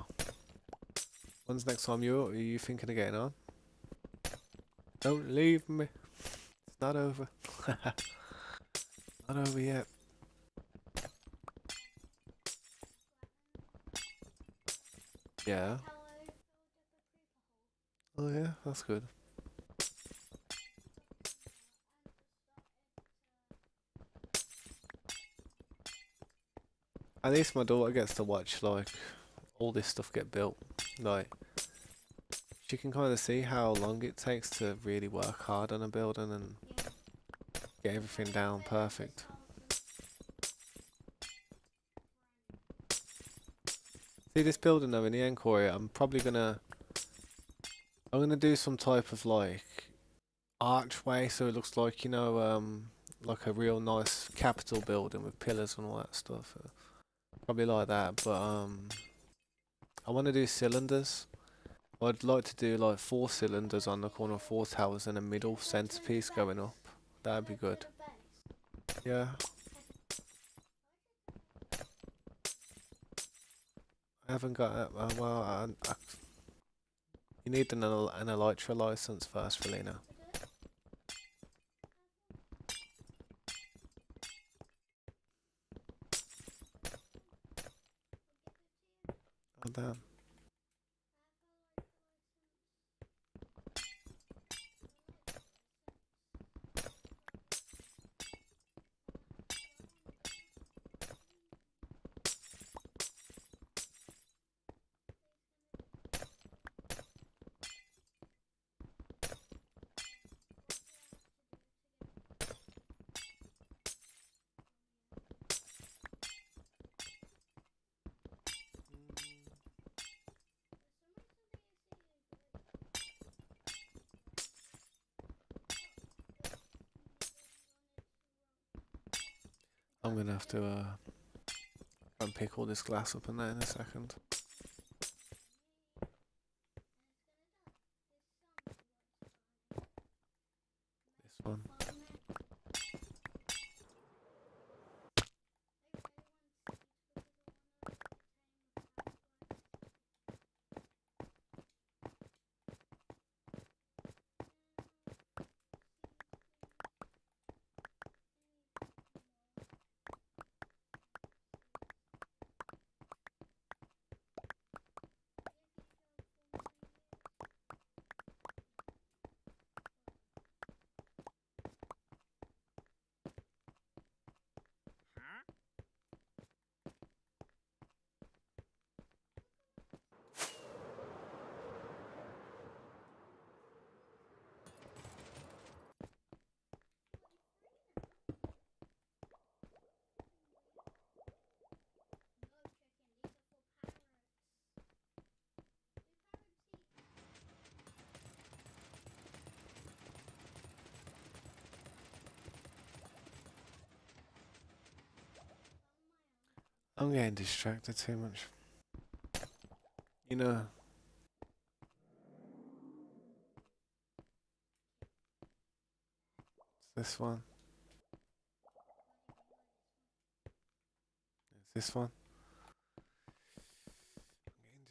when's the next time are you thinking of getting on? Don't leave me. It's not over. Not over yet. Yeah. Oh yeah, that's good. At least my daughter gets to watch like all this stuff get built. Like she can kind of see how long it takes to really work hard on a building and get everything down perfect. See this building though in the end, Corey, I'm gonna do some type of like archway so it looks like, you know, like a real nice capitol building with pillars and all that stuff. Probably like that, but I want to do cylinders. I'd like to do like 4 cylinders on the corner of 4 towers and a middle centerpiece going up. That'd be good. Yeah. I haven't got it. Well, you need an elytra license first, Felina. Oh damn. I'm gonna have to unpick all this glass up and that in a second. This one. I'm getting distracted too much. You know, it's this one. It's this one.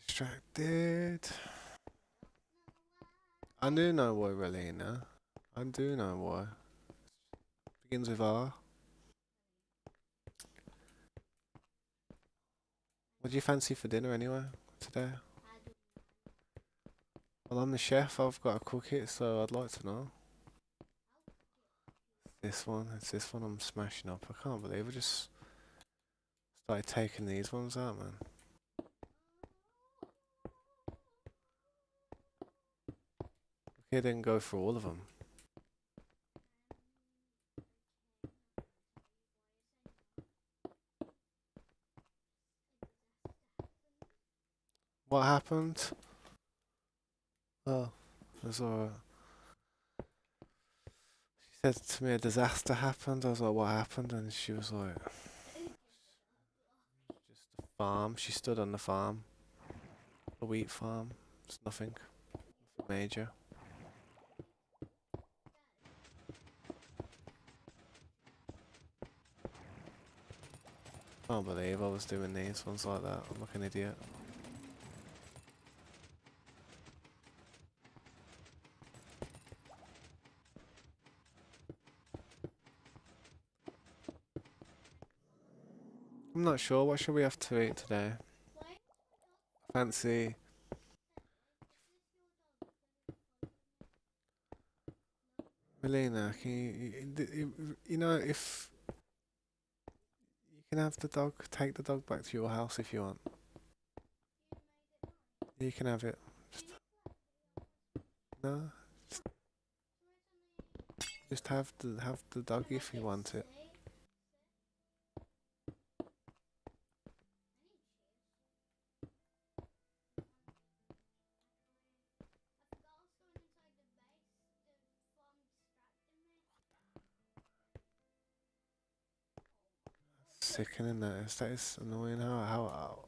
Distracted. I do know why, Relina. I do know why. Begins with R. What do you fancy for dinner anyway today? Well, I'm the chef. I've got to cook it, so I'd like to know. This one. It's this one I'm smashing up. I can't believe I just started taking these ones out, man. Okay, didn't go for all of them. What happened? Oh, there's a. She said to me a disaster happened. I was like, what happened? And she was like, just a farm. She stood on the farm, the wheat farm. It's nothing major. Can't believe I was doing these ones like that. I'm like an idiot. I'm not sure. What should we have to eat today? Fancy. Melina, can you know, if you can have the dog, take the dog back to your house if you want. You can have it. Just, no, just have the dog if you want it. Sickening that is. That is annoying. How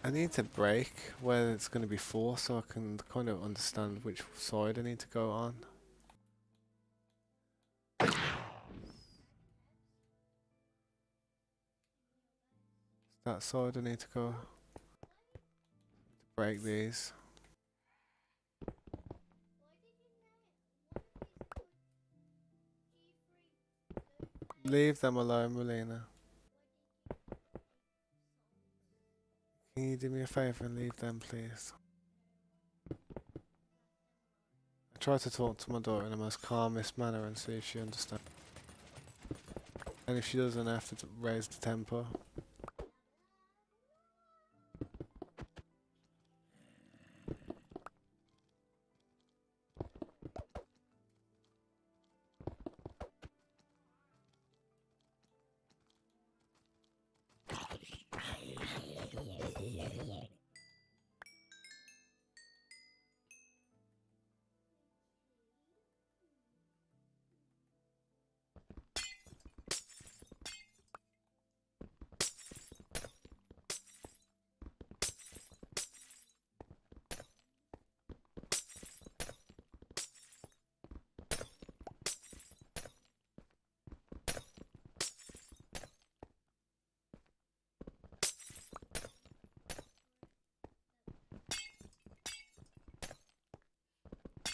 I need to break where it's going to be for so I can kind of understand which side I need to go on. That side I need to go break these. Leave them alone, Melina. Can you do me a favour and leave them, please? I try to talk to my daughter in the most calmest manner and see if she understands. And if she doesn't, I have to raise the tempo.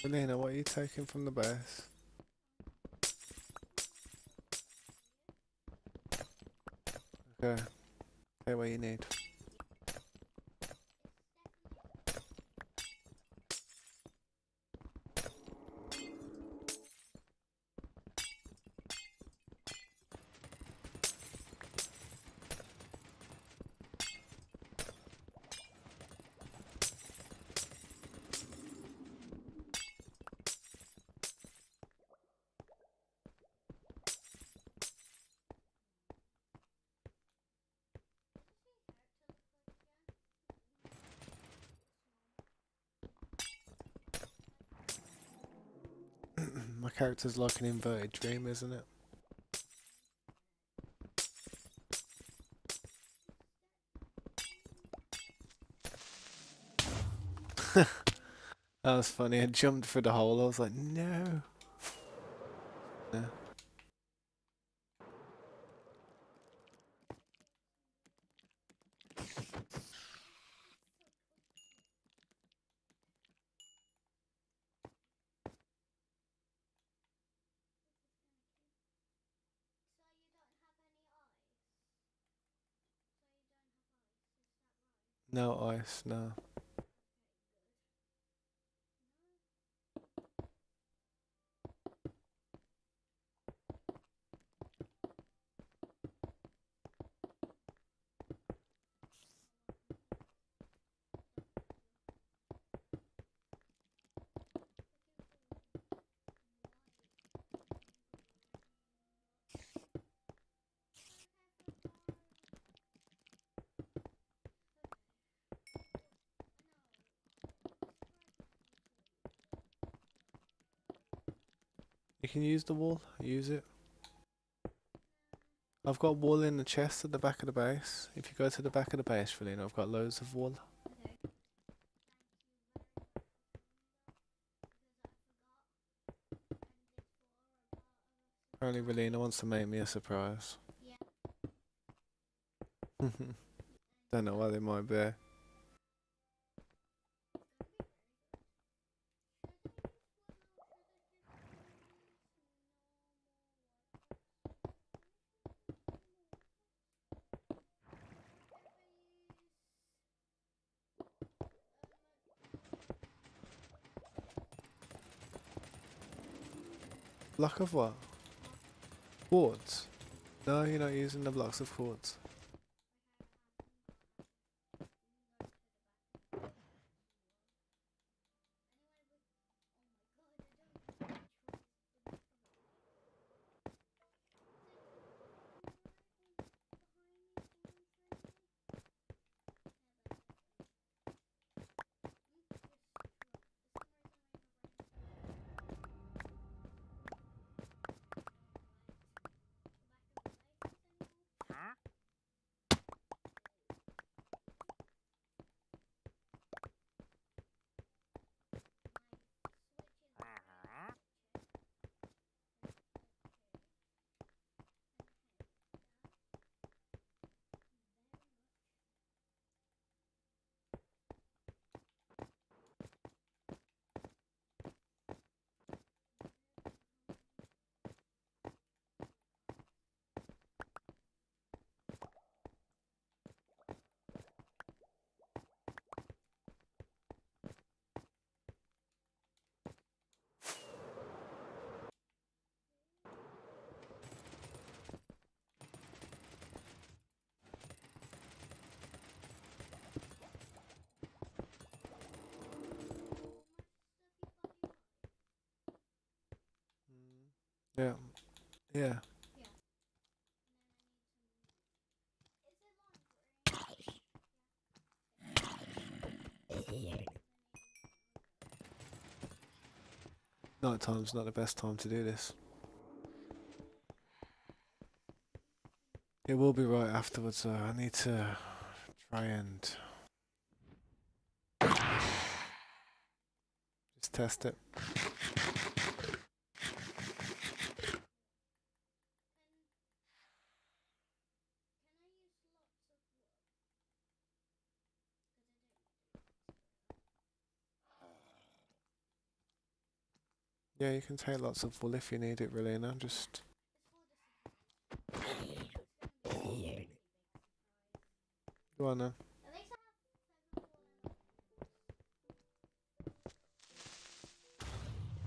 Melina, what are you taking from the base? Okay, take what you need. character's like an inverted dream, isn't it? That was funny. I jumped through the hole. I was like, no. Yeah. No ice, no. You can use the wall. Use it. I've got wool in the chest at the back of the base. If you go to the back of the base, Felina, I've got loads of wool. Apparently, Relina wants to make me a surprise. Don't know what they might be. Block of what? Quartz? No, you're not using the blocks of quartz. Yeah. Yeah. Night time's not the best time to do this. It will be right afterwards though. I need to try and just test it. Yeah, you can take lots of wool if you need it, Relina. Just go on then.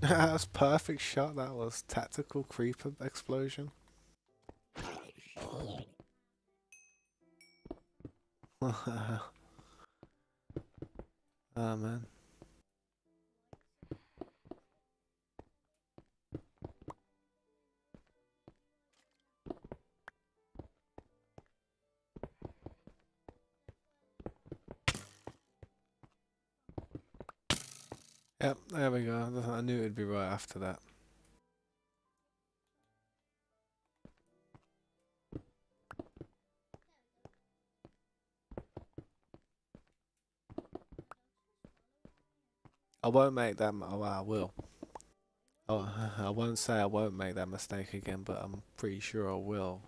That's perfect shot. That was tactical creeper explosion. Oh man. Yep, there we go. I knew it'd be right after that. I won't make that. Oh, I will. Oh, I won't say I won't make that mistake again, but I'm pretty sure I will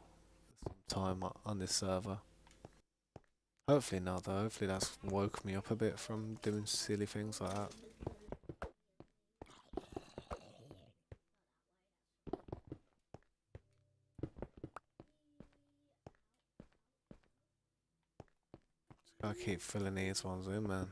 sometime on this server. Hopefully not, though. Hopefully that's woke me up a bit from doing silly things like that. Just gotta keep filling these ones in, man.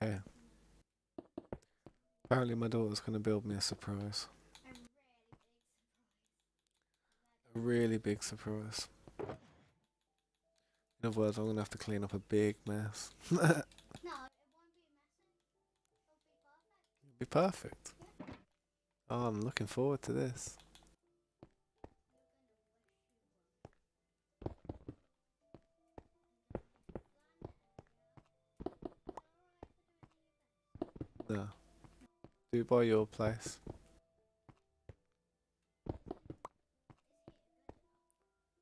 Okay. Apparently my daughter's gonna build me a surprise. A really big surprise. In other words, I'm gonna have to clean up a big mess. It'll be perfect. Oh, I'm looking forward to this. No. Do it by your place.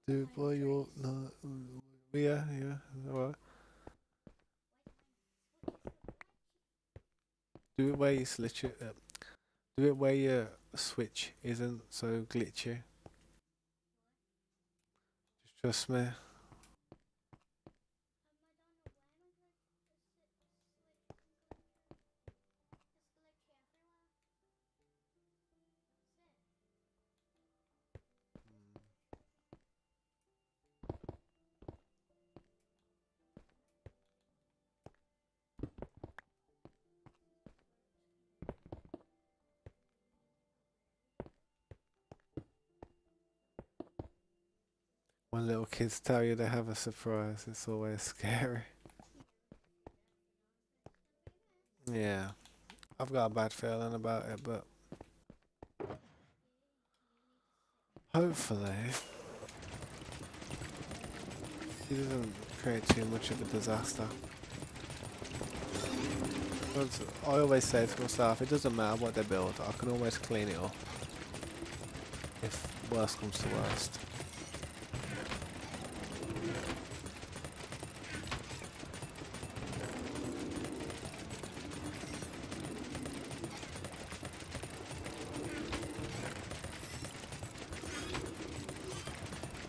Do it by your... No. Yeah, yeah. Alright. Do it where you switch it. Do it where your switch isn't so glitchy. Just trust me. When little kids tell you they have a surprise, it's always scary. Yeah. I've got a bad feeling about it, but hopefully he doesn't create too much of a disaster. Because I always say to myself, it doesn't matter what they build, I can always clean it up if worst comes to worst.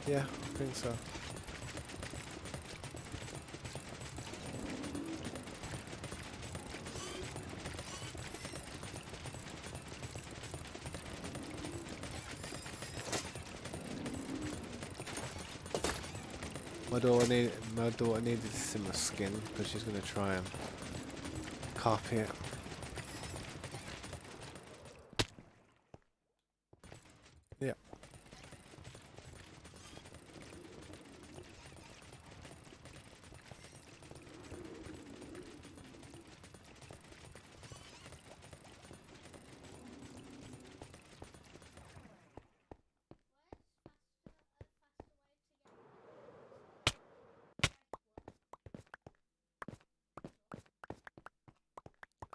Yeah, I think so. My daughter needed to see my skin because she's gonna try and copy it. Yeah.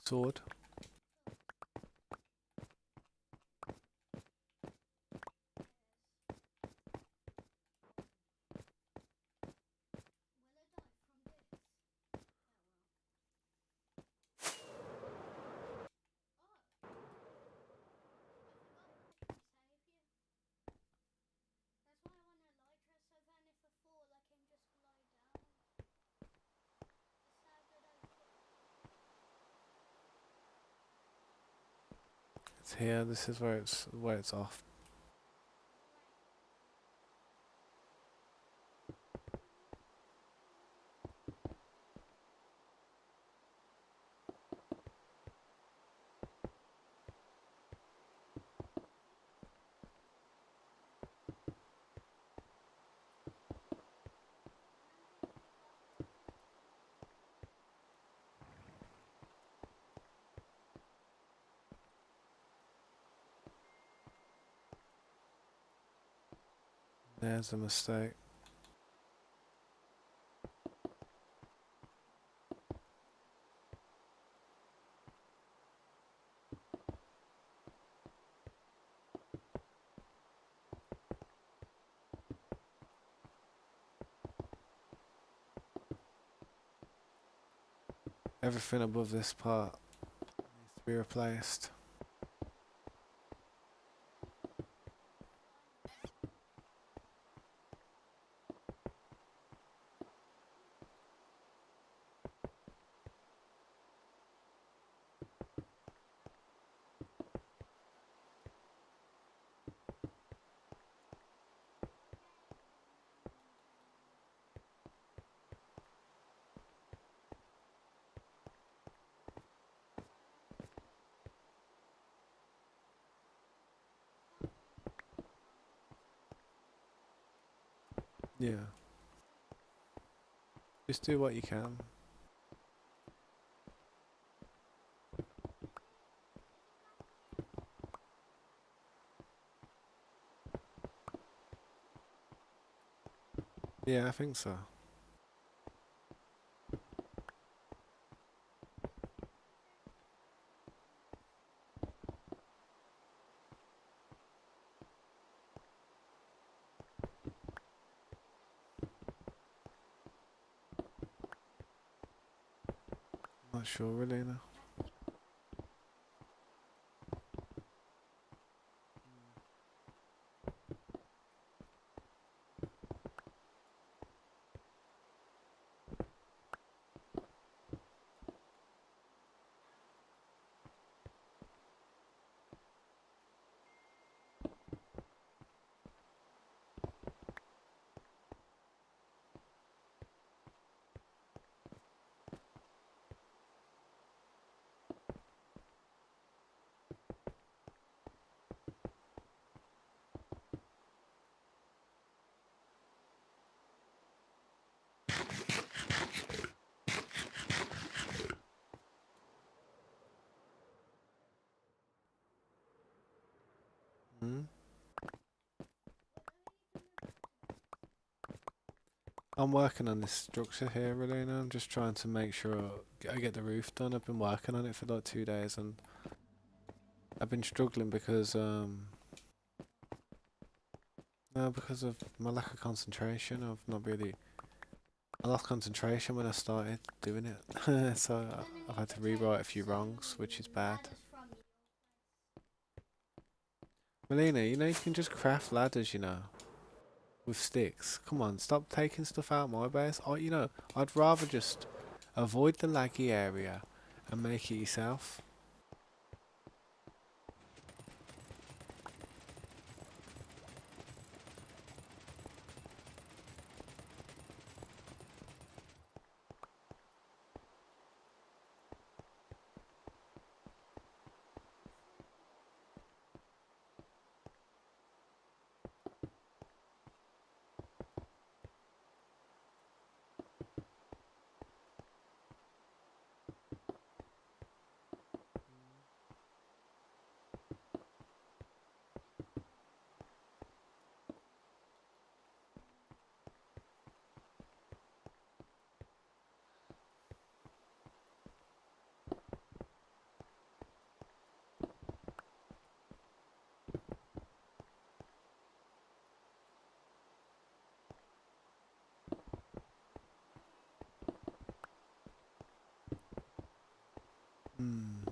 Sword. It's here. This is where it's off. There's a mistake. Everything above this part needs to be replaced. Yeah. Just do what you can. Yeah, I think so. Not sure really now. Hmm? I'm working on this structure here, really. Now I'm just trying to make sure I get the roof done. I've been working on it for like 2 days, and I've been struggling because no, because of my lack of concentration. I've not really. I lost concentration when I started doing it, so I've had to rewrite a few wrongs, which is bad. Melina, you can just craft ladders, with sticks. Come on, stop taking stuff out of my base. I'd rather just avoid the laggy area and make it yourself. Hmm.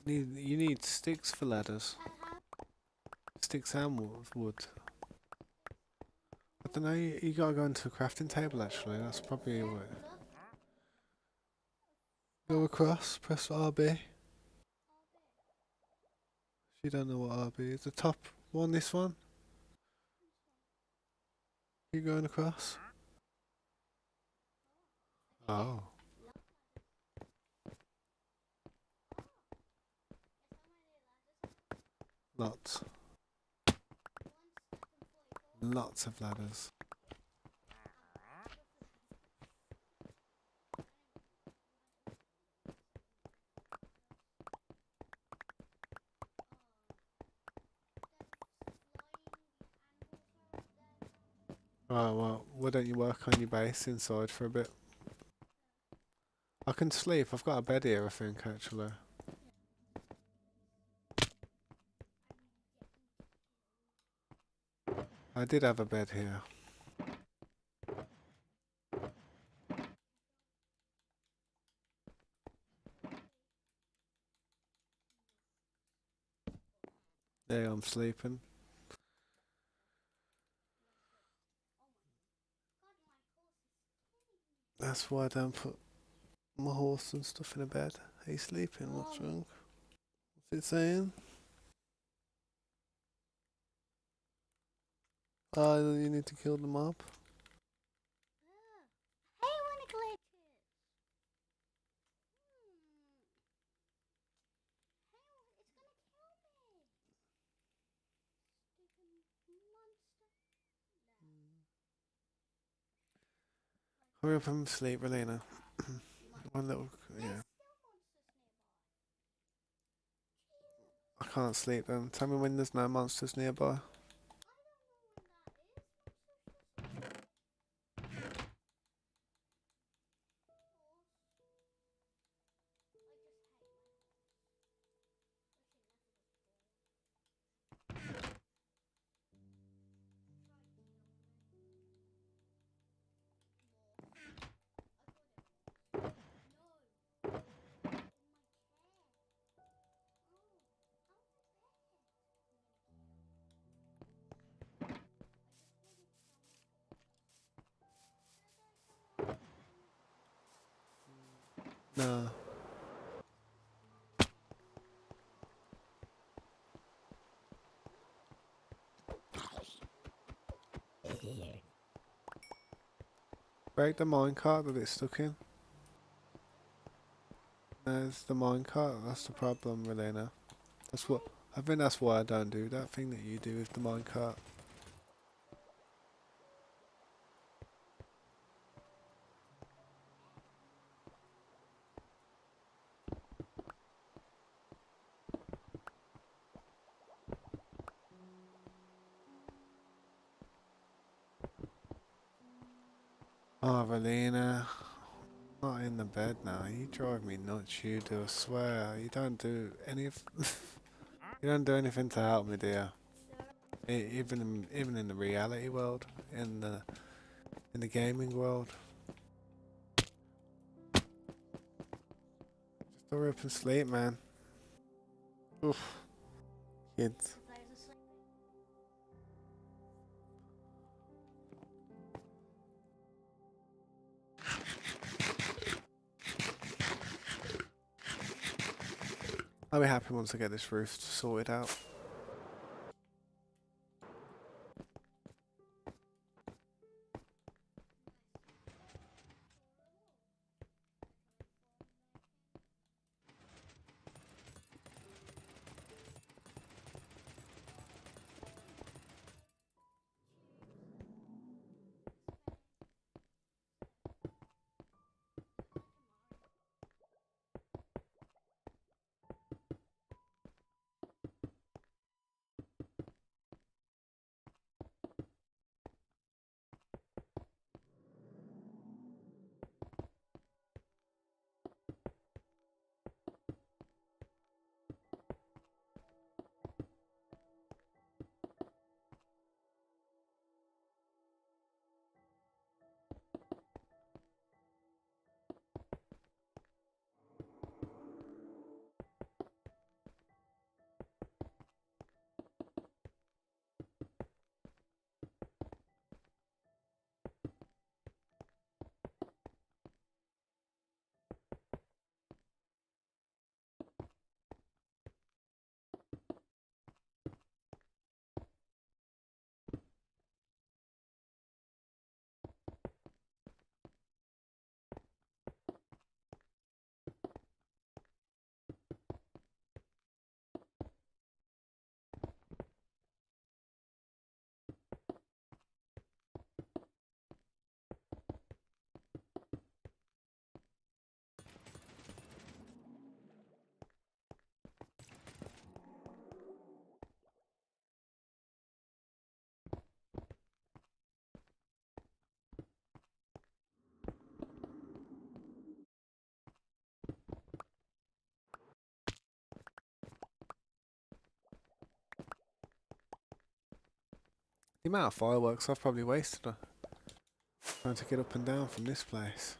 You need sticks for ladders. Sticks and wood. I don't know. You gotta go into a crafting table. Actually, that's probably what. Go across. Press RB. You don't know what RB is. The top one. This one. You going across? Oh, lots. Lots of ladders. Right, well, why don't you work on your base inside for a bit? I can sleep. I've got a bed here, I think, actually. I did have a bed here. There, I'm sleeping. That's why I don't put my horse and stuff in a bed. Are you sleeping? What's wrong? What's it saying? Oh, you need to kill the mob. Hey, when it glitches. Hey, it's gonna kill me. Stupid monster. Hurry up and sleep, Relena. One little, yeah. I can't sleep then. Tell me when there's no monsters nearby. No. Break the minecart that it's stuck in. There's the minecart. That's the problem, Relena. That's what. I think that's why I don't do that thing that you do with the minecart. Oh, Relena. Not in the bed now. You drive me nuts. You do. I swear. You don't do any. You don't do anything to help me, dear. Even in the reality world, in the gaming world. Just hurry up and sleep, man. Oof, kids. I'll be happy once I get this roof sorted out. The amount of fireworks I've probably wasted trying to get up and down from this place.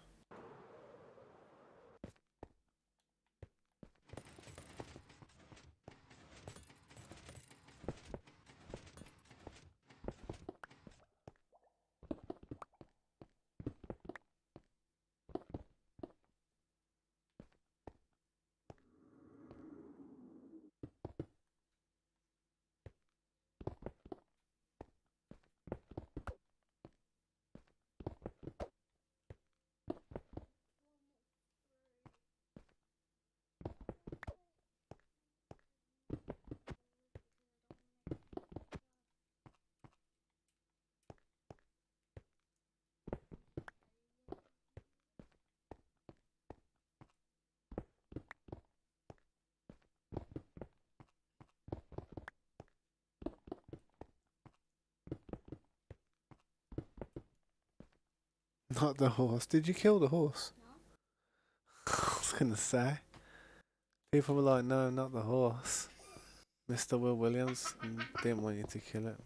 Not the horse. Did you kill the horse? No. I was gonna say. People were like, no, not the horse. Mr. Will Williams didn't want you to kill it.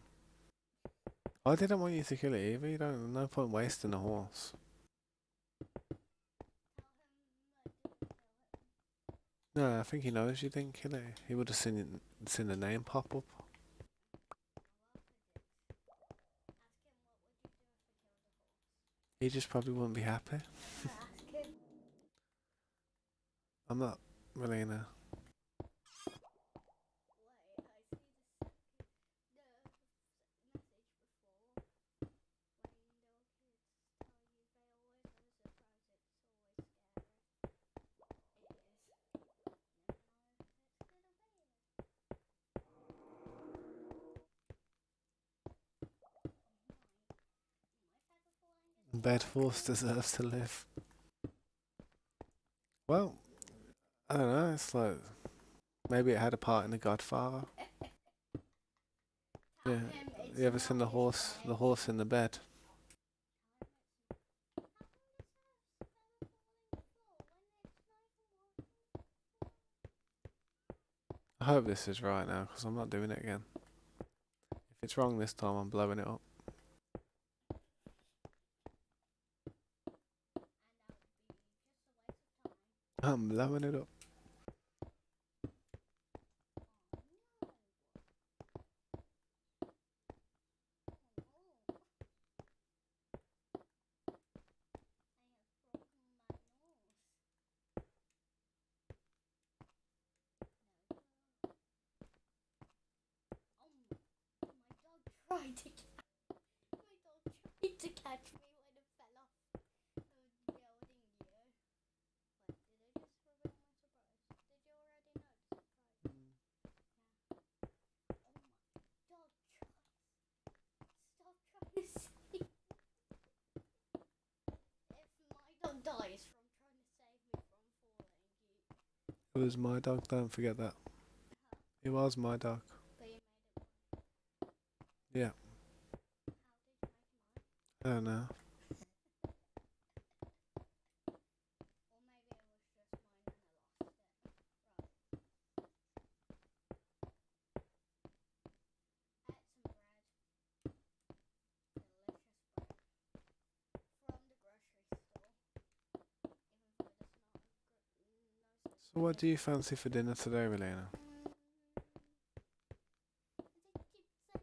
I didn't want you to kill it either. You don't. No point wasting a horse. No, I think he knows you didn't kill it. He would have seen the name pop up. He just probably wouldn't be happy. Ask him. I'm not, Melina. Bedforce deserves to live. Well, I don't know. It's like maybe it had a part in The Godfather. Yeah. You ever seen the horse? The horse in the bed. I hope this is right now because I'm not doing it again. If it's wrong this time, I'm blowing it up. I'm blowing it up. Tried to catch my dog tried to catch me when it fell off the building. What did I just reveal my surprise? Did you already know the surprise? Yeah. Oh my dog stop trying to save. If my dog dies from trying to save me from falling, It was my dog. Don't forget that. It was my dog. but you made it mine. Yeah. How did you make it mine? I don't know. Or maybe it was just mine and I lost it. Right. I ate some bread. Delicious bread. From the grocery store. Even though there's not no such So, what do you fancy for dinner today, Relena? the chips and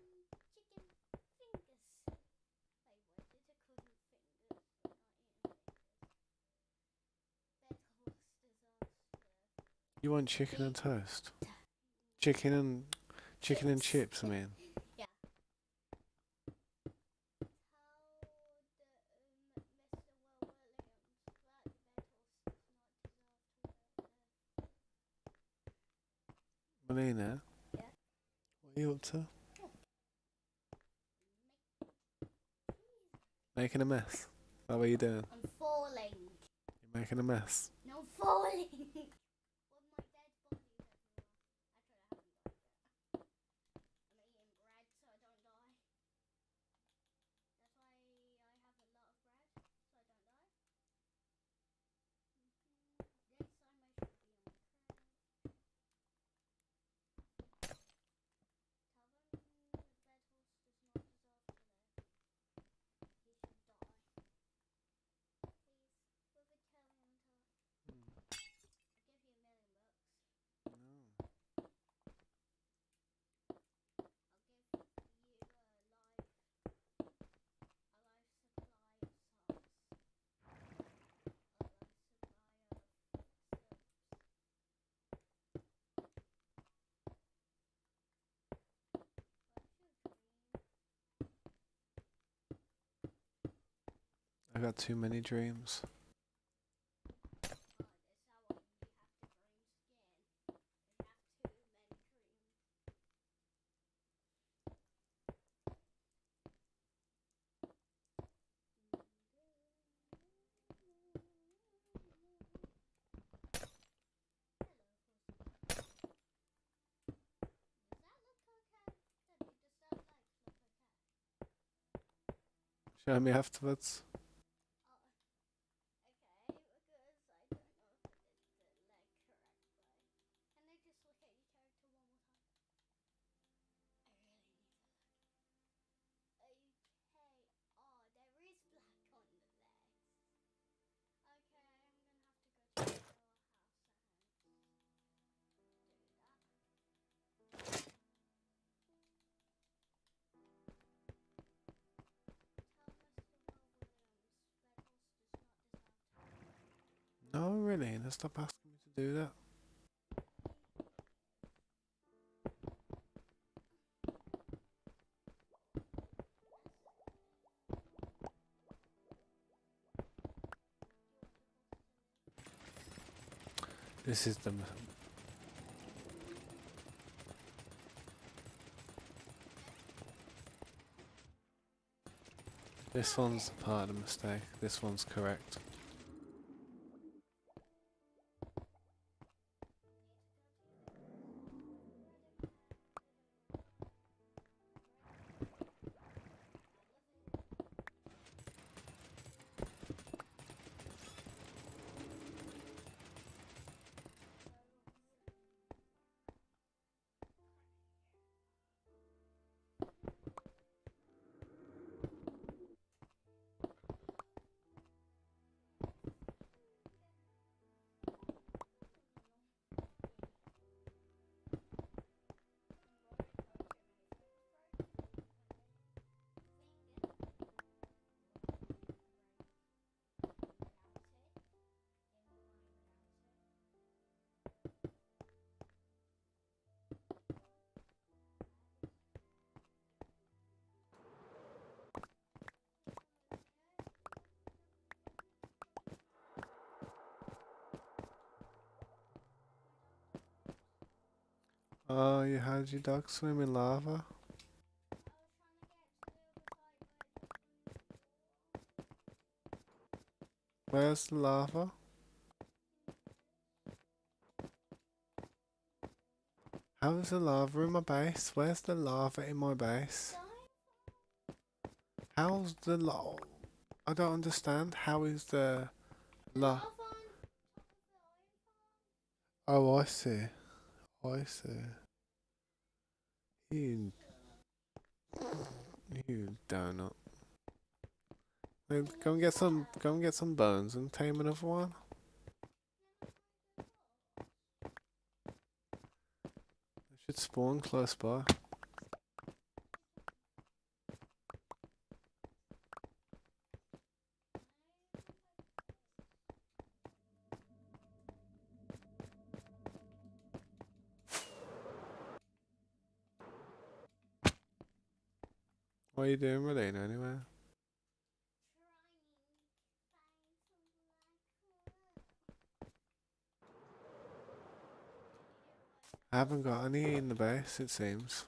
chicken fingers. Wait, what did I call them fingers? I'm not eating fingers. Bed horse disaster. You want chicken and toast? Chicken and chips. I mean. Yeah. Tell the Mr. Will Williams that the bed horse does not deserve to live. Melina, Yeah. what are you up to? Oh. Making a mess. How are you doing? I'm falling. You're making a mess. No, I'm falling. With my dead bodies everywhere. Actually, I haven't died yet. I'm eating bread so I don't die. That's why I have a lot of bread so I don't die. This time I should be on my crib. Tell them the bed horse does not deserve I got too many dreams. Oh, that's how you have to dreams again. You have too many dreams. Hello, pussy. Does that look okay? Does that legs look okay? Show me afterwards. Oh, okay, because I don't know if I did the leg correctly. Can I just look at your character one more time? I really need to look. Okay. Oh, there is black on the legs. Okay, I'm gonna have to go to your house and do that. Tell Mr. Will Williams Bedros does not deserve to live. No, really. Now stop asking me to do that. This is the. This one's part of the mistake. This one's correct. Oh, you had your dog swim in lava? Where's the lava? How is the lava in my base? Where's the lava in my base? How's the I don't understand. How is the la? Oh, I see. I see. You, you donut. Well, go and get some. Go and get some bones and tame another one. They should spawn close by. What are you doing, Relina, anyway? I haven't got any in the base, it seems.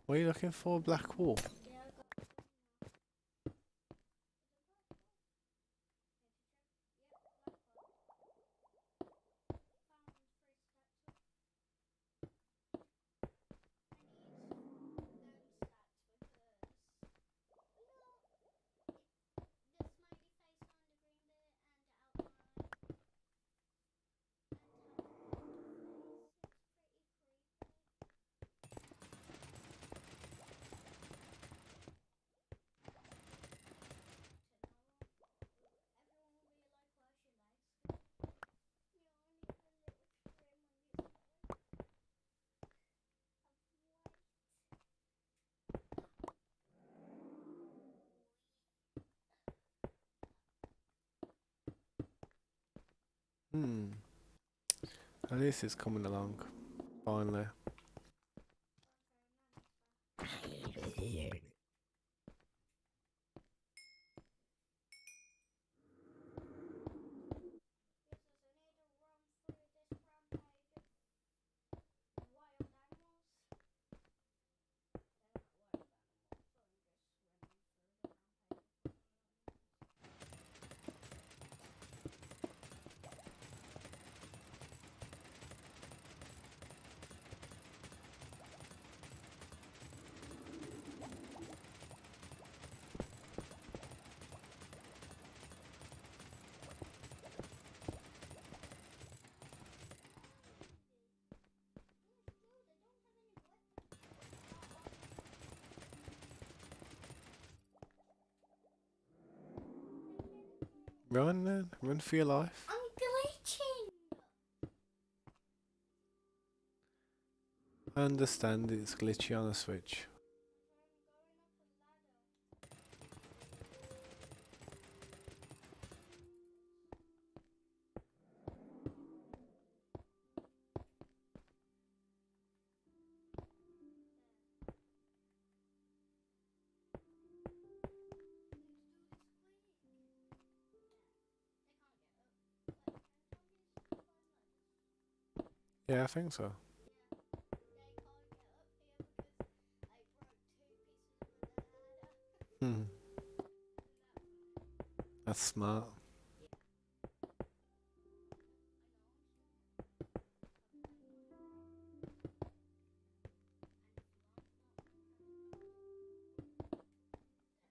What are you looking for? Black wool? Yeah, I got this one now. Is it black one? Need to check. Yep, black one. Found 3 stacks of. I need them stacks because look, the smiley face on the green bit and the outline and have a gold face. It's pretty creepy. To no one, everyone will be like, where's your legs go? You only need a little trim on your side of white. Hmm. At least it's coming along. Finally. Okay, now it's back. Yes, I need to run through this rampage of wild animals. They're not wild animals, so I'm just running through the rampage of wild animals. Yeah, still, they don't have any weapons. Oh, Run then. Run for your life. I'm glitching! I understand it's glitchy on the Switch. Because I'm going up a ladder. There. Let's do this quick. There. They can't get up. Wait, can zombies climb ladders? Yeah, I think so. Yeah. They can't get up here because I broke 2 pieces of a ladder. Hmm. Isn't that funny? That's smart. Yeah. I know I'm smart. Have a penguin. And if you want that one, have it. There. Just one back.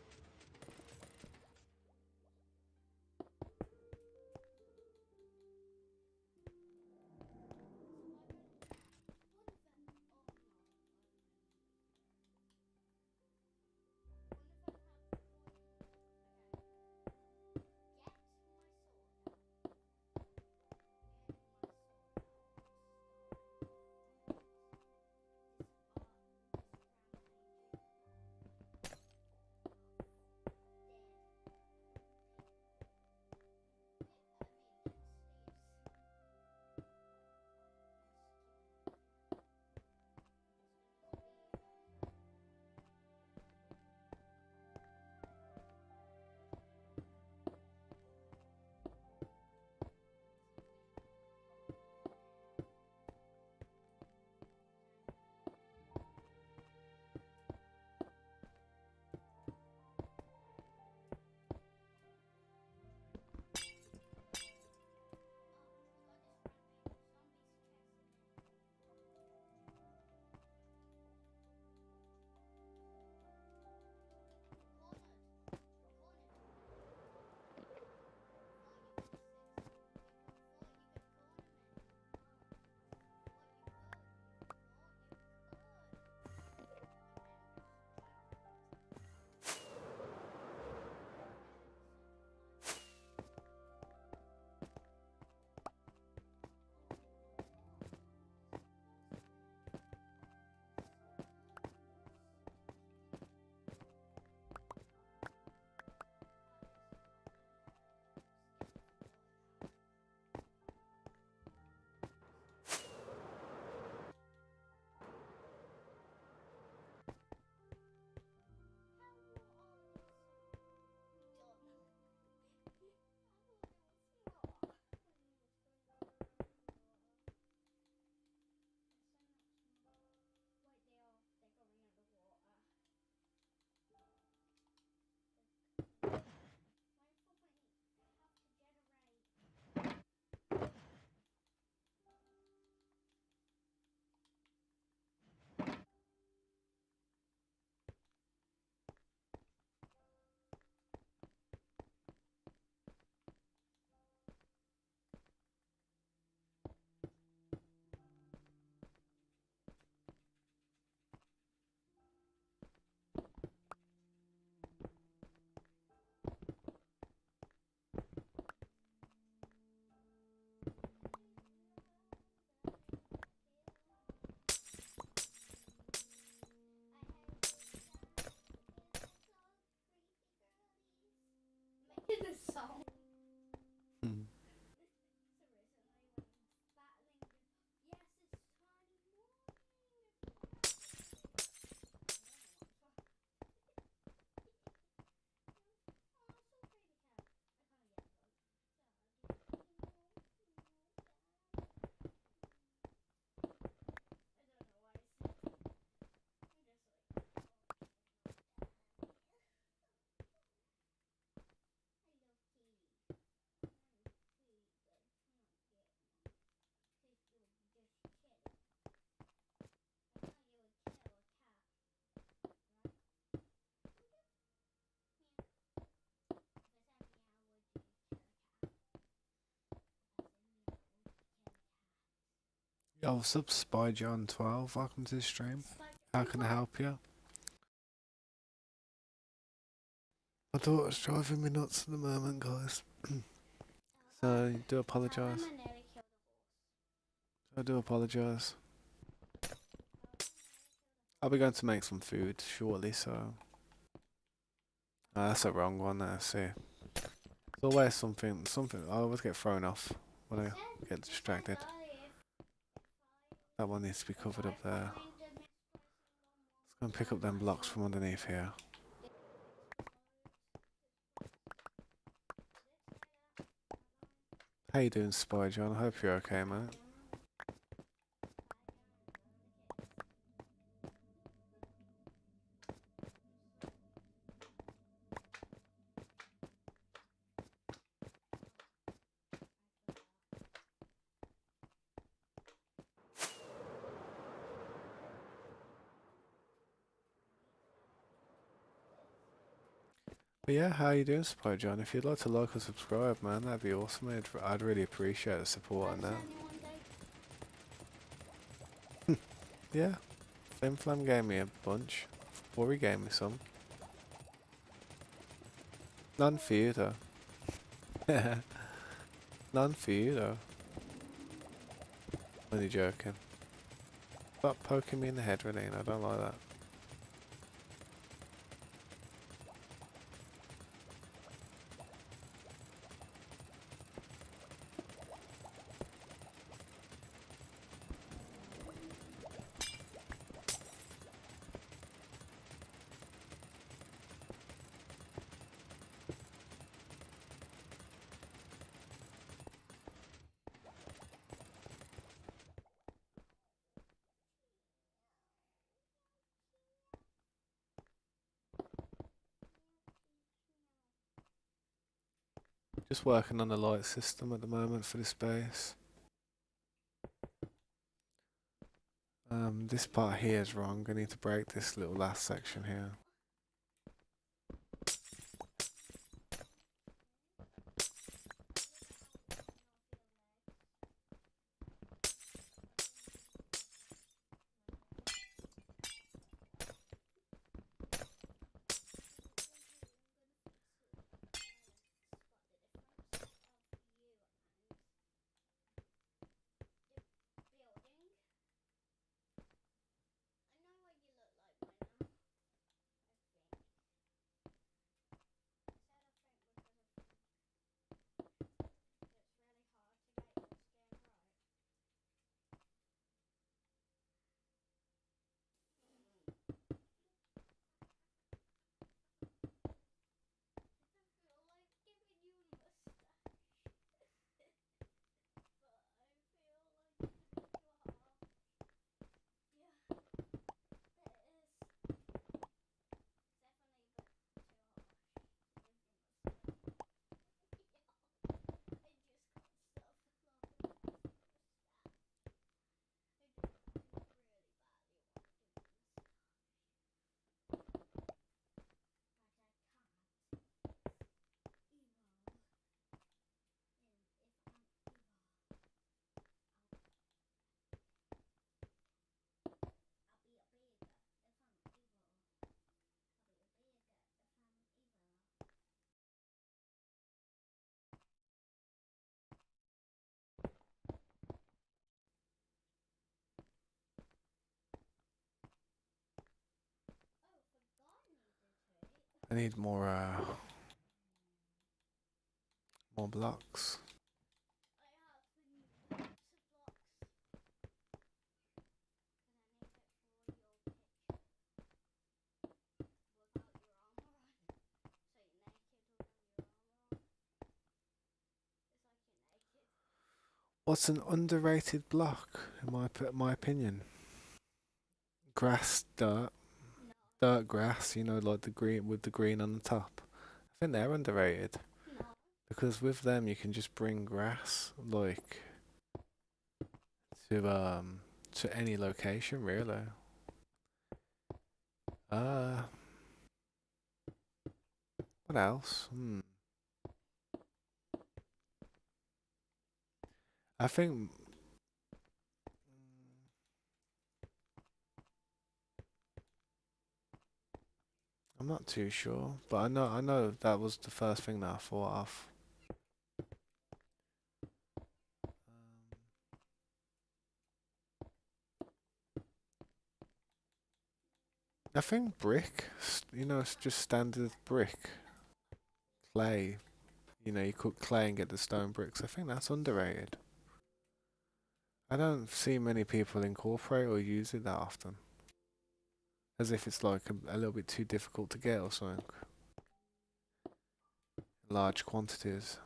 This is my. I'm gonna survive on one black. Survive on one venom. Oh no. Oh, what's up, SpyJohn12? Welcome to the stream. Spider. How And can I what? help you? My daughter's driving me nuts at the moment, guys. So, I do Tell them apologise. I nearly killed a horse. I do apologise. Tell them I nearly killed I'll be going to make some food shortly, so... that's a wrong one there, see. There's always something, I always get thrown off when a I horse. get You said distracted. earlier That one needs to be if covered I up there. find a mispricing Let's go and pick up them blocks from underneath here. How you doing, Spy John? I hope you're okay, mate. But yeah, how you doing, Spy John? If you'd like to like or subscribe, man, that'd be awesome. I'd really appreciate the support on that. Yeah, Flim gave me a bunch. Worry gave me some. None for you though. None for you though. Only joking. Stop poking me in the head, Renine. I don't like that. Just working on the light system at the moment for this base. This part here is wrong. I need to break this little last section here. I need more blocks. What's an underrated block, in my opinion? Grass, dirt, grass. You know, like the green with the green on the top. I think they're underrated because with them you can just bring grass like to any location really. Uh, what else? I think I'm not too sure, but I know that was the first thing that I thought of. I think brick, it's just standard brick, clay. You cook clay and get the stone bricks. I think that's underrated. I don't see many people incorporate or use it that often, as if it's like a little bit too difficult to get or something. Large quantities.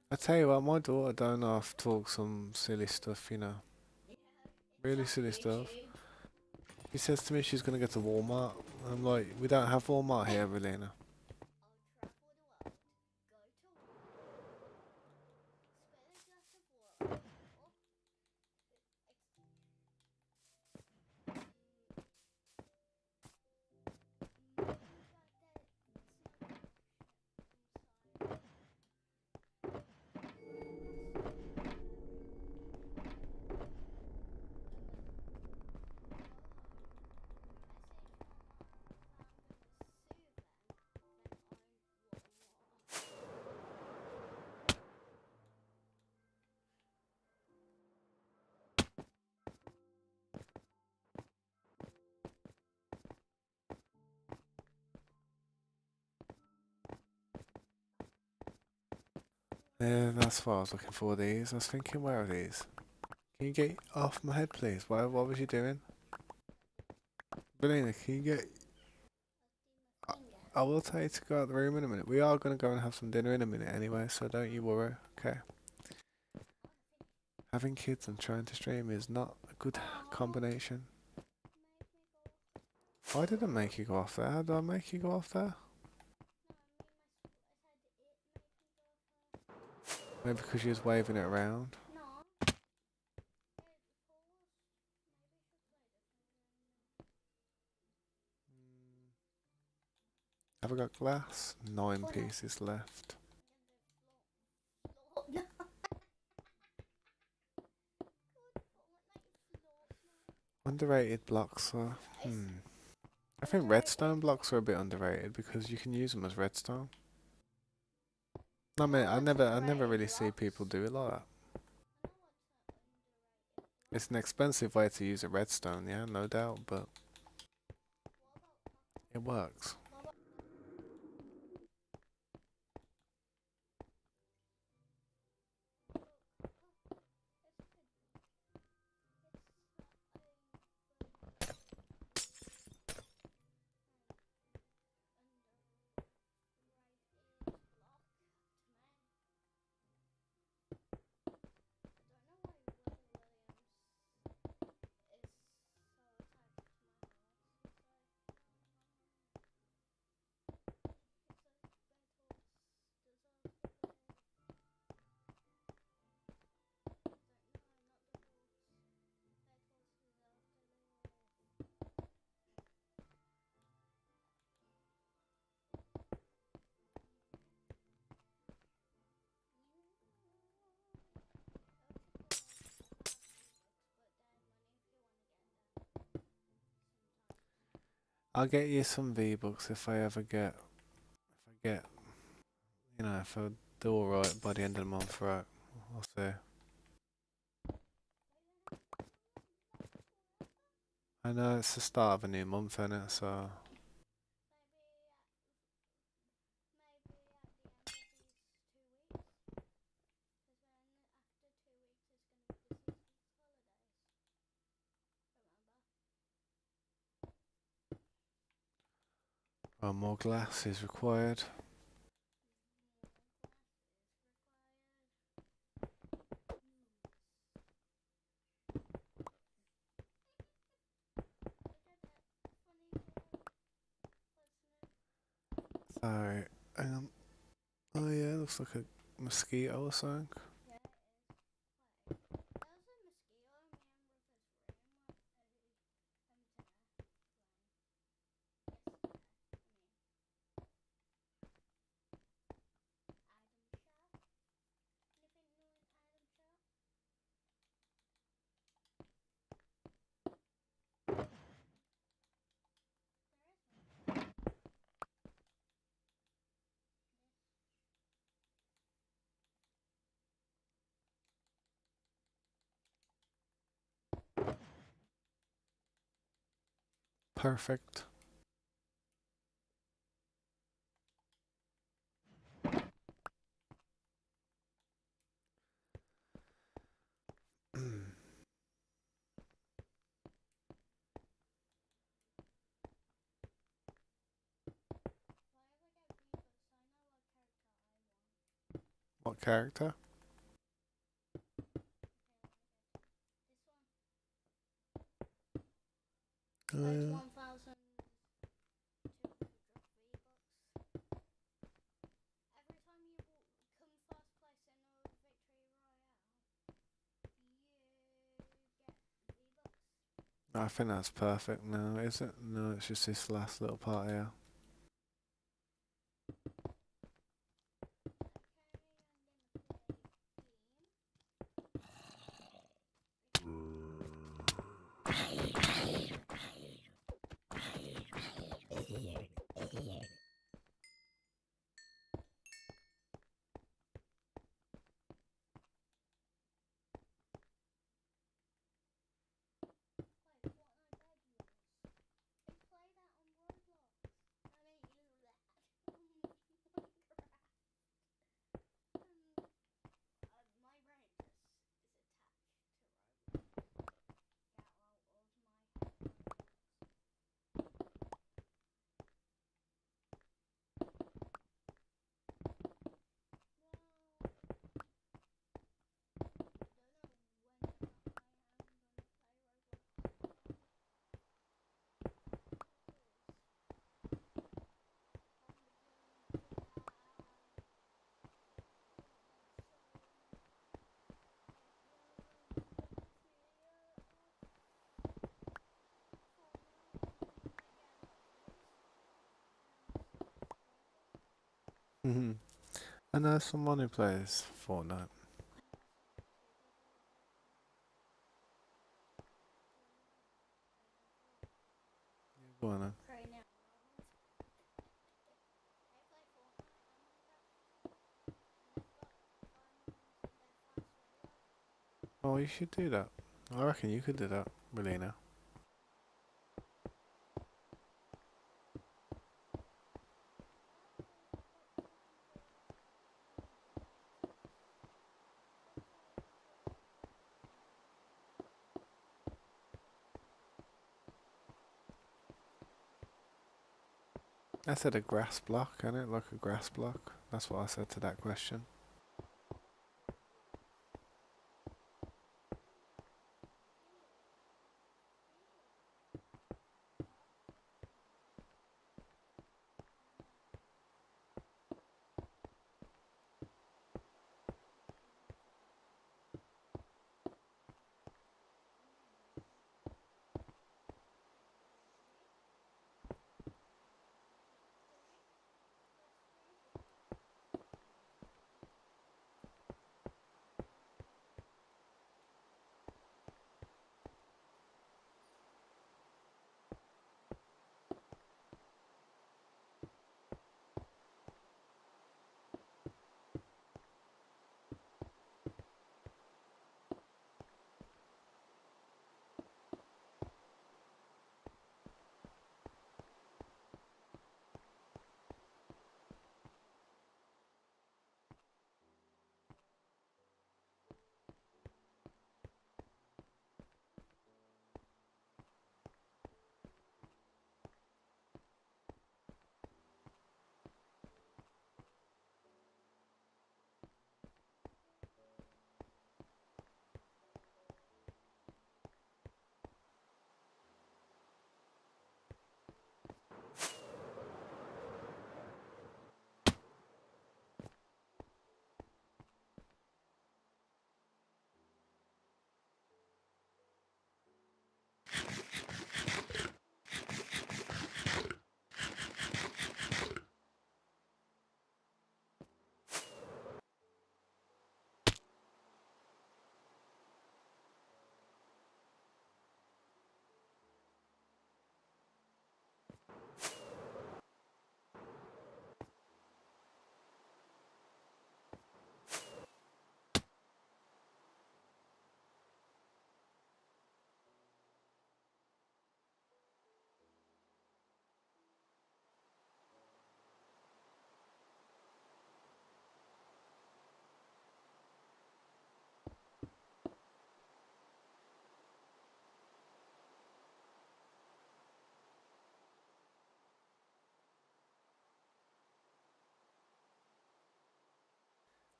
I tell you what, my daughter don't half talk some silly stuff. Really silly stuff. She says to me she's gonna go to Walmart. I'm like, we don't have Walmart here, Relina. Yeah, that's what I was looking for. These. I was thinking, where are these? Can you get off my head, please? What was you doing? Belina, can you get... I will tell you to go out the room in a minute. We are going to go and have some dinner in a minute anyway, so don't you worry. Okay. Having kids and trying to stream is not a good combination. Why did I make you go off there? How did I make you go off there? Maybe because you was waving it around. Have I got glass? 9 pieces left. Underrated blocks are... I think redstone blocks are a bit underrated because you can use them as redstone. I mean, I never really see people do it like that. It's an expensive way to use a redstone, yeah, no doubt, but it works. I'll get you some V-Bucks if I ever get, if I do alright by the end of the month, right? I'll see. I know it's the start of a new month, isn't it? So, more glass is required. So, hang on. Oh yeah, looks like a mosquito or something. Perfect. What character? Like Uh, 1,200 V-Bucks. Every time you come first place in a victory royale, you get V-Bucks. I think that's perfect now, is it? No, it's just this last little part here. Play Fortnite Bedrocks. They play that on Roblox. I mean, Minecraft. My brain just is attached to Roblox. Get out of my head, Roblox. Well, don't know when I am gonna play Roblox again. Hmm. I know someone who plays Fortnite. Go on then. Right now, they play Fortnite and Minecraft, and they've got diamonds in their first video. Oh, you should do that. I reckon you could do that, Melina. I said a grass block, ain't it? Like a grass block. That's what I said to that question.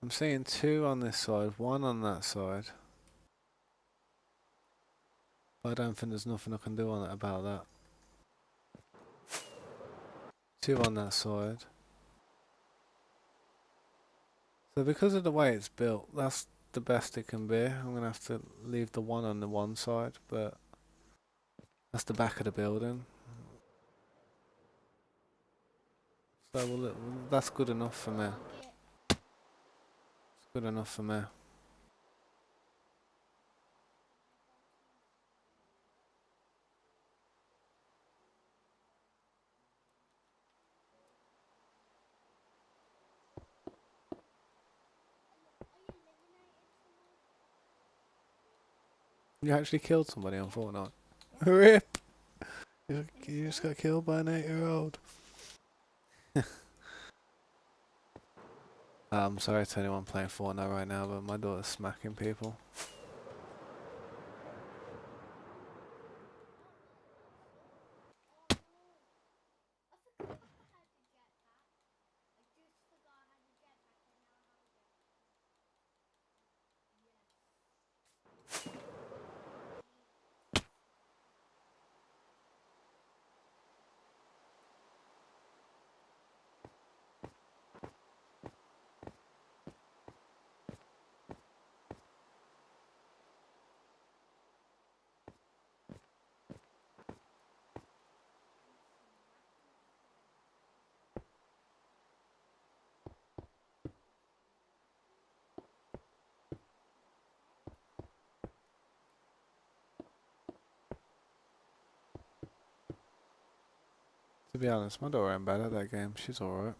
I'm seeing two on this side, one on that side. But I don't think there's nothing I can do on it about that. Two on that side. So because of the way it's built, that's the best it can be. I'm gonna have to leave the one on the one side, but that's the back of the building. So that's good enough for me. It's good enough for me. You actually killed somebody on Fortnite. Rip! You just got killed by an 8-year-old. I'm sorry to anyone playing Fortnite right now, but my daughter's smacking people. To be honest, my daughter ain't bad at that game. She's alright.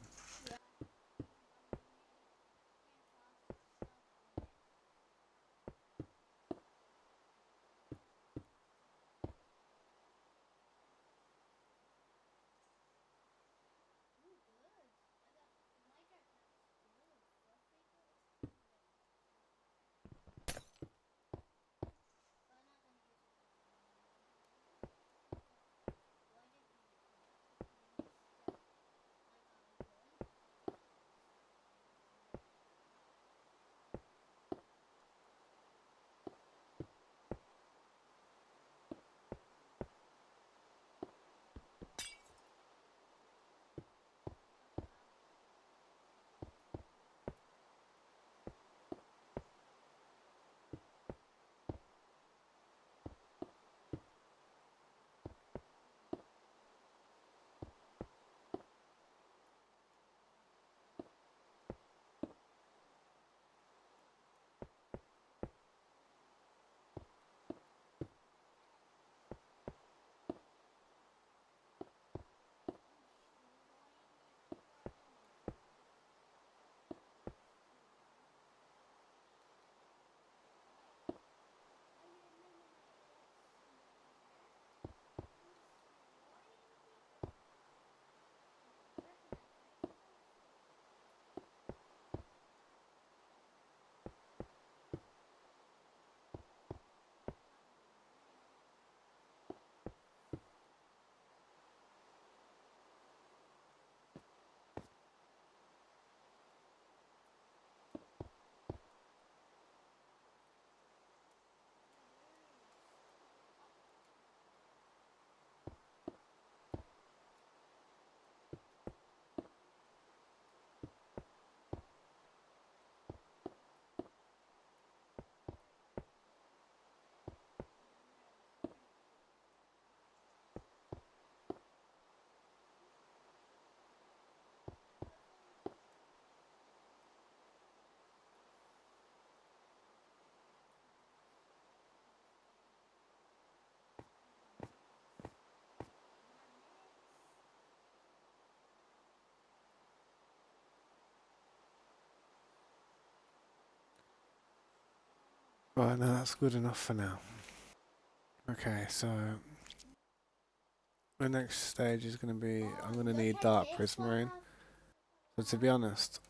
Right, now that's good enough for now. Okay, so the next stage is going to be, I'm going to need dark prismarine. So to be honest,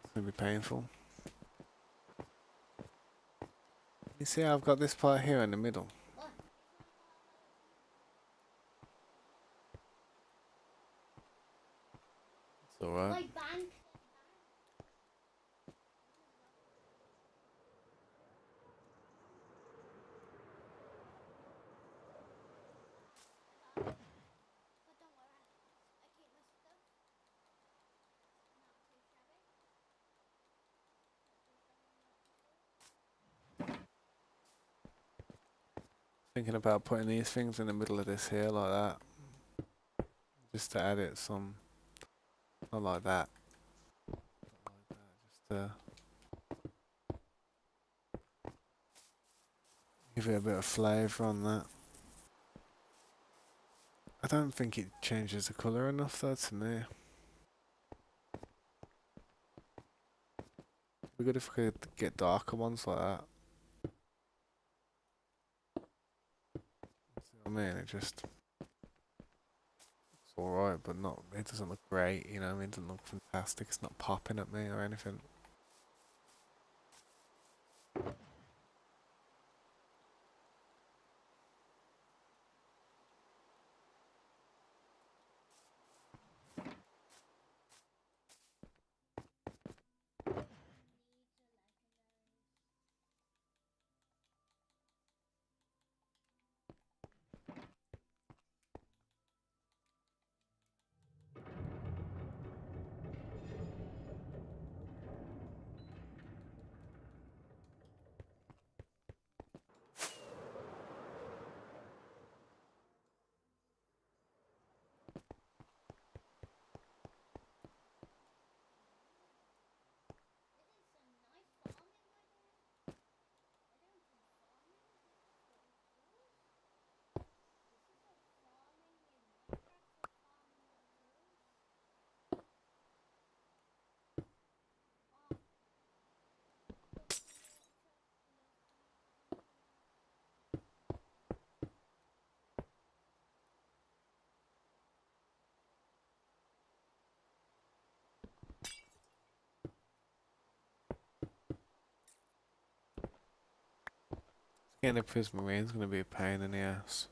it's going to be painful. You see I've got this part here in the middle. alright. Like bank. But don't worry, I keep my stuff not too shabby. Not too shabby, not too cool. Thinking about putting these things in the middle of this here like that. Just to add it some, not like that. Not like that. Just to give it a bit of flavour on that. I don't think it changes the colour enough though to me. It'd be good if we could get darker ones like that. See what I mean? It just it's alright, but not. It doesn't look great. You know what I mean? It doesn't look fantastic. It's not popping at me or anything. Getting a prismarine's gonna be a pain in the ass.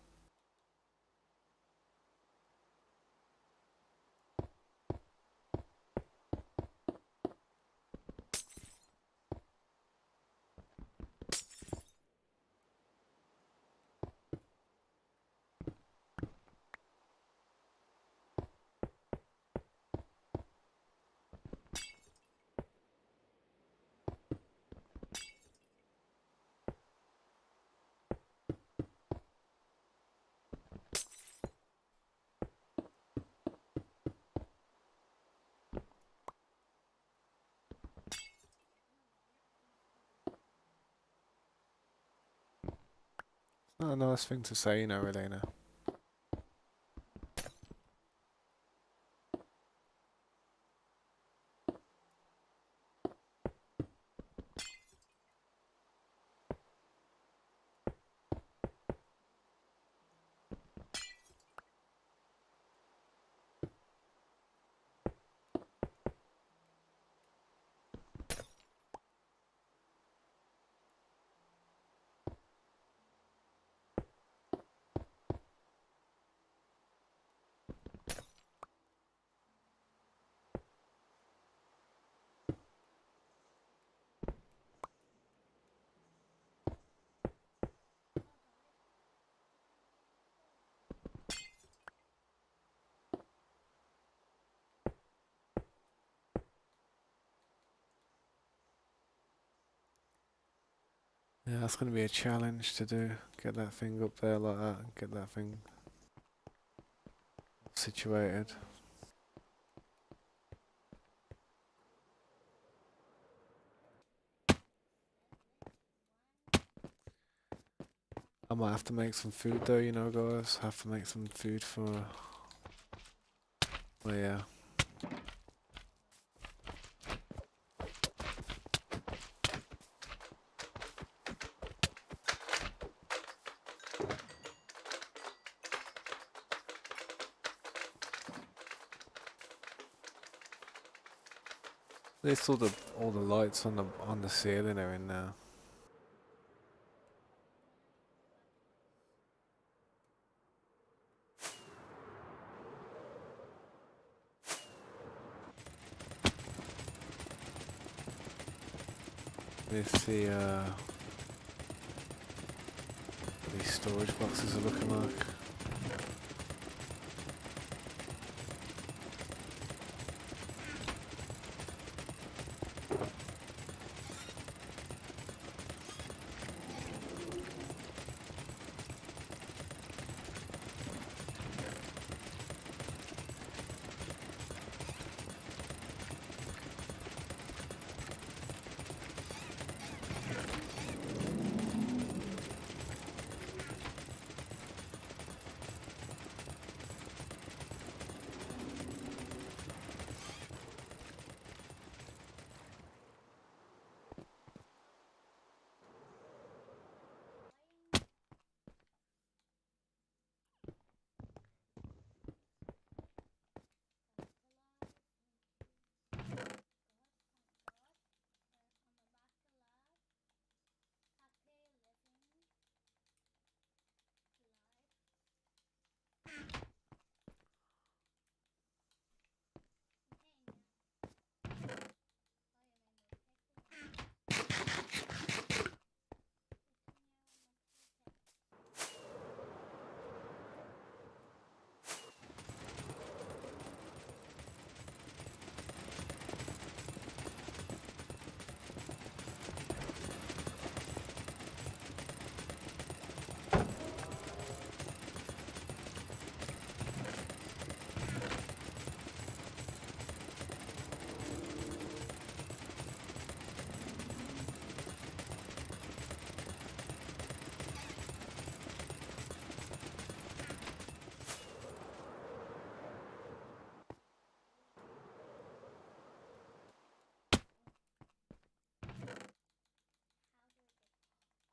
It's not a nice thing to say, you know, Elena. Yeah, that's gonna be a challenge to do. Get that thing up there like that and get that thing situated. I might have to make some food though, you know, guys. Have to make some food for. Well, yeah. At least all the lights on the ceiling are in now. if these storage boxes are looking like.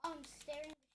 I'm staring the ship.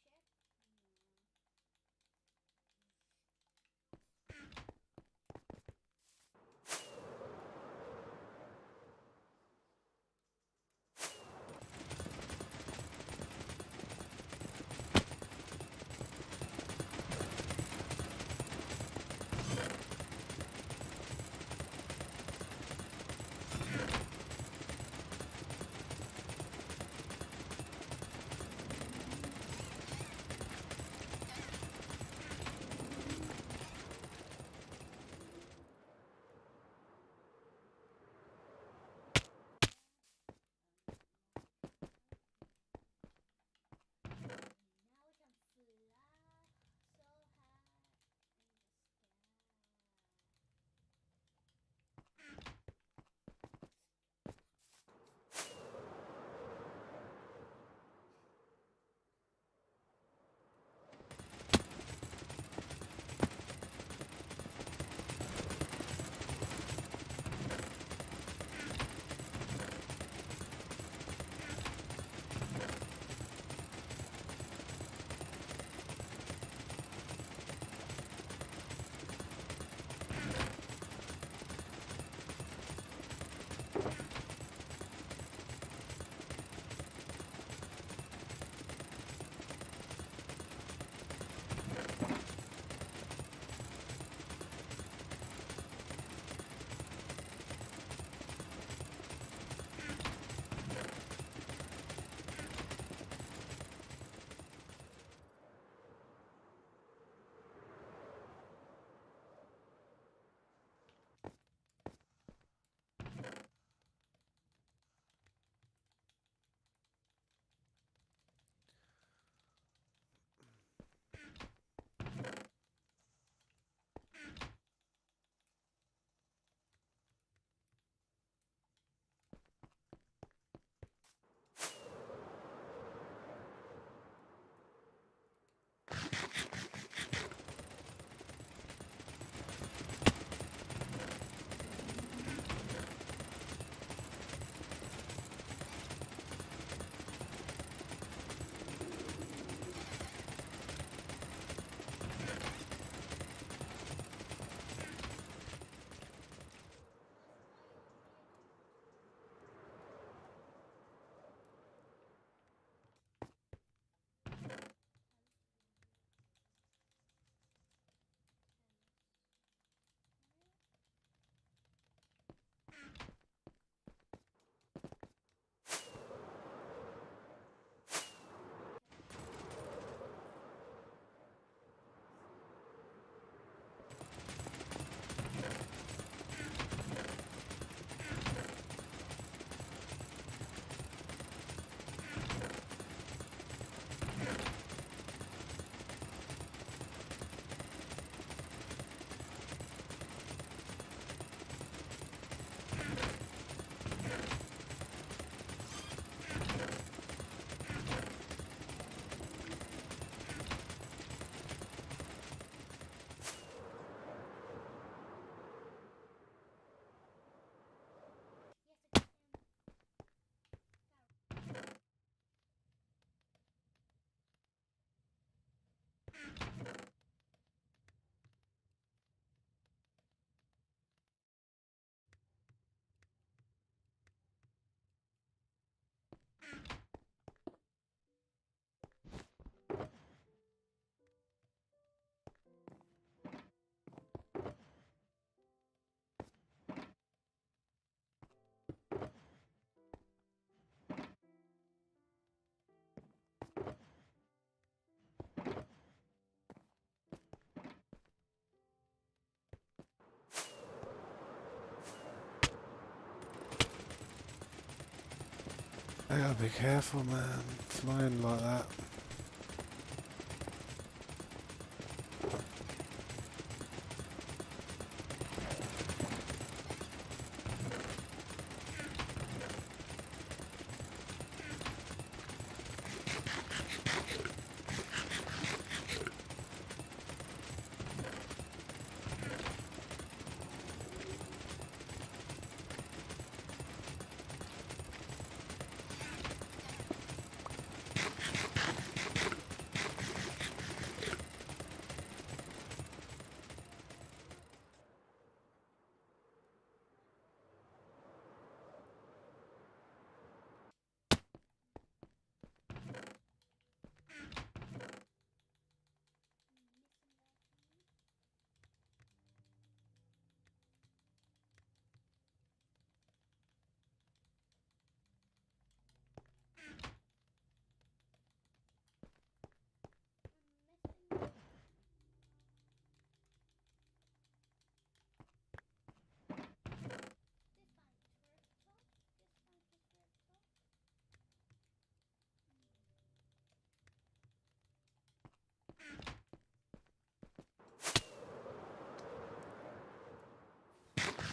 gotta be careful, man. Flying like that.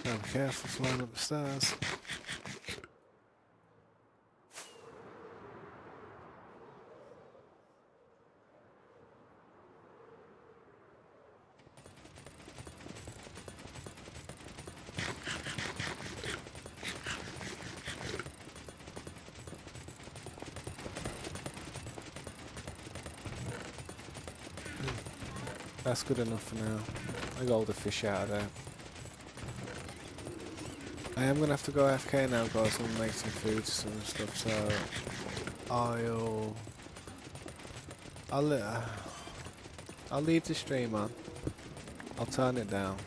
Gotta be careful flying up the stairs. That's good enough for now. I got all the fish out of there. I am gonna have to go AFK now, guys. I'm gonna make some food and stuff. So I'll I'll leave the stream on. I'll turn it down.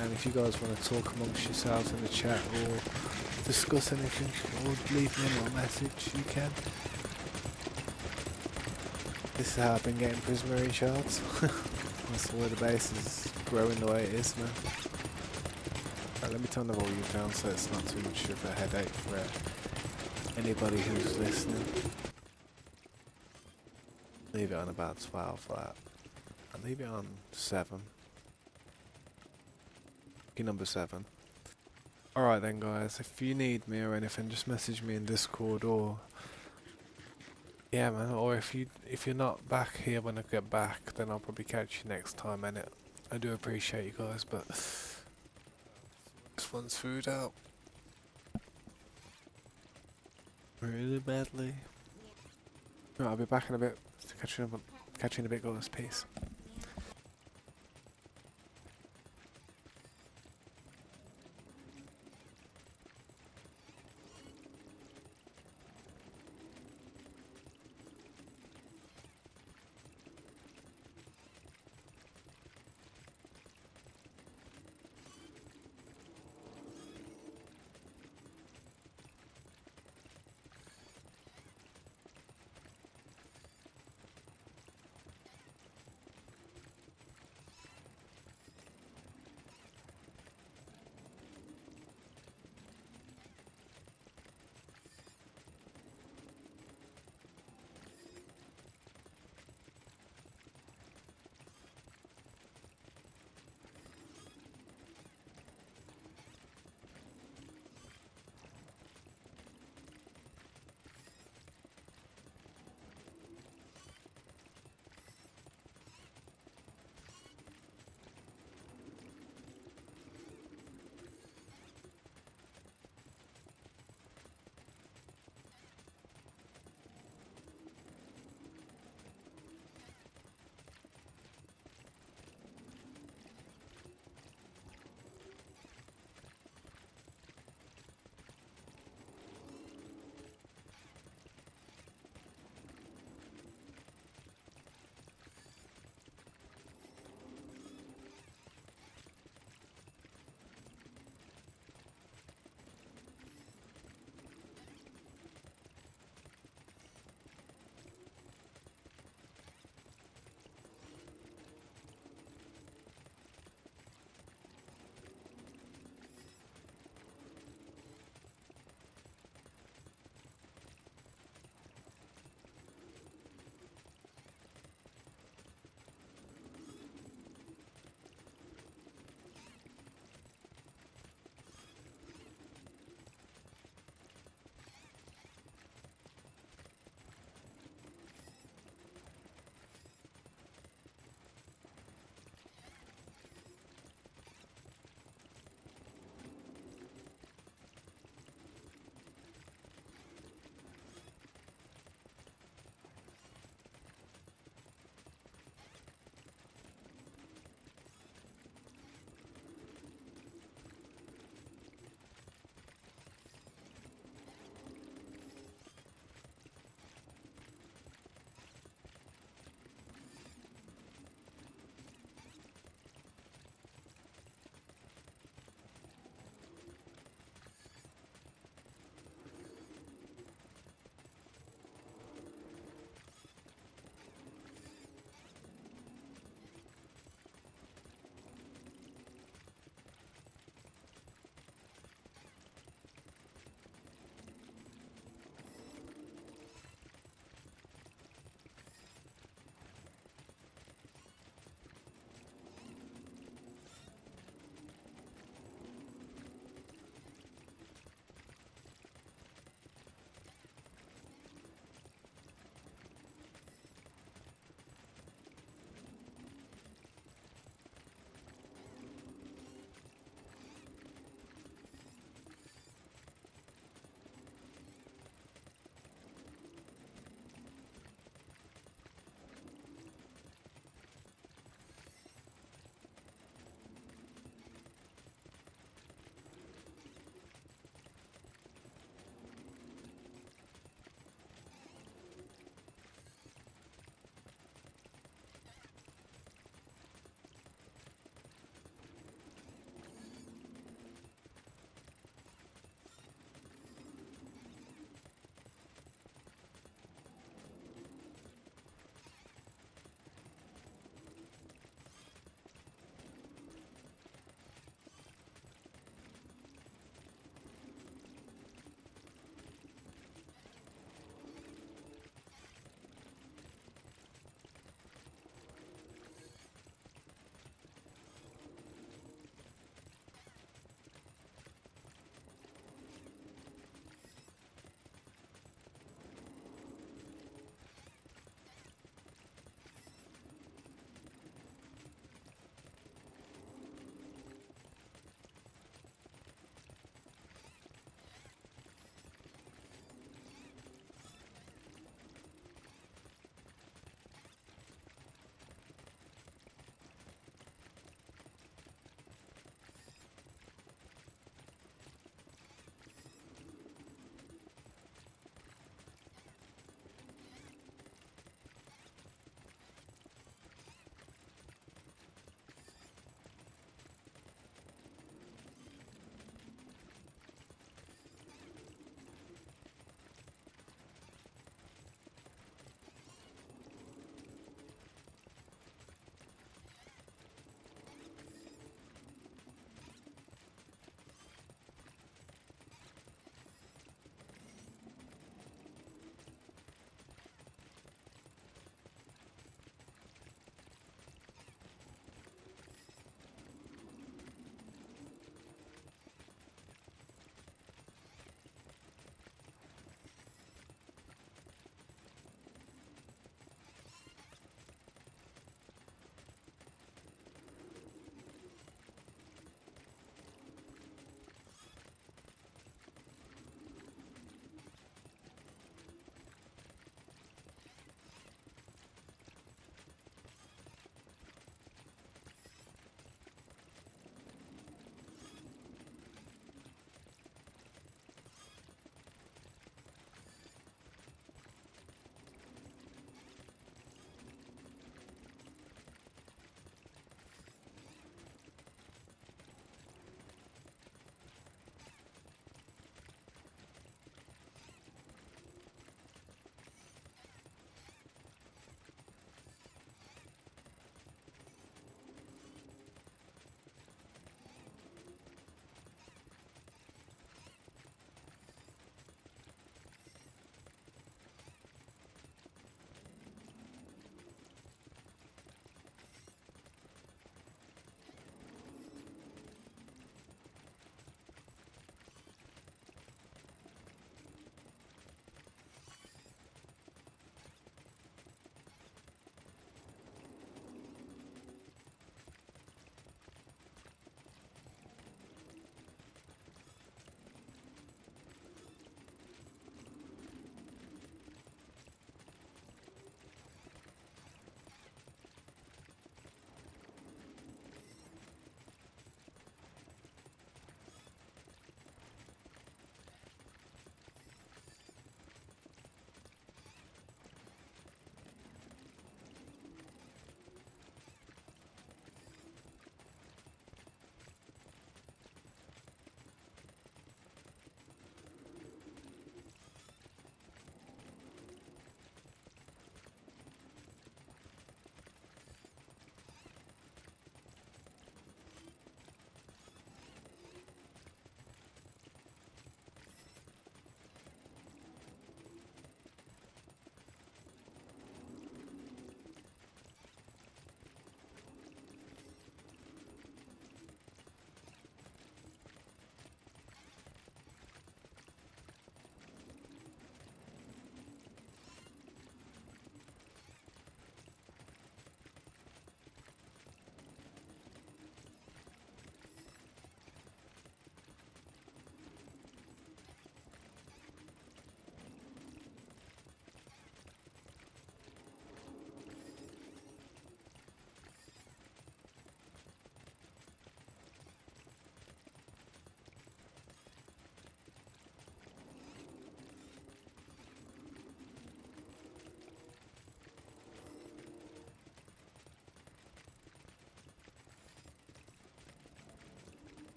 And if you guys want to talk amongst yourselves in the chat or discuss anything or leave me a little message, you can. This is how I've been getting Prismarine shards. That's why the base is growing the way it is, man. Right, let me turn the volume down so it's not too much of a headache for anybody who's listening. Leave it on about 12 for that. I'll leave it on 7. Key number 7. Alright then guys, if you need me or anything, just message me in Discord or yeah man, or if you're not back here when I get back, then I'll probably catch you next time, and I do appreciate you guys, but this one's food out. Really badly. Right, I'll be back in a bit. Catch you in a bit guys, peace.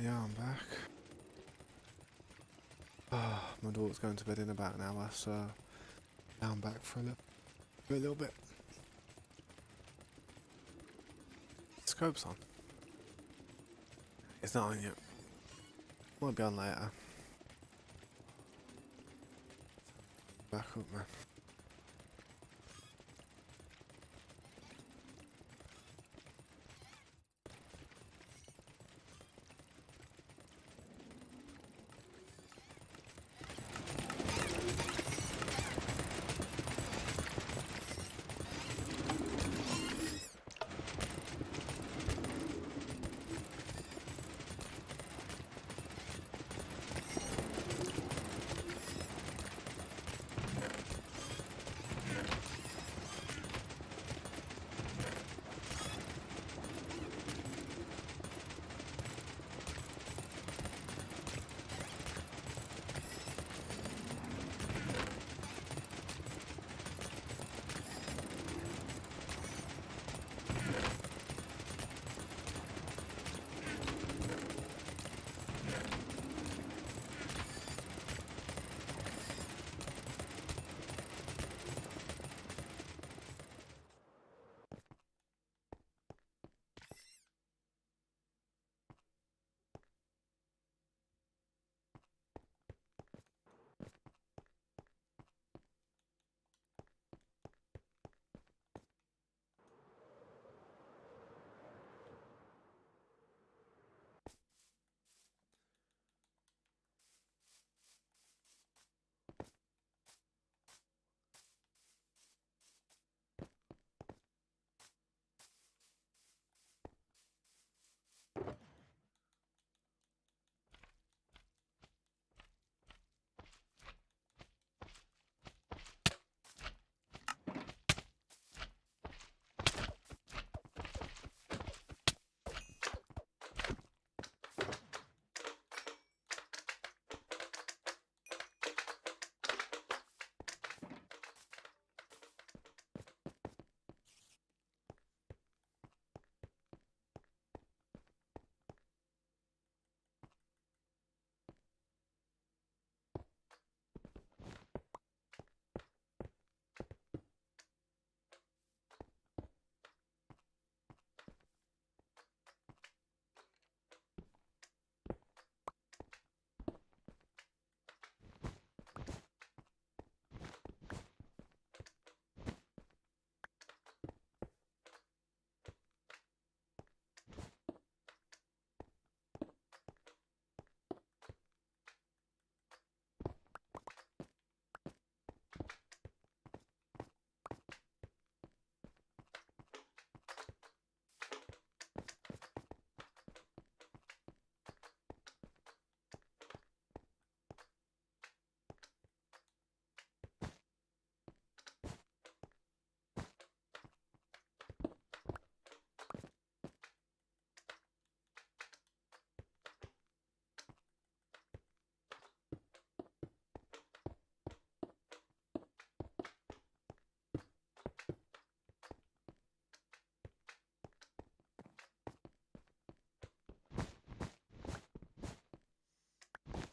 Yeah, I'm back. Ah, my daughter's going to bed in about an hour, so now I'm back for a little bit. Scope's on. It's not on yet. Might be on later. Back up, man.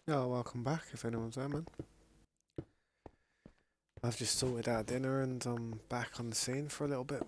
Yeah, welcome back if anyone's there, man. I've just sorted out dinner and I'm back on the scene for a little bit.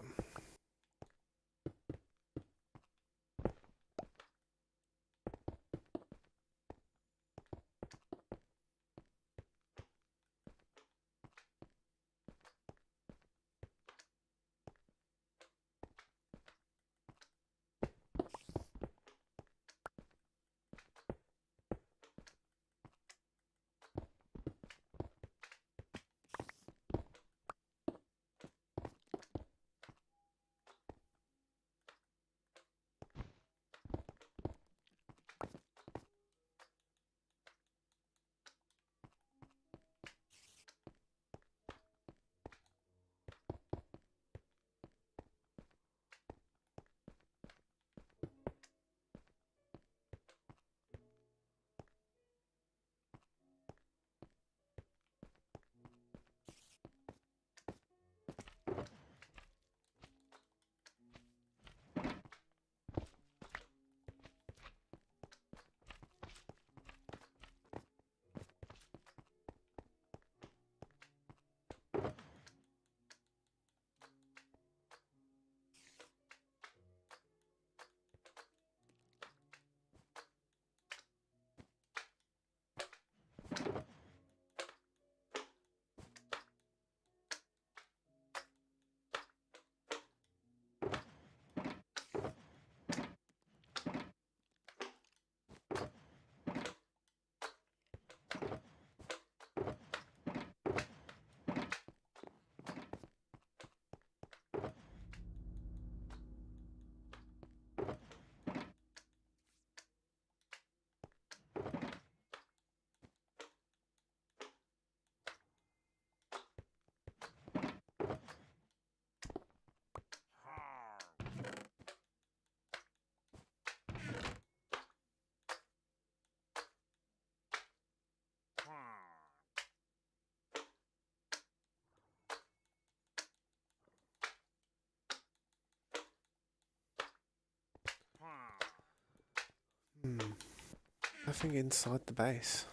Nothing inside the base.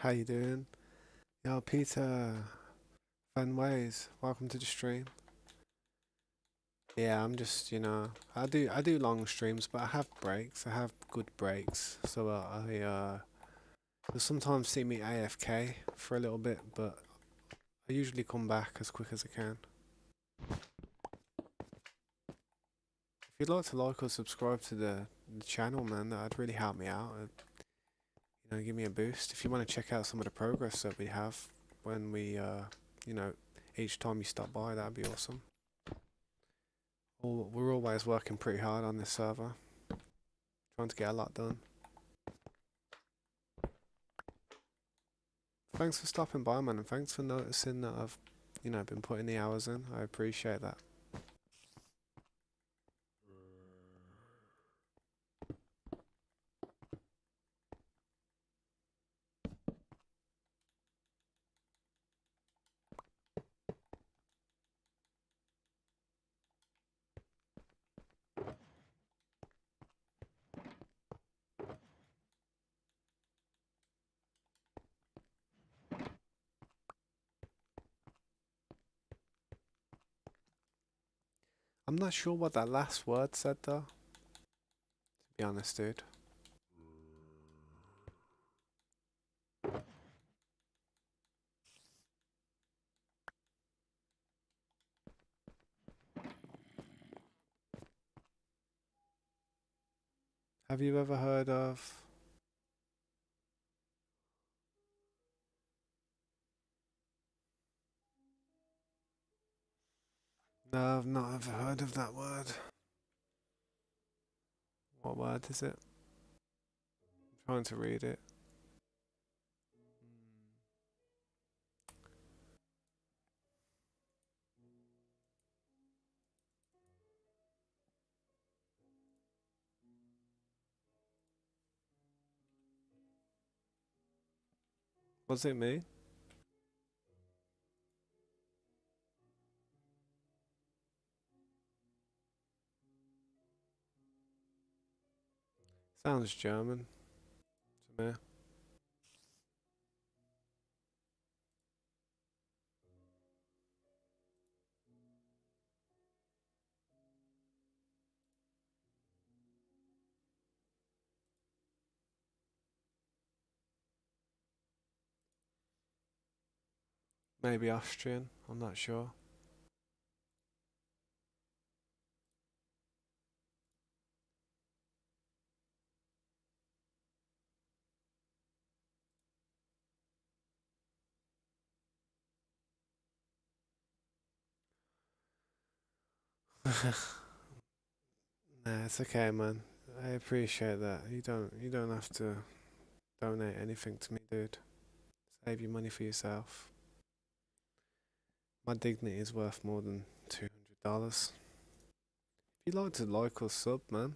How you doing? Yo, Peter Fenways, welcome to the stream. Yeah, I'm just, I do long streams, but I have breaks. I have good breaks, so you'll sometimes see me AFK for a little bit, but I usually come back as quick as I can. If you'd like to like or subscribe to the channel, man, that'd really help me out. Give me a boost. If you want to check out some of the progress that we have when you know, each time you stop by, that'd be awesome. We're always working pretty hard on this server, trying to get a lot done. Thanks for stopping by, man, and thanks for noticing that I've, been putting the hours in. I appreciate that. I'm not sure what that last word said, though, to be honest, dude. Have you ever heard of... No, I've not ever heard of that word. What word is it? I'm trying to read it. Was it me? Sounds German to me. Maybe Austrian, I'm not sure. Nah, it's okay, man. I appreciate that. You don't have to donate anything to me, dude. Save your money for yourself. My dignity is worth more than $200. If you'd like to like or sub, man,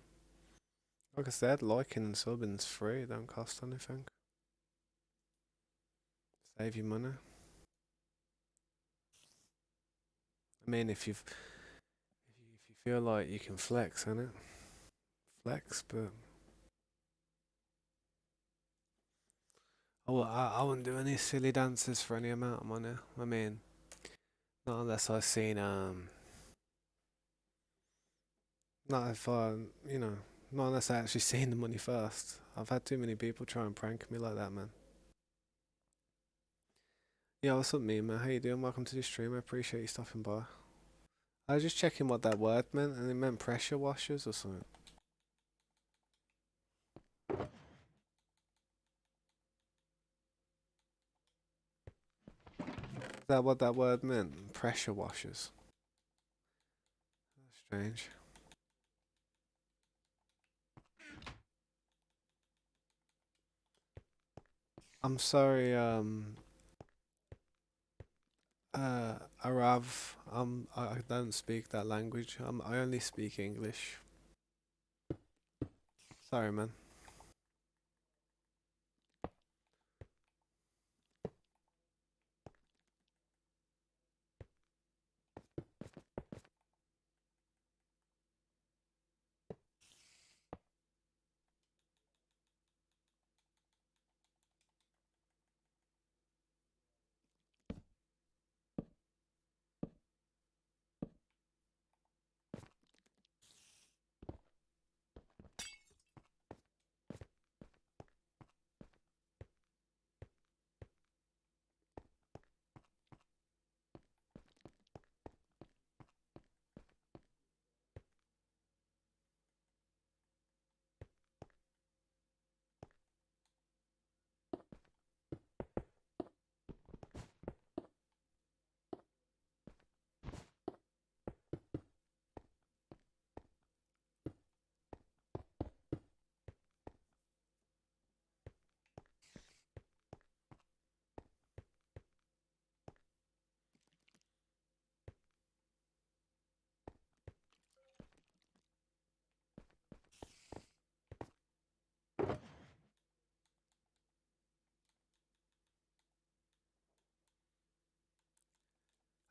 like I said, liking and subbing is free. It don't cost anything. Save your money. I mean, if you feel like you can flex, innit? Flex, but I wouldn't do any silly dances for any amount of money. I mean, not unless I seen Not if you know, not unless I actually seen the money first. I've had too many people try and prank me like that, man. Yeah, what's up, me, man? How you doing? Welcome to the stream. I appreciate you stopping by. I was just checking what that word meant, and it meant pressure washers or something. Is that what that word meant? Pressure washers. That's strange. I'm sorry, Arav. I don't speak that language. I only speak English. Sorry, man.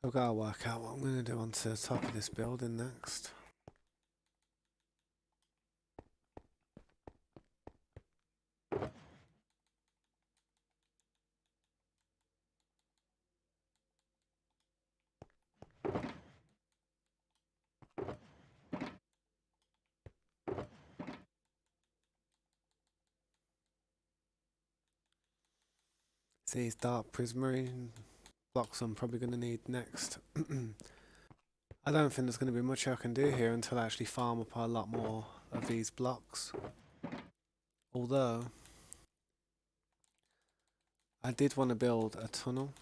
I've got to work out what I'm gonna do onto the top of this building next. See these dark prismarine blocks I'm probably gonna need next. I don't think there's gonna be much I can do here until I actually farm up a lot more of these blocks. Although I did want to build a tunnel.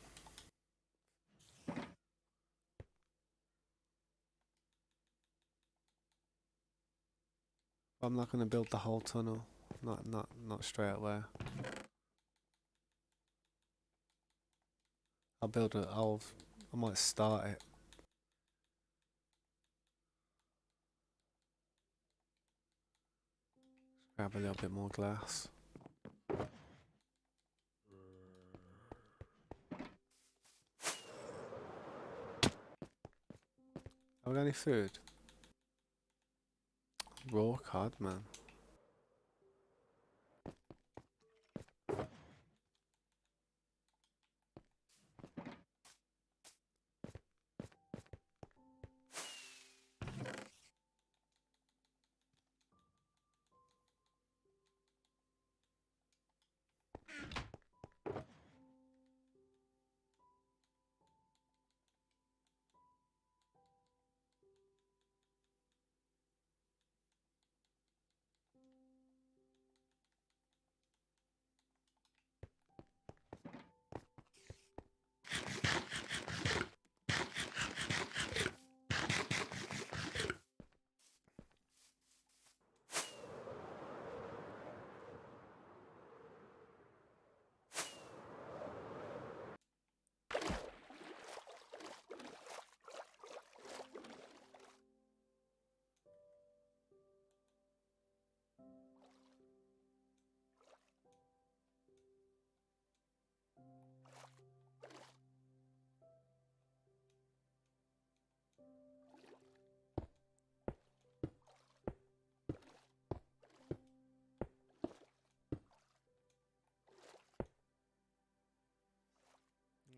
But I'm not gonna build the whole tunnel. Not straight away. I'll build it. I might start it. Grab a little bit more glass. Have we got any food? Raw cod, man.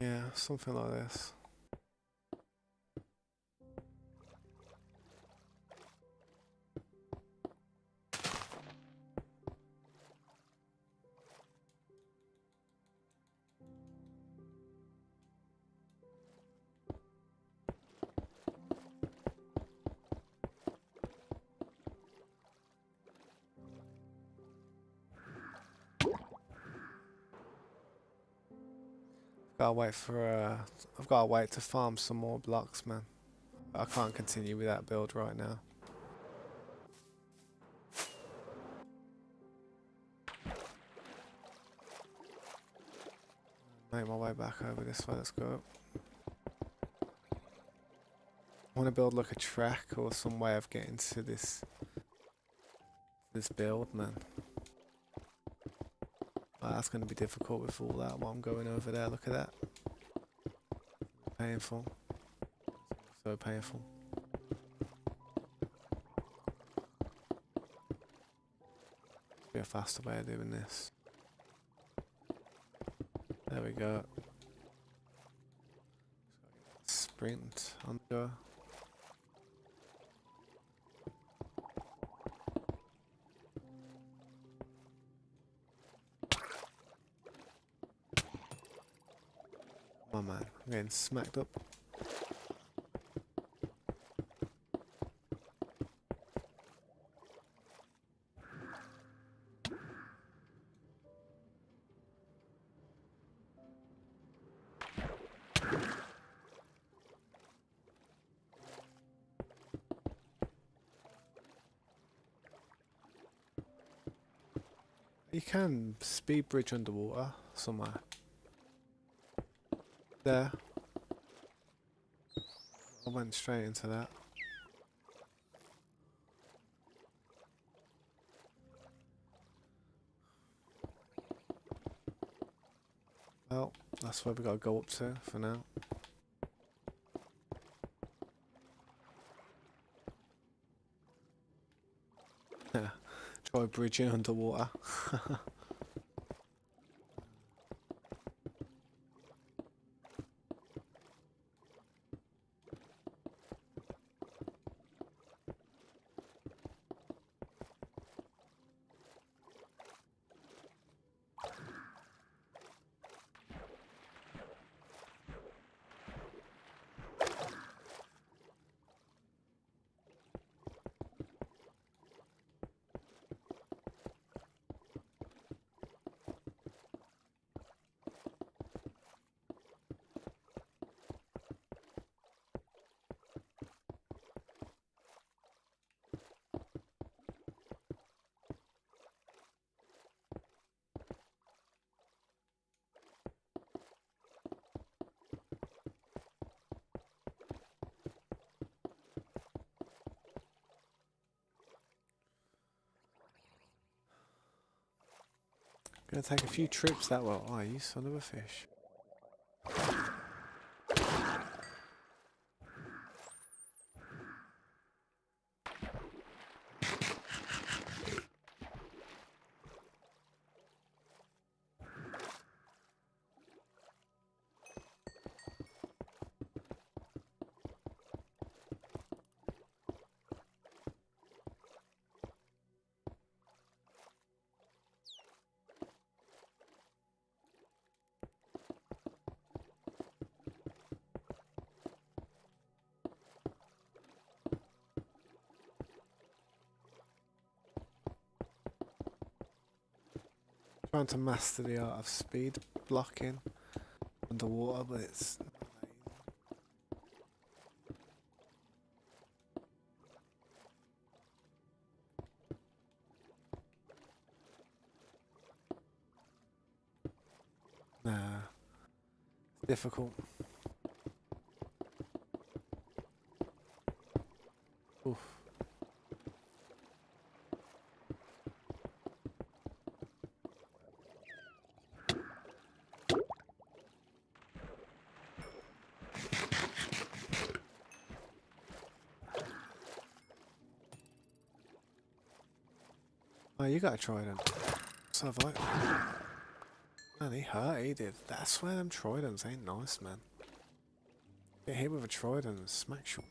Yeah, something like this. Gotta wait for I've gotta wait to farm some more blocks, man. I can't continue with that build right now. Make my way back over this way. Let's go. I want to build like a track or some way of getting to this build, man. Oh, that's going to be difficult with all that while I'm going over there. Look at that. Painful. So painful. Must be a faster way of doing this. There we go. Sprint on the go. Come on, man. I'm getting smacked up. You can speed bridge underwater somewhere. There. I went straight into that. Well, that's where we gotta go up to for now. Yeah. Try bridging underwater. Gonna take a few trips that way. Oh, you son of a fish. Trying to master the art of speed blocking underwater, but it's not that easy. Nah, it's difficult. Oof. Oh, you got a trident. So have I. Man, he hurt, he did. That's why them tridents ain't nice, man. Get hit with a trident and smack you.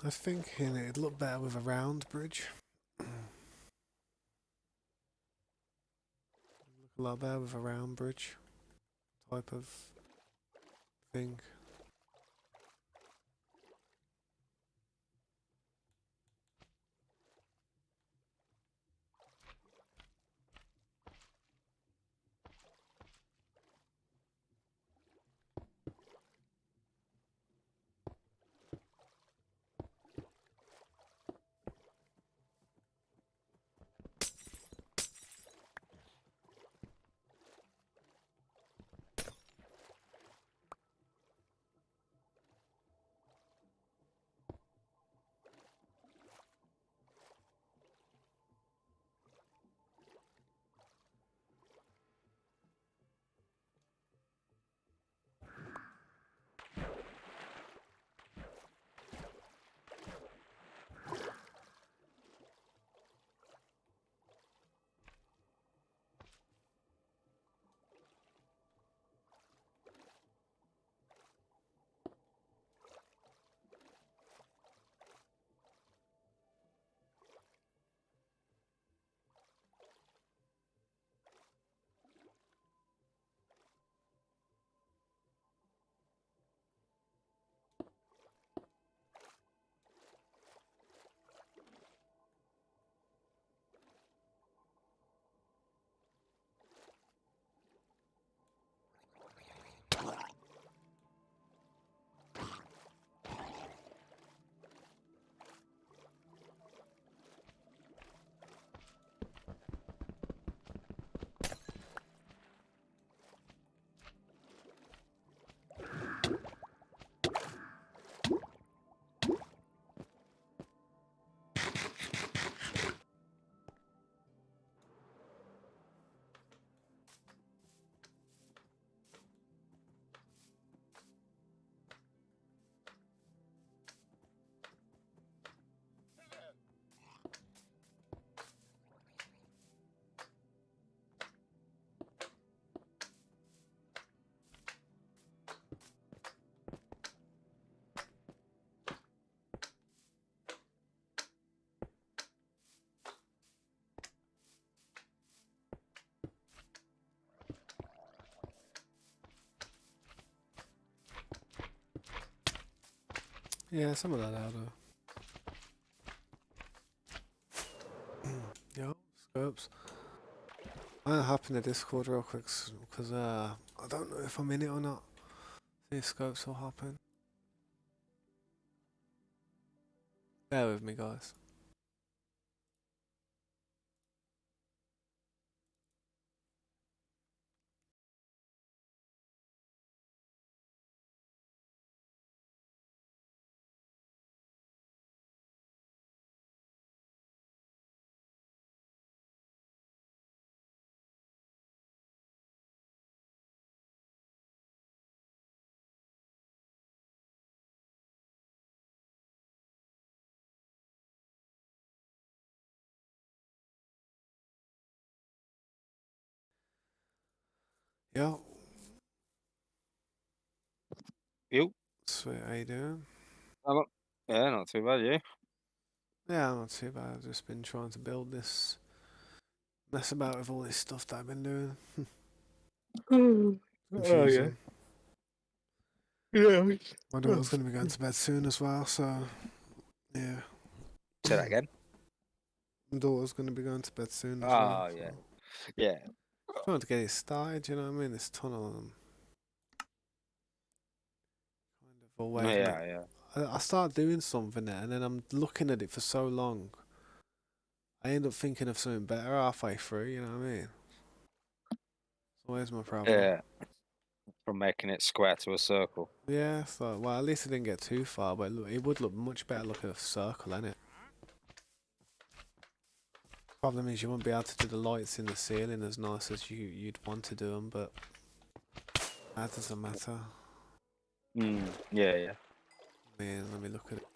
I think it'd look better with a round bridge. Look a lot better with a round bridge type of thing. Yeah, some of that out of. Yo, scopes. I'm gonna hop in the Discord real quick because I don't know if I'm in it or not. See if scopes will hop in. Bear with me, guys. Yo, You? sweet, how you doing? I'm not, yeah, not too bad, you? Yeah, I'm not too bad. I've just been trying to build this, mess about with all this stuff that I've been doing. Oh, yeah. Confusing. Yeah. My daughter's gonna be going to bed soon as well, so yeah. Say that again. My daughter's gonna be going to bed soon as well, Oh, so yeah. Yeah. trying to get it started. You know what I mean? This tunnel and kind of always make. Yeah, yeah. I start doing something there, and then I'm looking at it for so long. I end up thinking of something better halfway through. You know what I mean? It's always my problem. Yeah. From making it square to a circle. Yeah, so well, at least I didn't get too far, but it would look much better looking at a circle, innit? Problem is you won't be able to do the lights in the ceiling as nice as you'd want to do them, but that doesn't matter. Yeah, yeah. Man, let me look at it.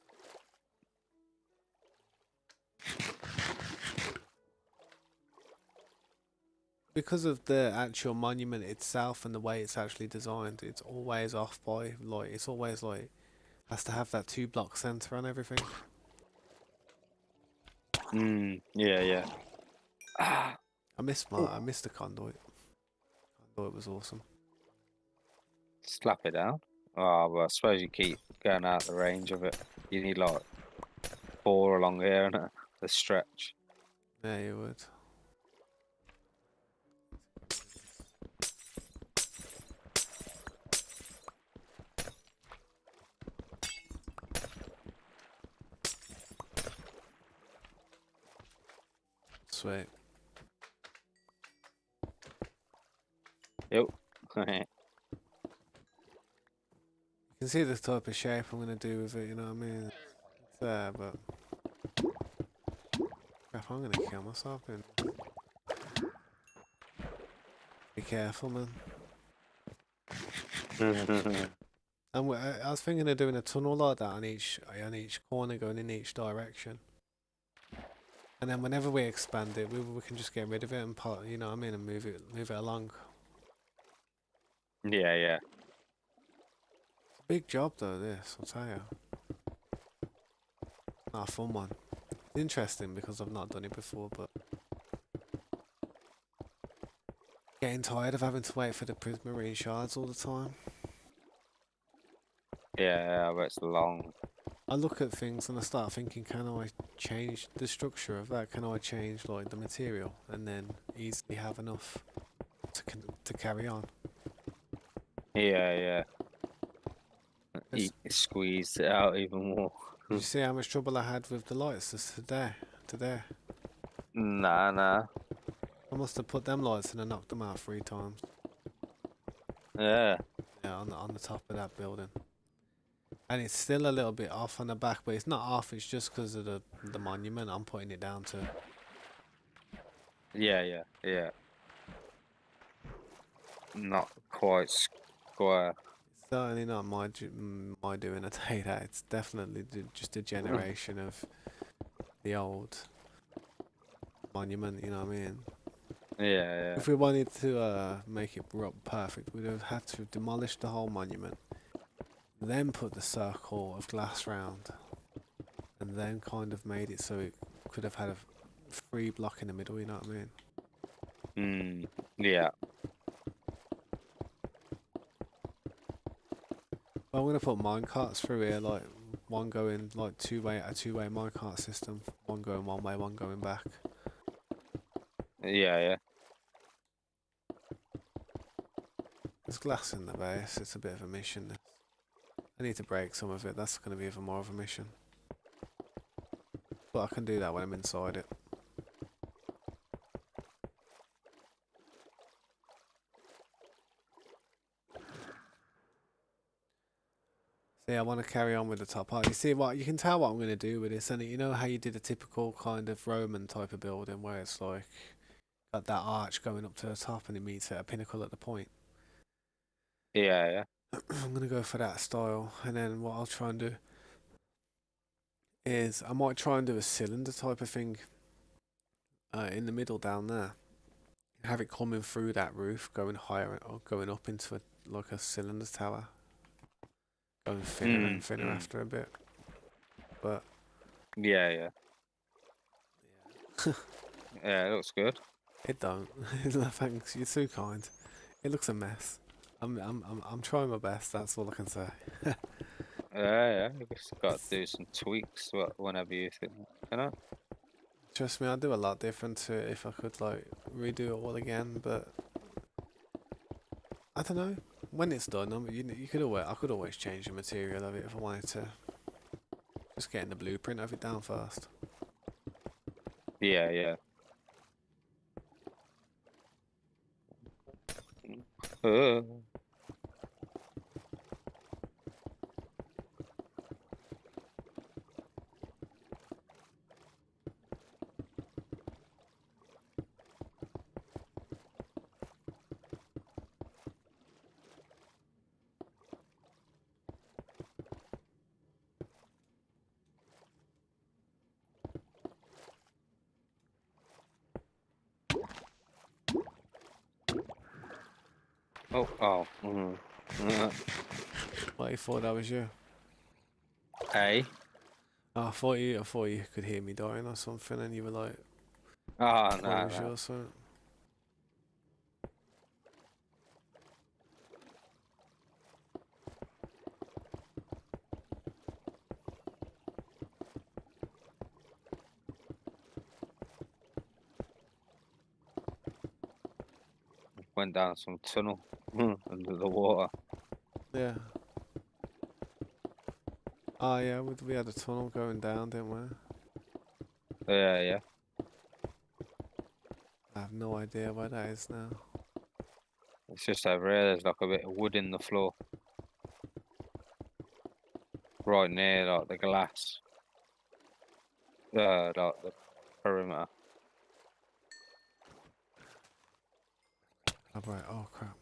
Because of the actual monument itself and the way it's actually designed, it's always off by like it's always like Has to have that 2 block center on everything. Yeah, yeah. Ah, ooh, I missed the conduit. Conduit was awesome. slap it down. Oh, well, I suppose you keep going out the range of it. You need like 4 along here and the stretch. Yeah, you would. Sweet. Yep. You can see the type of shape I'm gonna do with it. You know what I mean? It's there, but crap, I'm gonna kill myself. And be careful, man. And I was thinking of doing a tunnel like that on each corner, going in each direction. And then whenever we expand it, we can just get rid of it and you know what I mean, and move it along. Yeah, yeah. Big job though, this, I'll tell you. Not a fun one. It's interesting because I've not done it before, but getting tired of having to wait for the prismarine shards all the time. Yeah, but it's long. I look at things and I start thinking, can I change the structure of that? Can I change like the material and then easily have enough to carry on? Yeah, yeah. Did Squeezed it out even more. you see how much trouble I had with the lights today? Nah, nah. I must have put them lights in and knocked them out 3 times. Yeah. Yeah, on the top of that building. And it's still a little bit off on the back, but it's not off. It's just because of the monument. I'm putting it down to. Yeah, yeah, yeah. Not quite square. It's certainly not my doing. I tell you that. It's definitely just a generation of the old monument. You know what I mean? Yeah, yeah. If we wanted to make it perfect, we'd have had to demolish the whole monument, then put the circle of glass round, and then kind of made it so it could have had a free block in the middle. You know what I mean? Yeah. Well, I'm gonna put mine carts through here, like one going like a two-way minecart system, one going one way, one going back. Yeah, yeah. There's glass in the base. It's a bit of a mission. This. I need to break some of it. That's gonna be even more of a mission. But I can do that when I'm inside it. See, I want to carry on with the top part. You see what you can tell what I'm going to do with this, and you know how you did a typical kind of Roman type of building where it's like got that arch going up to the top and it meets at a pinnacle at the point. Yeah, yeah. I'm going to go for that style, and then what I'll try and do is I might try and do a cylinder type of thing in the middle down there. Have it coming through that roof, going higher or going up into like a cylinder tower, going thinner and thinner after a bit. But Yeah, yeah. Yeah, it looks good. it don't. Thanks, you're too kind. It looks a mess. I'm trying my best. That's all I can say. Yeah, yeah. You just got to do some tweaks whenever you think, you know? Trust me, I'd do a lot different to it if I could like redo it all again. But I don't know. When it's done, you could always I could always change the material of it if I wanted to. Just getting the blueprint of it down first. Yeah, yeah. Uh, oh, oh. What you thought that was you? Hey. I thought you could hear me dying or something, and you were like, Oh no, "Bonjour" no. or something. Went down some tunnel under the water. Yeah. Oh yeah, we had a tunnel going down, didn't we? Yeah, yeah. I have no idea where that is now. It's just over here. There's like a bit of wood in the floor, right near like the glass. Like the perimeter. Oh right. Oh crap.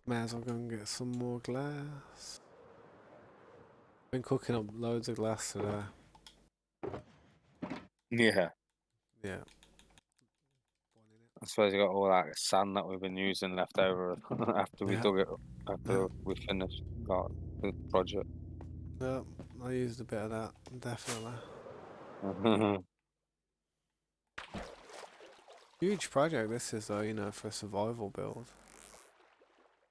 May as well go and get some more glass. Been cooking up loads of glass today. Yeah. Yeah. I suppose you got all that sand that we've been using left over after we Yeah. dug it, Yeah. after we finished like the project. Yeah. I used a bit of that, definitely. Huge project this is though, you know, for a survival build.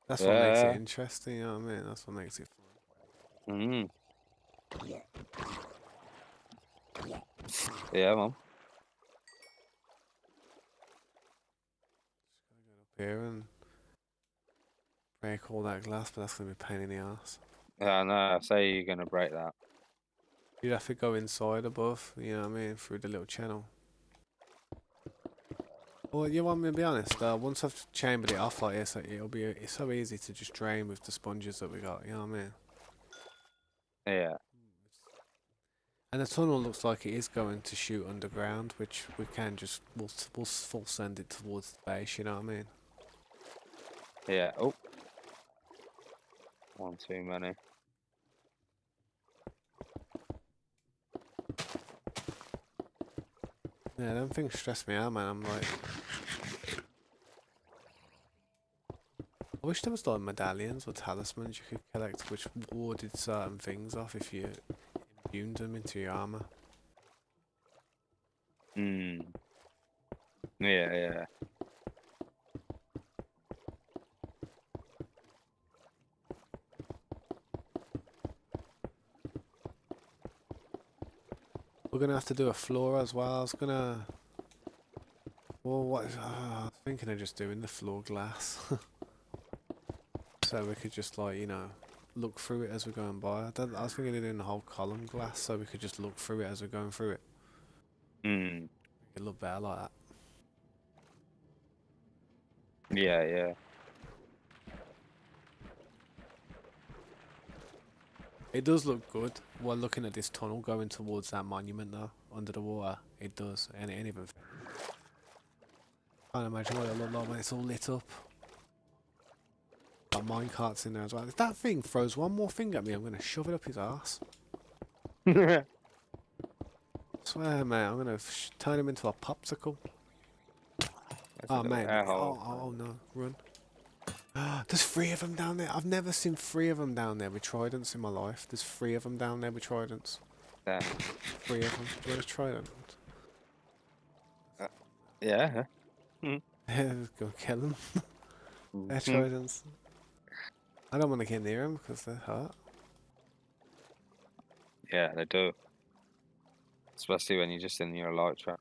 That's what makes it Yeah. interesting, you know what I mean? That's what makes it fun. Mm. Yeah, man. Up here and break all that glass, but that's gonna be a pain in the ass. Yeah, no, I say you're gonna break that. You'd have to go inside above, you know what I mean, through the little channel. Well, you want me to be honest, once I've chambered it off like this, it's so easy to just drain with the sponges that we got, you know what I mean? Yeah. And the tunnel looks like it is going to shoot underground, which we can just, we'll full send it towards the base, you know what I mean? Yeah. Oh, one too many. Yeah, them things stress me out, man. I'm like, I wish there was like medallions or talismans you could collect which warded certain things off if you imbued them into your armor. Hmm. Yeah, yeah. We're gonna have to do a floor as well. I was gonna, well, I was thinking of just doing the floor glass, so we could just like, you know, look through it as we're going by. I was thinking of doing the whole column glass, so we could just look through it as we're going through it. Hmm. It look better like that. Yeah, yeah. It does look good while looking at this tunnel going towards that monument though, under the water. It does, and even can't imagine what it'll look like when it's all lit up. Got mine carts in there as well. If that thing throws one more thing at me, I'm gonna shove it up his ass. Swear, mate, I'm gonna turn him into a popsicle. That's a Oh, little man. air Oh, hole. oh no, run. There's three of them down there. I've never seen three of them down there with tridents in my life. There's three of them down there with tridents. There. Three of them. Do you want a trident? Uh, yeah. Mm. Go kill them. They're Mhm. tridents. I don't want to get near them because they're hurt. Yeah, they do. Especially when you're just in your light trap.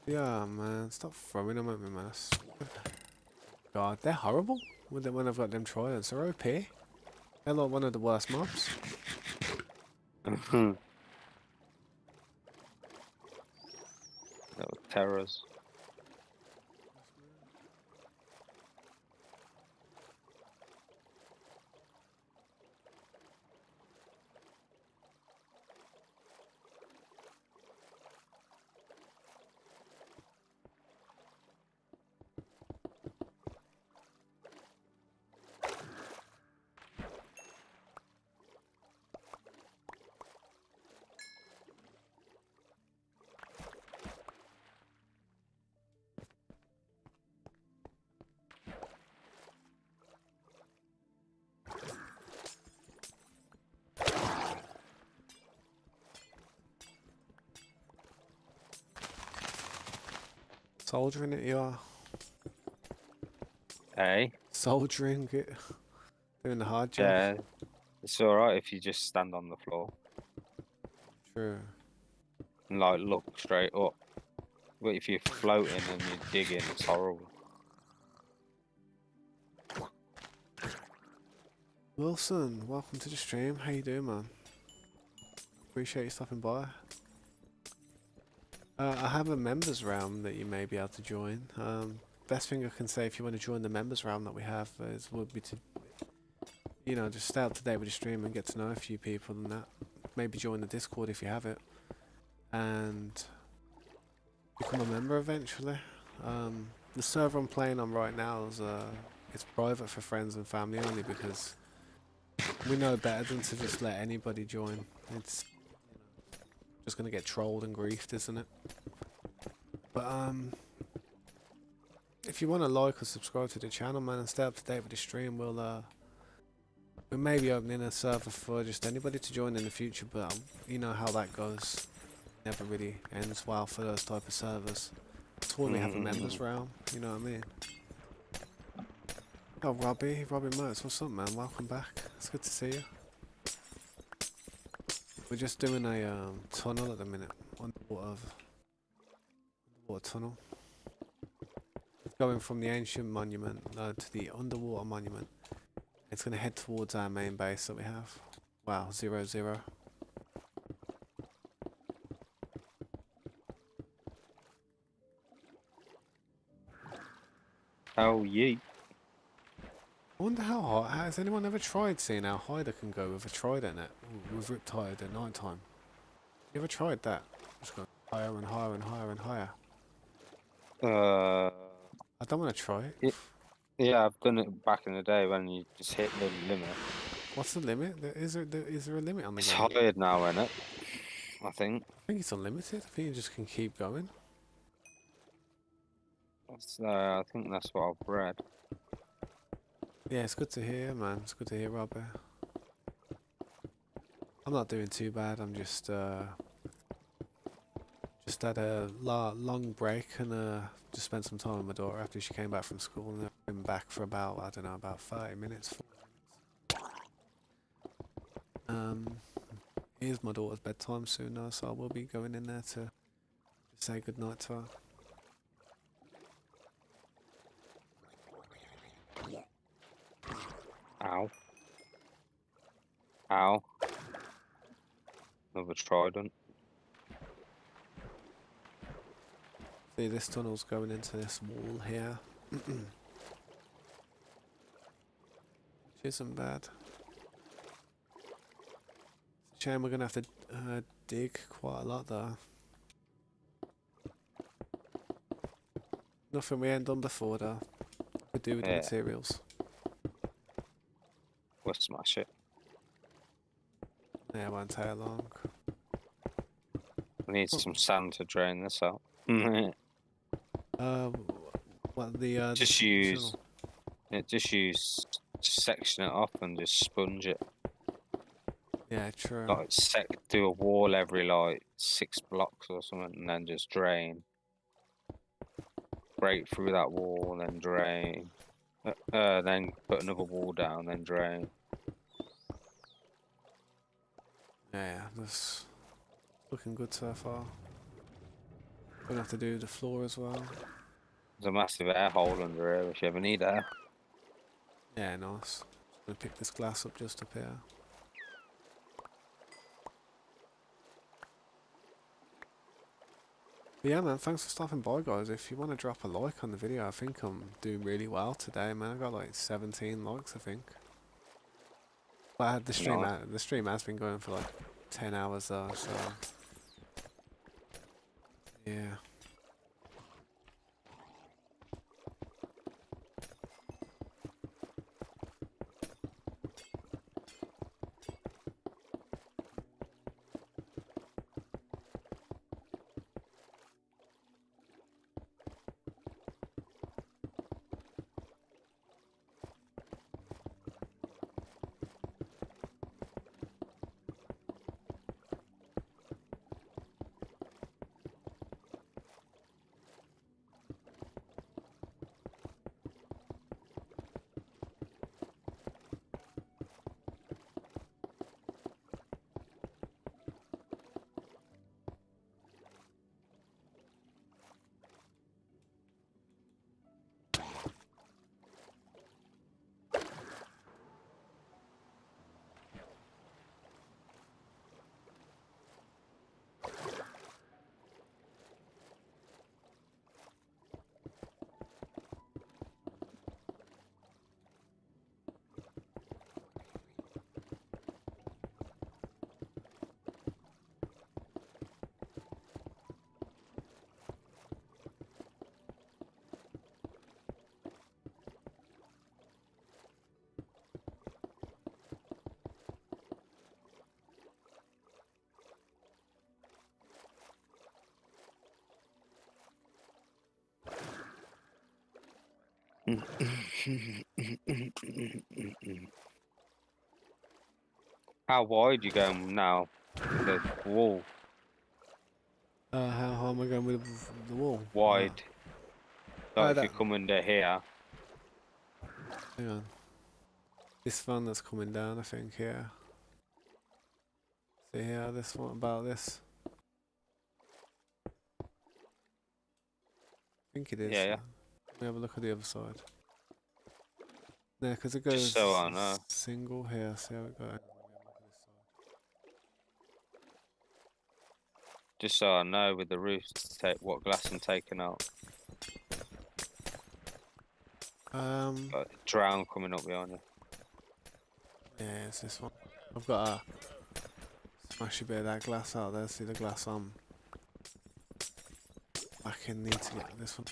Yeah, man. Stop throwing them at me, man. God, they're horrible when I've got them tridents. They're OP. They're like one of the worst mobs. Little terrors. Soldering it, you are. Hey, Soldering it. Doing the hard job. yeah, it's alright if you just stand on the floor True. and like look straight up. But if you're floating and you're digging, it's horrible. Wilson, welcome to the stream. How you doing, man? Appreciate you stopping by. I have a members round that you may be able to join. Best thing I can say if you want to join the members round that we have would be to, you know, just stay up to date with the stream and get to know a few people and that. Maybe join the Discord if you have it, and become a member eventually. The server I'm playing on right now is it's private for friends and family only because we know better than to just let anybody join. It's just gonna get trolled and griefed, isn't it? But if you want to like or subscribe to the channel, man, and stay up to date with the stream, we may be opening a server for just anybody to join in the future. But you know how that goes. Never really ends well for those type of servers. That's why we have a members round. You know what I mean? Oh, Robbie Mertz, what's up, man? Welcome back. It's good to see you. We're just doing a tunnel at the minute, underwater tunnel. Going from the ancient monument to the underwater monument. It's going to head towards our main base that we have. Wow, 0-0. Oh, yeah. I wonder how high. Has anyone ever tried seeing how high they can go with a trident with Riptide at night time? You ever tried that? Just go higher and higher and higher and higher. Uh, I don't want to try it. yeah, I've done it back in the day when you just hit the limit. What's the limit? Is there a limit on the It's game? higher now, isn't it? I think. I think it's unlimited. I think you just can keep going. I think that's what I've read. Yeah, it's good to hear, man. It's good to hear, Robbie. I'm not doing too bad. I'm just had a long break and just spent some time with my daughter after she came back from school, and I've been back for about, I don't know, about 30 minutes, 40 minutes. It is my daughter's bedtime soon though, so I will be going in there to say goodnight to her. Ow. Ow. Another trident. See, this tunnel's going into this wall here. Which isn't bad. It's a shame we're going to have to dig quite a lot though. Nothing we ain't done before though. We do with the Yeah, materials. we'll smash it. Yeah, it won't take long. We need some sand to drain this out. What the Just tunnel? use section it off and just sponge it. Yeah, true. Like do a wall every like 6 blocks or something, and then just drain. Break through that wall, then drain. Then put another wall down, then drain. Yeah, that's looking good so far. Gonna have to do the floor as well. There's a massive air hole under here if you ever need air. Yeah, nice. Just gonna pick this glass up just up here. But yeah, man, thanks for stopping by, guys. If you want to drop a like on the video, I think I'm doing really well today, man. I got like 17 likes, I think. But I had the stream. Nice. The stream has been going for like 10 hours though, so yeah. How wide you going now with the wall? How am I going with the wall? Wide. Like if you That. come under here. Hang on. This one that's coming down, I think. Yeah. See here, this one about this. I think it is. Yeah, yeah. Let me have a look at the other side. Yeah, because it Just so goes I know. single here. See how it goes. Just so I know with the roof, take what glass I'm taking out. Got a drown coming up behind you. Yeah, it's this one. I've got to smash a bit of that glass out there. See the glass on. I can need to get this one.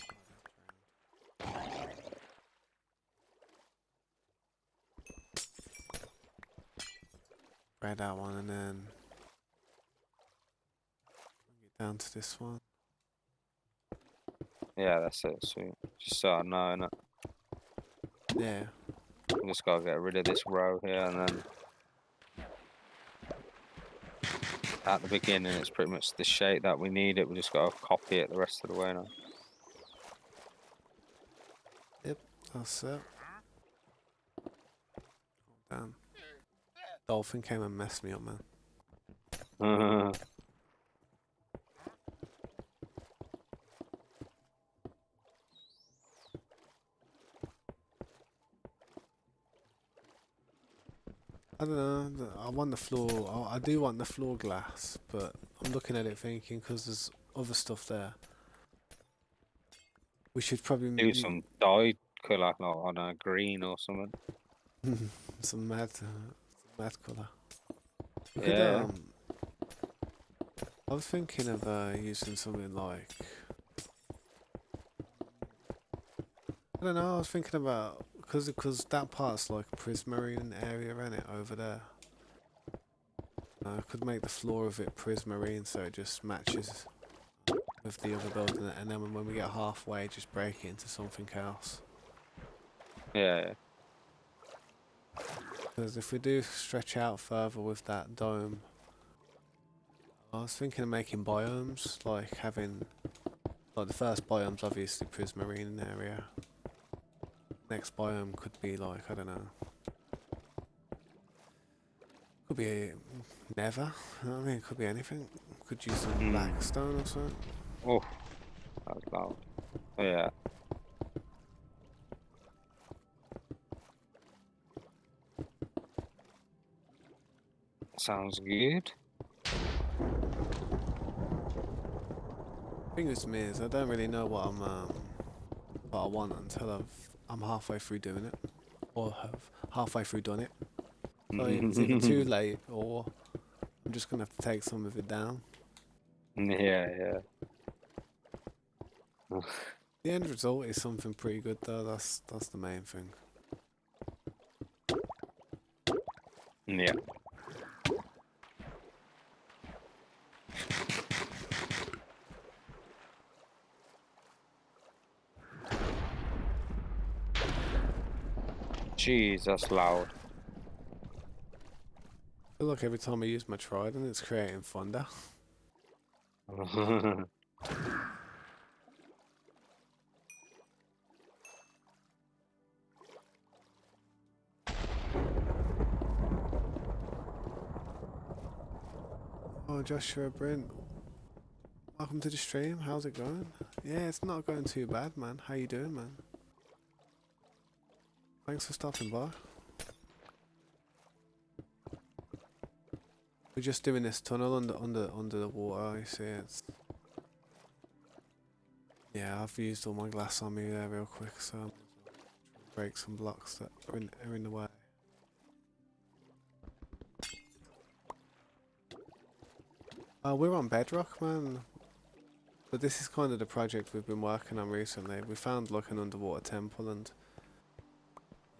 Grab that one and then get down to this one. Yeah, that's it. Sweet. Just so I know, innit? Yeah. I just gotta get rid of this row here, and then at the beginning, it's pretty much the shape that we need it. We just gotta copy it the rest of the way now. Yep, that's it. Damn. Dolphin came and messed me up, man. I don't know. I want the floor. I do want the floor glass, but I'm looking at it thinking because there's other stuff there. We should probably Do some dye colour, like on a green or something. some mad color. We could Yeah. I was thinking of using something like I don't know. I was thinking about because that part's like a prismarine area, in it over there. I could make the floor of it prismarine so it just matches with the other building, and then when we get halfway, just break it into something else. Yeah. Because if we do stretch out further with that dome, I was thinking of making biomes, like having like the first biome's obviously prismarine area. Next biome could be like I don't know. Could be a nether. I mean, it could be anything. Could use some black stone or something. Oh, that was loud. Yeah. Sounds good. Thing with me is I don't really know what I want until I'm halfway through doing it, or have halfway through done it. So it's either too late or I'm just gonna have to take some of it down. Yeah. The end result is something pretty good though. That's the main thing. Yeah. Jeez, that's loud. I feel like every time I use my trident, it's creating thunder. Oh, Joshua Brent, welcome to the stream. How's it going? Yeah, it's not going too bad, man. How you doing, man? Thanks for stopping by. We're just doing this tunnel under the water. You see, it's yeah. I've used all my glass on me there real quick, so I'm break some blocks that are in the way. We're on Bedrock, man. But this is kind of the project we've been working on recently. We found like an underwater temple, and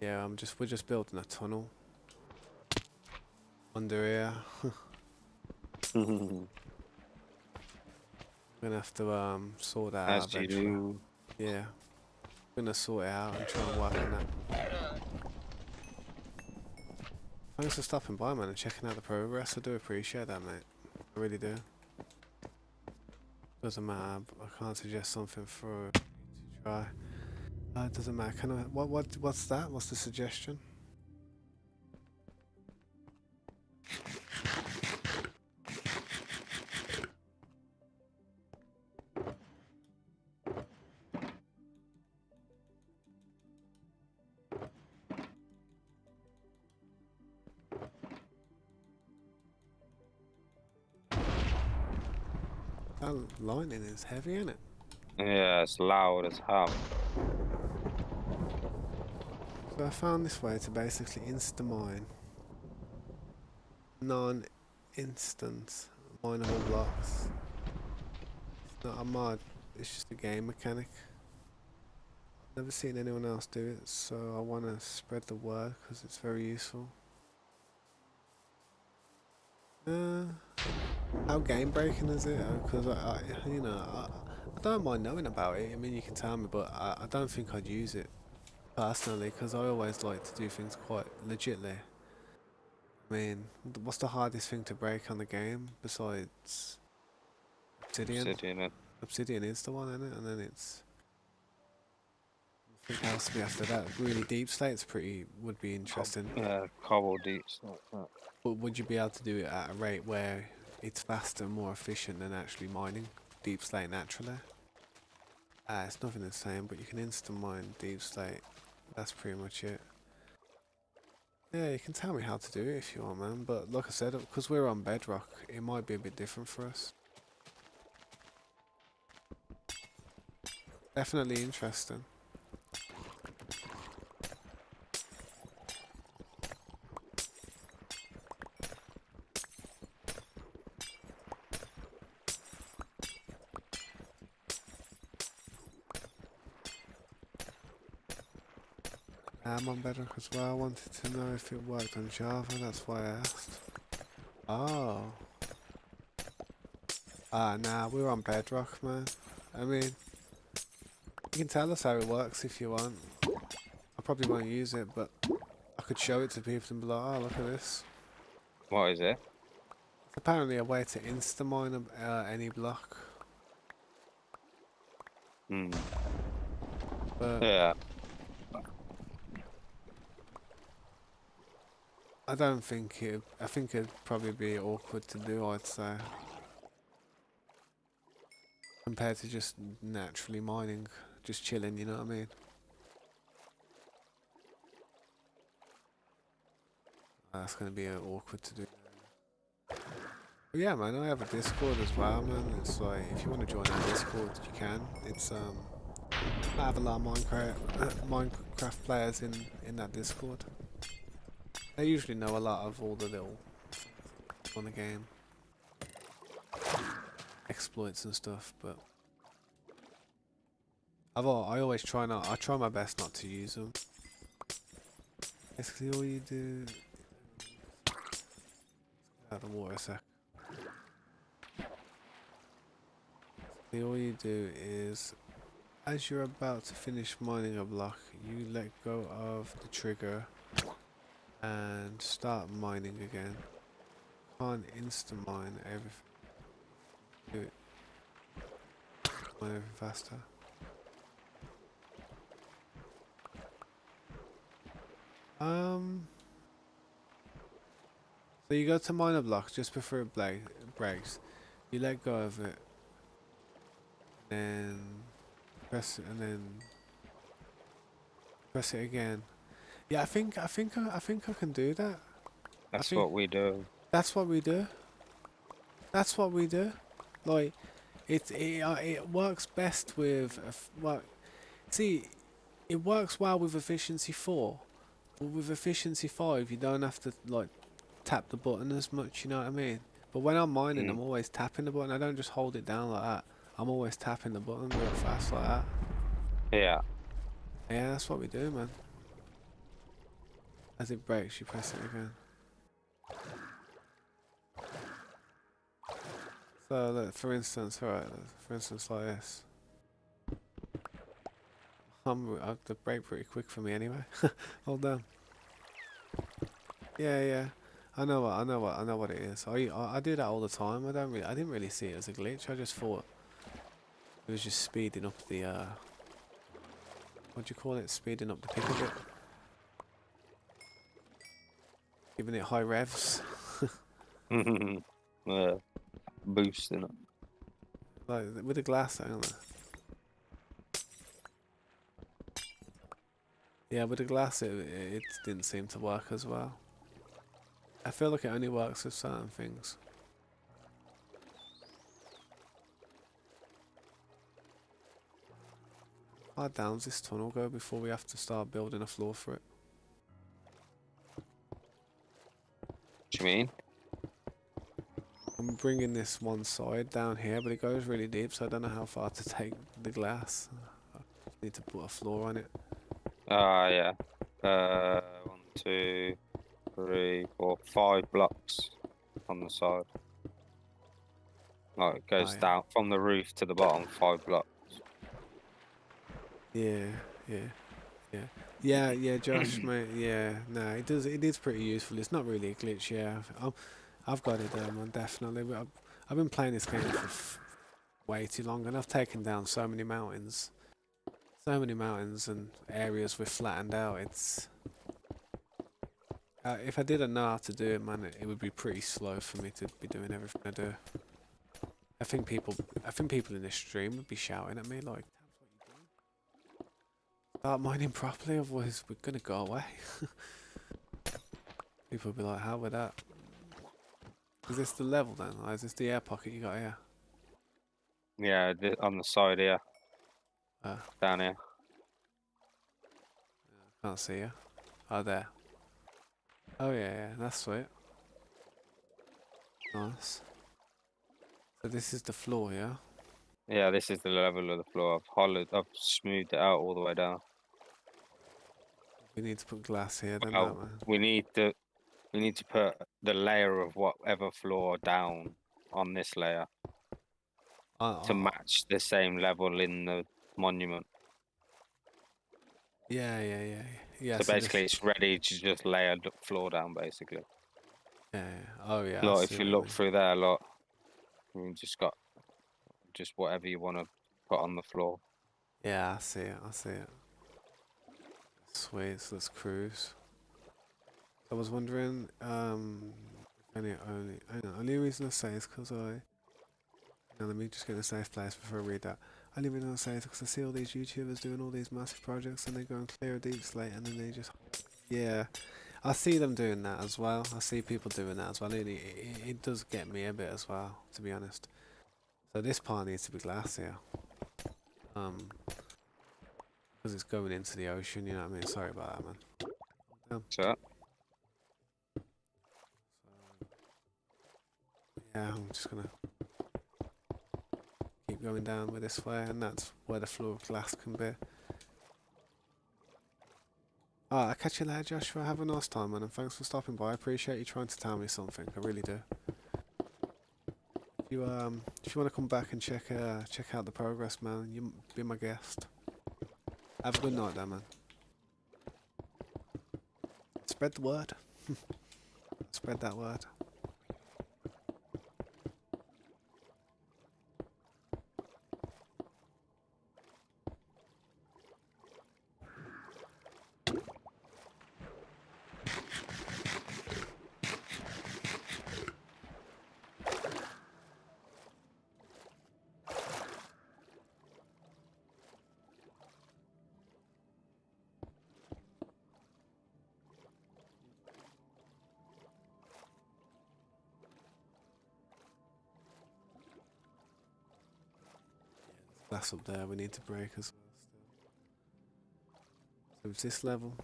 yeah, we're just building a tunnel under here. I'm gonna have to sort that out As you eventually. do. Yeah, Gonna sort it out and try and work on that. Thanks for stopping by, man, and checking out the progress. I do appreciate that, mate. I really do. Doesn't matter. I can't suggest something for you to try. It doesn't matter. Can I? What's that? What's the suggestion? That lightning is heavy, isn't it? Yeah, it's loud as hell. So I found this way to basically insta-mine non-instance mineable blocks. It's not a mod, it's just a game mechanic. I've never seen anyone else do it, so I want to spread the word because it's very useful. How game breaking is it? Because I don't mind knowing about it. I mean, you can tell me, but I don't think I'd use it personally because I always like to do things quite legitly. I mean, what's the hardest thing to break on the game besides Obsidian? Obsidian. Obsidian is the one, isn't it? And then it's nothing else to be after that. Really deep slate's would be interesting. Cobble deeps like that. But would you be able to do it at a rate where it's faster and more efficient than actually mining deep slate naturally? It's nothing the same, but you can instant mine deep slate. That's pretty much it. Yeah, you can tell me how to do it if you want, man. But like I said, because we're on Bedrock, it might be a bit different for us. Definitely interesting. I'm on Bedrock as well. I wanted to know if it worked on Java, that's why I asked. Oh. Nah, we're on Bedrock, man. I mean, you can tell us how it works if you want. I probably won't use it, but I could show it to people and be like, oh, look at this. What is it? It's apparently a way to insta-mine any block. Hmm. But Yeah. I don't think it. I think it'd probably be awkward to do, I'd say. Compared to just naturally mining, just chilling, you know what I mean? That's gonna be awkward to do. But yeah, man, I have a Discord as well, man. It's like, if you want to join our Discord, you can. It's, I have a lot of Minecraft players in that Discord. They usually know a lot of all the little on the game. Exploits and stuff, but I always I try my best not to use them. Basically all you do, out of the water a sec. Basically all you do is, as you're about to finish mining a block, you let go of the trigger and start mining again. Can't insta mine everything. Do it. Mine everything faster. So you go to miner block just before it breaks. You let go of it, then press it, and then press it again. Yeah, I think I can do that. That's what we do. That's what we do. That's what we do. Like, it works best with well, see, it works well with efficiency 4, but with efficiency 5, you don't have to like tap the button as much. You know what I mean? But when I'm mining, I'm always tapping the button. I don't just hold it down like that. I'm always tapping the button real fast like that. Yeah. Yeah, that's what we do, man. As it breaks, you press it again. So, look, for instance, alright, for instance, like this. They break pretty quick for me anyway. Hold on. Yeah, yeah. I know what it is. I do that all the time. I didn't really see it as a glitch. I just thought it was just speeding up the what do you call it? Speeding up the pick a bit, giving it high revs. Boosting it. Like with the glass, I don't know. Yeah, with the glass, it didn't seem to work as well. I feel like it only works with certain things. How far down's this tunnel go before we have to start building a floor for it? What you mean? I'm bringing this one side down here, but it goes really deep, so I don't know how far to take the glass. I need to put a floor on it. Ah, yeah. 1, 2, 3, 4, 5 blocks on the side. Oh, it goes Right. down from the roof to the bottom, 5 blocks. Yeah, yeah, yeah. Yeah, Josh, mate, yeah. No, it is pretty useful. It's not really a glitch, yeah. I've got it there, man, definitely. But I've been playing this game for way too long, and I've taken down so many mountains. So many mountains and areas we've flattened out. It's if I didn't know how to do it, man, it would be pretty slow for me to be doing everything I do. I think people in this stream would be shouting at me like, "Start mining properly, otherwise we're gonna go away." People would be like, "How with that? Is this the level then? Or is this the air pocket you got here?" Yeah, on the side here, Uh, down here. can't see you. Oh, there. Oh yeah, yeah, that's sweet. Nice. So this is the floor, yeah. Yeah, this is the level of the floor. I've smoothed it out all the way down. We need to put glass here, then, don't Well, we? we need to put the layer of whatever floor down on this layer to Uh, match the same level in the monument. yeah, yeah, yeah, yeah. So So this. basically, it's ready to just layer the floor down. Basically, Yeah, yeah. Oh yeah, I look, see if you what you look mean. through there, look, you just got just whatever you want to put on the floor. Yeah, I see it. I see it. Sweet. So let's cruise. I was wondering, hang on, only reason I say is because now let me just get in a safe place before I read that. Only reason I say is because I see all these YouTubers doing all these massive projects and they go and clear a deep slate and then they just, yeah, I see them doing that as well. I see people doing that as well. It does get me a bit as well, to be honest. So this part needs to be glass here. Because it's going into the ocean, you know what I mean? Sorry about that, man. Damn. So Yeah, I'm just gonna keep going down with this way, and that's where the floor of glass can be. Alright, I'll catch you later, Joshua. Have a nice time, man, and thanks for stopping by. I appreciate you trying to tell me something. I really do. If you want to come back and check out the progress, man, you be my guest. Have a good night, there, man. Spread the word. Spread that word. Glass up there. We need to break as well. So it's this level.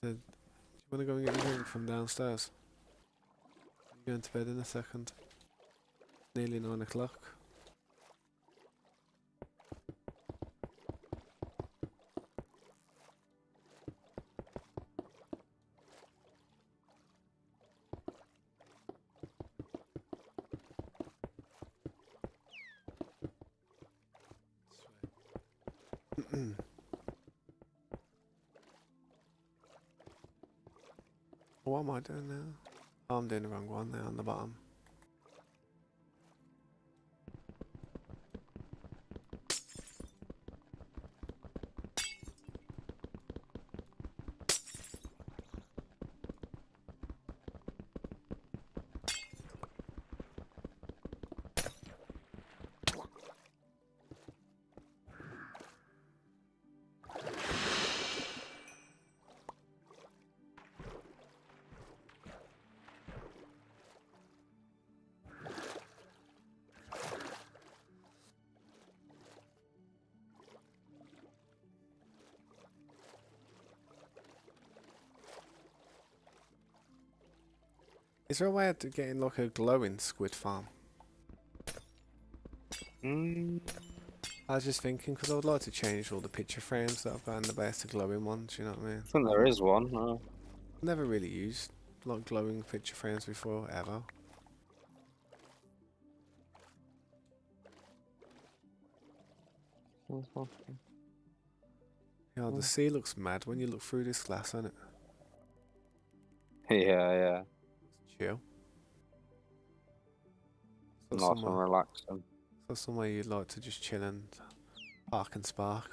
Said, do you want to go and get a drink from downstairs? I'm going to bed in a second. Nearly 9 o'clock. What am I doing now? Oh, I'm doing the wrong one there on the bottom. Is there a way of getting like a glowing squid farm? Mm, I was just thinking because I would like to change all the picture frames that I've got in the base to glowing ones. You know what I mean? I think there is one. Never really used like glowing picture frames before ever. Yeah, the sea looks mad when you look through this glass, on it? Yeah, yeah. It's chill. So Nice and somewhere, relaxing. so somewhere you'd like to just chill and park and spark.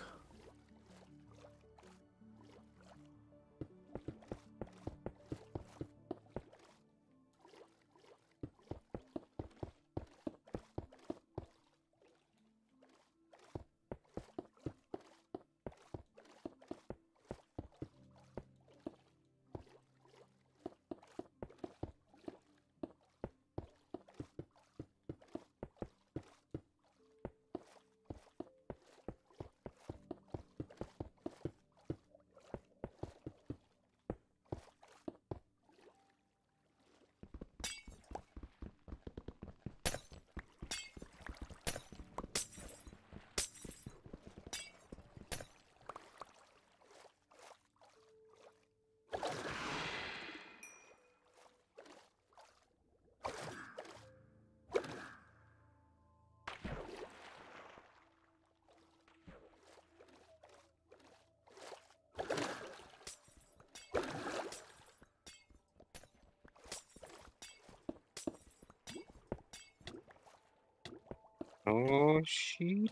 Oh, shit.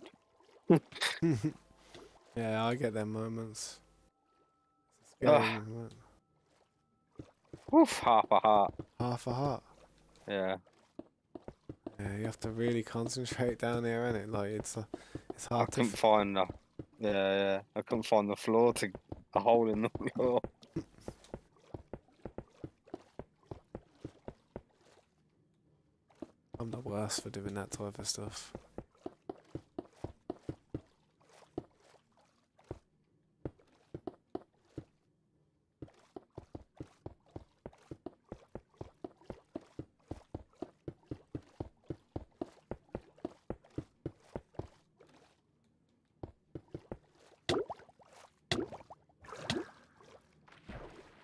Yeah, I get them moments. It's a scary Ah, moment. oof, half a heart. Half a heart. Yeah, Yeah, you have to really concentrate down here, innit? Like it's I hard to. couldn't find the. Yeah, yeah. I couldn't find the floor to the hole in the floor. I'm the worst for doing that type of stuff.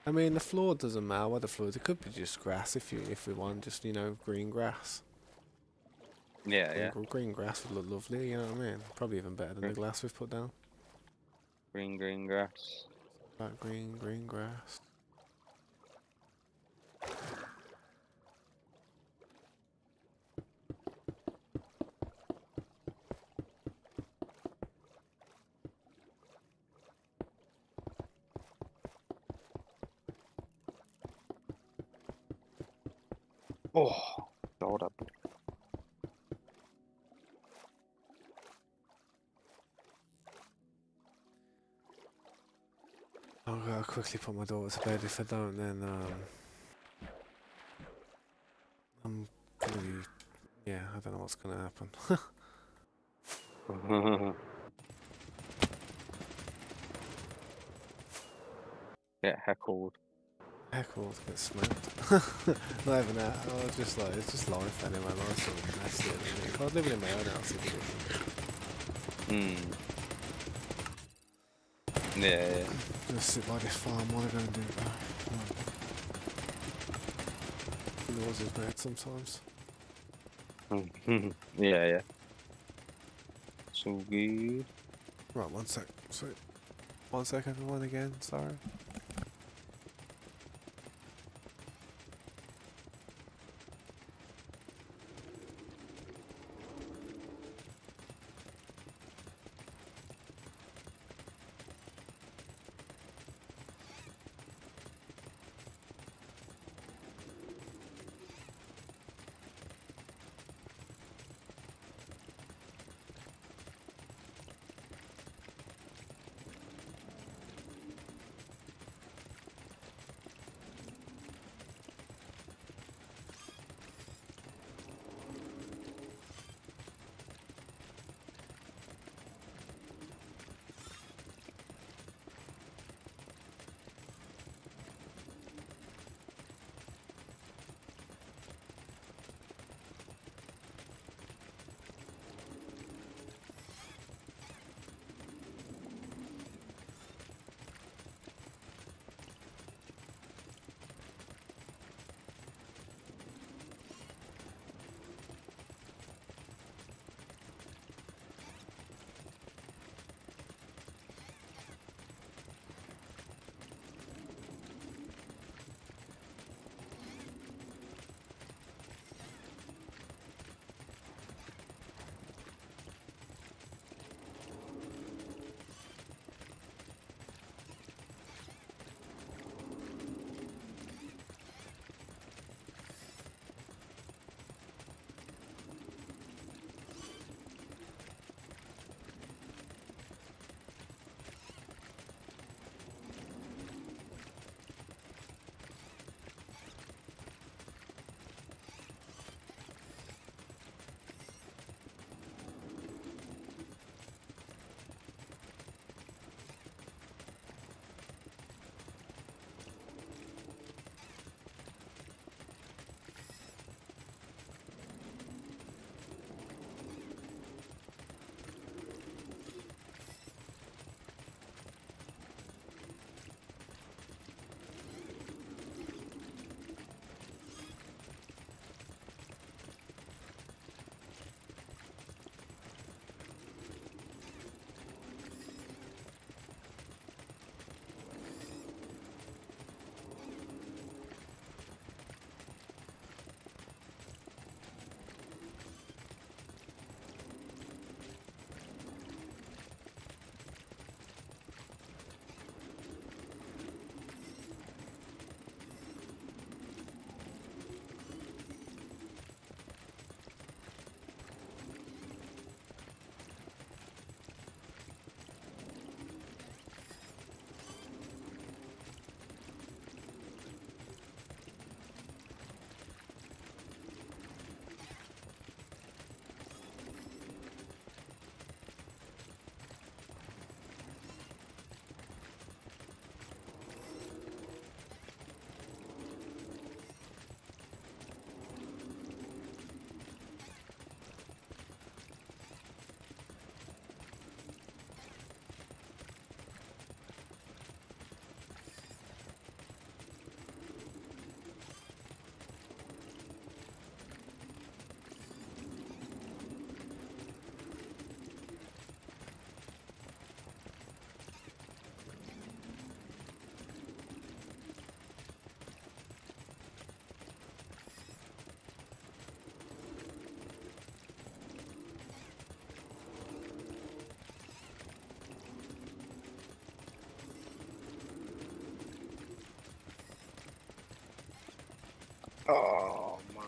I mean, the floor doesn't matter what the floor is. It could be just grass if we want, just green grass. Yeah, yeah. Green grass would look lovely. You know what I mean? Probably even better than the glass we've put down. Green grass. That green grass. Oh, hold up. I'm gonna quickly put my daughter to bed. If I don't, then I'm gonna be. Yeah, I don't know what's gonna happen. Get heckled. Heckled, get smacked. Not even that. I was just like, it's just life anyway. Life's all messy at the minute. If I was living in my own house, it'd be different. Hmm. Yeah. Just sit by this farm. What am I going to do? Noises bad sometimes. Yeah. Yeah. So good. Right, one sec. So, one sec, everyone. Again, sorry. Oh man.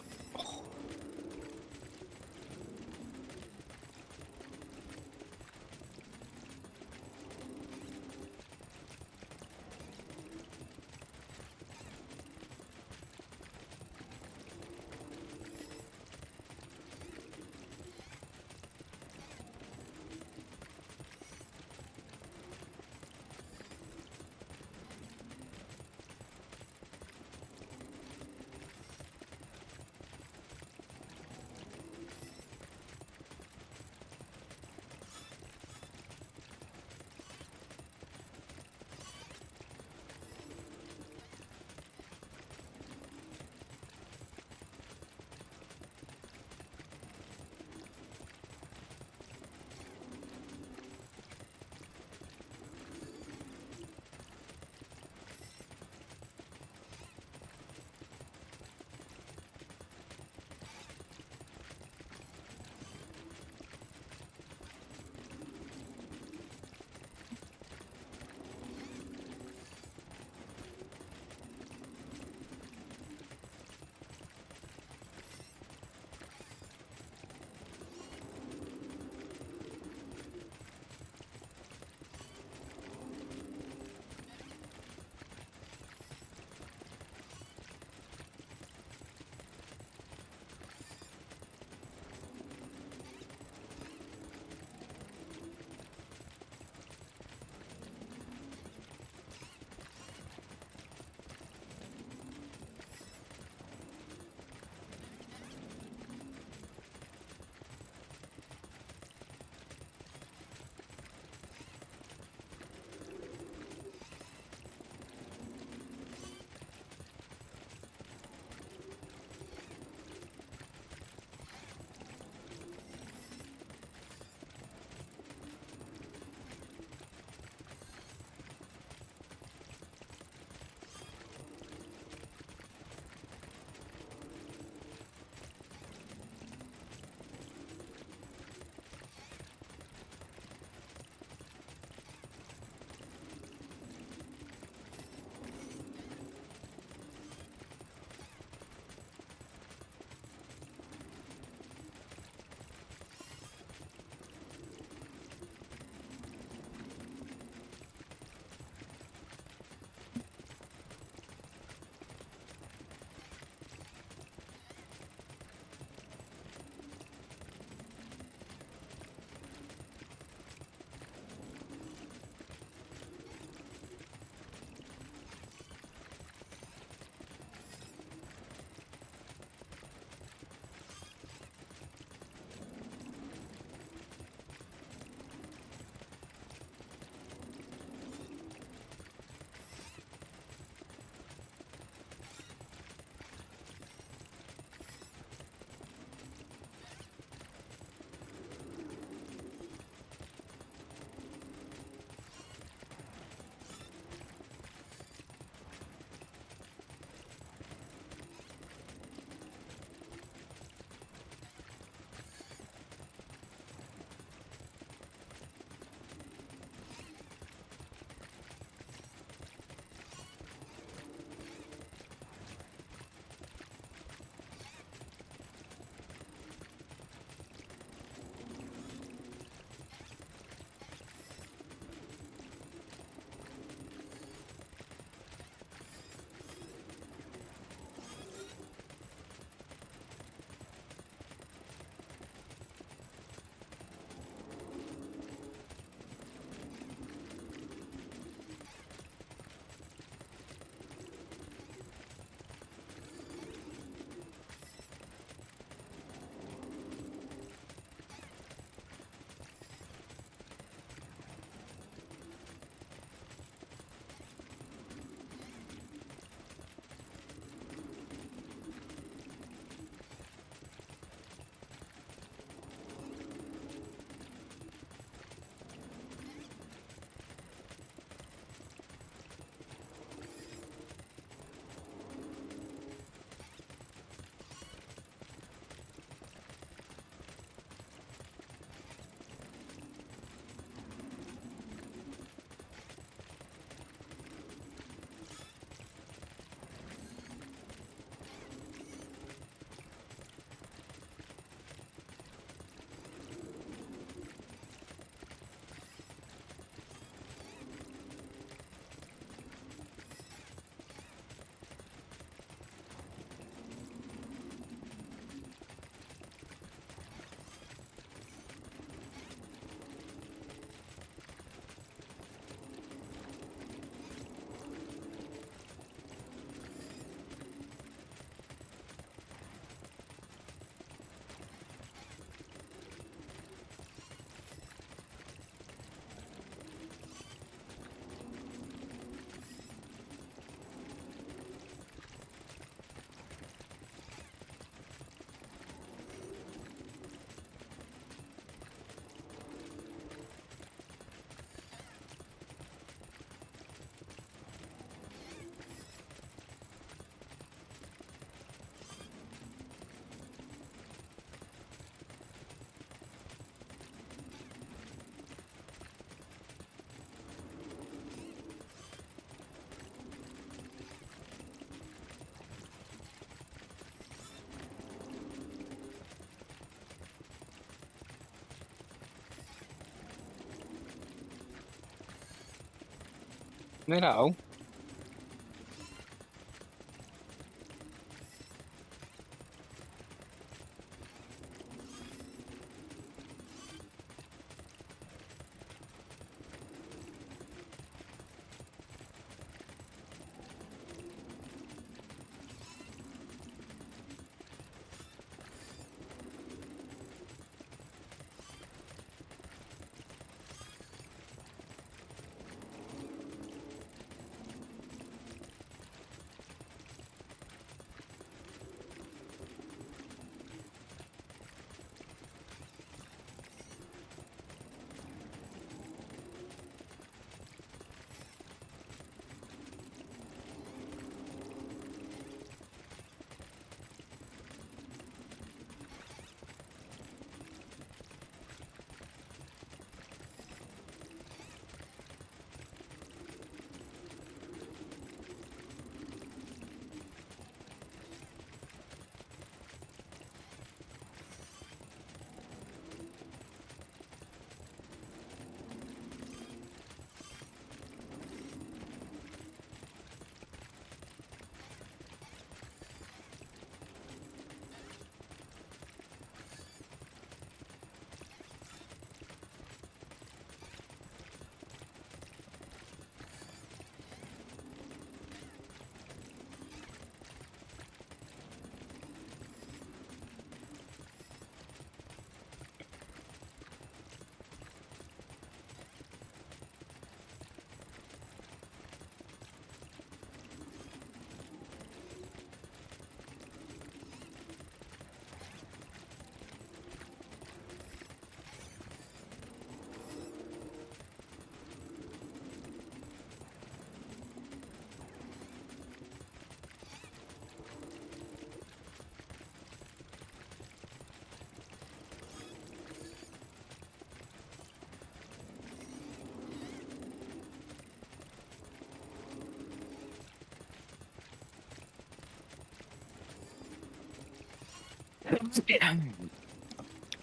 You know,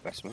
bless me.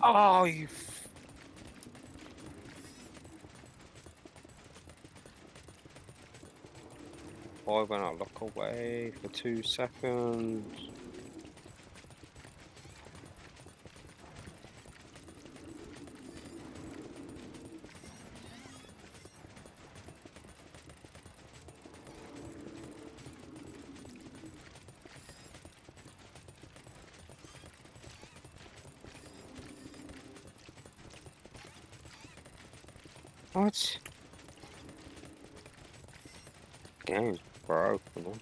Oh, you. Why when I look away for 2 seconds? What? Game's broken. Man.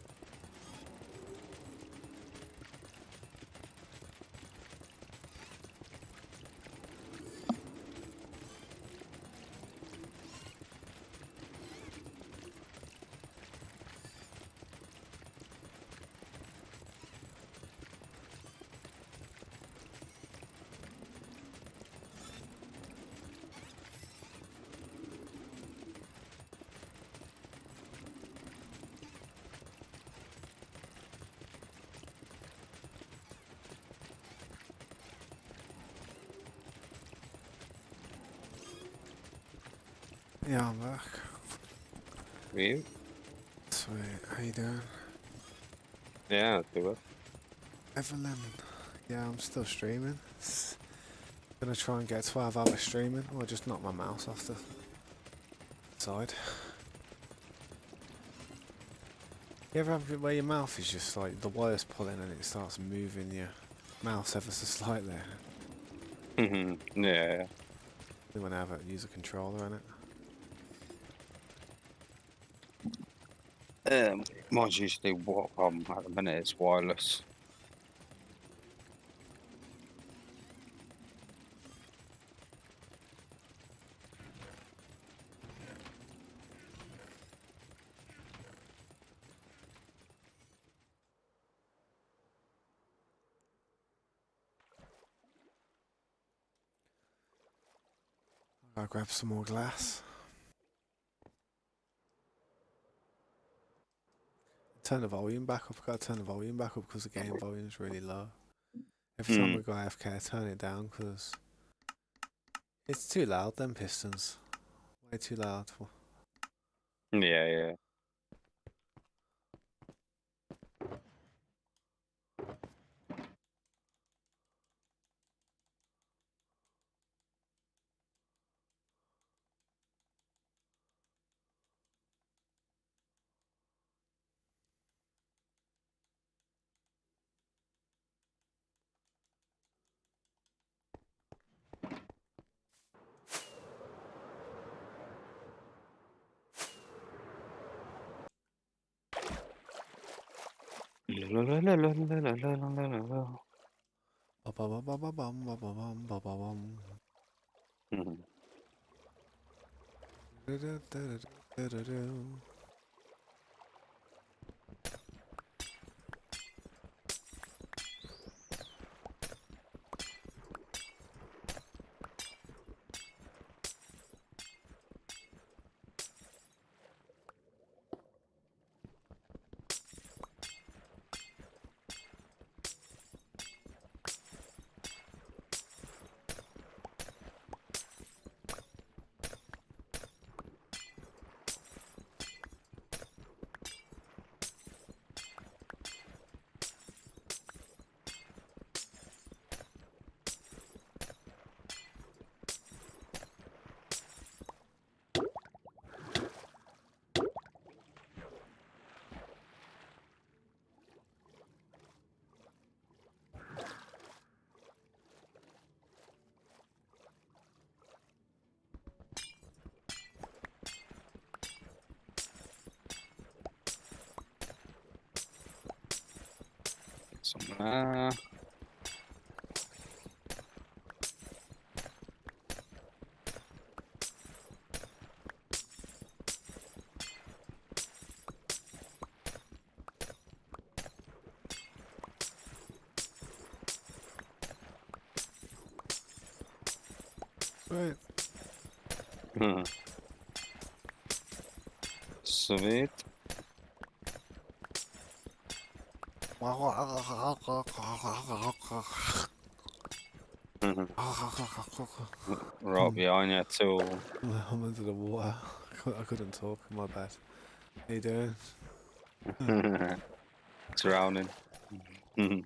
Yeah, I'm back. You? Sweet. How you doing? Yeah, do it. Evelyn. Yeah, I'm still streaming. Gonna try and get 12 hours streaming, or just knock my mouse off the side. You ever have it where your mouth is just like the wire's pulling and it starts moving your mouse ever so slightly? Yeah. When I have a user controller in it. Mine's usually what at the minute it's wireless. I'll grab some more glass. Turn the volume back up. I've got to turn the volume back up because the game volume is really low. Every time Hmm. we go AFK, I turn it down because it's too loud, them pistons. Way too loud. Yeah, yeah. Mhm. Some Right. Sweet. Right behind you too. I'm under the water. I couldn't talk. My bad. How you doing? Drowning. Is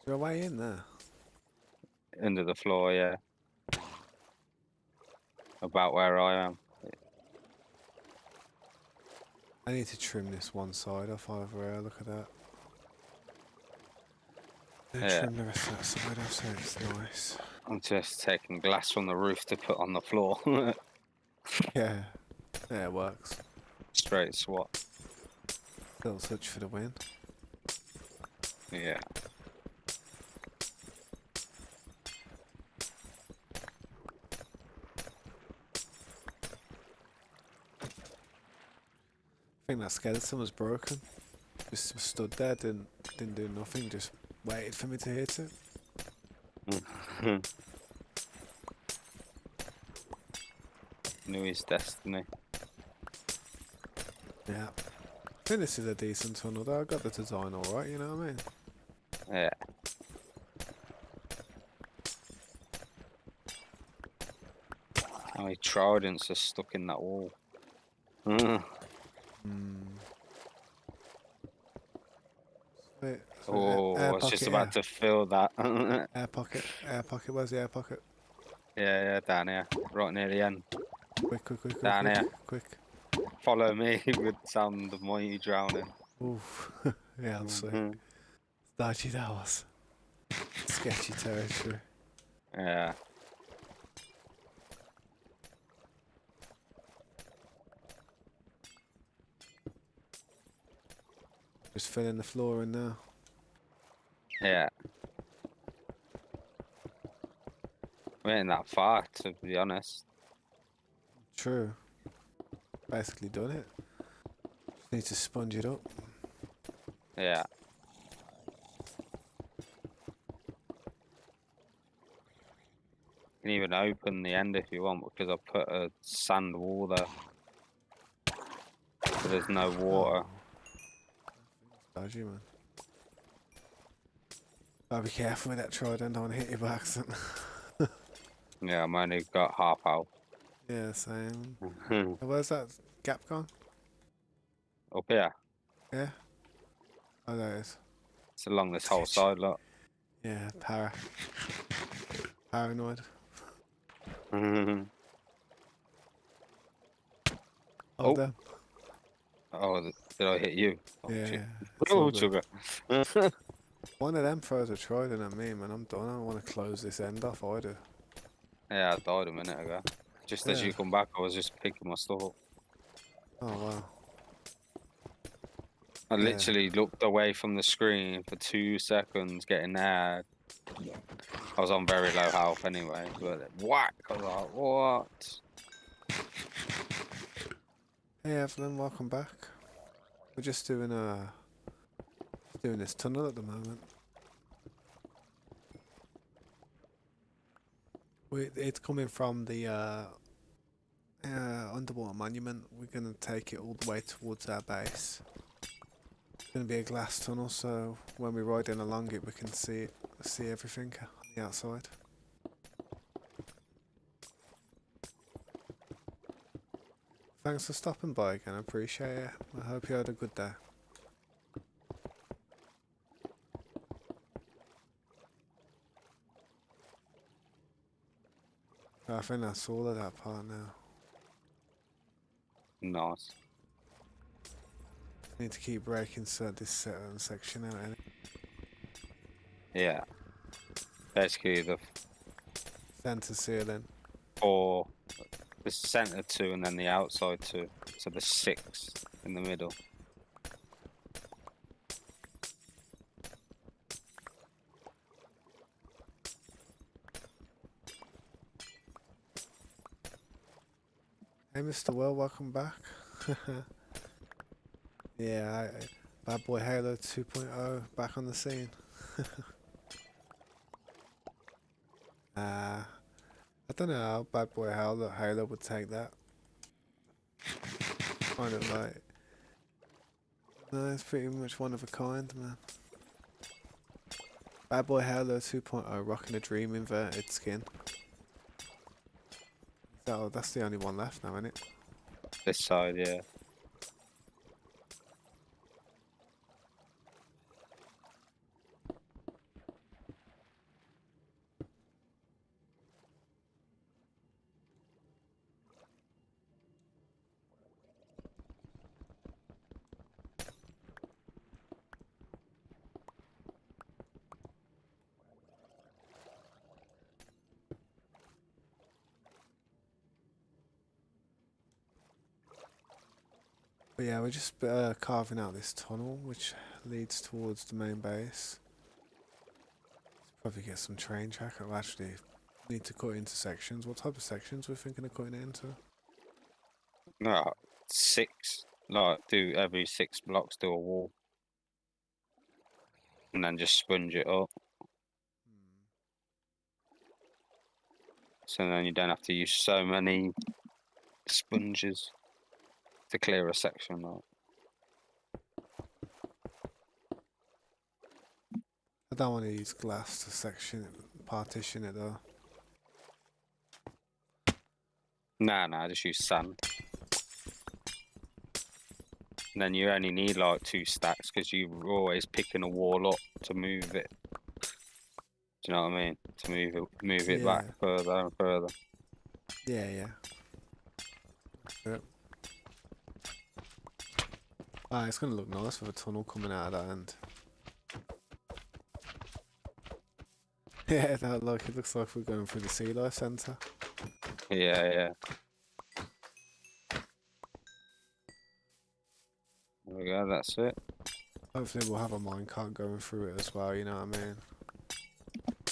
there a way in there? Under the floor, yeah. About where I am. I need to trim this one side off over here. Look at that. And Yeah. trim the rest of that side off so it's nice. I'm just taking glass from the roof to put on the floor. Yeah. Yeah, it works. Straight swat. Little touch for the win. Yeah. I think that skeleton was broken. Just stood there, didn't do nothing, just waited for me to hit it. Knew his destiny. Yeah. I think this is a decent tunnel though. I got the design alright, you know what I mean? Yeah. How many tridents are stuck in that wall? Wait, so Oh, I air was just pocket about here. to fill that. Yeah, Air pocket. Air pocket. Where's the air pocket? yeah, down here. Right near the end. Quick, quick, quick, quick, Down quick, here. quick. Follow me with sound of my drowning. Oof. Yeah, I'll see. Dodgy that was. Sketchy territory. Yeah. Just filling the floor in now. Yeah. We ain't that far, to be honest. True. Basically done it. Just need to sponge it up. Yeah. You can even open the end if you want, because I put a sand wall there. So there's no water. Dodgy, man. Gotta be careful with that trident, don't hit you by accident. Yeah, I'm only got half out. Yeah, same. Where's that gap gone? Up here. Yeah? Oh, there it is. It's along this whole Sketch. side, look. Yeah, paranoid. Oh. Them. Oh, did I hit you? Oh, Yeah, shit. it's all Oh, good. sugar. One of them throws a trident at me, man. I'm done. I don't want to close this end off either. Yeah, I died a minute ago. Just as Yeah. you come back, I was just picking my stuff up. Oh, wow. I Yeah. literally looked away from the screen for 2 seconds, getting there. I was on very low health anyway, but whack! I was like, what? Hey, Evelyn, welcome back. We're just doing this tunnel at the moment. It's coming from the underwater monument. We're gonna take it all the way towards our base. It's gonna be a glass tunnel, so when we ride in along it, we can see everything on the outside. Thanks for stopping by again. I appreciate it. I hope you had a good day. I think that's all of that part now. Nice. Need to keep breaking this certain section out. Yeah. Basically, the Center ceiling. 4, the center 2, and then the outside 2. So the 6 in the middle. Hey, Mr. Well, welcome back. Yeah, Bad Boy Halo 2.0 back on the scene. I don't know how Bad Boy Halo would take that. Kind of like, no, it's pretty much one of a kind, man. Bad Boy Halo 2.0 rocking a dream inverted skin. That's the only one left now, isn't it? This side, yeah. But yeah, we're just carving out this tunnel which leads towards the main base. Probably get some train track. I'll actually need to cut it into sections. What type of sections we're thinking of cutting it into? No, 6. Like, do every 6 blocks, do a wall. And then just sponge it up. So then you don't have to use so many sponges to clear a section. Like. I don't want to use glass to partition it though. Nah, just use sand. And then you only need like 2 stacks because you're always picking a wall up to move it. Do you know what I mean? To move it back Yeah, further and further. yeah. Yep. Ah, it's gonna look nice with a tunnel coming out of that end. Yeah, that look. It looks like we're going through the sea life centre. Yeah. There we go, that's it. Hopefully we'll have a minecart going through it as well, you know what I mean?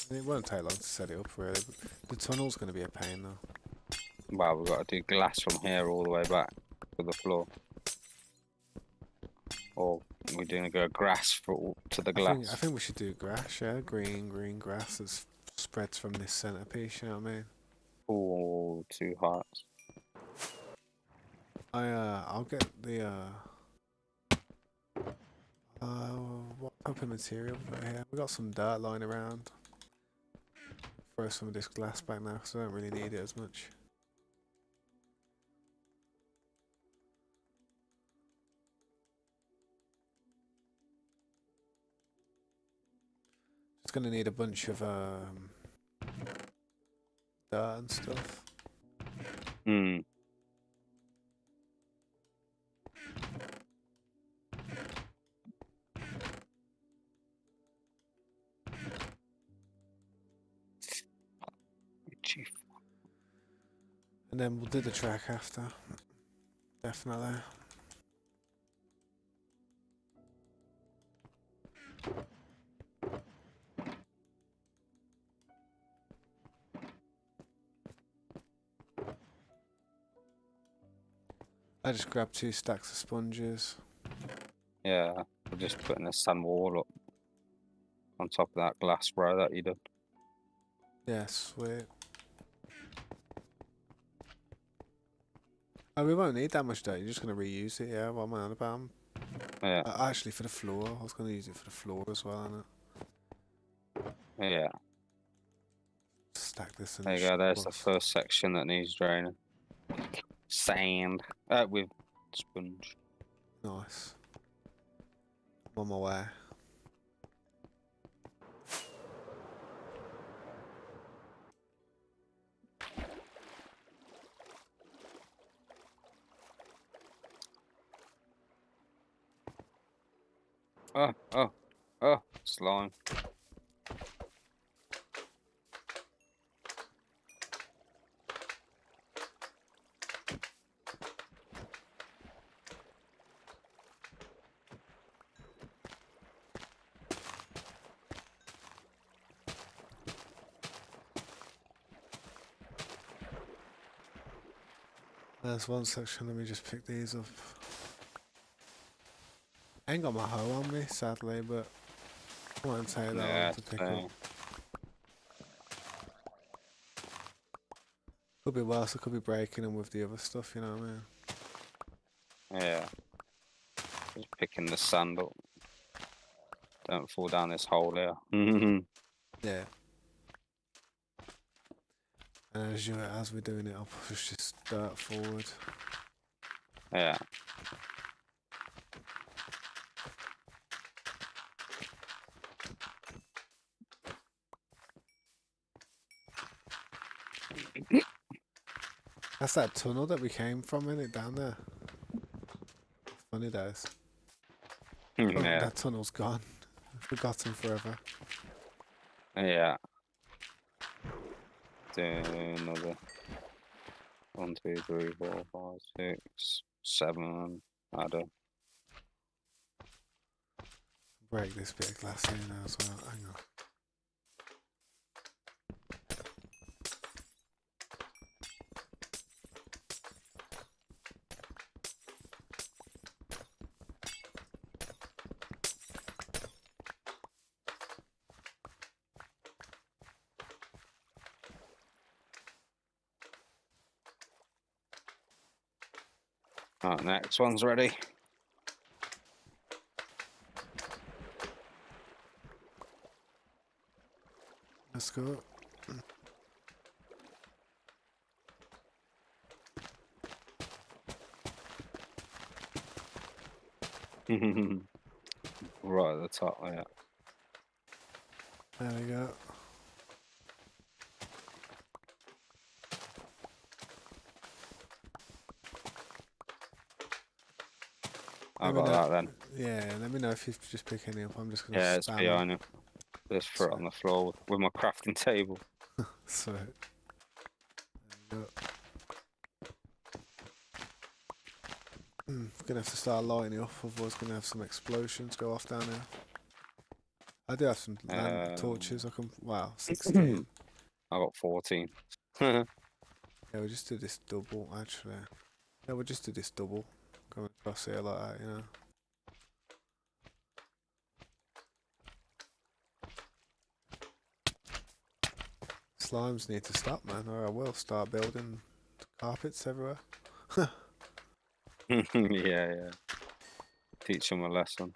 And it won't take long to set it up really, but the tunnel's going to be a pain though. Well, we've got to do glass from here all the way back to the floor. Or we're going to go grass to the I glass. think we should do grass, yeah? Green grass that spreads from this centrepiece, you know what I mean? Oh, 2 hearts. I'll get the, what type of material we got here? We got some dirt lying around. Throw some of this glass back now because I don't really need it as much. Just gonna need a bunch of dirt and stuff. Hmm. Chief. And then we'll do the track after. Definitely. I just grabbed 2 stacks of sponges. Yeah, we're just putting a sand wall up on top of that glass row that you did. Yeah, sweet. Oh, we won't need that much dirt. You're just gonna reuse it, yeah? What am I on about? Yeah, Actually, for the floor, I was gonna use it for the floor as well, innit? yeah. Stack this in There the you go, there's the box. first section that needs draining. Sand. With sponge. Nice. I'm on my way. Oh, slime. There's one section, let me just pick these up. I ain't got my hoe on me, sadly, but it won't take that long Yeah, to pick up. Could be worse, I could be breaking them with the other stuff, you know what I mean? yeah. Just picking the sand up. Don't fall down this hole here. Mhm. Yeah. And as we're doing it, I'll push this dirt forward. Yeah. That's that tunnel that we came from, isn't it, down there? Funny days. Oh, Yeah. that tunnel's gone. Forgotten forever. Yeah. Do another 1, 2, 3, 4, 5, 6, 7. Add Break this bit of glass here now as well. Hang on. Right, next one's ready. Let's go. Right at the top, yeah. There we go. I Let me got know. that then. Yeah, let me know if you just pick any up. I'm just gonna Yeah, it's spam them. behind you. Just throw it on the floor with my crafting table. So, there we go. Gonna have to start lighting it up, otherwise gonna have some explosions go off down there. I do have some land torches. I can. Wow, 16. I got 14. Yeah, we'll just do this double actually. Yeah, we'll just do this double. Going across here like that, you know. Slimes need to stop, man, or I will start building carpets everywhere. Yeah, yeah. Teach them a lesson.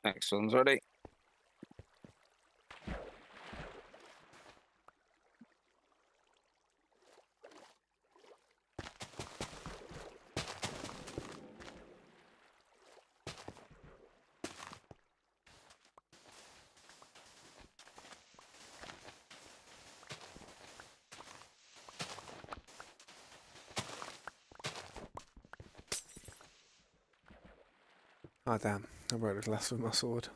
Next one's ready. Oh damn, I broke the glass with my sword.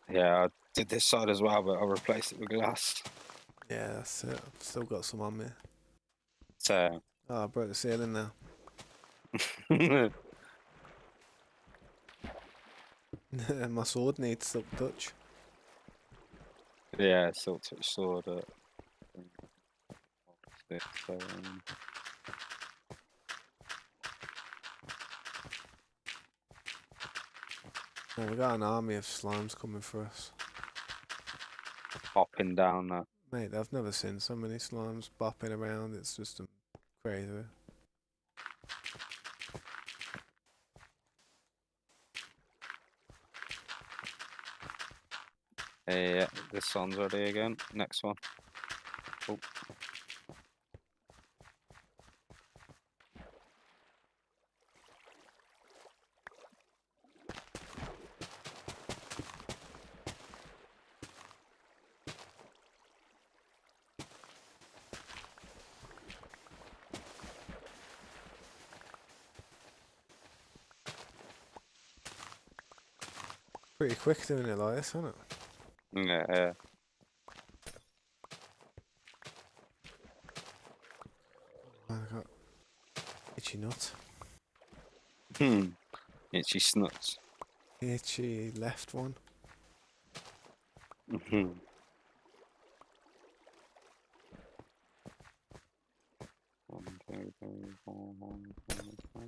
Yeah, I did this side as well, but I replaced it with glass. Yeah, that's it. I've still got some on me. So, Oh, I broke the ceiling now. My sword needs silk touch. yeah, silk touch sword. 6, 7. Oh, we got an army of slimes coming for us. Hopping down there. Mate, I've never seen so many slimes bopping around. It's just crazy. Yeah, this one's ready again. Next one. Oh. Pretty quick doing it like this, isn't it? Yeah, yeah. I got itchy nut. Itchy snuts. Itchy left one. Mhm. One, two, three, 4, 1, 2, 3.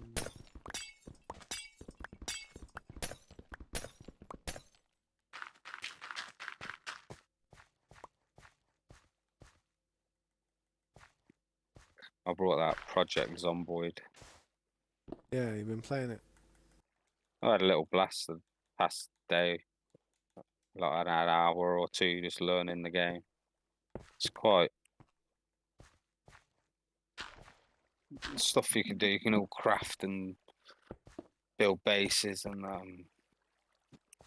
I brought that Project Zomboid. Yeah, you've been playing it. I had a little blast the past day, like an hour or two just learning the game. It's quite stuff you can do. You can all craft and build bases, and I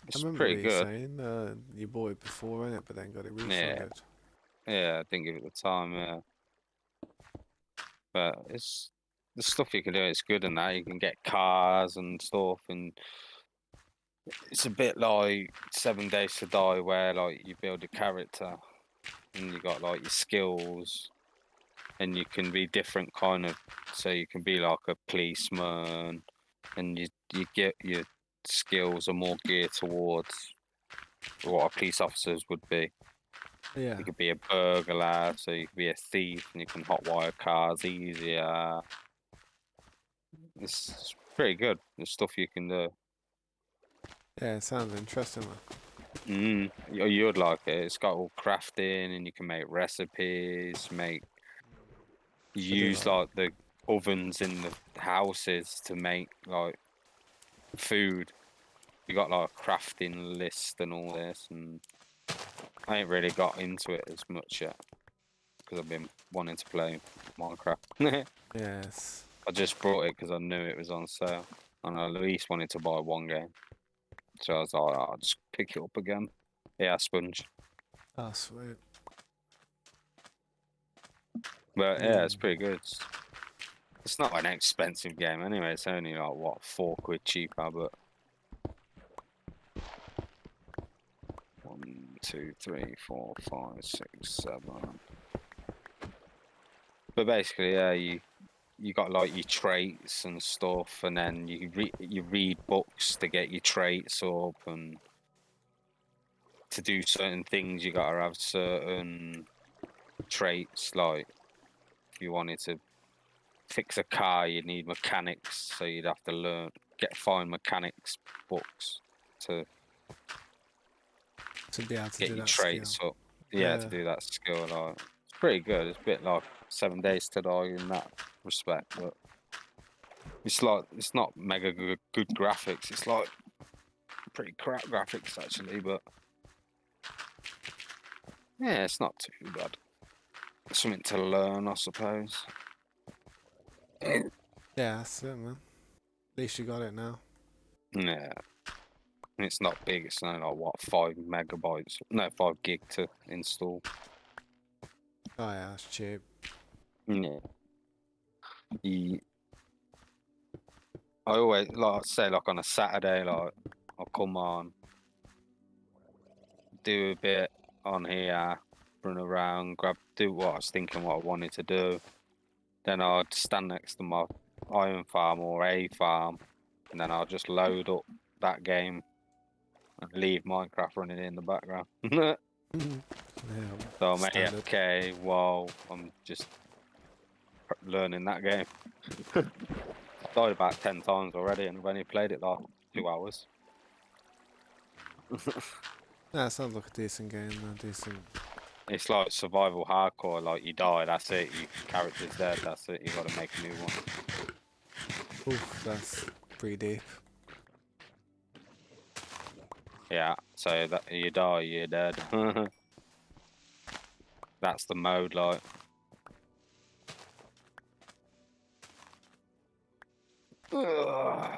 it's remember pretty you good. saying you bought it before, innit, but then got it Yeah, refunded. yeah. I didn't give it the time. Yeah, but it's the stuff you can do. It's good, and that you can get cars and stuff, and it's a bit like 7 Days to Die, where like you build a character and you got like your skills, and you can be different kind of. So you can be like a policeman, and you get your skills are more geared towards what a police officers would be. Yeah, You could be a burglar, so you could be a thief, and you can hotwire cars easier. It's pretty good. The stuff you can do. yeah, it sounds interesting, man. You'd like it. It's got all crafting, and you can make recipes. I do Use like that. like the ovens in the houses to make like food. You got like a crafting list and all this, and I ain't really got into it as much yet because I've been wanting to play Minecraft. Yes. I just brought it because I knew it was on sale, and I at least wanted to buy one game. So I was like, I'll just pick it up again. Yeah, sponge. Oh, sweet. But yeah, it's Mm. pretty good. It's not an expensive game anyway. It's only like what, £4 cheaper. But 1, 2, 3, 4, 5, 6, 7. But basically, yeah, you got like your traits and stuff, and then you read books to get your traits up, and to do certain things you gotta have certain traits. Like if you wanted to fix a car, you need mechanics, so you'd have to find mechanics books to To be able to get do your that skill. traits up. Yeah, to Yeah. do that skill. Like it's pretty good. It's a bit like 7 Days to Die in that respect, but it's not mega good graphics. It's like pretty crap graphics actually, but yeah, it's not too bad. Something to learn, I suppose. Yeah, that's it, man. At least you got it now. Yeah, and it's not big. It's only like what, 5 MB? No, 5 GB to install. Oh, yeah, that's cheap. Yeah. I always like say like on a Saturday, like I'll come on, do a bit on here, run around, do what I was thinking, what I wanted to do. Then I'd stand next to my iron farm or a farm, and then I'll just load up that game and leave Minecraft running in the background. Yeah, So I'm standard. AFK while I'm just learning that game. Died about 10 times already, and I've only played it like 2 hours. Yeah, sounds like a decent game, man. Decent. It's like survival hardcore. Like you die, that's it. Your character's dead, that's it. You got to make a new one. Oof, that's pretty deep. Yeah. So that you die, you're dead. That's the mode, like. Ugh.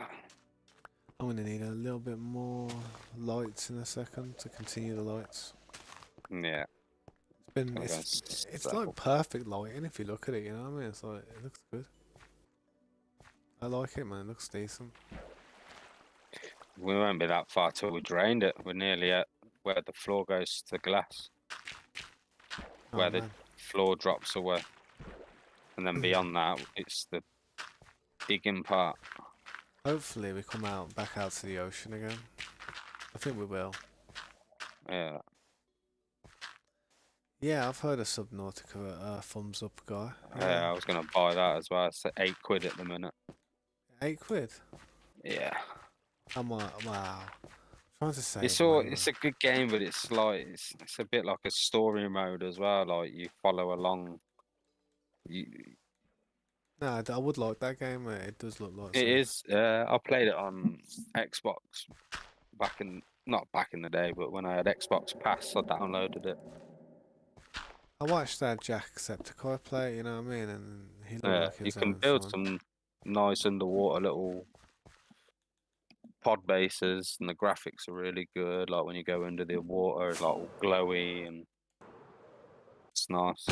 I'm gonna need a little bit more lights in a second to continue the lights. Yeah. It's been, Gonna go and it's set like up. perfect lighting if you look at it. You know what I mean? It's like it looks good. I like it, man. It looks decent. We won't be that far till we drained it. We're nearly at where the floor goes to glass, Oh where the man. floor drops away, and then beyond that, it's the digging part. Hopefully we come out back out to the ocean again. I think we will. Yeah. Yeah, I've heard of Subnautica, thumbs up guy. Yeah, I was gonna buy that as well. It's at £8 at the minute. £8. Yeah. I'm like, wow. Trying to save It's all. money, man. It's a good game, but it's like it's a bit like a story mode as well. Like you follow along. You Nah, I would like that game. It does look like It something. is. I played it on Xbox not back in the day, but when I had Xbox Pass, I downloaded it. I watched that Jacksepticeye play, you know what I mean, and he looked like he You was can having build fun. some nice underwater little pod bases, and the graphics are really good. Like when you go under the water, it's like all glowy, and it's nice.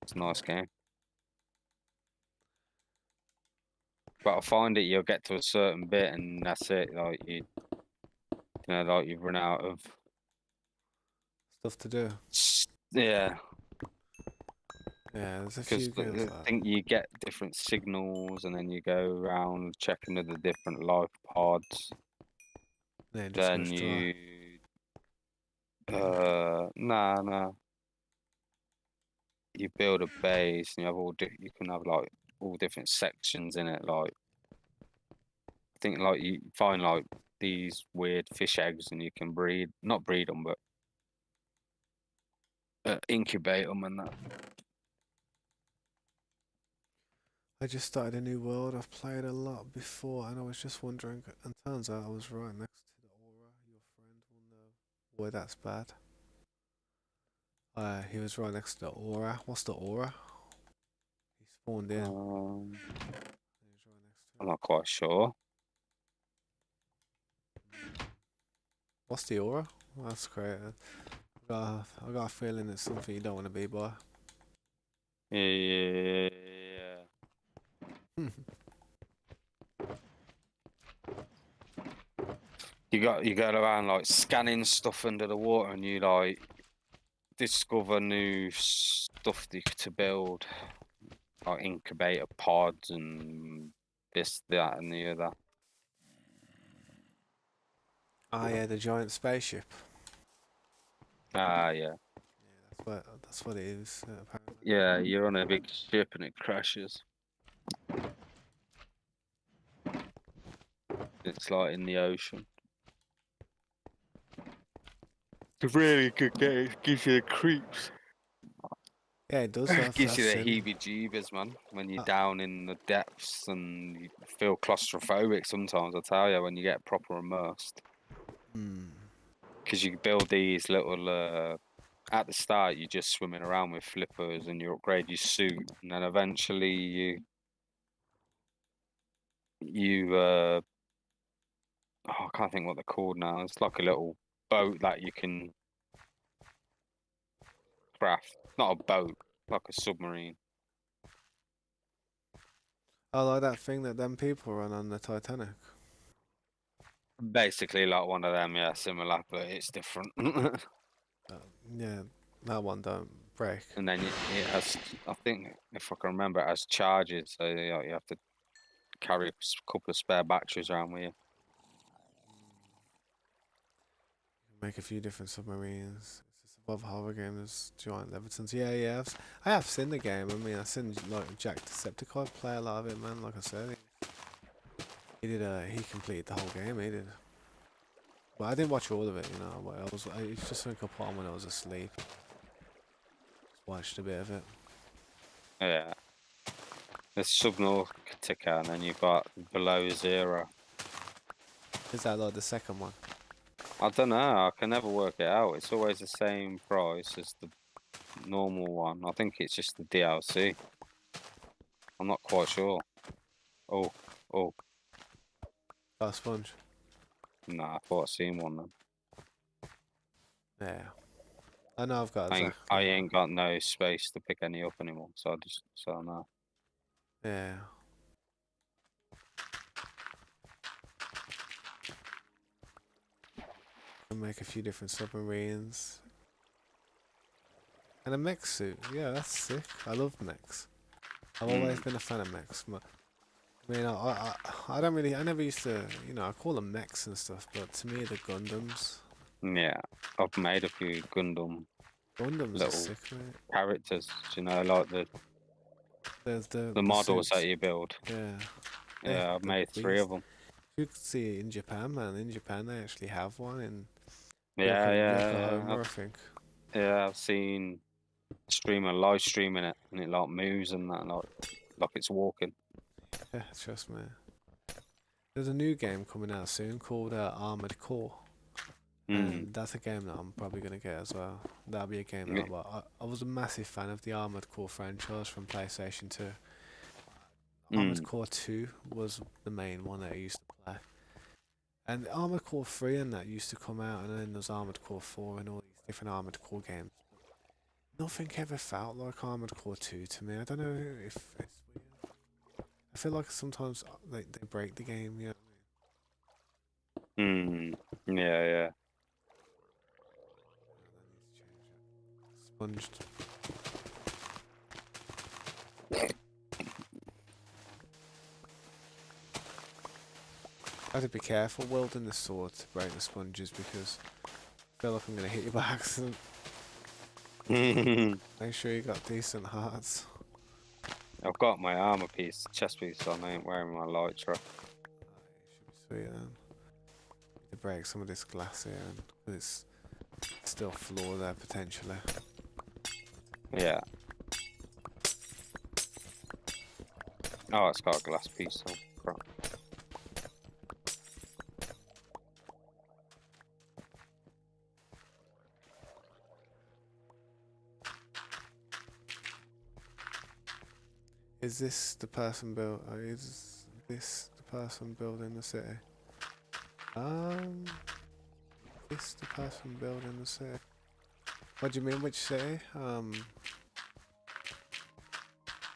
It's a nice game. But I find it, you'll get to a certain bit, and that's it. Like like you've run out of. Stuff to do. Yeah, Yeah, there's a because few games I like that. think you get different signals, and then you go around checking with the different life pods. Yeah, it just Then goes dry. nah. You build a base, and you have you can have like all different sections in it. Like I think like you find like these weird fish eggs, and you can not breed them, but incubate them and that. I just started a new world. I've played a lot before, and I was just wondering, and turns out I was right next to the aura. Your friend will know why that's bad. He was right next to the aura. What's the aura? He spawned in. He was right next to I'm it. not quite sure. What's the aura? Well, that's great. I got a feeling it's something you don't want to be by. Yeah. You go around like scanning stuff under the water, and you like discover new stuff to build, like incubator pods and this, that, and the other. Ah, yeah, the giant spaceship. Ah, yeah. Yeah, that's what it is. Apparently. Yeah, you're on a big ship and it crashes. It's like in the ocean. It's a really good game. It gives you the creeps. Yeah, it does. Gives I've you the seen. heebie-jeebies, man. When you're Uh, down in the depths and you feel claustrophobic sometimes, I tell you, when you get proper immersed. hmm. Because you build these little... at the start, you're just swimming around with flippers and you upgrade your suit. And then eventually you I can't think what they're called now. It's like a little boat that you can craft. Not a boat, like a submarine. I like that thing that them people run on the Titanic. Basically like one of them, yeah, similar, but it's different. Uh, yeah, that one don't break. And then it has, I think, if I can remember, it has charges, so you have to carry a couple of spare batteries around with you. Make a few different submarines. It's a above horror game. There's giant levitons. Yeah, yeah. I have seen the game. I mean, I've seen like Jack Decepticon play a lot of it, man. Like I said, he did. He completed the whole game. He did. But I didn't watch all of it. You know, it's just something I put on when I was asleep. Just watched a bit of it. Yeah. There's Subnautica, and then you've got Below Zero. Is that like the second one? I don't know, I can never work it out. It's always the same price as the normal one. I think it's just the DLC. I'm not quite sure. Oh, oh, Oh, Sponge. nah, I thought I seen one then. Yeah. I know I've got I exactly. ain't got no space to pick any up anymore, so I know. Yeah. And make a few different submarines. And a mech suit. Yeah, that's sick. I love mechs. I've always been a fan of mechs. I mean, I don't really, I never used to, you know, I call them mechs and stuff, but to me, the Gundams. Yeah, I've made a few Gundam Gundams are little sick, mate. characters, like There's the the models that suits. you build. Yeah. Yeah, I've The made 3 of beast. them. You could see it in Japan, man. In Japan, they actually have one in Yeah, Yokohama, I I've think. I've seen. live streaming it, and it like moves and that, like it's walking. Yeah, trust me. There's a new game coming out soon called Armored Core, Mm. and that's a game that I'm probably gonna get as well. That'll be a game that Yeah. I was a massive fan of the Armored Core franchise from PlayStation 2. Armored Mm. Core 2 was the main one that I used to play. And Armored Core 3 and that used to come out, and then there's Armored Core 4 and all these different Armored Core games. Nothing ever felt like Armored Core 2 to me. I don't know if it's weird. I feel like sometimes they break the game, you know Mm. Yeah, yeah. what I mean? Sponged. I have to be careful wielding the sword to break the sponges because I feel like I'm going to hit you by accident. Make sure you got decent hearts. I've got my armor piece, chest piece on. I ain't wearing my light truck. Should be sweet then. Need to break some of this glass here, and there's still floor there potentially. Yeah. Oh, it's got a glass piece. So crap. Is this the person build? Is this the person building the city? This the person building the city? What do you mean, which city?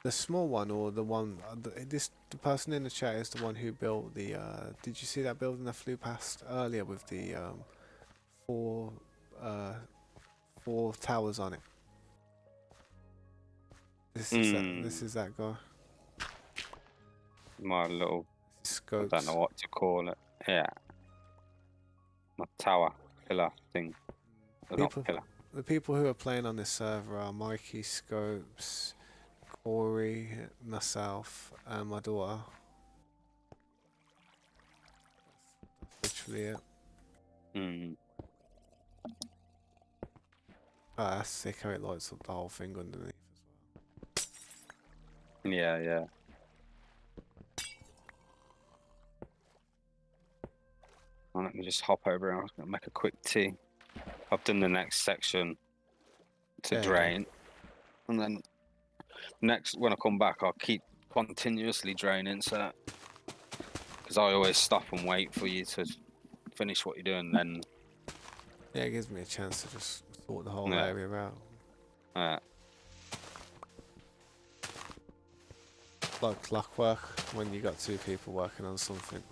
The small one or the one? The person in the chat is the one who built the. Did you see that building that flew past earlier with the four uh four towers on it? This is that guy. My little, This is I don't know Scopes. what to call it. Yeah. My tower pillar thing. Not People, pillar. the people who are playing on this server are Mikey, Scopes, Corey, myself, and my daughter. That's literally it. Mm. Oh, that's sick how it lights up the whole thing underneath as well. Yeah, yeah. Well, let me just hop over and I was going to make a quick tea. I've done the next section to Yeah, yeah. drain. And then next, when I come back, I'll keep continuously draining. So, because I always stop and wait for you to finish what you're doing. Then, Yeah, it gives me a chance to just sort the whole yeah. area out. Like clockwork when you got two people working on something.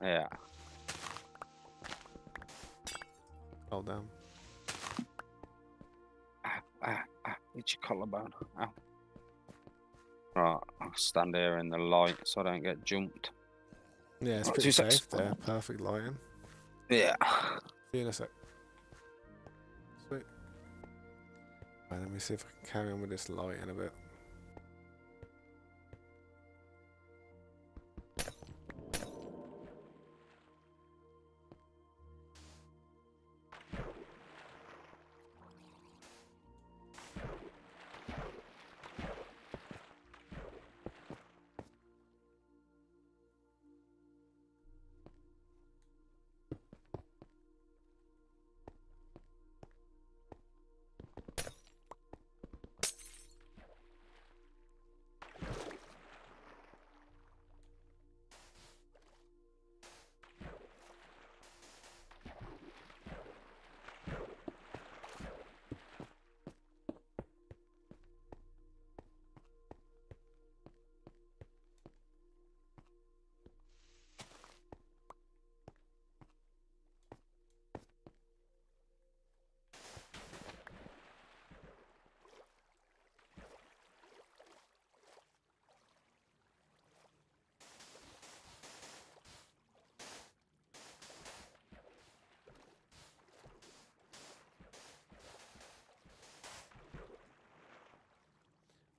Yeah. Hold down. It's your collarbone. Ow. Right, I'll stand here in the light so I don't get jumped. Yeah, it's Right, pretty 2 secs. safe there. Perfect lighting. Yeah. See you in a sec. Sweet. Right, let me see if I can carry on with this light in a bit.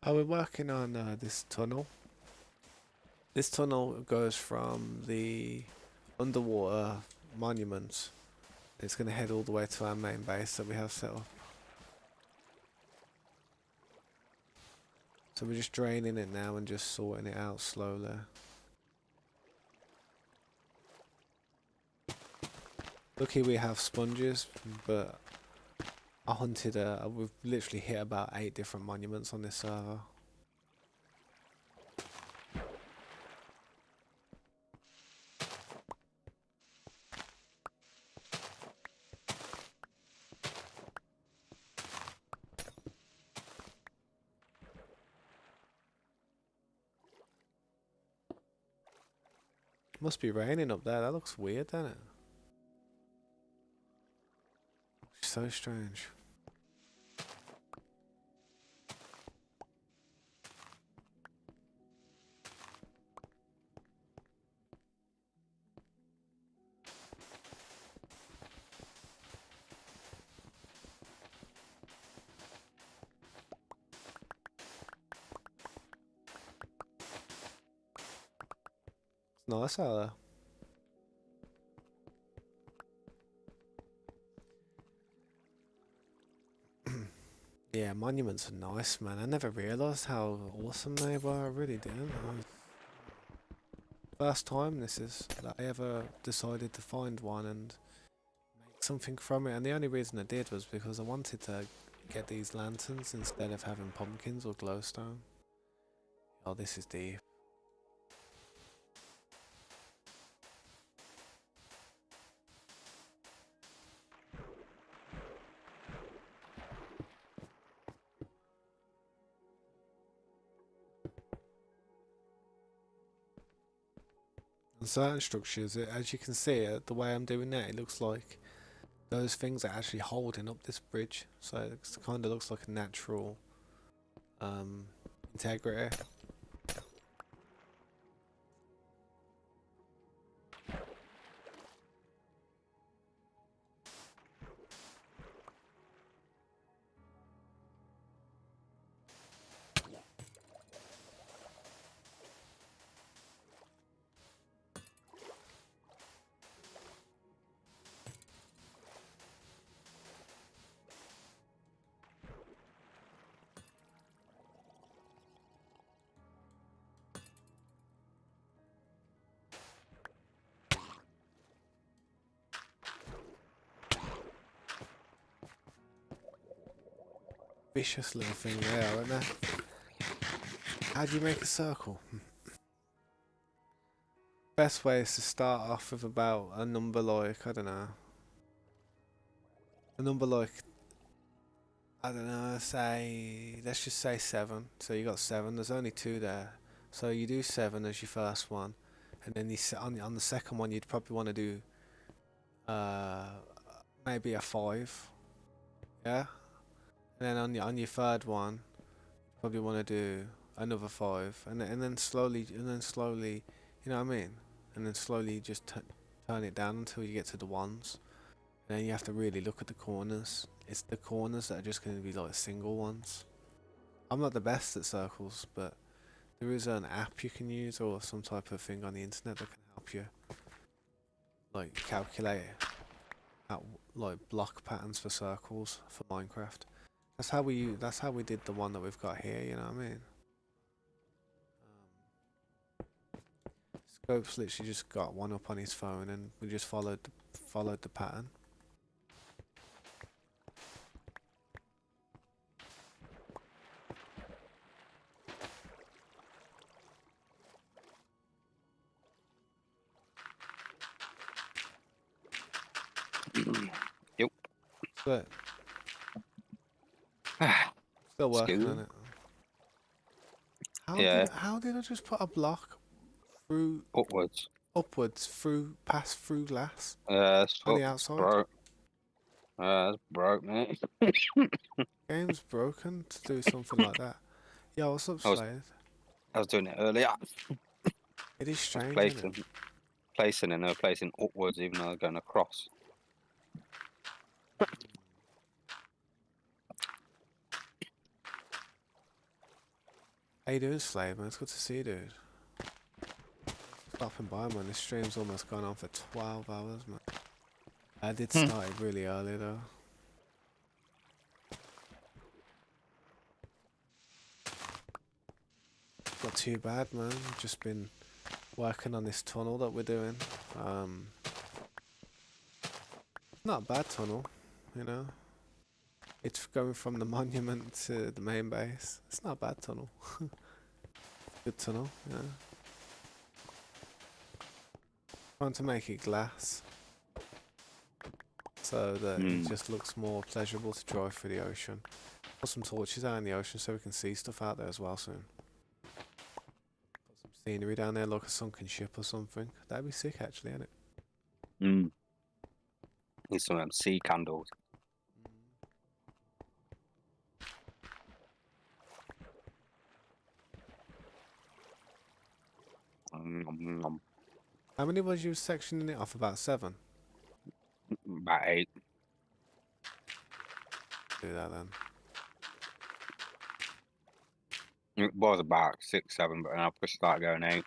Oh, we're working on this tunnel. This tunnel goes from the underwater monument. It's going to head all the way to our main base that we have set up. So we're just draining it now and just sorting it out slowly. Lucky we have sponges, but I hunted we've literally hit about 8 different monuments on this server. Must be raining up there. That looks weird, doesn't it? So strange. It's nice out there. Yeah, monuments are nice, man. I never realised how awesome they were. I really didn't. First time this is that I ever decided to find one and make something from it. And the only reason I did was because I wanted to get these lanterns instead of having pumpkins or glowstone. Oh, this is deep. And certain structures, as you can see, the way I'm doing that, it looks like those things are actually holding up this bridge. So it kind of looks like a natural integrity. Vicious little thing there, aren't they? How do you make a circle? Best way is to start off with about a number like, I don't know. A number like, I don't know, say, let's just say 7. So you got 7, there's only 2 there. So you do 7 as your first one. And then on the second one, you'd probably want to do uh, maybe a 5. Yeah? And then on your third one, probably want to do another 5. And then slowly, you know what I mean? And then slowly just turn it down until you get to the ones. And then you have to really look at the corners. It's the corners that are just going to be like single ones. I'm not the best at circles, but there is an app you can use or some type of thing on the internet that can help you like calculate out like block patterns for circles for Minecraft. That's how we did the one that we've got here, you know what I mean? Scope's literally just got one up on his phone and we just followed the pattern. Yep. But still working Excuse on me. it. Yeah, How did I just put a block through upwards. upwards past through glass It's on up, the it's outside? broke. It's broke, mate. Game's broken to do something like that. Yeah, what's up, I was Slade? I was doing it earlier. It is I was strange, isn't it? placing and they were placing upwards even though they're going across. How you doing, Slade, man? It's good to see you, dude. Stopping by, man. This stream's almost gone on for 12 hours, man. I did start it really early, though. Not too bad, man. Just been working on this tunnel that we're doing. Um, Not a bad tunnel, you know. It's going from the monument to the main base. It's not a bad tunnel. Good tunnel, yeah. Trying to make it glass so that it Mm. just looks more pleasurable to drive through the ocean. Put some torches out in the ocean so we can see stuff out there as well soon. Put some scenery down there, like a sunken ship or something. That'd be sick, actually, isn't it? Mm. Need some sea candles. Mm. How many was you sectioning it off? About 7? About 8. Do that then. It was about 6, 7, but then I pushed start going 8.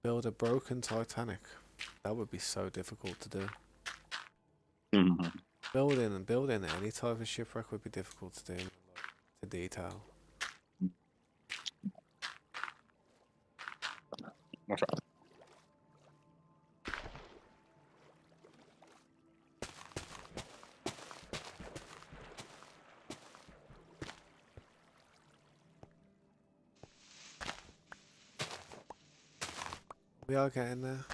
Build a broken Titanic. That would be so difficult to do. Mm. Building any type of shipwreck would be difficult to do, like, to detail. What's that? We are getting there.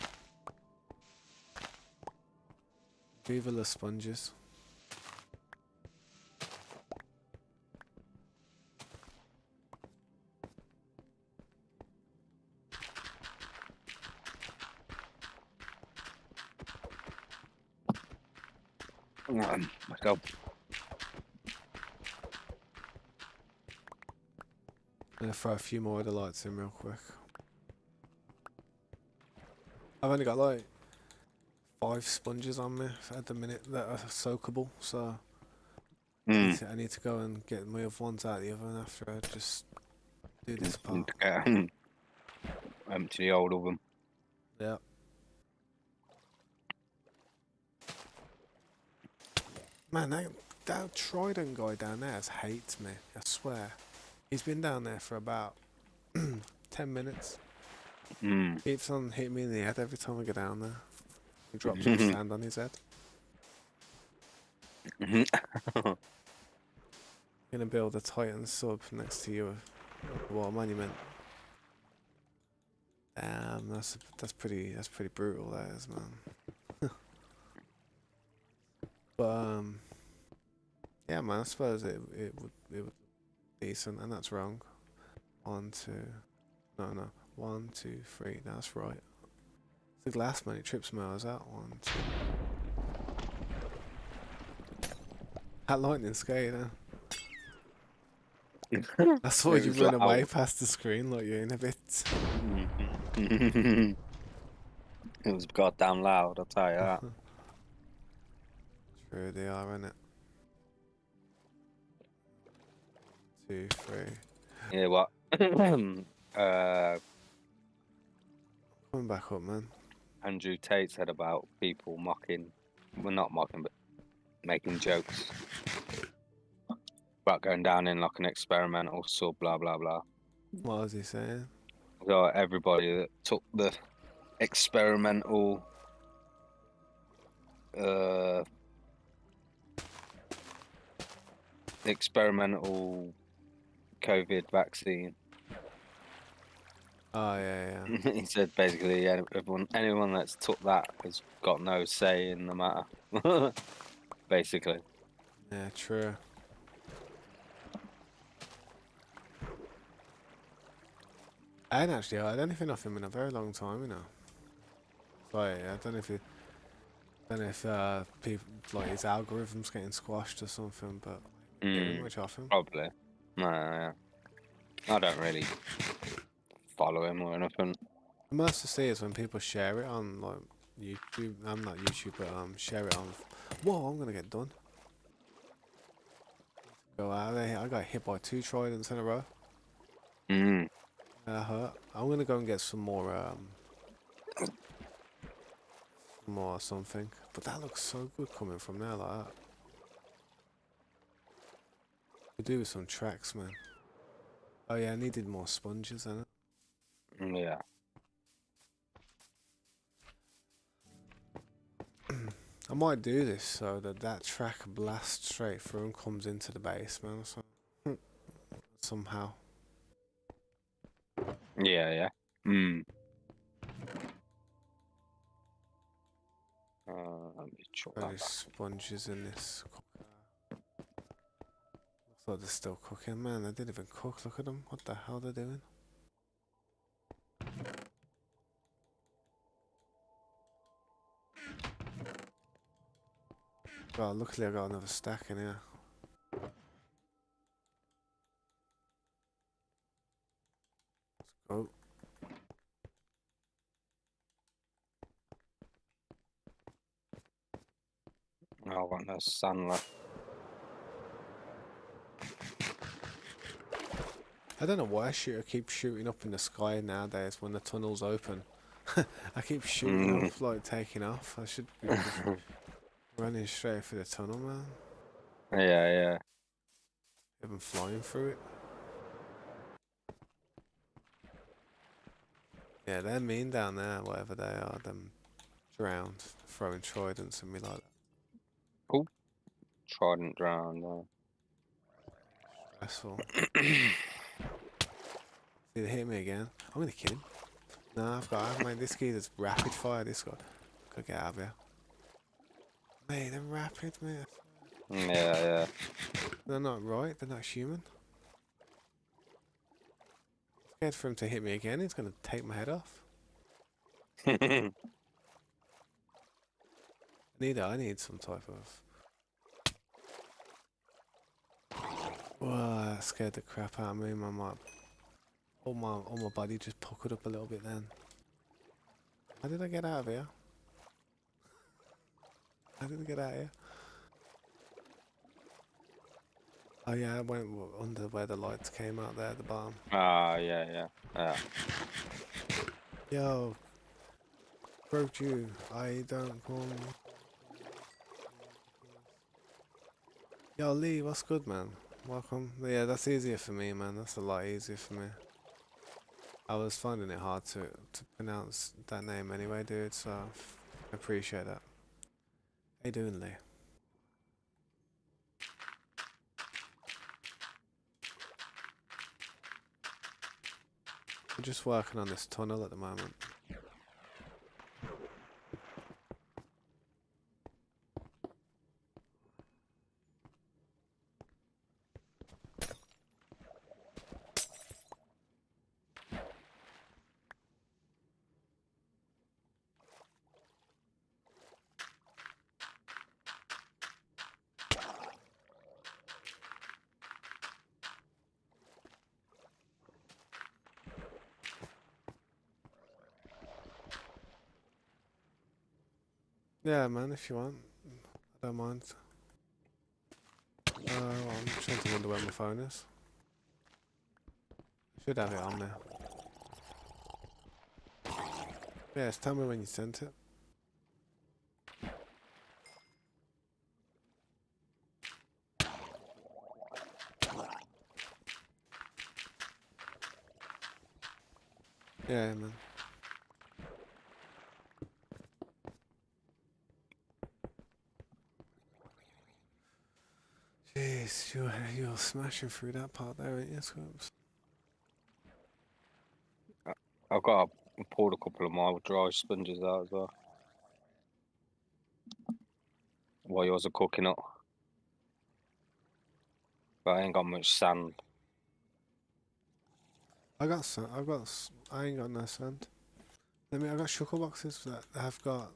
Viva the sponges. Let's go. I'm gonna throw a few more of the lights in real quick. I've only got like 5 sponges on me at the minute that are soakable, so Mm. I need to go and get my other ones out of the oven after I just do this Need part. to get empty the old oven. Yeah. Man, that Trident guy down there hates me, I swear. He's been down there for about 10 minutes. Mm. Keeps on hitting me in the head every time I go down there. He drops some sand on his head. Gonna build a Titan sub next to your water monument. Damn, that's pretty brutal, that is, man. But yeah, man, I suppose it would be decent, and that's wrong. 1, 2, no, 1, 2, 3. That's right. It's the glass, man. It trips me out. 1, 2. That lightning scared, huh? I saw It you was run away loud. past the screen like you're in a bit. It was goddamn loud, I'll tell you that. True, they are, innit? 2, 3. Yeah, what? Coming back up, man. Andrew Tate said about people mocking, well, not mocking, but making jokes about going down in like an experimental sub, blah blah blah. What was he saying? So everybody that took the experimental uh experimental COVID vaccine. Oh, yeah, yeah. He said basically anyone that's took that has got no say in the matter. Basically. Yeah, true. I ain't actually heard anything of him in a very long time, you know. Like, I don't know if people, like, his algorithm's getting squashed or something, but I don't hear much of him. Probably. No, yeah. I don't really follow him or anything. The most to see is when people share it on, like, YouTube. I'm not YouTube, but share it on. Whoa, I'm gonna get done. Go out there. I got hit by 2 tridents in a row. Mm. That hurt. I'm gonna go and get some more something. But that looks so good coming from there like that. Could do with some tracks, man. Oh yeah, I needed more sponges in it. Yeah. I might do this so that that track blasts straight through and comes into the basement or something. Somehow. Yeah, yeah. Hmm. Let me chuck Only that back. sponges in this cooker. Looks like they're still cooking, man. They didn't even cook. Look at them. What the hell they're doing? God, luckily I got another stack in here. Oh, Oh, I've got no sun left. I don't know why shooter keeps shooting up in the sky nowadays when the tunnel's open. I keep shooting Mm. up, like taking off. I should be just running straight for the tunnel, man. Yeah, yeah. Even flying through it. Yeah, they're mean down there, whatever they are. Them drowned, throwing tridents and me like that. Oh, trident drown. Stressful. See, they hit me again. I'm gonna kill him. No, I've made this geezer's rapid fire. This guy. Gotta get out of here. Mate, they're rapid, mate. Yeah, yeah. They're not right. They're not human. Scared for him to hit me again. He's gonna take my head off. I need some type of. Whoa, that scared the crap out of me. All my body just puckered up a little bit then. How did I get out of here? How did I get out of here? Oh yeah, I went under where the lights came out there at the bottom. Ah, yeah, yeah. Yeah. Yo, broke you. I don't call me. Yo, Lee, what's good, man? Welcome. Yeah, that's easier for me, man. That's a lot easier for me. I was finding it hard to pronounce that name anyway, dude, so I appreciate that. How you doing, Lee? We're just working on this tunnel at the moment. Yeah, man, if you want. I don't mind. Well, I'm trying to wonder where my phone is. I should have it on there. Yes, tell me when you sent it. Yeah, man. Jeez, you're smashing through that part there, ain't you, Scoops? I've got poured a couple of my dry sponges out as well. While yours are cooking up. But I ain't got much sand. I got some. I ain't got no sand. I got sugar boxes that have got.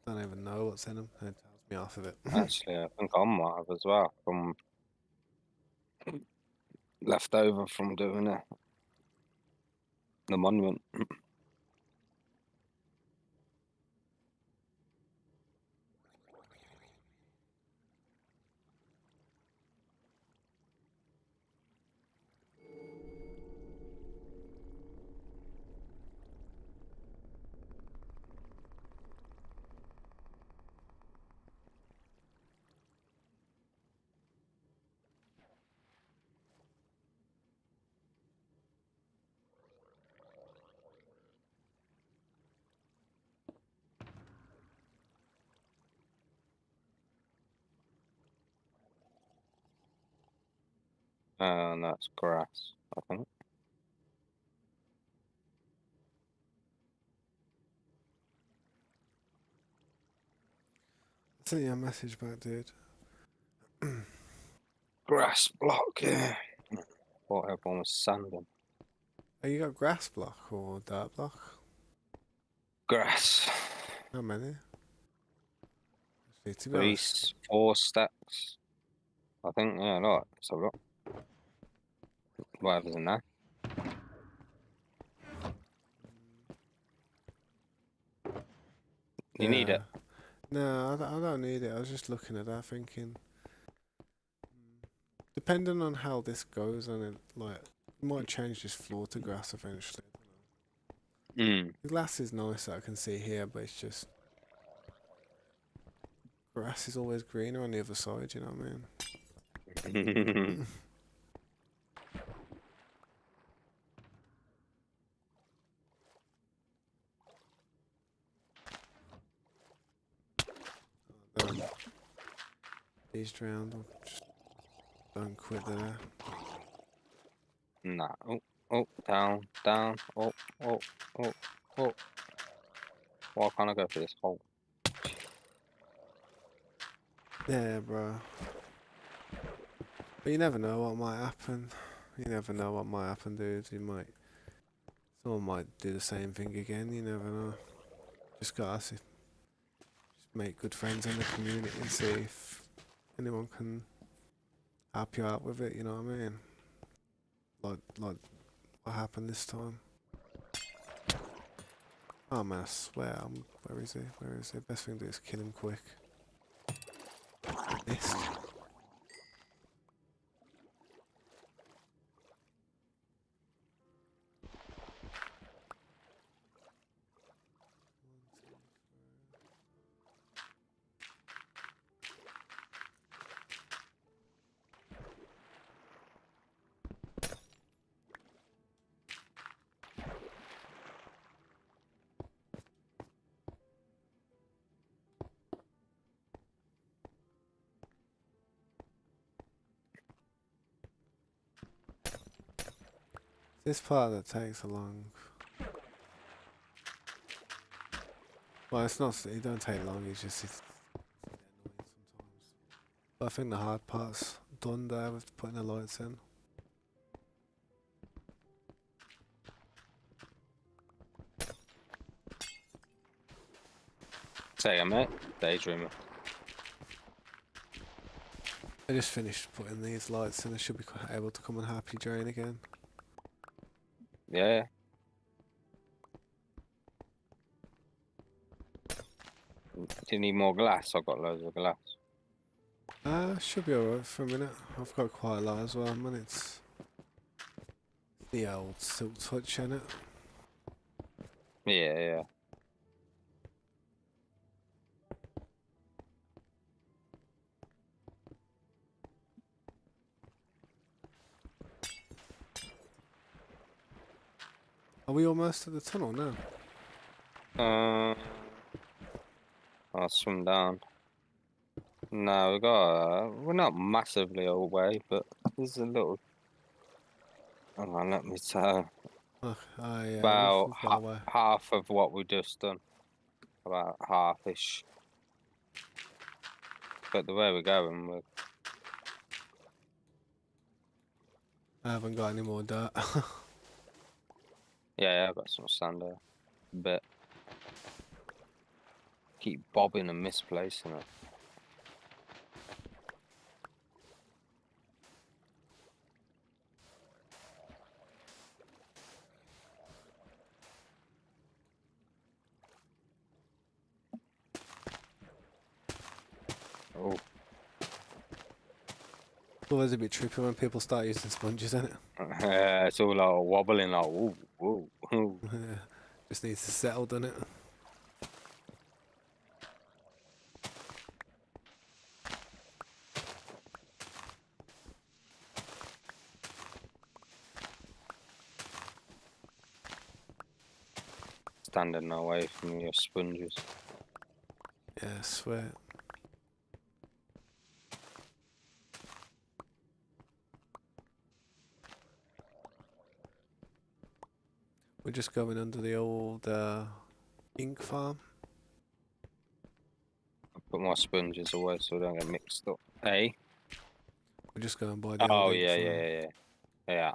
I don't even know what's in them. It tells me off of it. Actually, I think I might have as well from left over from doing it. The monument. And that's grass, I think. I sent you a message back, dude. Grass block, yeah. Thought everyone was sanding. Oh, you got grass block or dirt block? Grass. How many? Actually, to be Three, honest, 4 stacks. I think, yeah, look. So look. Whatever's in there. You need yeah. it. No, I don't need it. I was just looking at that, thinking, depending on how this goes, and it like might change this floor to grass eventually. Mm. The glass is nice that I can see here, but it's just grass is always greener on the other side. You know what I mean? He's drowned. Just don't quit there. Nah. Oh, down, down. Oh. Well, can't I go for this hole? Yeah, bro. But you never know what might happen. You never know what might happen, dude. Someone might do the same thing again. You never know. Just gotta just make good friends in the community and see if anyone can help you out with it. You know what I mean? Like what happened this time. Oh man, I swear. Where is he? Where is he? Best thing to do is kill him quick. Missed. This part that takes a long. Well, it's not. It don't take long. It's a bit annoying sometimes. But I think the hard part's done there with putting the lights in. Say again, mate. Daydreamer. I just finished putting these lights in. I should be able to come and happy drain again. Yeah. Do you need more glass? I've got loads of glass. Should be alright for a minute. I've got quite a lot as well, man. It's the old silk touch in it. Yeah. Are we almost at the tunnel now? I'll swim down. No, we're not massively away, but there's a little. Hang on, let me tell. Oh yeah, About we've got away. half of what we just done. About half-ish. But the way we're going, I haven't got any more dirt. yeah, I've got some sand there. But keep bobbing and misplacing it. Oh. It's always a bit trippy when people start using sponges, isn't it? It's all like wobbling, like ooh. Just needs to settle, doesn't it? Standing away from your sponges. Yeah, I swear. We're just going under the old ink farm. I put my sponges away so they don't get mixed up. Hey? We're just going by the old Oh, ink yeah, farm. yeah, yeah, yeah. Yeah.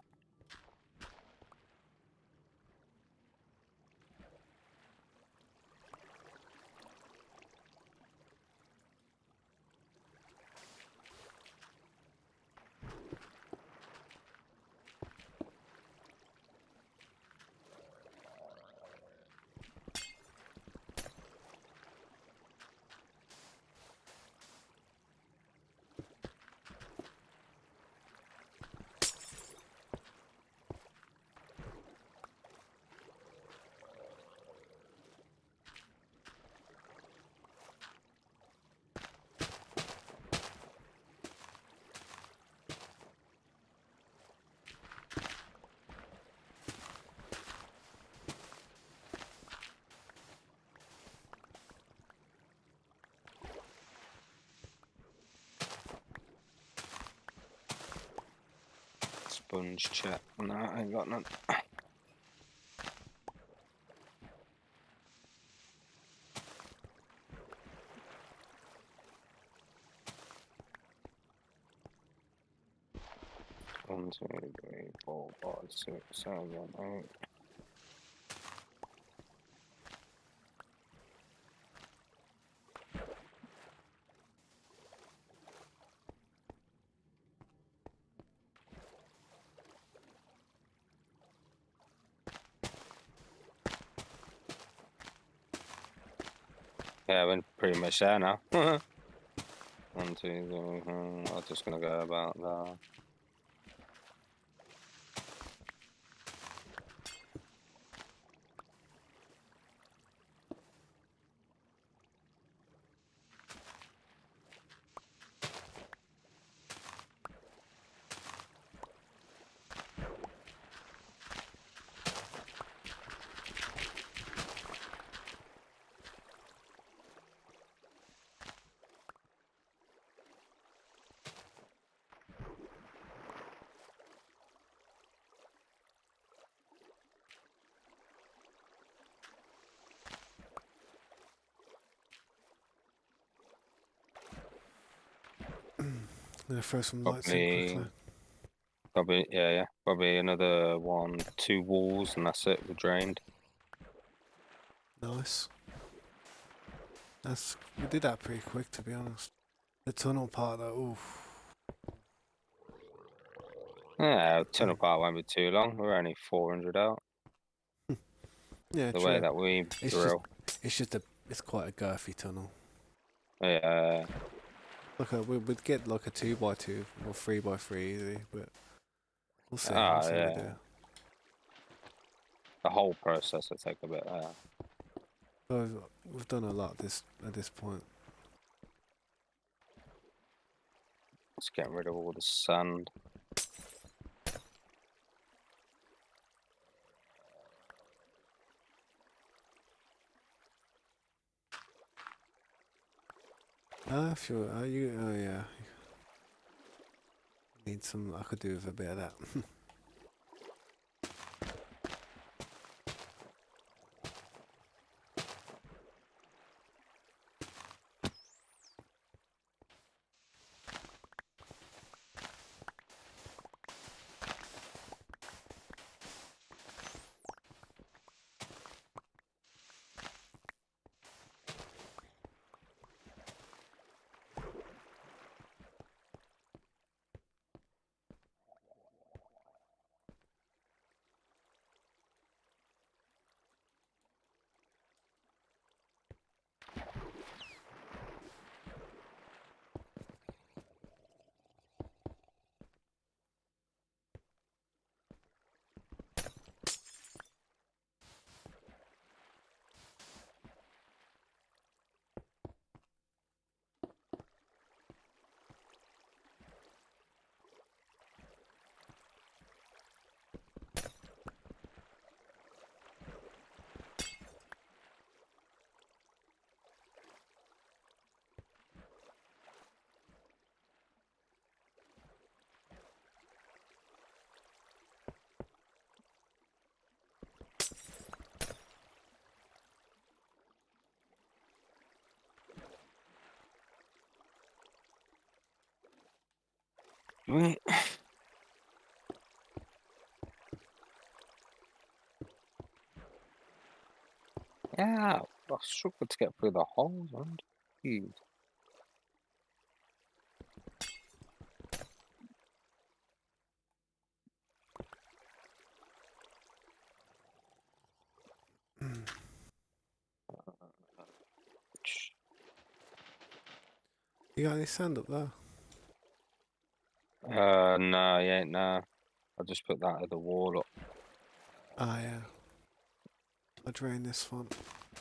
Sponge check. No, I ain't got none. One, two, three, four, five, six, seven, eight. Yeah, we're pretty much there now. One, two, three. I'm just gonna go about that. I'm gonna throw some lights in quickly. Probably, yeah. Probably another one, two walls, and that's it. We're drained. Nice. We did that pretty quick, to be honest. The tunnel part, though, oof. Yeah, tunnel part won't be too long. We're only 400 out. Yeah, The true. way that we It's drill. it's quite a girthy tunnel. Yeah. We'd get like a 2x2 or 3x3 easy, but we'll see. We'll see what we do. The whole process will take a bit. We've done a lot at this point. Just getting rid of all the sand. If you're, oh yeah. Need some. I could do with a bit of that. Right. Yeah, I struggled to get through the holes, man. Jeez. You got any sand up there? No, yeah, no. I just put that at the wall up. Ah, yeah. I'll drain this one.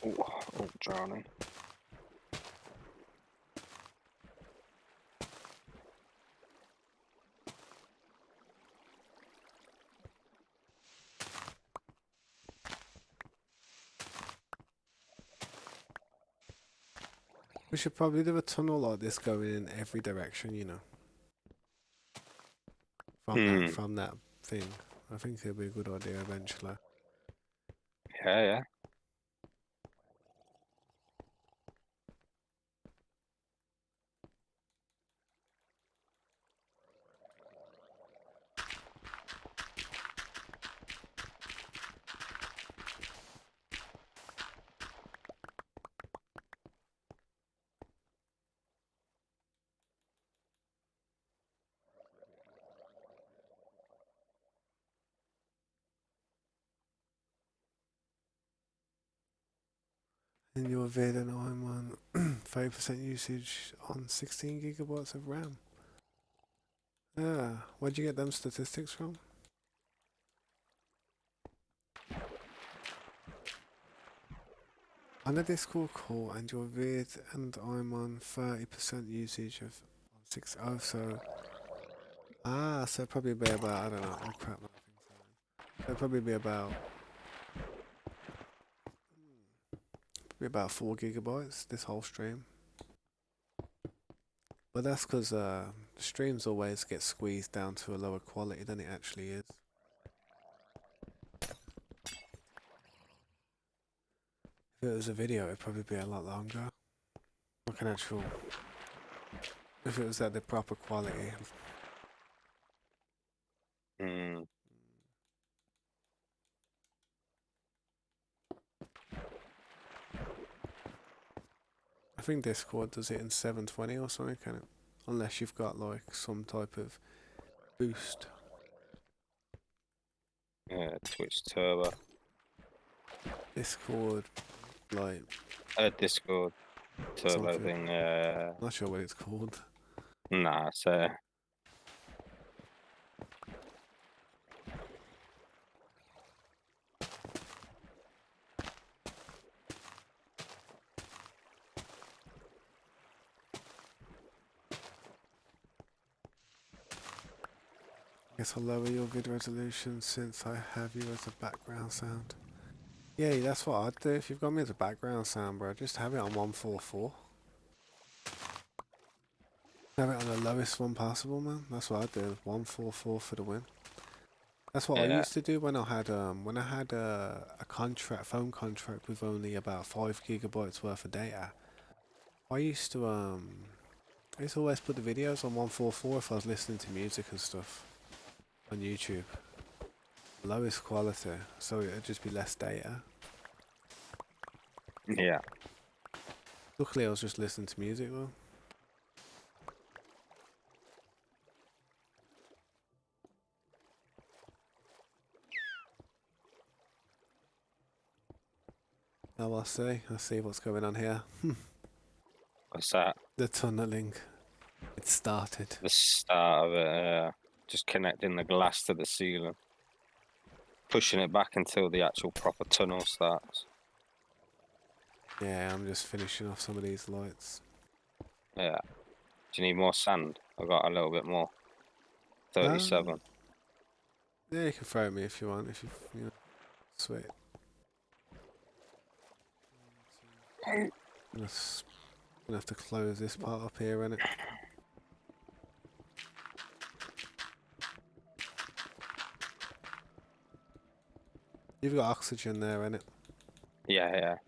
Oh, drowning. We should probably do a tunnel like this going in every direction, you know. From that thing. I think it'll be a good idea eventually. Yeah. In your vid and I'm on 30% usage on 16 gigabytes of RAM. Yeah, where'd you get them statistics from? On a Discord call and your vid and I'm on 30% usage of 6. Oh, so. Ah, so it'd probably be about, I don't know, oh crap, my thing's on. So it'd probably be about 4 gigabytes this whole stream. But that's because streams always get squeezed down to a lower quality than it actually is. If it was a video, it'd probably be a lot longer. Like an actual. If it was at the proper quality. Mm. I think Discord does it in 720 or something, can it? Unless you've got like some type of boost. Yeah, Twitch Turbo. Discord, like Discord Turbo something. thing. Not sure what it's called. Nah, so Guess I'll lower your vid resolution since I have you as a background sound. Yeah, that's what I'd do. If you've got me as a background sound, bro, just have it on 144. Have it on the lowest one possible, man. That's what I'd do. 144 for the win. That's what I yeah. used to do when I had a contract, phone contract with only about 5 gigabytes worth of data. I used to always put the videos on 144 if I was listening to music and stuff on YouTube. Lowest quality, so it'd just be less data. Yeah. Luckily, I was just listening to music though. Now I'll see what's going on here. What's that? The tunneling. It started. The start of it. Just connecting the glass to the ceiling, pushing it back until the actual proper tunnel starts. Yeah, I'm just finishing off some of these lights. Yeah. Do you need more sand? I got a little bit more. 37. Yeah, you can throw it at me if you want, you know, sweet. I'm gonna have to close this part up here, innit? You've got oxygen there, innit? Yeah.